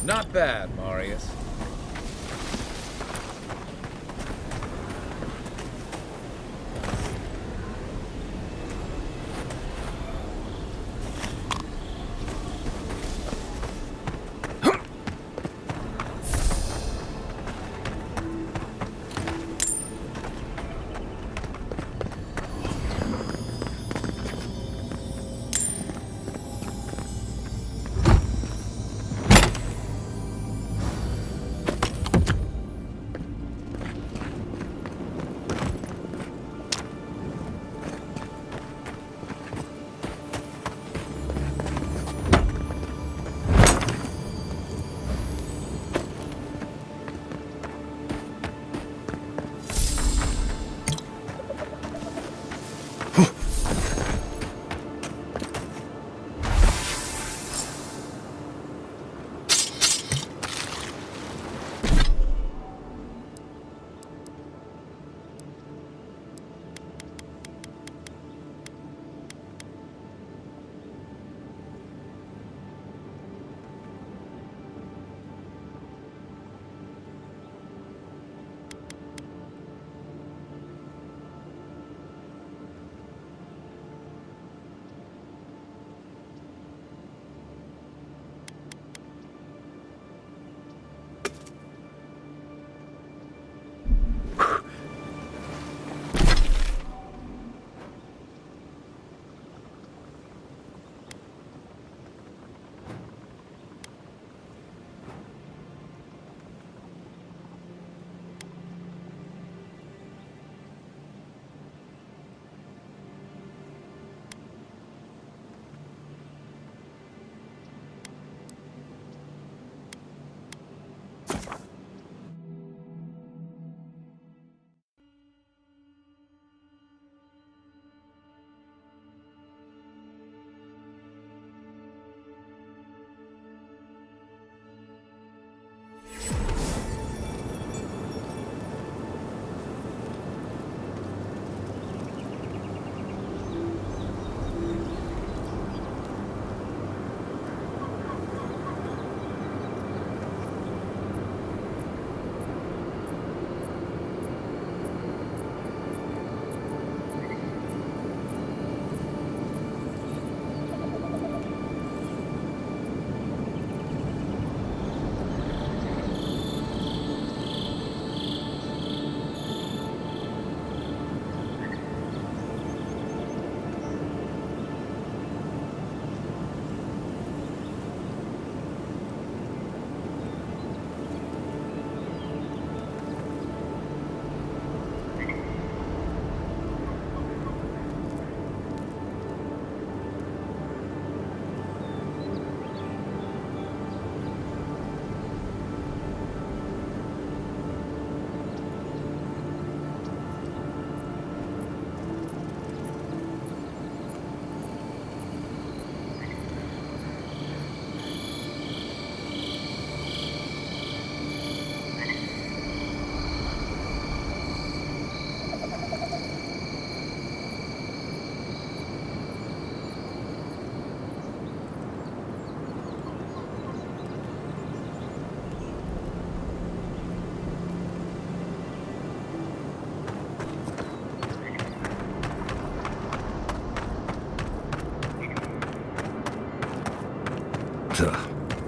Not bad, Marius.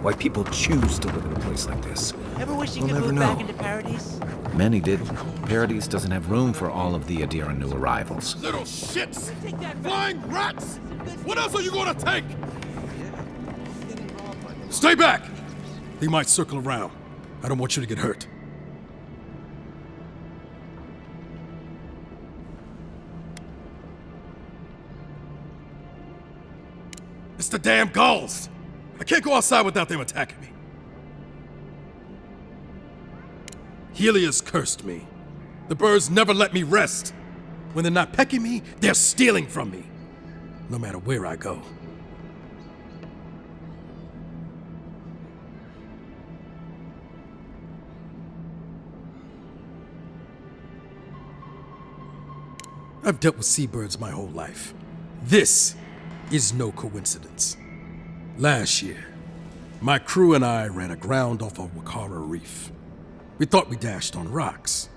Why people choose to live in a place like this. Ever wish you We'll could never move back know. into Paradise? Many did. Paradise doesn't have room for all of the Adira new arrivals. Little shits! Flying rats! What else are you gonna take? Stay back! They might circle around. I don't want you to get hurt. It's the damn gulls! I can't go outside without them attacking me. Helios cursed me. The birds never let me rest. When they're not pecking me, they're stealing from me. No matter where I go. I've dealt with seabirds my whole life. This is no coincidence. Last year, my crew and I ran aground off of Wakara Reef. We thought we dashed on rocks.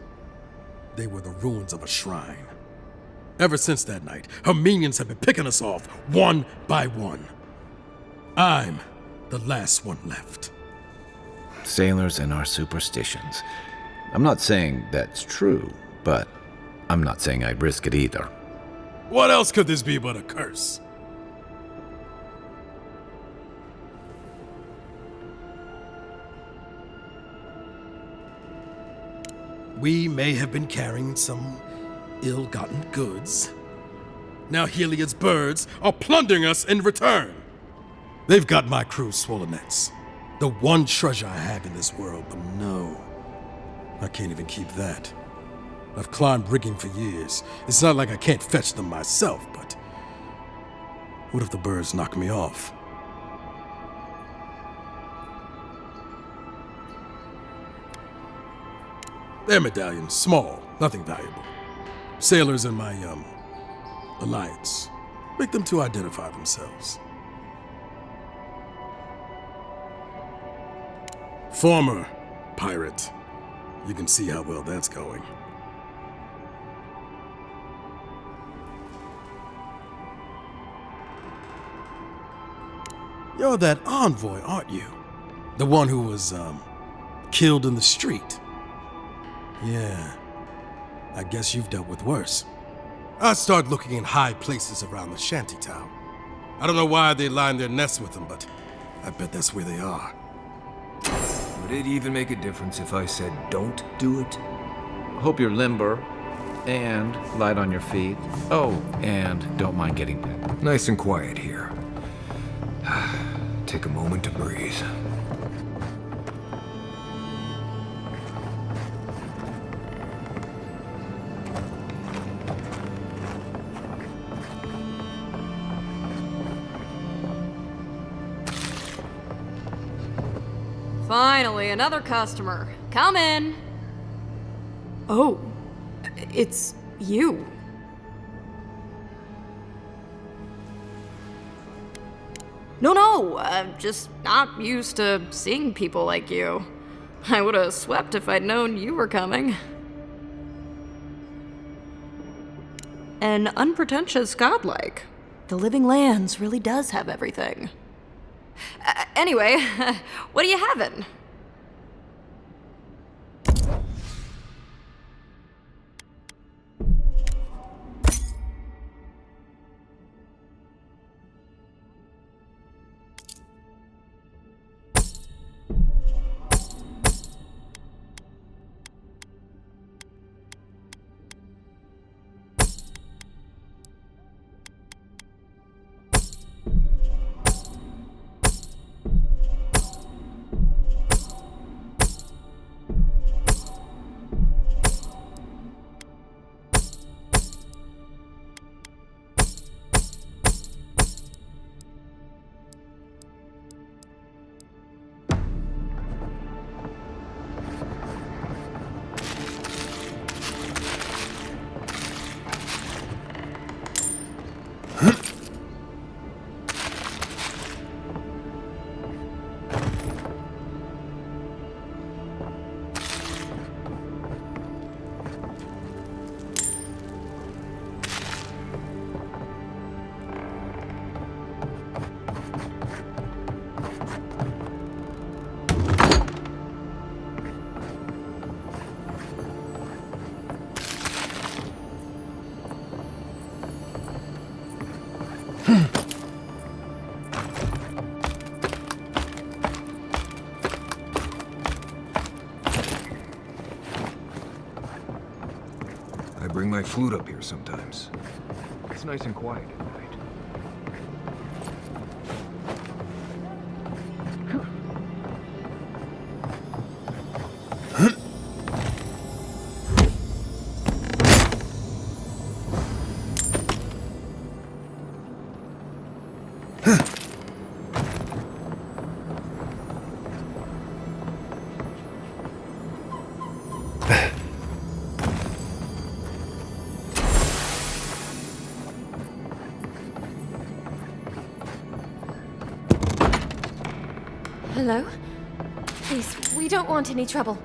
They were the ruins of a shrine. Ever since that night, her minions have been picking us off, one by one. I'm the last one left. Sailors and our superstitions. I'm not saying that's true, but I'm not saying I'd risk it either. What else could this be but a curse? We may have been carrying some ill-gotten goods. Now Heliod's birds are plundering us in return. They've got my crew swollenets. The one treasure I have in this world, but no. I can't even keep that. I've climbed rigging for years. It's not like I can't fetch them myself, but what if the birds knock me off? They're medallions, small, nothing valuable. Sailors in my, alliance. Make them to identify themselves. Former pirate. You can see how well that's going. You're that envoy, aren't you? The one who was, killed in the street. Yeah, I guess you've dealt with worse. I start looking in high places around the shantytown. I don't know why they line their nests with them, but I bet that's where they are. Would it even make a difference if I said don't do it? Hope you're limber and light on your feet. Oh, and don't mind getting wet. Nice and quiet here. Take a moment to breathe. Finally, another customer. Come in. Oh, it's you. No, I'm just not used to seeing people like you. I would have swept if I'd known you were coming. An unpretentious godlike. The Living Lands really does have everything. Anyway, what are you having? bring my flute up here sometimes. It's nice and quiet at night. Hello? Please, we don't want any trouble.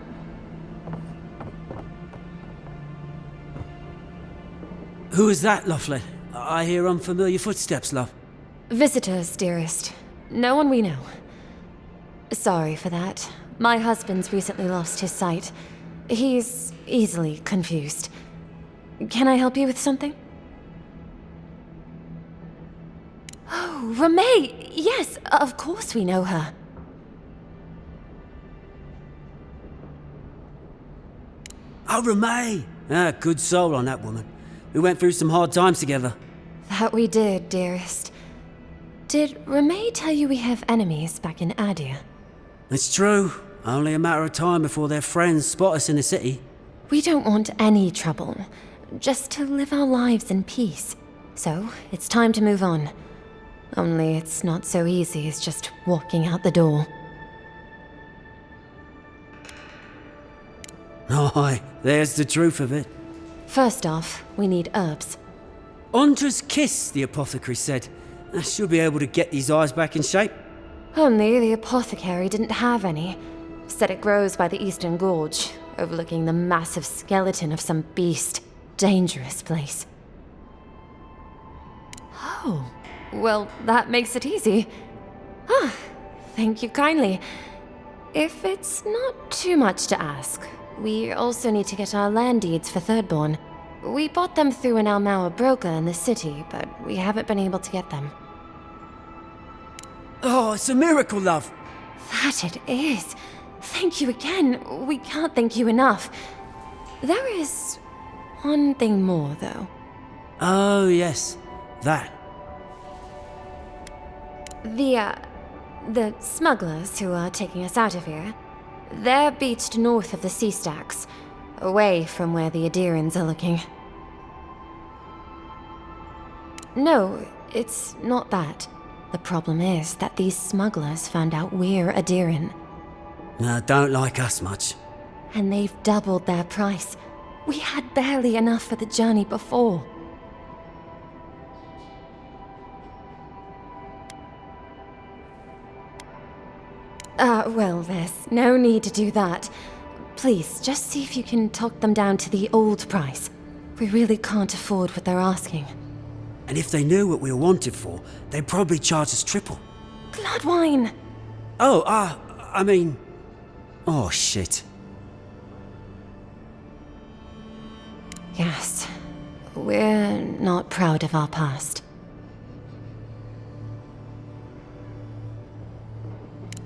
Who is that, Loughlin? I hear unfamiliar footsteps, love. Visitors, dearest. No one we know. Sorry for that. My husband's recently lost his sight. He's easily confused. Can I help you with something? Oh, Ramay! Yes, of course we know her. Oh, Ramay! Ah, good soul on that woman. We went through some hard times together. That we did, dearest. Did Ramay tell you we have enemies back in Adia? It's true. Only a matter of time before their friends spot us in the city. We don't want any trouble. Just to live our lives in peace. So, it's time to move on. Only it's not so easy as just walking out the door. Aye, there's the truth of it. First off, we need herbs. Ondra's kiss, the apothecary said. I should be able to get these eyes back in shape. Only the apothecary didn't have any. Said it grows by the Eastern Gorge, overlooking the massive skeleton of some beast. Dangerous place. Oh, well, that makes it easy. Ah, thank you kindly. If it's not too much to ask, we also need to get our land deeds for Thirdborn. We bought them through an Almaua broker in the city, but we haven't been able to get them. Oh, it's a miracle, love. That it is. Thank you again. We can't thank you enough. There is one thing more, though. Oh, yes. That. The smugglers who are taking us out of here, they're beached north of the sea stacks, away from where the Adirans are looking. No, it's not that. The problem is that these smugglers found out we're Adiran. No, don't like us much. And they've doubled their price. We had barely enough for the journey before. Well, there's no need to do that. Please, just see if you can talk them down to the old price. We really can't afford what they're asking. And if they knew what we were wanted for, they'd probably charge us triple. Bloodwine! Oh, I mean... Oh, shit. Yes. We're not proud of our past.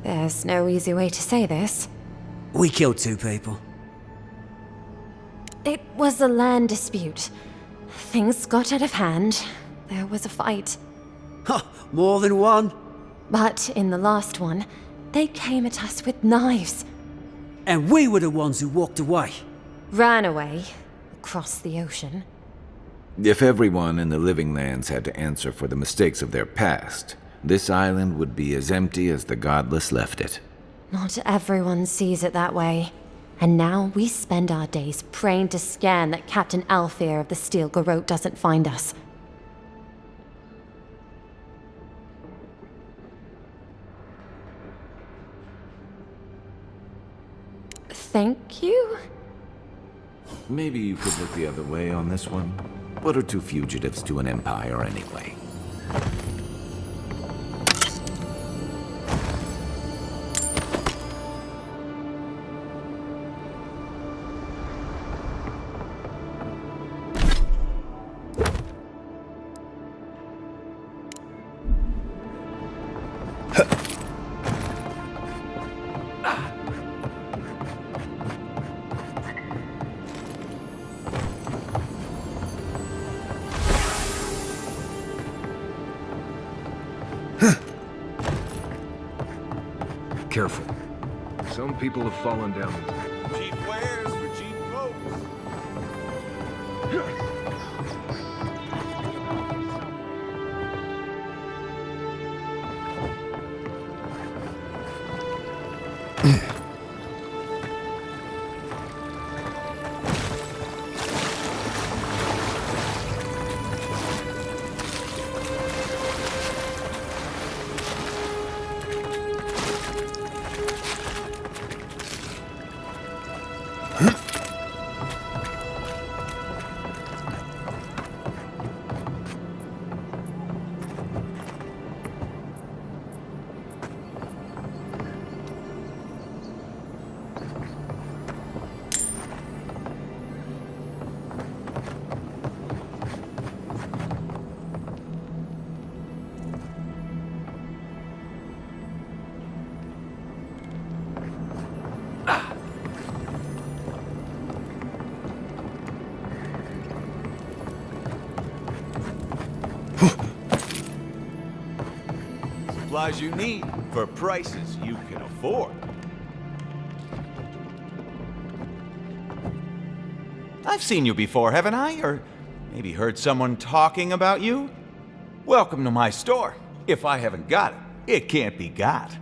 There's no easy way to say this. We killed 2 people. It was a land dispute. Things got out of hand. There was a fight. Ha! More than one? But in the last one, they came at us with knives. And we were the ones who walked away. Ran away. Across the ocean. If everyone in the Living Lands had to answer for the mistakes of their past, this island would be as empty as the Godless left it. Not everyone sees it that way. And now we spend our days praying to Scan that Captain Alfear of the Steel Garrote doesn't find us. Thank you? Maybe you could look the other way on this one. What are 2 fugitives to an empire anyway? Careful. Some people have fallen down. Cheap wares for cheap folks. Supplies you need for prices you can afford. I've seen you before, haven't I? Or maybe heard someone talking about you? Welcome to my store. If I haven't got it, it can't be got.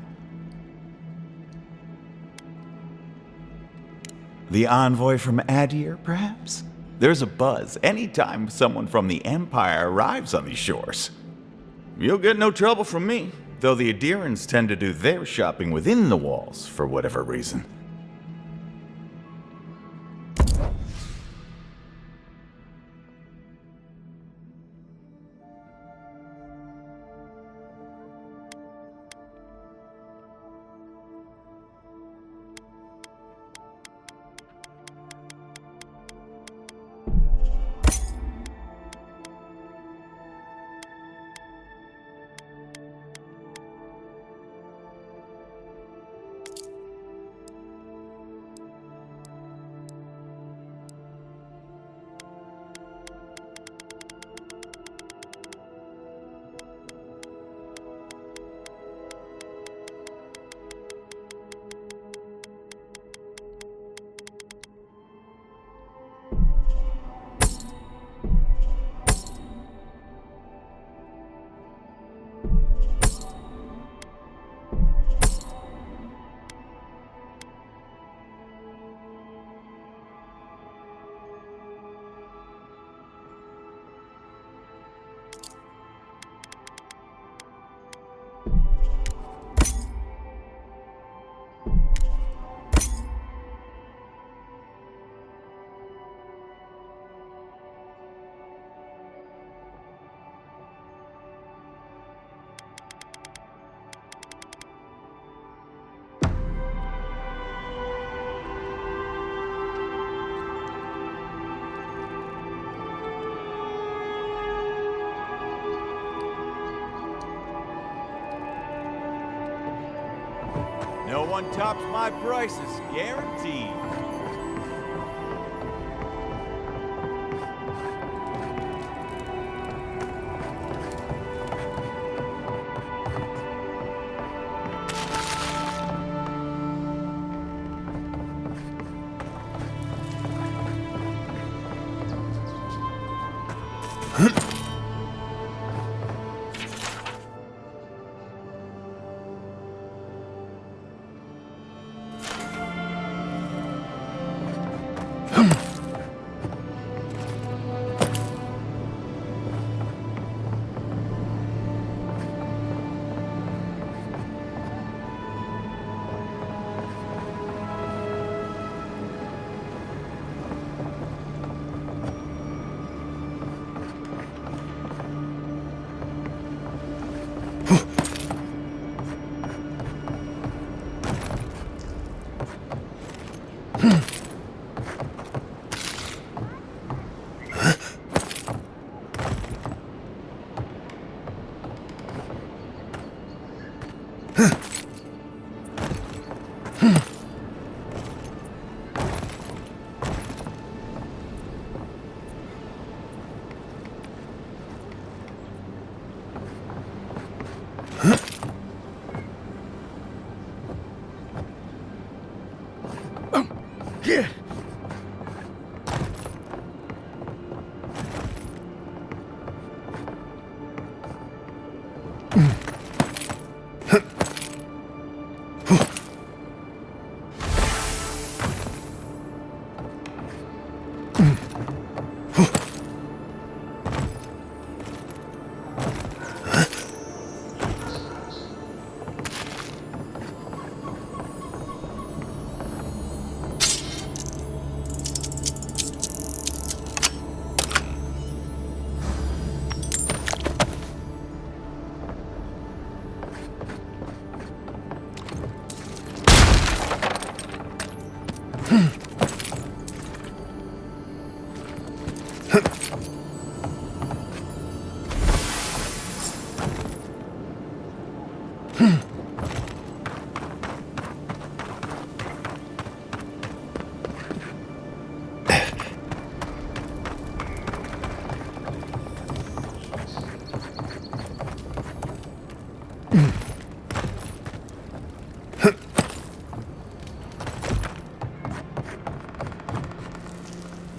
The envoy from Adir, perhaps? There's a buzz anytime someone from the Empire arrives on these shores. You'll get no trouble from me, though the Adirans tend to do their shopping within the walls for whatever reason. No one tops my prices, guaranteed.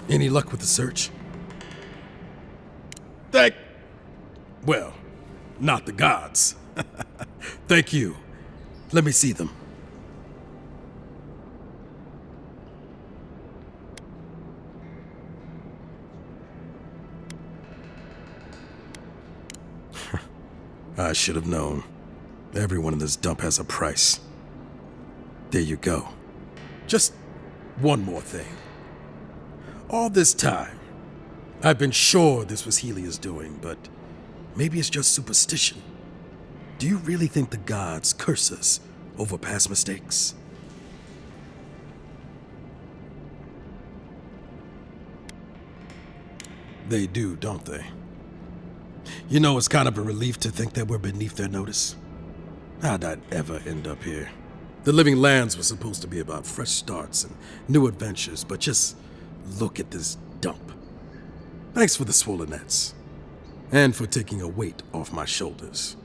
Any luck with the search? Well, not the gods. Thank you. Let me see them. I should have known. Everyone in this dump has a price. There you go. Just one more thing. All this time, I've been sure this was Helia's doing, but maybe it's just superstition. Do you really think the gods curse us over past mistakes? They do, don't they? You know, it's kind of a relief to think that we're beneath their notice. How'd that ever end up here? The Living Lands was supposed to be about fresh starts and new adventures, but just look at this dump. Thanks for the swollenets. And for taking a weight off my shoulders.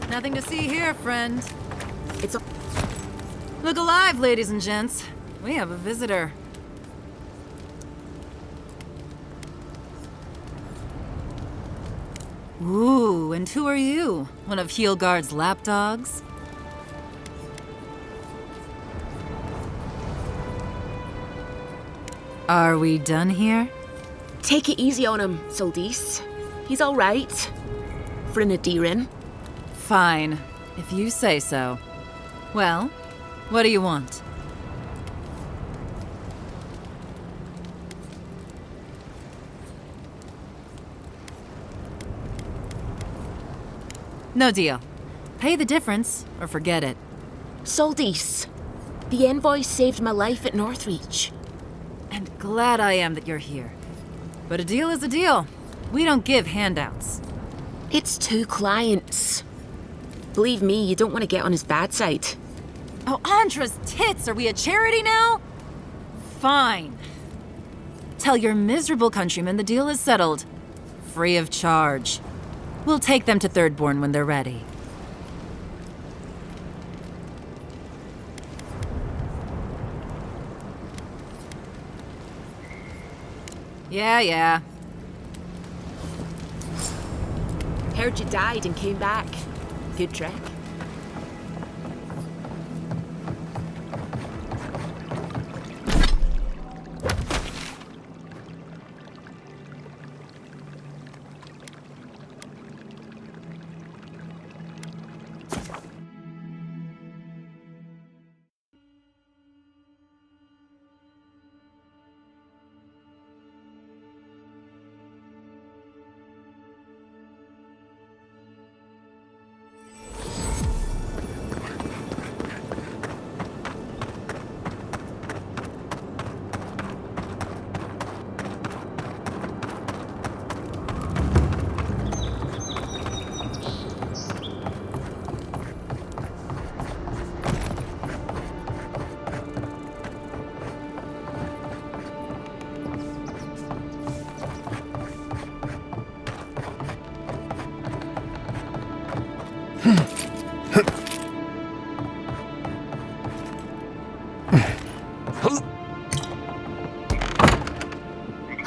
Nothing to see here, friend. Look alive, ladies and gents. We have a visitor. Ooh, and who are you? One of Heelguard's lapdogs? Are we done here? Take it easy on him, Soldis. He's all right. For an Adiran. Fine, if you say so. Well, what do you want? No deal. Pay the difference, or forget it. Soldis, the envoy saved my life at Northreach. And glad I am that you're here. But a deal is a deal. We don't give handouts. It's 2 clients. Believe me, you don't want to get on his bad side. Oh, Andra's tits! Are we a charity now? Fine. Tell your miserable countrymen the deal is settled. Free of charge. We'll take them to Thirdborn when they're ready. Yeah. Heard you died and came back. Good trek.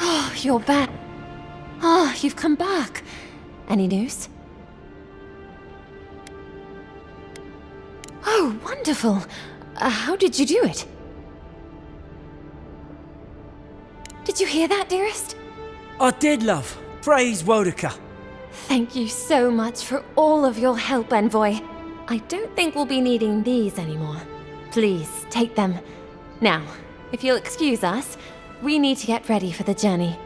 Oh, you're back. Oh, you've come back. Any news? Oh, wonderful. How did you do it? Did you hear that, dearest? I did, love. Praise Wodaka. Thank you so much for all of your help, Envoy. I don't think we'll be needing these anymore. Please, take them. Now, if you'll excuse us, we need to get ready for the journey.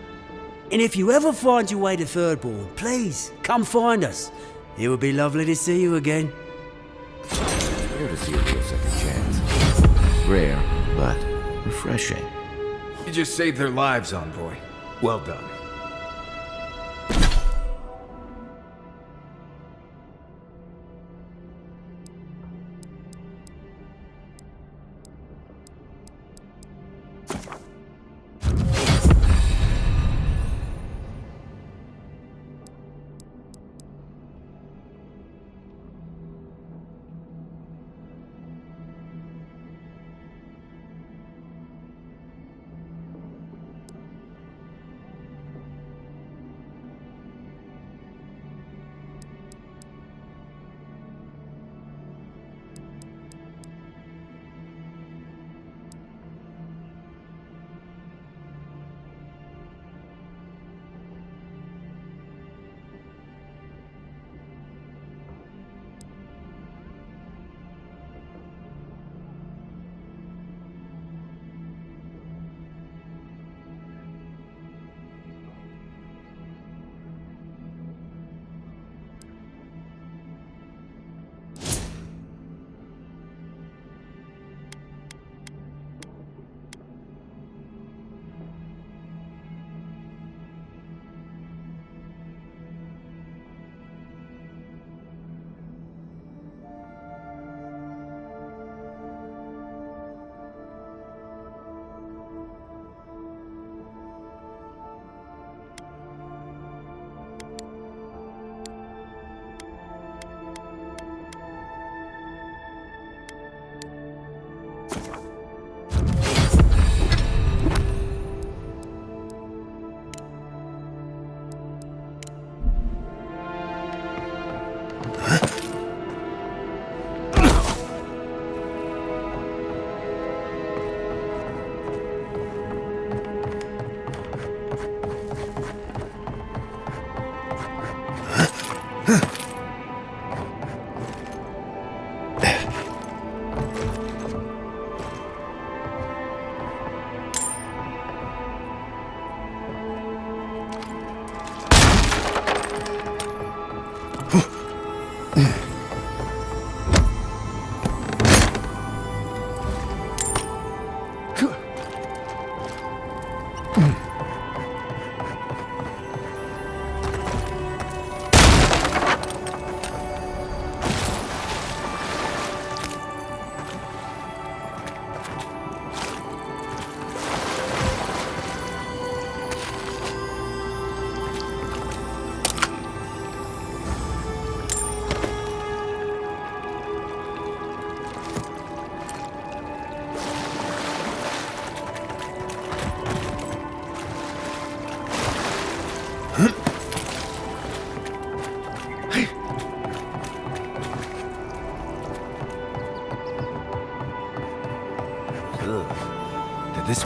And if you ever find your way to Thirdborn, please, come find us. It would be lovely to see you again. Rare to see a real second chance. Rare, but refreshing. You just saved their lives, Envoy. Well done.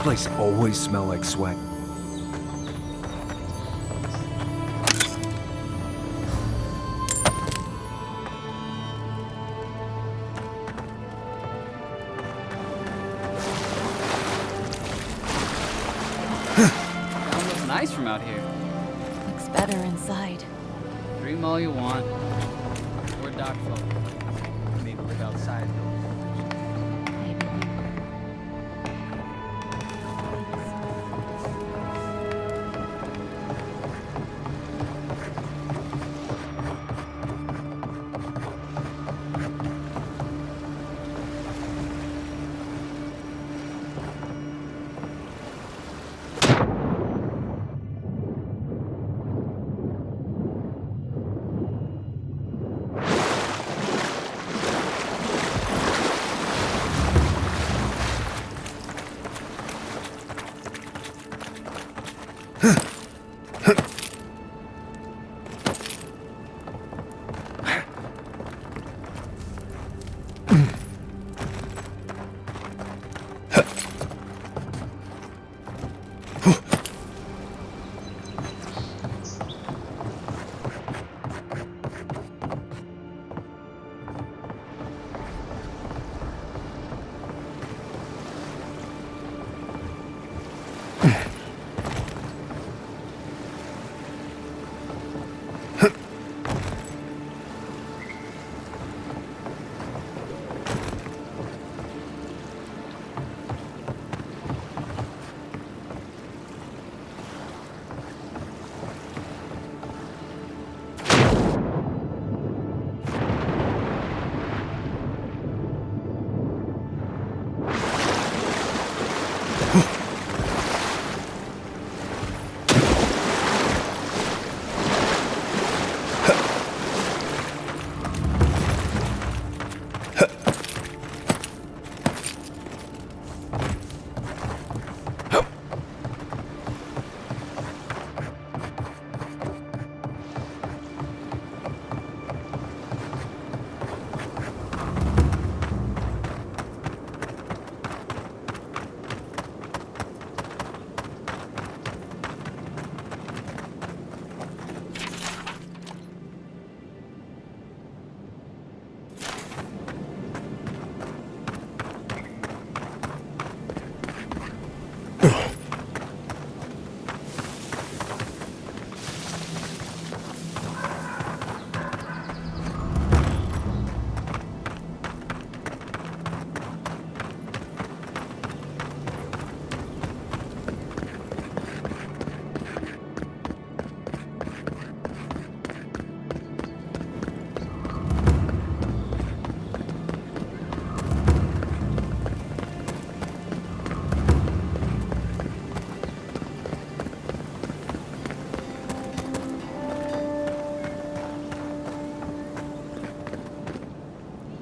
place always smell like sweat? Town looks nice from out here. Looks better inside. Dream all you want. We're dock folk. Maybe live outside though.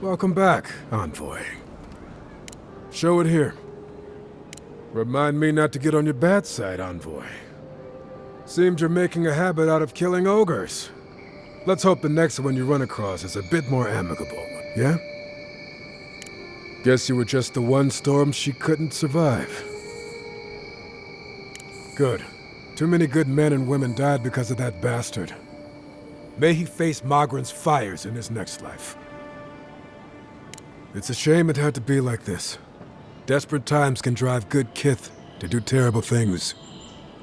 Welcome back, Envoy. Show it here. Remind me not to get on your bad side, Envoy. Seems you're making a habit out of killing ogres. Let's hope the next one you run across is a bit more amicable, yeah? Guess you were just the one storm she couldn't survive. Good. Too many good men and women died because of that bastard. May he face Magran's fires in his next life. It's a shame it had to be like this. Desperate times can drive good kith to do terrible things.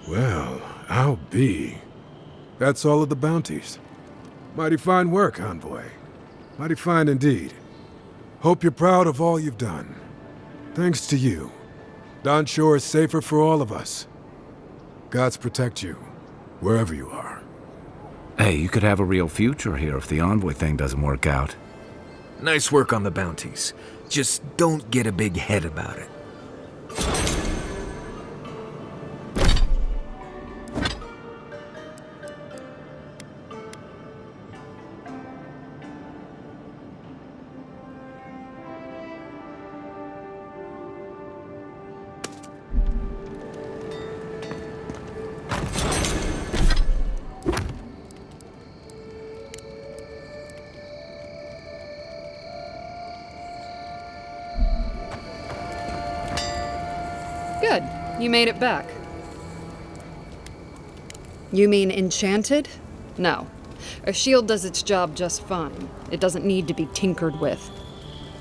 Well, I'll be. That's all of the bounties. Mighty fine work, Envoy. Mighty fine indeed. Hope you're proud of all you've done. Thanks to you, Don Shore is safer for all of us. Gods protect you, wherever you are. Hey, you could have a real future here if the Envoy thing doesn't work out. Nice work on the bounties. Just don't get a big head about it. You made it back. You mean enchanted? No. A shield does its job just fine. It doesn't need to be tinkered with.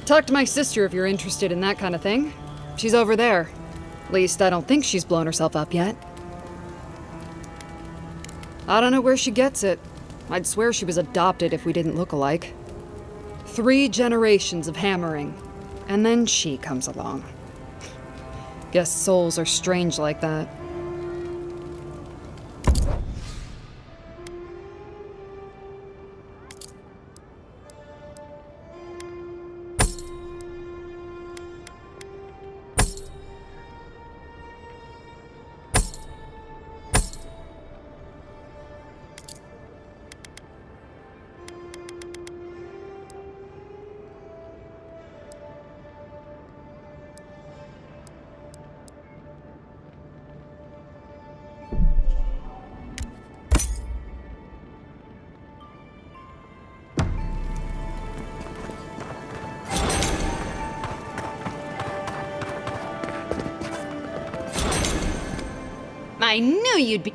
Talk to my sister if you're interested in that kind of thing. She's over there. At least I don't think she's blown herself up yet. I don't know where she gets it. I'd swear she was adopted if we didn't look alike. 3 generations of hammering, and then she comes along. Guess souls are strange like that. I knew you'd be...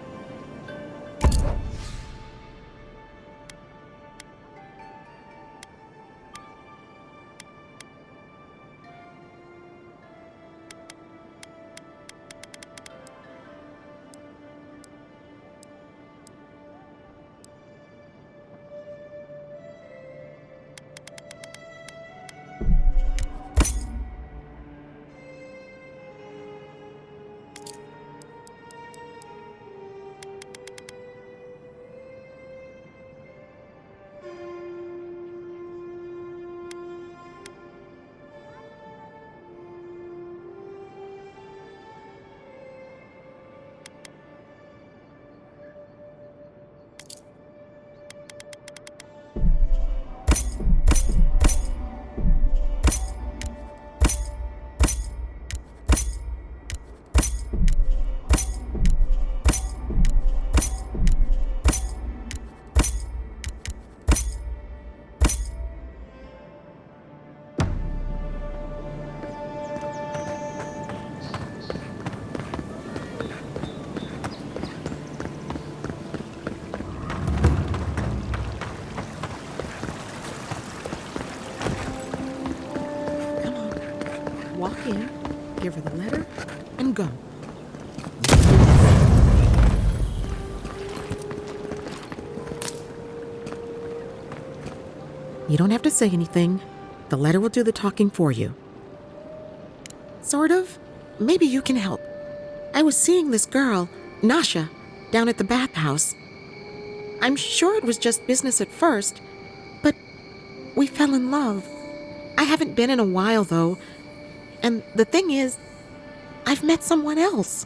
Walk in, give her the letter, and go. You don't have to say anything. The letter will do the talking for you. Sort of. Maybe you can help. I was seeing this girl, Nasha, down at the bathhouse. I'm sure it was just business at first, but we fell in love. I haven't been in a while, though. And the thing is, I've met someone else.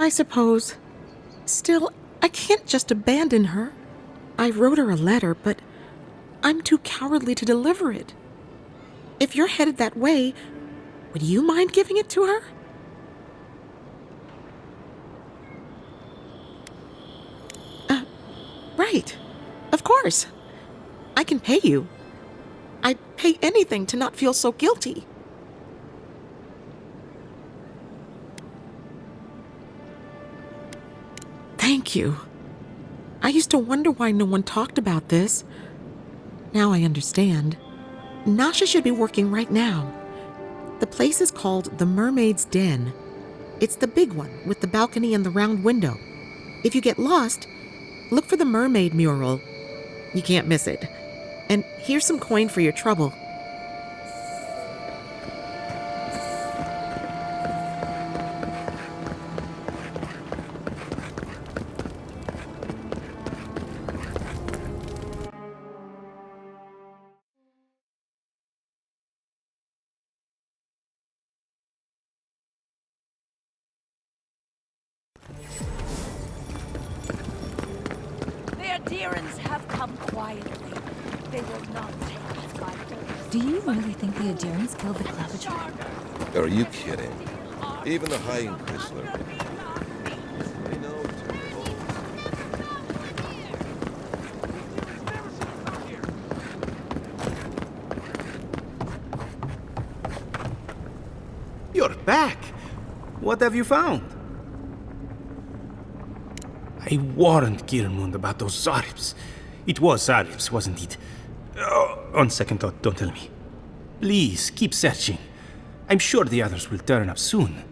I suppose. Still, I can't just abandon her. I wrote her a letter, but I'm too cowardly to deliver it. If you're headed that way, would you mind giving it to her? Right. Of course. I can pay you. I'd pay anything to not feel so guilty. Thank you. I used to wonder why no one talked about this. Now I understand. Nasha should be working right now. The place is called the Mermaid's Den. It's the big one with the balcony and the round window. If you get lost, look for the mermaid mural. You can't miss it. And here's some coin for your trouble. Adherents have come quietly. They will not take us by force. Do you really think the adherents killed the Claviger? Are you kidding? Even the High Inquisitor. I know. back. What have you found? I warned Kirmund about those Zaribs. It was Zaribs, wasn't it? On second thought, don't tell me. Please, keep searching. I'm sure the others will turn up soon.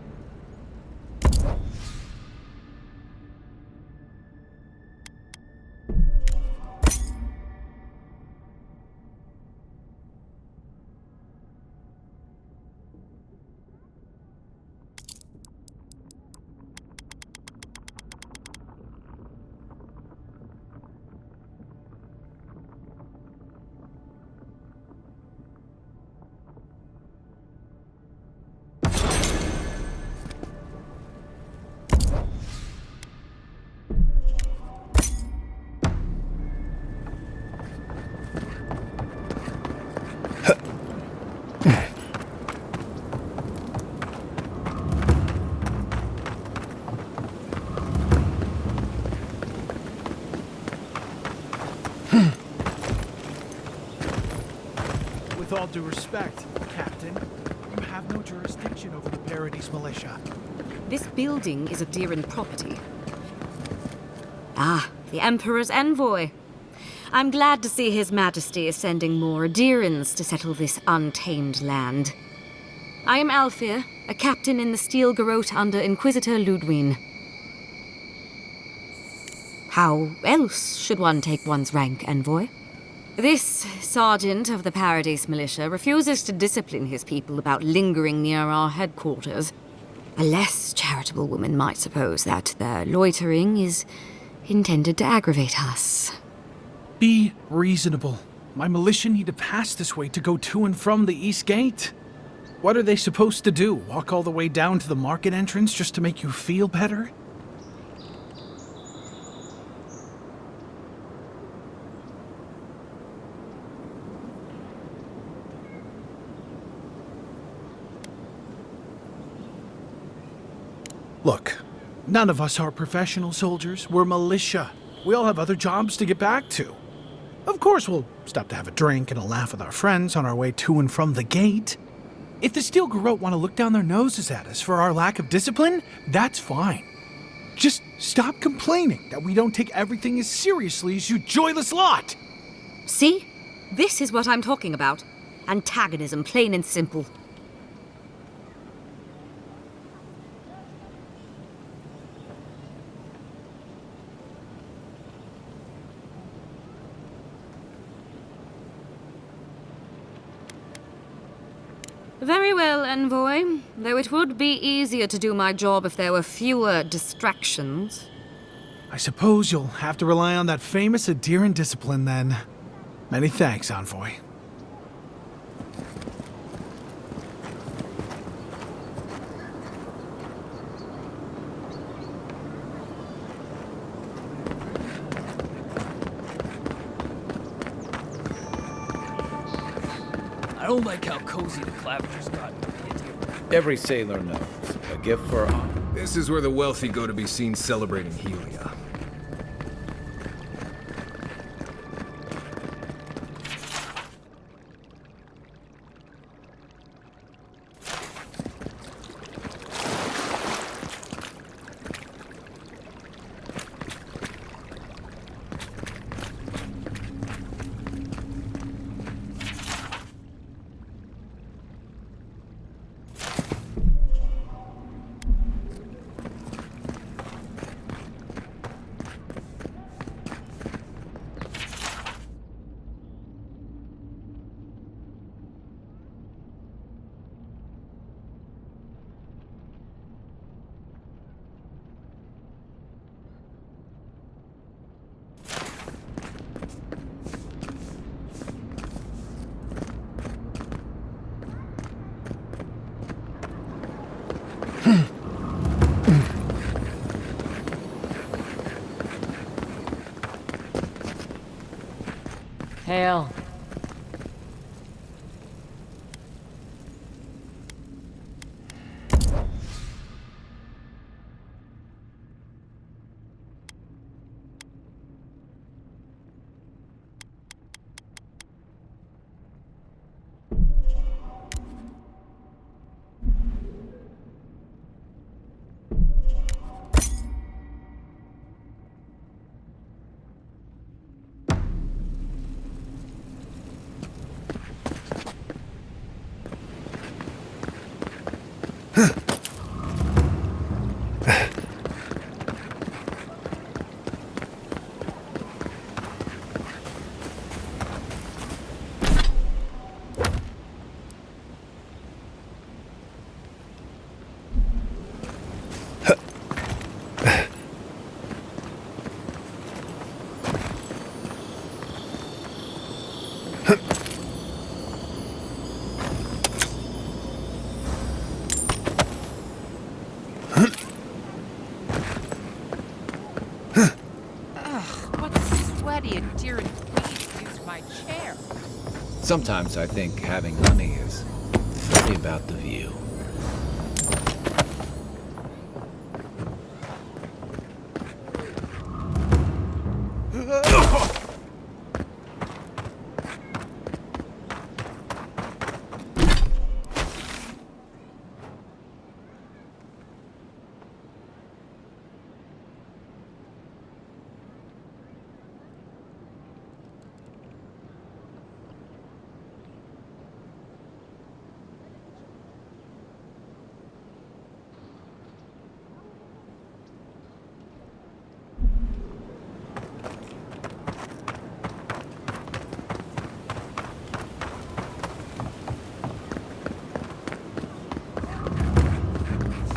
With all due respect, Captain, you have no jurisdiction over the Paradise Militia. This building is Adiran property. Ah, the Emperor's envoy. I'm glad to see His Majesty is sending more Adirans to settle this untamed land. I am Alfir, a captain in the Steel Garrote under Inquisitor Ludwine. How else should one take one's rank, envoy? This sergeant of the Paradise Militia refuses to discipline his people about lingering near our headquarters. A less charitable woman might suppose that their loitering is intended to aggravate us. Be reasonable. My militia need to pass this way to go to and from the East Gate. What are they supposed to do? Walk all the way down to the market entrance just to make you feel better? Look, none of us are professional soldiers. We're militia. We all have other jobs to get back to. Of course, we'll stop to have a drink and a laugh with our friends on our way to and from the gate. If the Steel Garrote want to look down their noses at us for our lack of discipline, that's fine. Just stop complaining that we don't take everything as seriously as you joyless lot. See? This is what I'm talking about. Antagonism, plain and simple. Very well, envoy. Though it would be easier to do my job if there were fewer distractions. I suppose you'll have to rely on that famous Adiran discipline then. Many thanks, envoy. I don't like how cozy the Clavishers got into the Adiran. Every sailor knows. A gift for honor. This is where the wealthy go to be seen celebrating Helia. Hail. Sometimes I think having money is really about the view.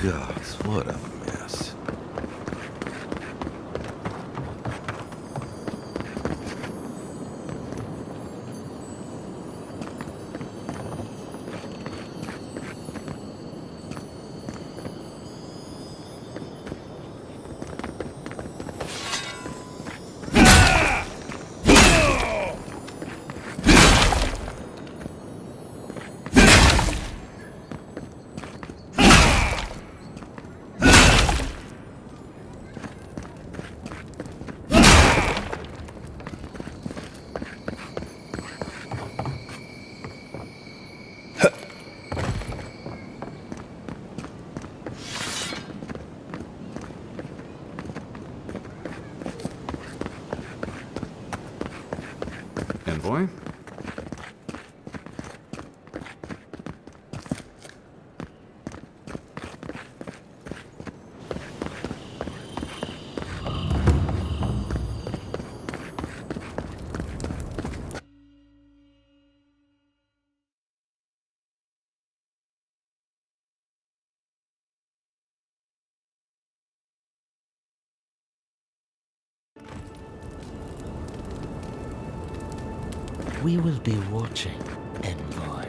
Gosh, what a mess. Envoy? We will be watching, Envoy.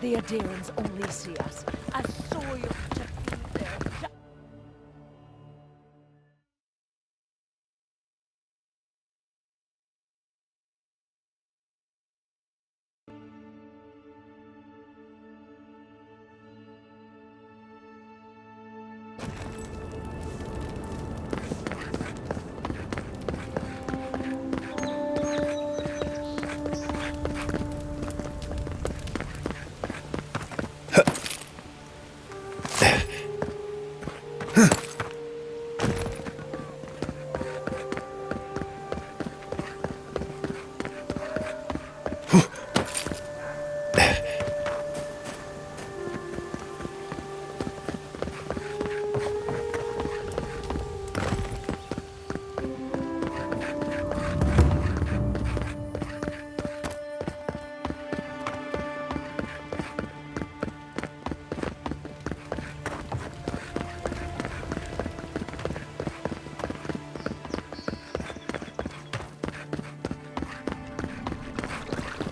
The Adirans only see us as soil to feed their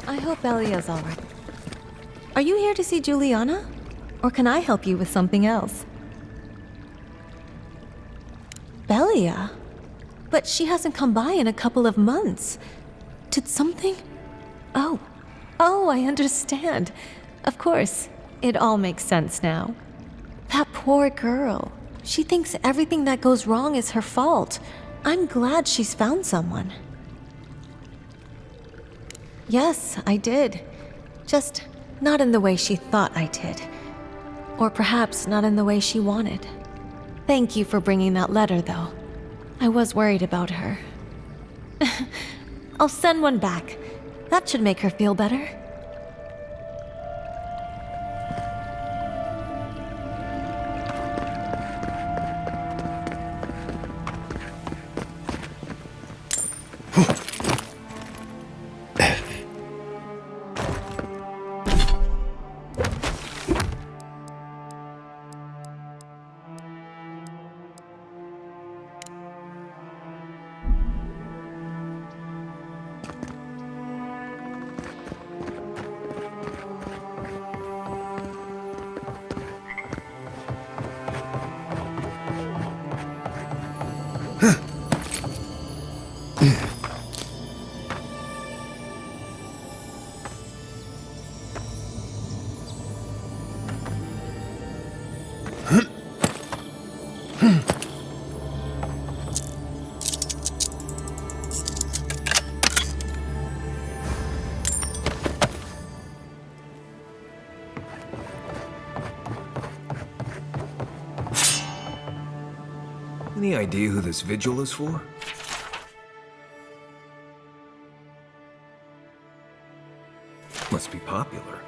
I hope Elia's all right. Are you here to see Juliana? Or can I help you with something else? Belia? But she hasn't come by in a couple of months. Did something? Oh, I understand. Of course, it all makes sense now. That poor girl. She thinks everything that goes wrong is her fault. I'm glad she's found someone. Yes, I did. Just not in the way she thought I did. Or perhaps not in the way she wanted. Thank you for bringing that letter, though. I was worried about her. I'll send one back. That should make her feel better. Any idea who this vigil is for? Must be popular.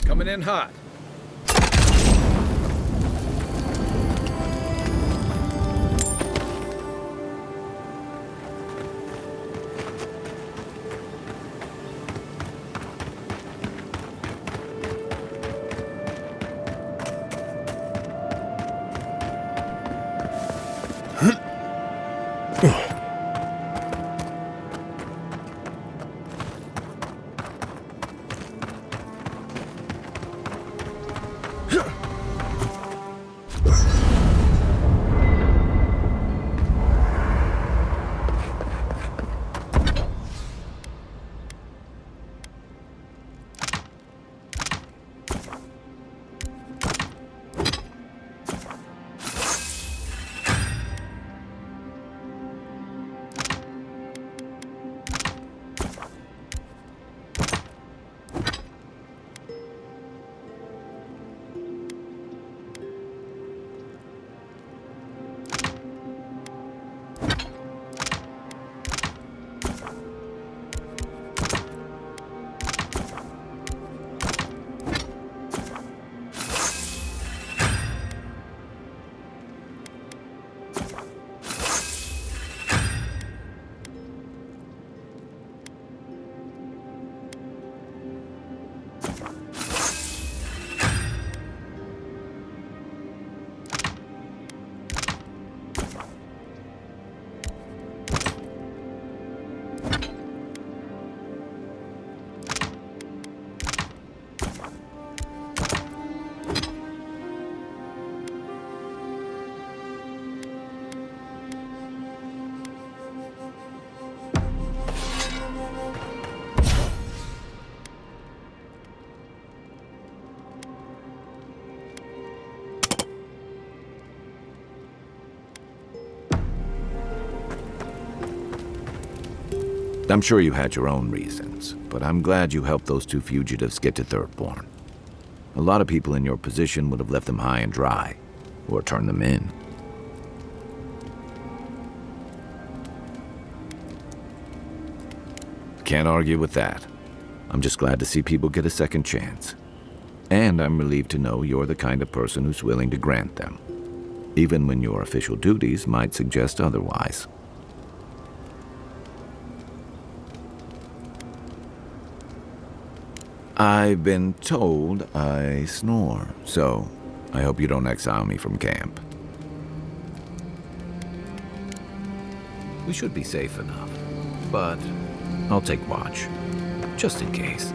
Coming in hot. I'm sure you had your own reasons, but I'm glad you helped those two fugitives get to Thirdborn. A lot of people in your position would have left them high and dry, or turned them in. Can't argue with that. I'm just glad to see people get a second chance. And I'm relieved to know you're the kind of person who's willing to grant them, even when your official duties might suggest otherwise. I've been told I snore, so I hope you don't exile me from camp. We should be safe enough, but I'll take watch, just in case.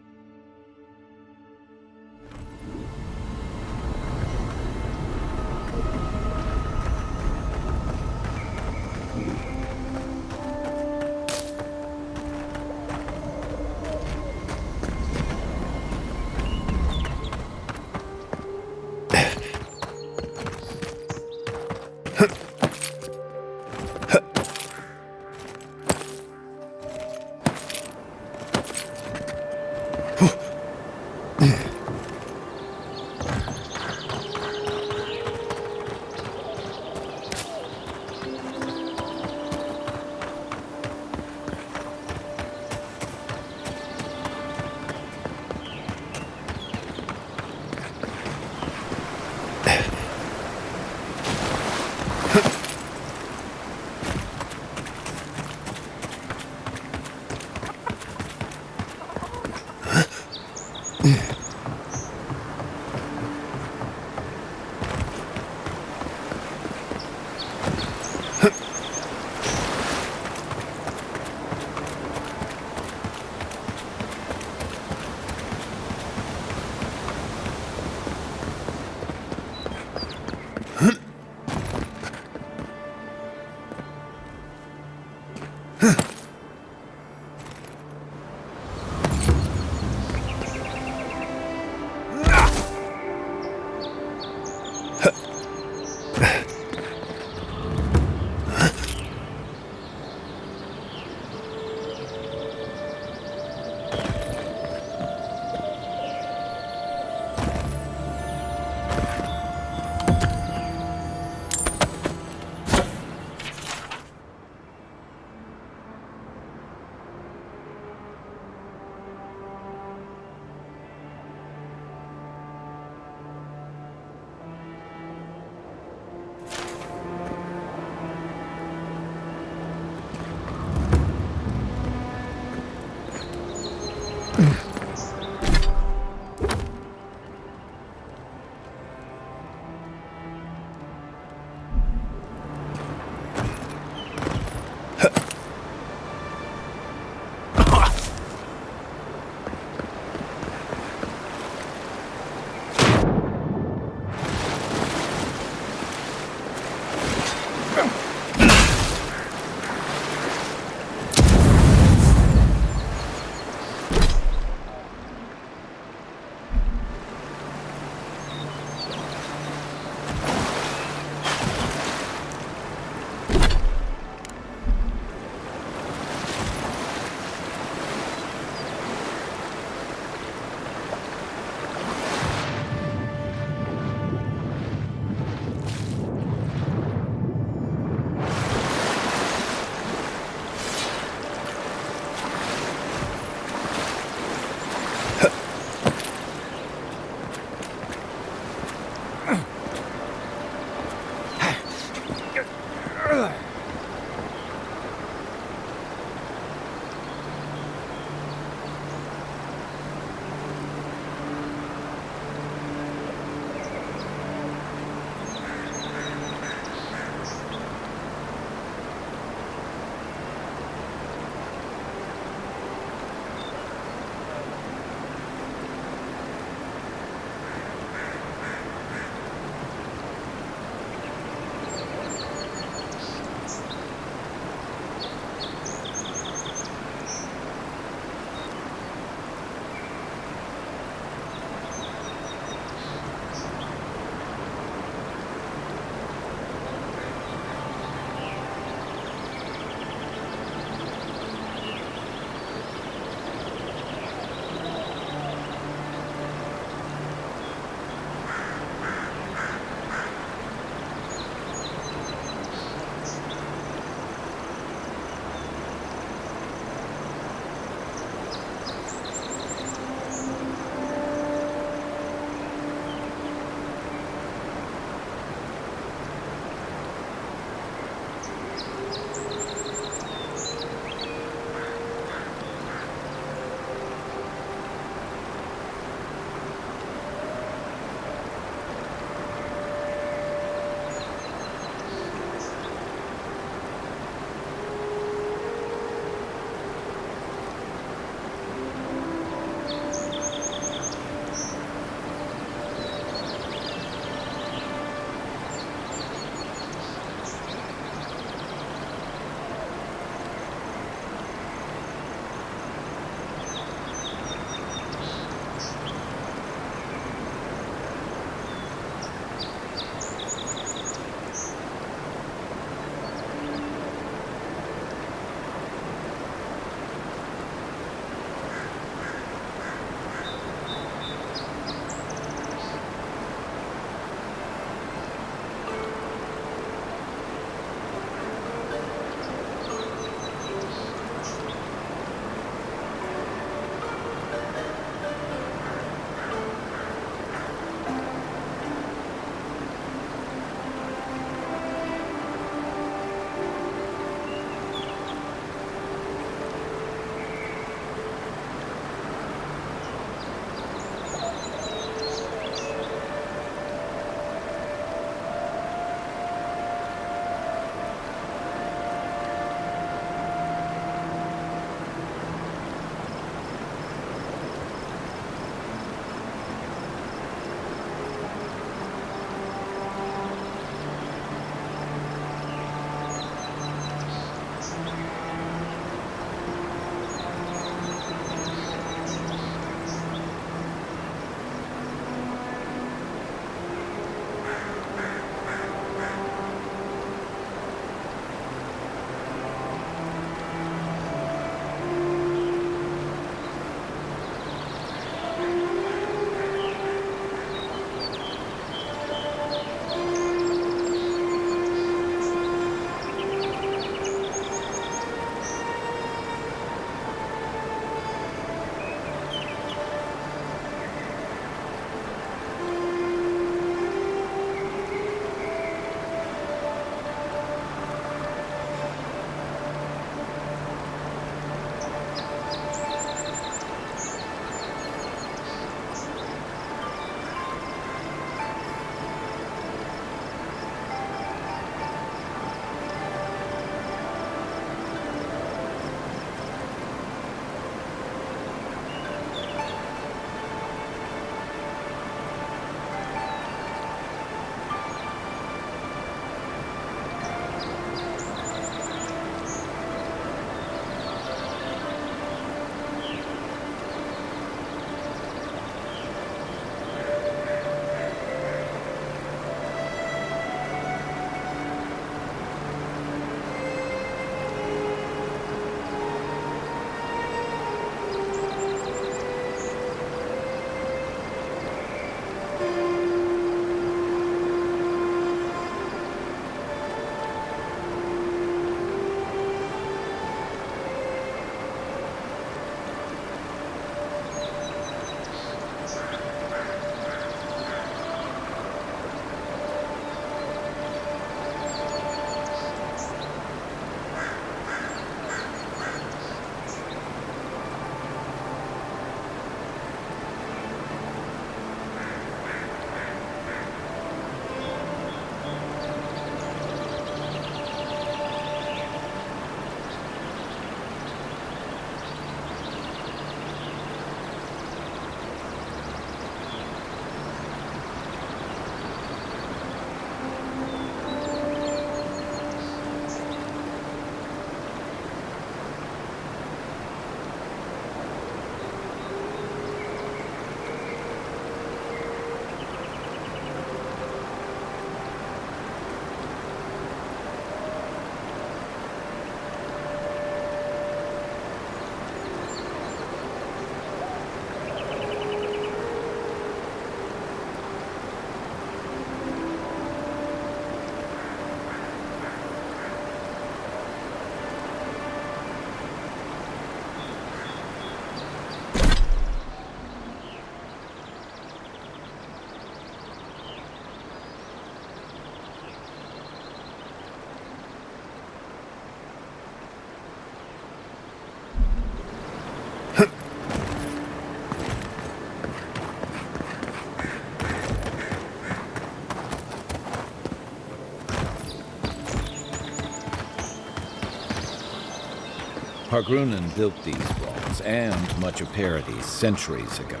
Pargrunen built these walls and much of Paradis centuries ago.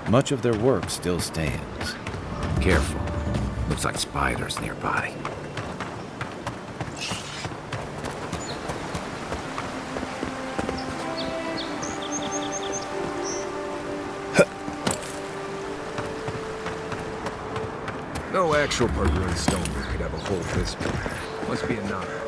Much of their work still stands. Careful. Looks like spiders nearby. No actual Pargrunen stonework could have a hole this big. Must be a knockoff.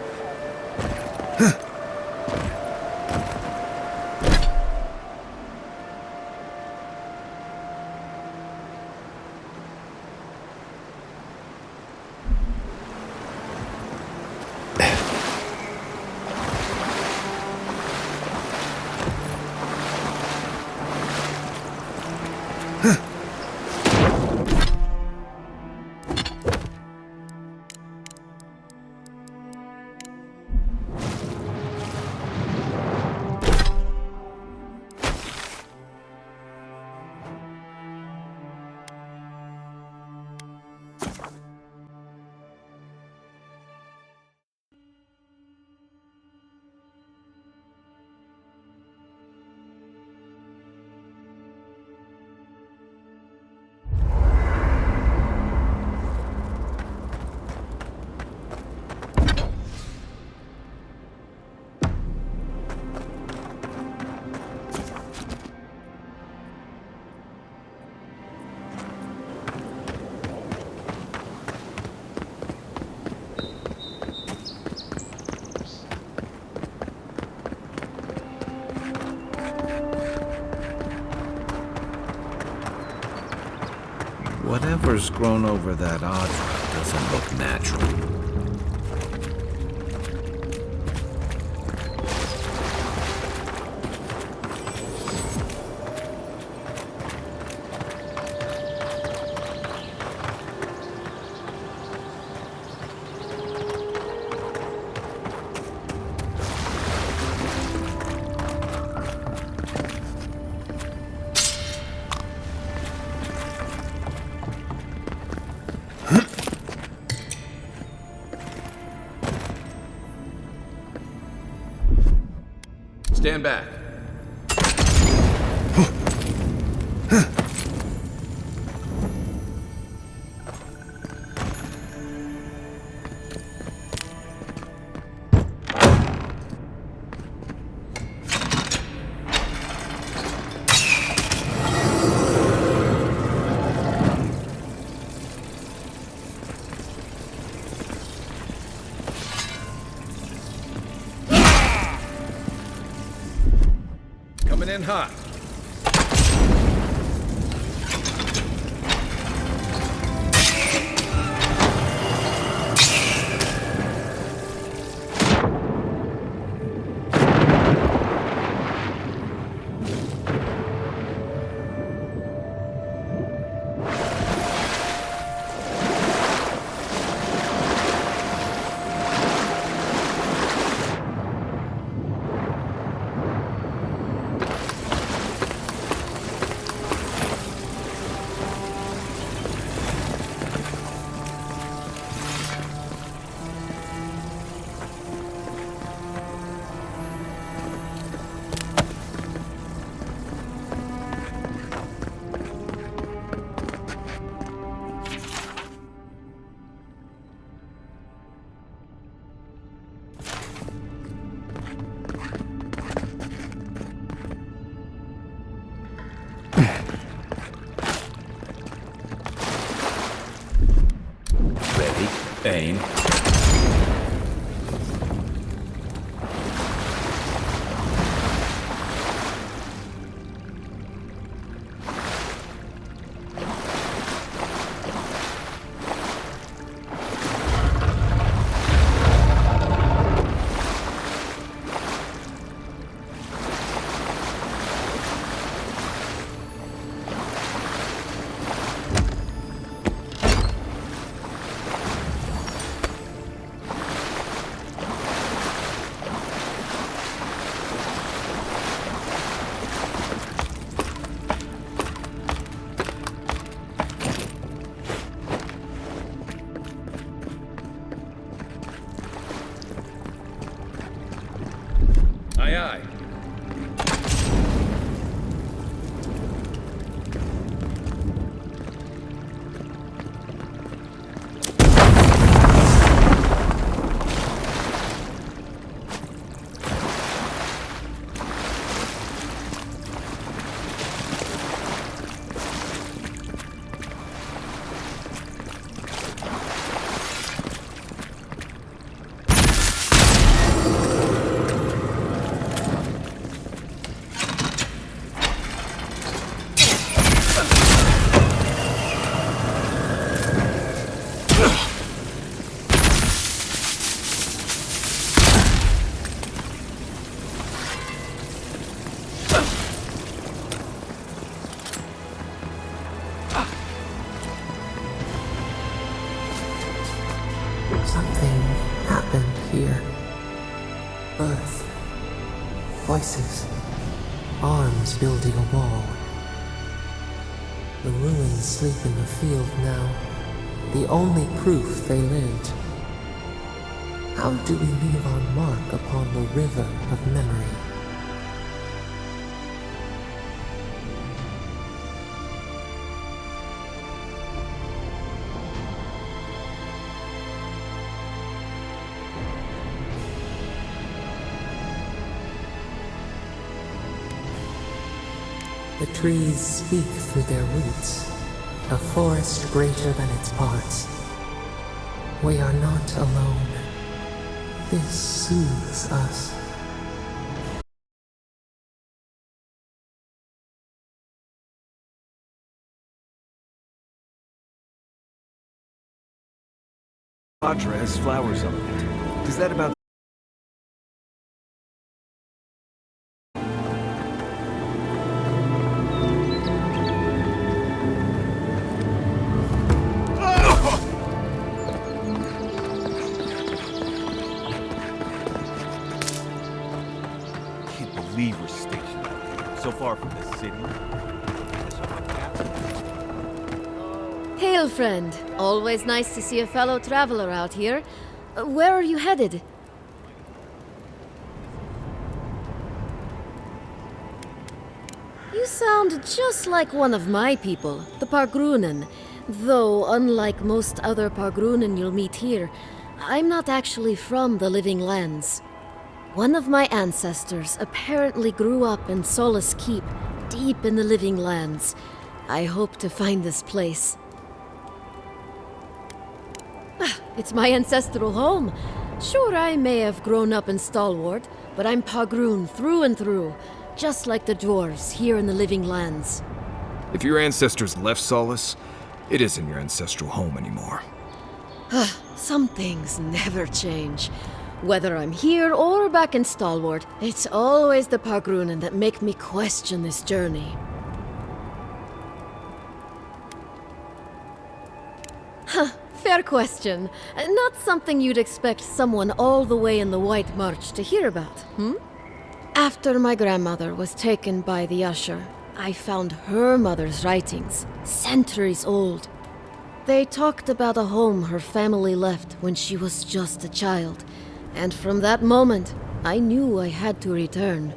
Whatever's grown over that Audra doesn't look natural. Stand back. Coming in hot. Aim. Something happened here. Birth. Voices. Arms building a wall. The ruins sleep in the field now. The only proof they lived. How do we leave our mark upon the river of memory? The trees speak through their roots, a forest greater than its parts. We are not alone. This soothes us. Patra has flowers on it. Is that about... Can't believe we're stationed out here, so far from the city. Hail, friend. Always nice to see a fellow traveler out here. Where are you headed? You sound just like one of my people, the Pargrunen. Though, unlike most other Pargrunen you'll meet here, I'm not actually from the Living Lands. One of my ancestors apparently grew up in Solace Keep, deep in the Living Lands. I hope to find this place. It's my ancestral home. Sure, I may have grown up in Stalwart, but I'm Pargrun through and through, just like the dwarves here in the Living Lands. If your ancestors left Solace, it isn't your ancestral home anymore. Some things never change. Whether I'm here or back in Stalwart, it's always the Pargrunen that make me question this journey. Fair question. Not something you'd expect someone all the way in the White March to hear about, After my grandmother was taken by the Usher, I found her mother's writings, centuries old. They talked about a home her family left when she was just a child, and from that moment, I knew I had to return.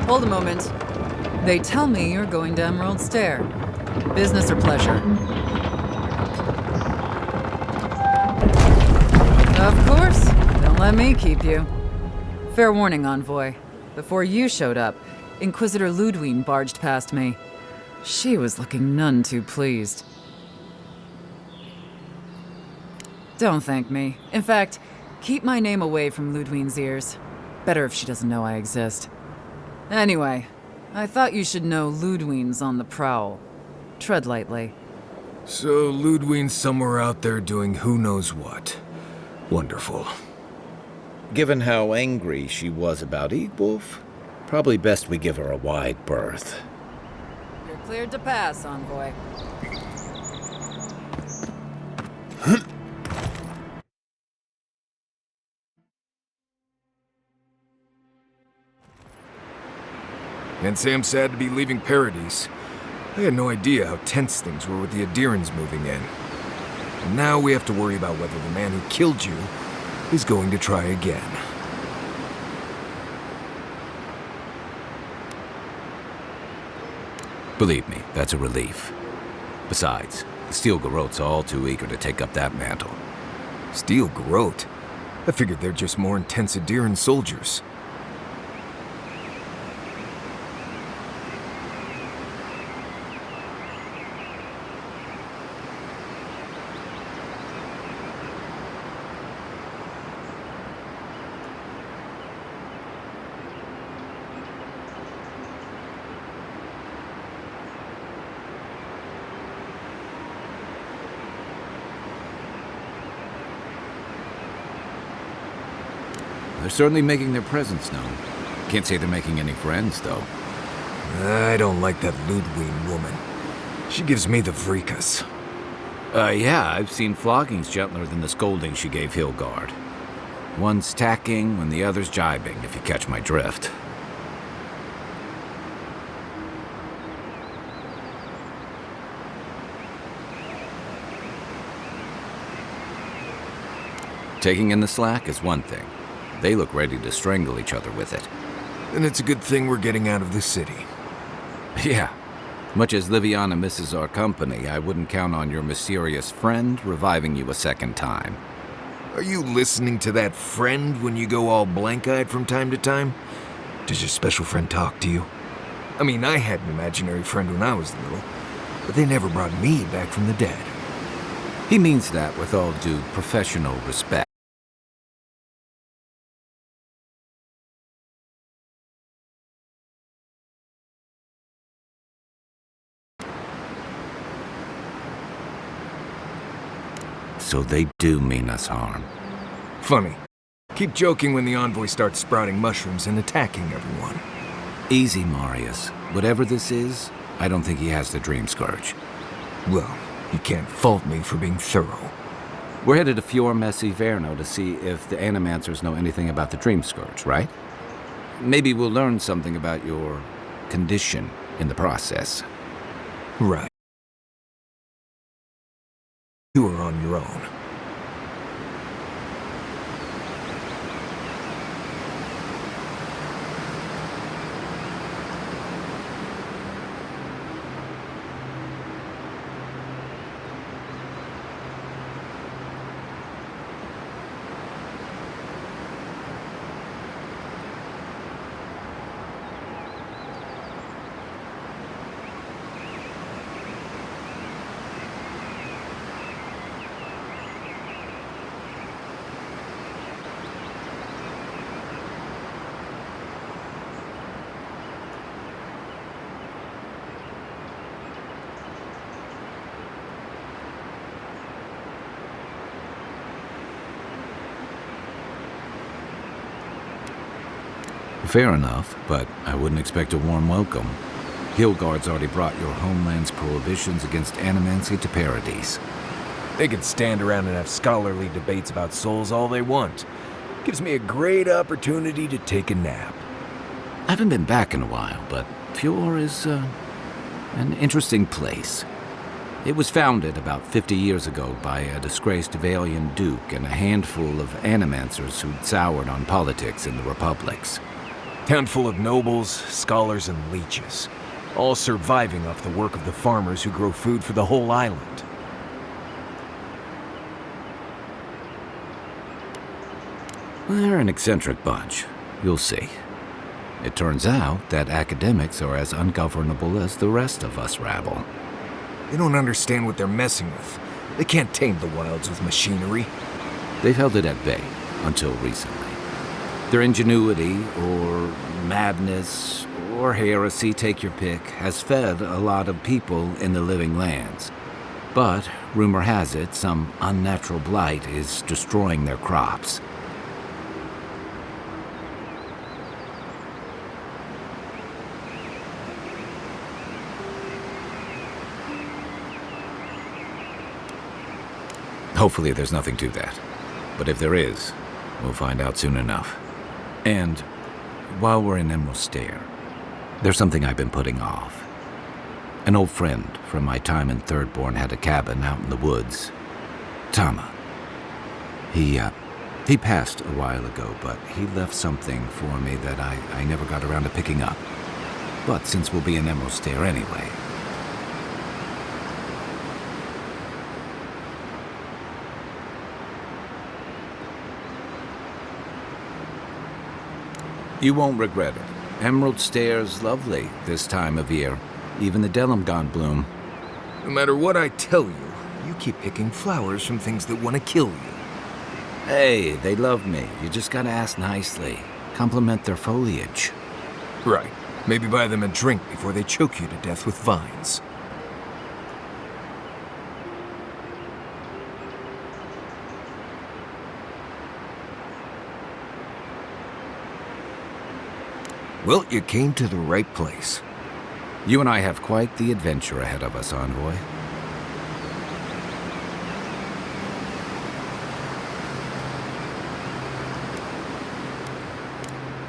Hold a moment. They tell me you're going to Emerald Stair. Business or pleasure? Of course. Don't let me keep you. Fair warning, Envoy. Before you showed up, Inquisitor Ludwig barged past me. She was looking none too pleased. Don't thank me. In fact, keep my name away from Ludwig's ears. Better if she doesn't know I exist. Anyway, I thought you should know Ludwig's on the prowl. Tread lightly. So Ludwig's somewhere out there doing who knows what. Wonderful. Given how angry she was about Eagwolf, probably best we give her a wide berth. You're cleared to pass, Envoy. Can't say I'm sad to be leaving Paradise. I had no idea how tense things were with the Adherans moving in. And now we have to worry about whether the man who killed you is going to try again. Believe me, that's a relief. Besides, the Steel Garrote's all too eager to take up that mantle. Steel Garrote? I figured they're just more intense Adheran soldiers. They're certainly making their presence known. Can't say they're making any friends, though. I don't like that Ludwig woman. She gives me the freakus. Yeah, I've seen floggings gentler than the scolding she gave Hilgard. One's tacking when the other's jibing, if you catch my drift. Taking in the slack is one thing. They look ready to strangle each other with it. And it's a good thing we're getting out of the city. Yeah. Much as Liviana misses our company, I wouldn't count on your mysterious friend reviving you a second time. Are you listening to that friend when you go all blank-eyed from time to time? Does your special friend talk to you? I mean, I had an imaginary friend when I was little, but they never brought me back from the dead. He means that with all due professional respect. So they do mean us harm. Funny. Keep joking when the Envoy starts sprouting mushrooms and attacking everyone. Easy, Marius. Whatever this is, I don't think he has the Dream Scourge. Well, you can't fault me for being thorough. We're headed to Fior Messi Verno to see if the Animancers know anything about the Dream Scourge, right? Maybe we'll learn something about your condition in the process. Right. You are on your own. Fair enough, but I wouldn't expect a warm welcome. Hilgard's already brought your homeland's prohibitions against animancy to Paradise. They can stand around and have scholarly debates about souls all they want. Gives me a great opportunity to take a nap. I haven't been back in a while, but Fior is, an interesting place. It was founded about 50 years ago by a disgraced Valian duke and a handful of animancers who'd soured on politics in the republics. Handful of nobles, scholars, and leeches. all surviving off the work of the farmers who grow food for the whole island. They're an eccentric bunch. You'll see. It turns out that academics are as ungovernable as the rest of us rabble. They don't understand what they're messing with. They can't tame the wilds with machinery. They've held it at bay until recently. Their ingenuity, or madness, or heresy, take your pick, has fed a lot of people in the living lands. But, rumor has it, some unnatural blight is destroying their crops. Hopefully there's nothing to that. But if there is, we'll find out soon enough. And while we're in Emerald Stair, there's something I've been putting off. An old friend from my time in Thirdborn had a cabin out in the woods. Tama. He passed a while ago, but he left something for me that I never got around to picking up. But since we'll be in Emerald Stair anyway, you won't regret it. Emerald Stair's lovely this time of year. Even the Delimgon bloom. No matter what I tell you, you keep picking flowers from things that want to kill you. Hey, they love me. You just gotta ask nicely. Compliment their foliage. Right. Maybe buy them a drink before they choke you to death with vines. Well, you came to the right place. You and I have quite the adventure ahead of us, Envoy.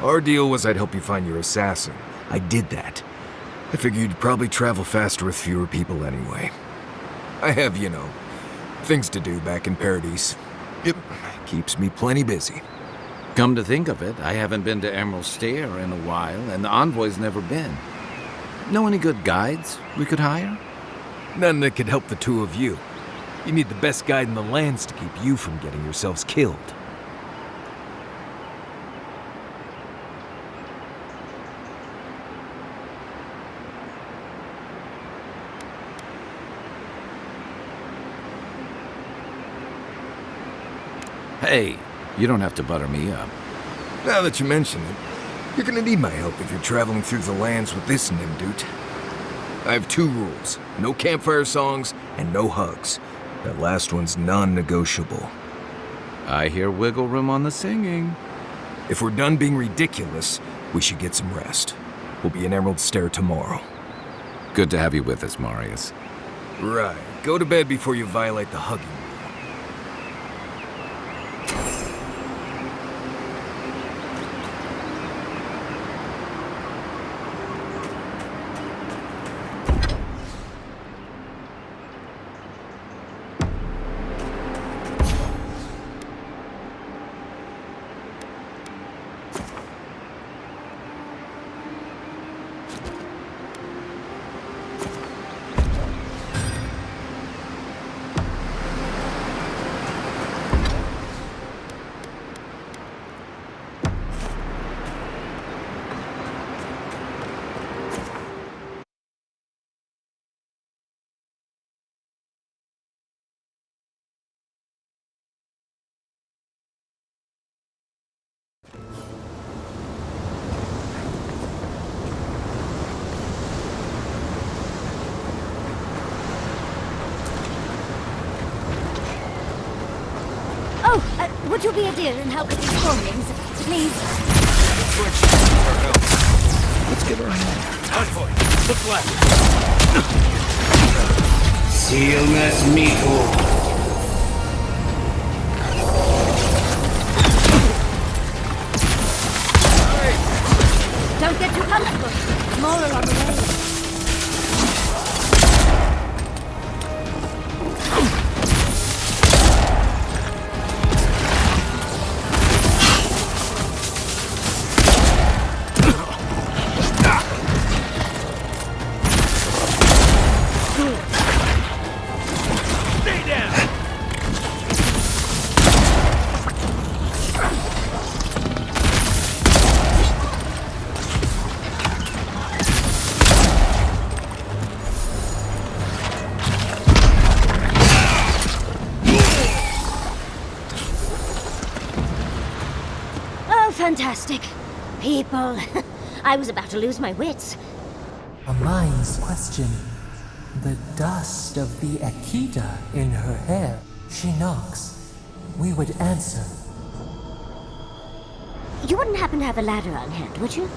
Our deal was I'd help you find your assassin. I did that. I figured you'd probably travel faster with fewer people anyway. I have, things to do back in Paradise. Yep, keeps me plenty busy. Come to think of it, I haven't been to Emerald Stair in a while, and the Envoy's never been. Know any good guides we could hire? None that could help the two of you. You need the best guide in the lands to keep you from getting yourselves killed. Hey, you don't have to butter me up. Now that you mention it, you're gonna need my help if you're traveling through the lands with this Nimdut. I have 2 rules. No campfire songs and no hugs. That last one's non-negotiable. I hear wiggle room on the singing. If we're done being ridiculous, we should get some rest. We'll be in Emerald Stair tomorrow. Good to have you with us, Marius. Right. Go to bed before you violate the hugging rule. Would you be a dear and help with these foragings, please? Let's give her a hand. Envoy, look left. Silmas Miko. Don't get too comfortable. More are on the way. Fantastic. People. I was about to lose my wits. A mind's question. The dust of the Akita in her hair. She knocks. We would answer. You wouldn't happen to have a ladder on hand, would you?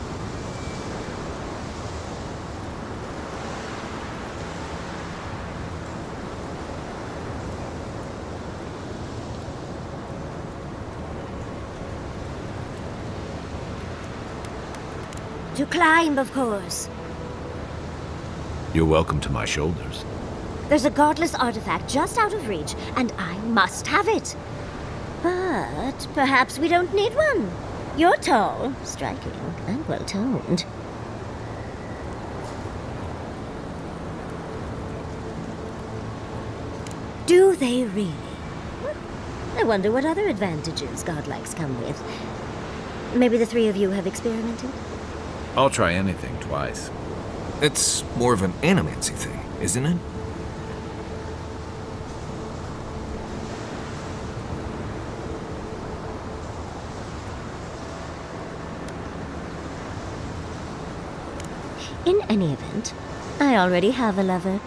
To climb, of course. You're welcome to my shoulders. There's a godless artifact just out of reach, and I must have it. But perhaps we don't need one. You're tall, striking, and well-toned. Do they really? I wonder what other advantages godlikes come with. Maybe the three of you have experimented? I'll try anything twice. It's more of an animancy thing, isn't it? In any event, I already have a lover.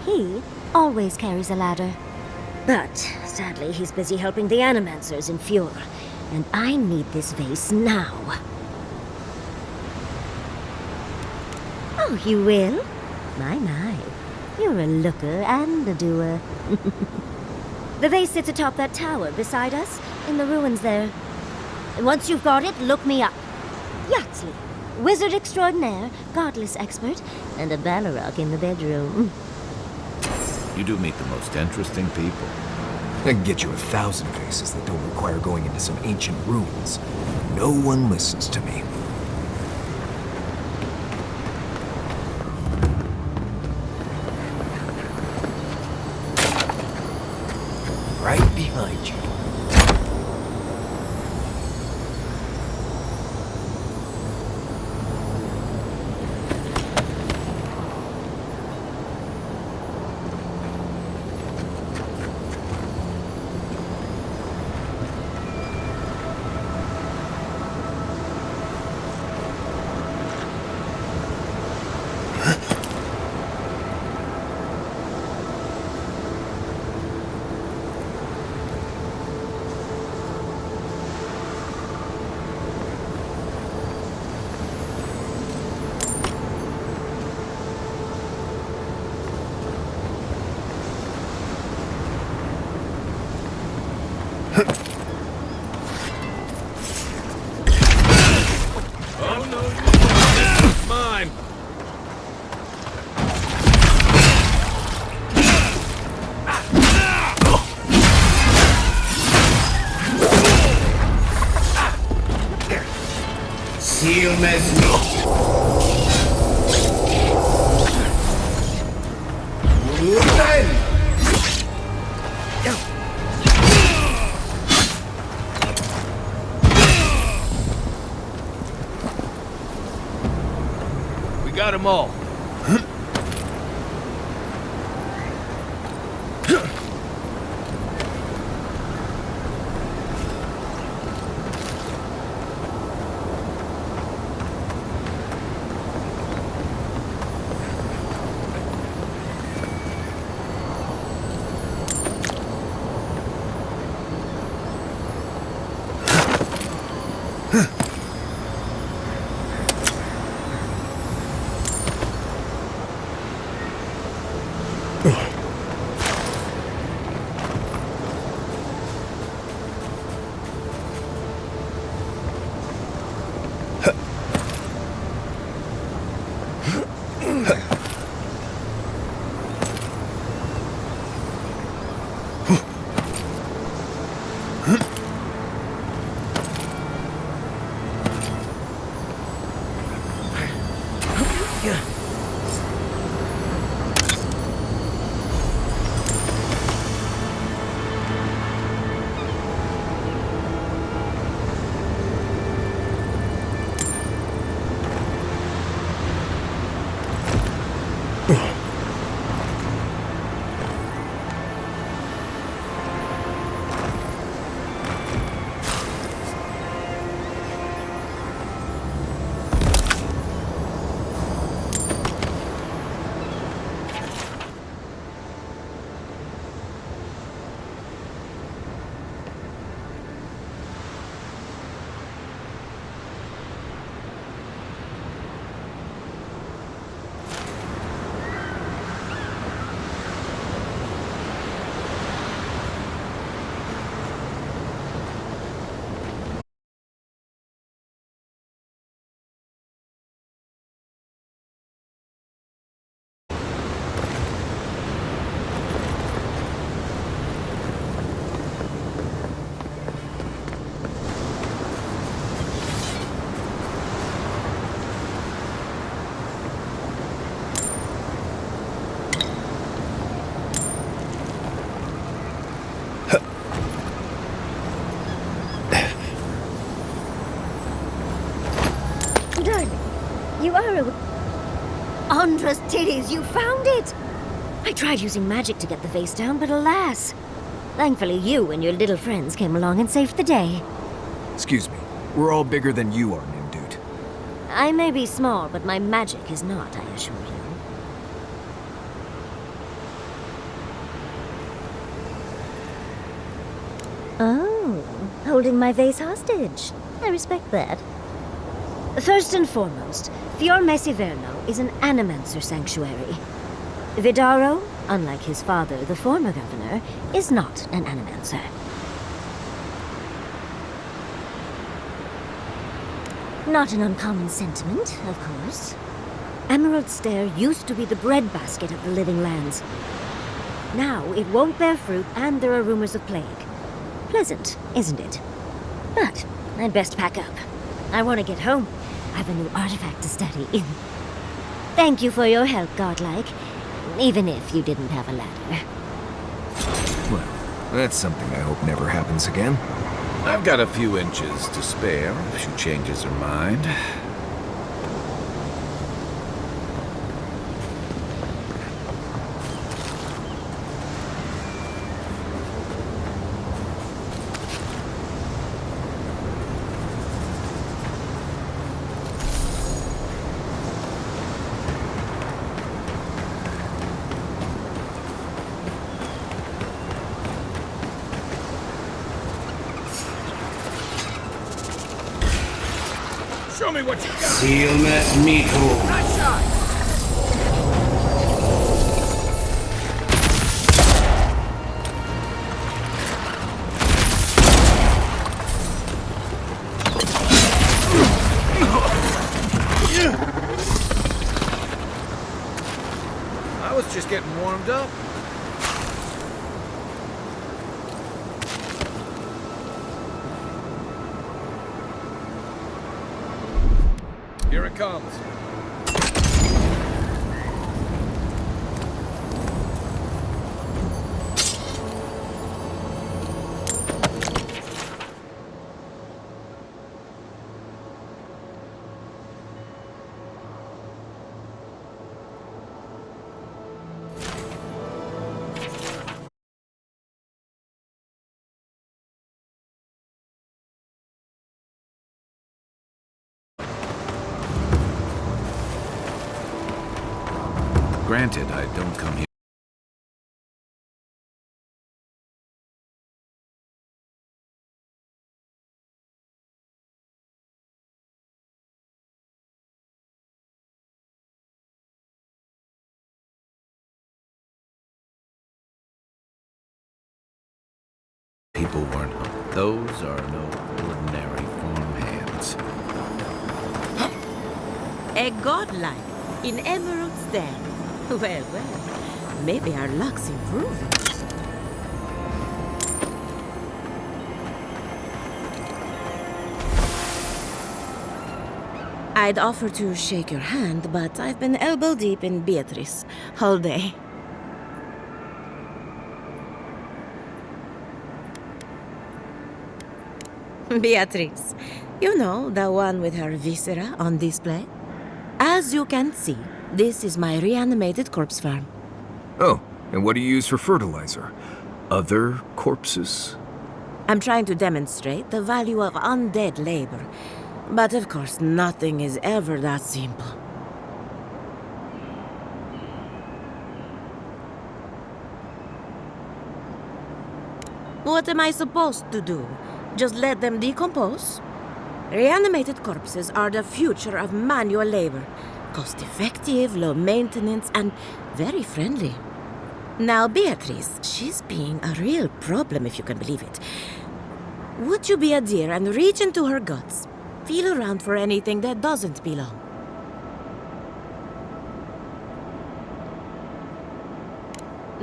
He always carries a ladder. But sadly, he's busy helping the Animancers in Fjord, and I need this vase now. Oh, you will? My. You're a looker and a doer. The vase sits atop that tower beside us, in the ruins there. Once you've got it, look me up. Yahtzee, wizard extraordinaire, godless expert, and a Balrog in the bedroom. You do meet the most interesting people. I can get you 1,000 vases that don't require going into some ancient ruins. No one listens to me. Right behind you. Mine! Seal message. We got them all. darling. You are a... Andra's titties, you found it! I tried using magic to get the vase down, but alas. Thankfully, you and your little friends came along and saved the day. Excuse me. We're all bigger than you are, Nimdude. I may be small, but my magic is not, I assure you. Oh, holding my vase hostage. I respect that. First and foremost, Fior Mesiverno is an animancer sanctuary. Vidaro, unlike his father, the former governor, is not an animancer. Not an uncommon sentiment, of course. Emerald Stair used to be the breadbasket of the living lands. Now it won't bear fruit, and there are rumors of plague. Pleasant, isn't it? But I'd best pack up. I want to get home. I have a new artifact to study. Thank you for your help, Godlike. Even if you didn't have a ladder. Well, that's something I hope never happens again. I've got a few inches to spare if she changes her mind. Show me what you got! Silmet Mito. Nice shot! I was just getting warmed up. Here it comes. Granted, I don't come here. People weren't home. Those are no ordinary farmhands. A godlike in Emerald's Den. Well, well, maybe our luck's improving. I'd offer to shake your hand, but I've been elbow deep in Beatrice all day. Beatrice, you know, the one with her viscera on display? As you can see, this is my reanimated corpse farm. Oh, and what do you use for fertilizer? Other corpses? I'm trying to demonstrate the value of undead labor. But of course, nothing is ever that simple. What am I supposed to do? Just let them decompose? Reanimated corpses are the future of manual labor. Cost-effective, low maintenance, and very friendly. Now, Beatrice, she's being a real problem, if you can believe it. Would you be a dear and reach into her guts? Feel around for anything that doesn't belong.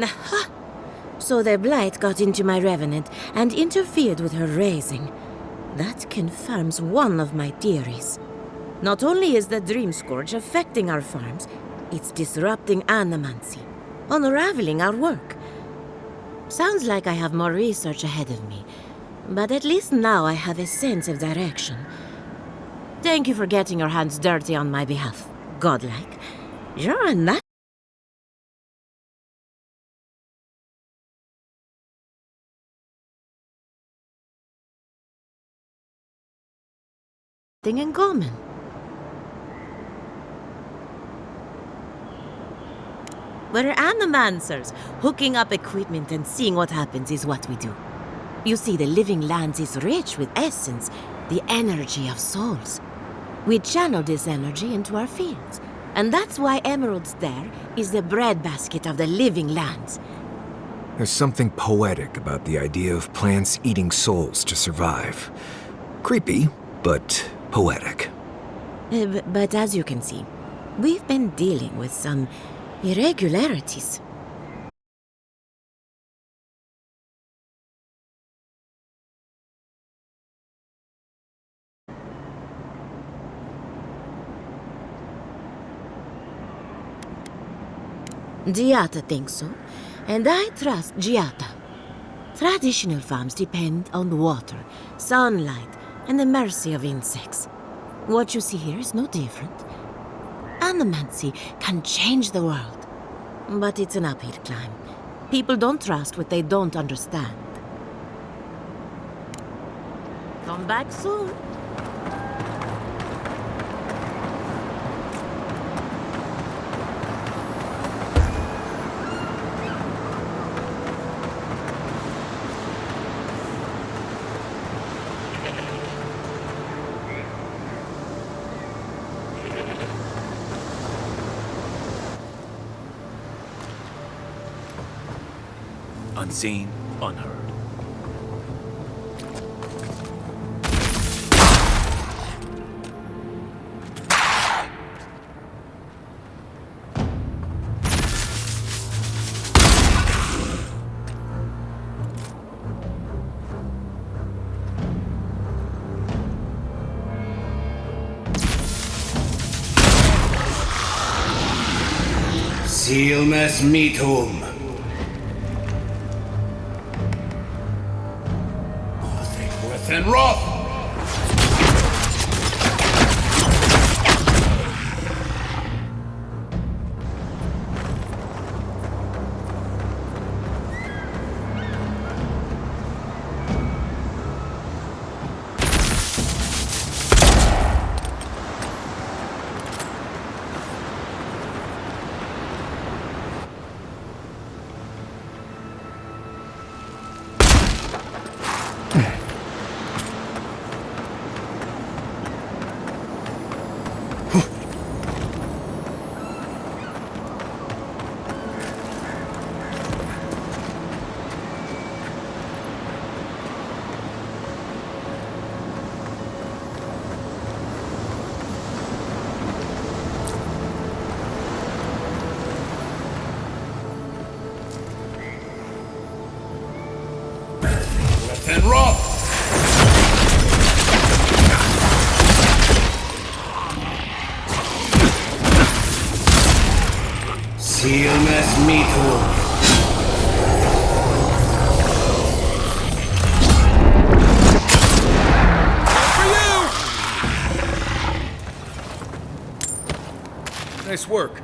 Aha! So the blight got into my revenant and interfered with her raising. That confirms one of my theories. Not only is the Dream Scourge affecting our farms, it's disrupting animancy, unraveling our work. Sounds like I have more research ahead of me, but at least now I have a sense of direction. Thank you for getting your hands dirty on my behalf. Godlike. You're a nut. Thing in common. We're animancers. Hooking up equipment and seeing what happens is what we do. You see, the living lands is rich with essence, the energy of souls. We channel this energy into our fields. And that's why Emerald's there is the breadbasket of the living lands. There's something poetic about the idea of plants eating souls to survive. Creepy, but poetic. But as you can see, we've been dealing with some irregularities. Giata thinks so, and I trust Giata. Traditional farms depend on water, sunlight, and the mercy of insects. What you see here is no different. Animancy can change the world, but it's an uphill climb. People don't trust what they don't understand. Come back soon. Unseen, unheard. Silmes metum. And rough! And rough! Silmes metum. Nice work.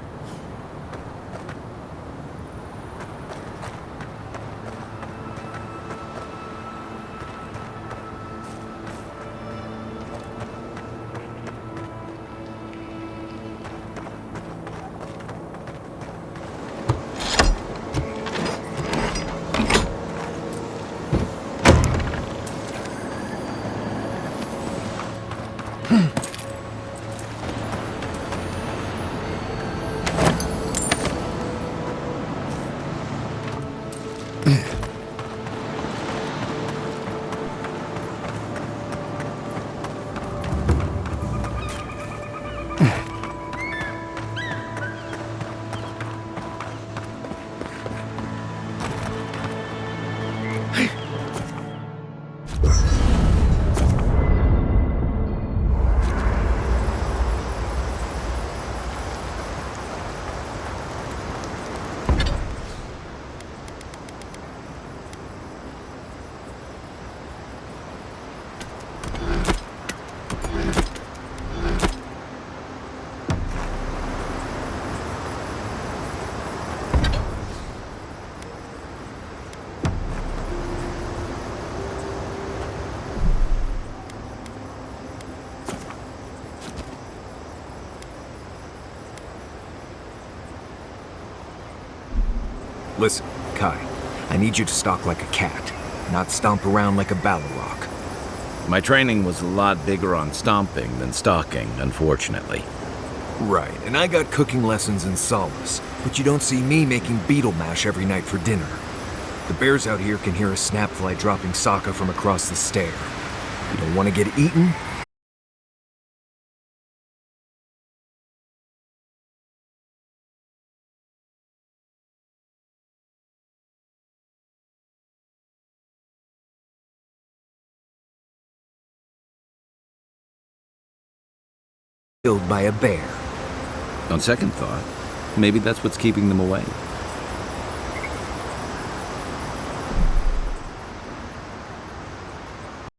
Listen, Kai, I need you to stalk like a cat, not stomp around like a Balrog. My training was a lot bigger on stomping than stalking, unfortunately. Right, and I got cooking lessons in Solace, but you don't see me making beetle mash every night for dinner. The bears out here can hear a snapfly dropping Sokka from across the stair. You don't want to get eaten? Killed by a bear. On second thought, maybe that's what's keeping them away.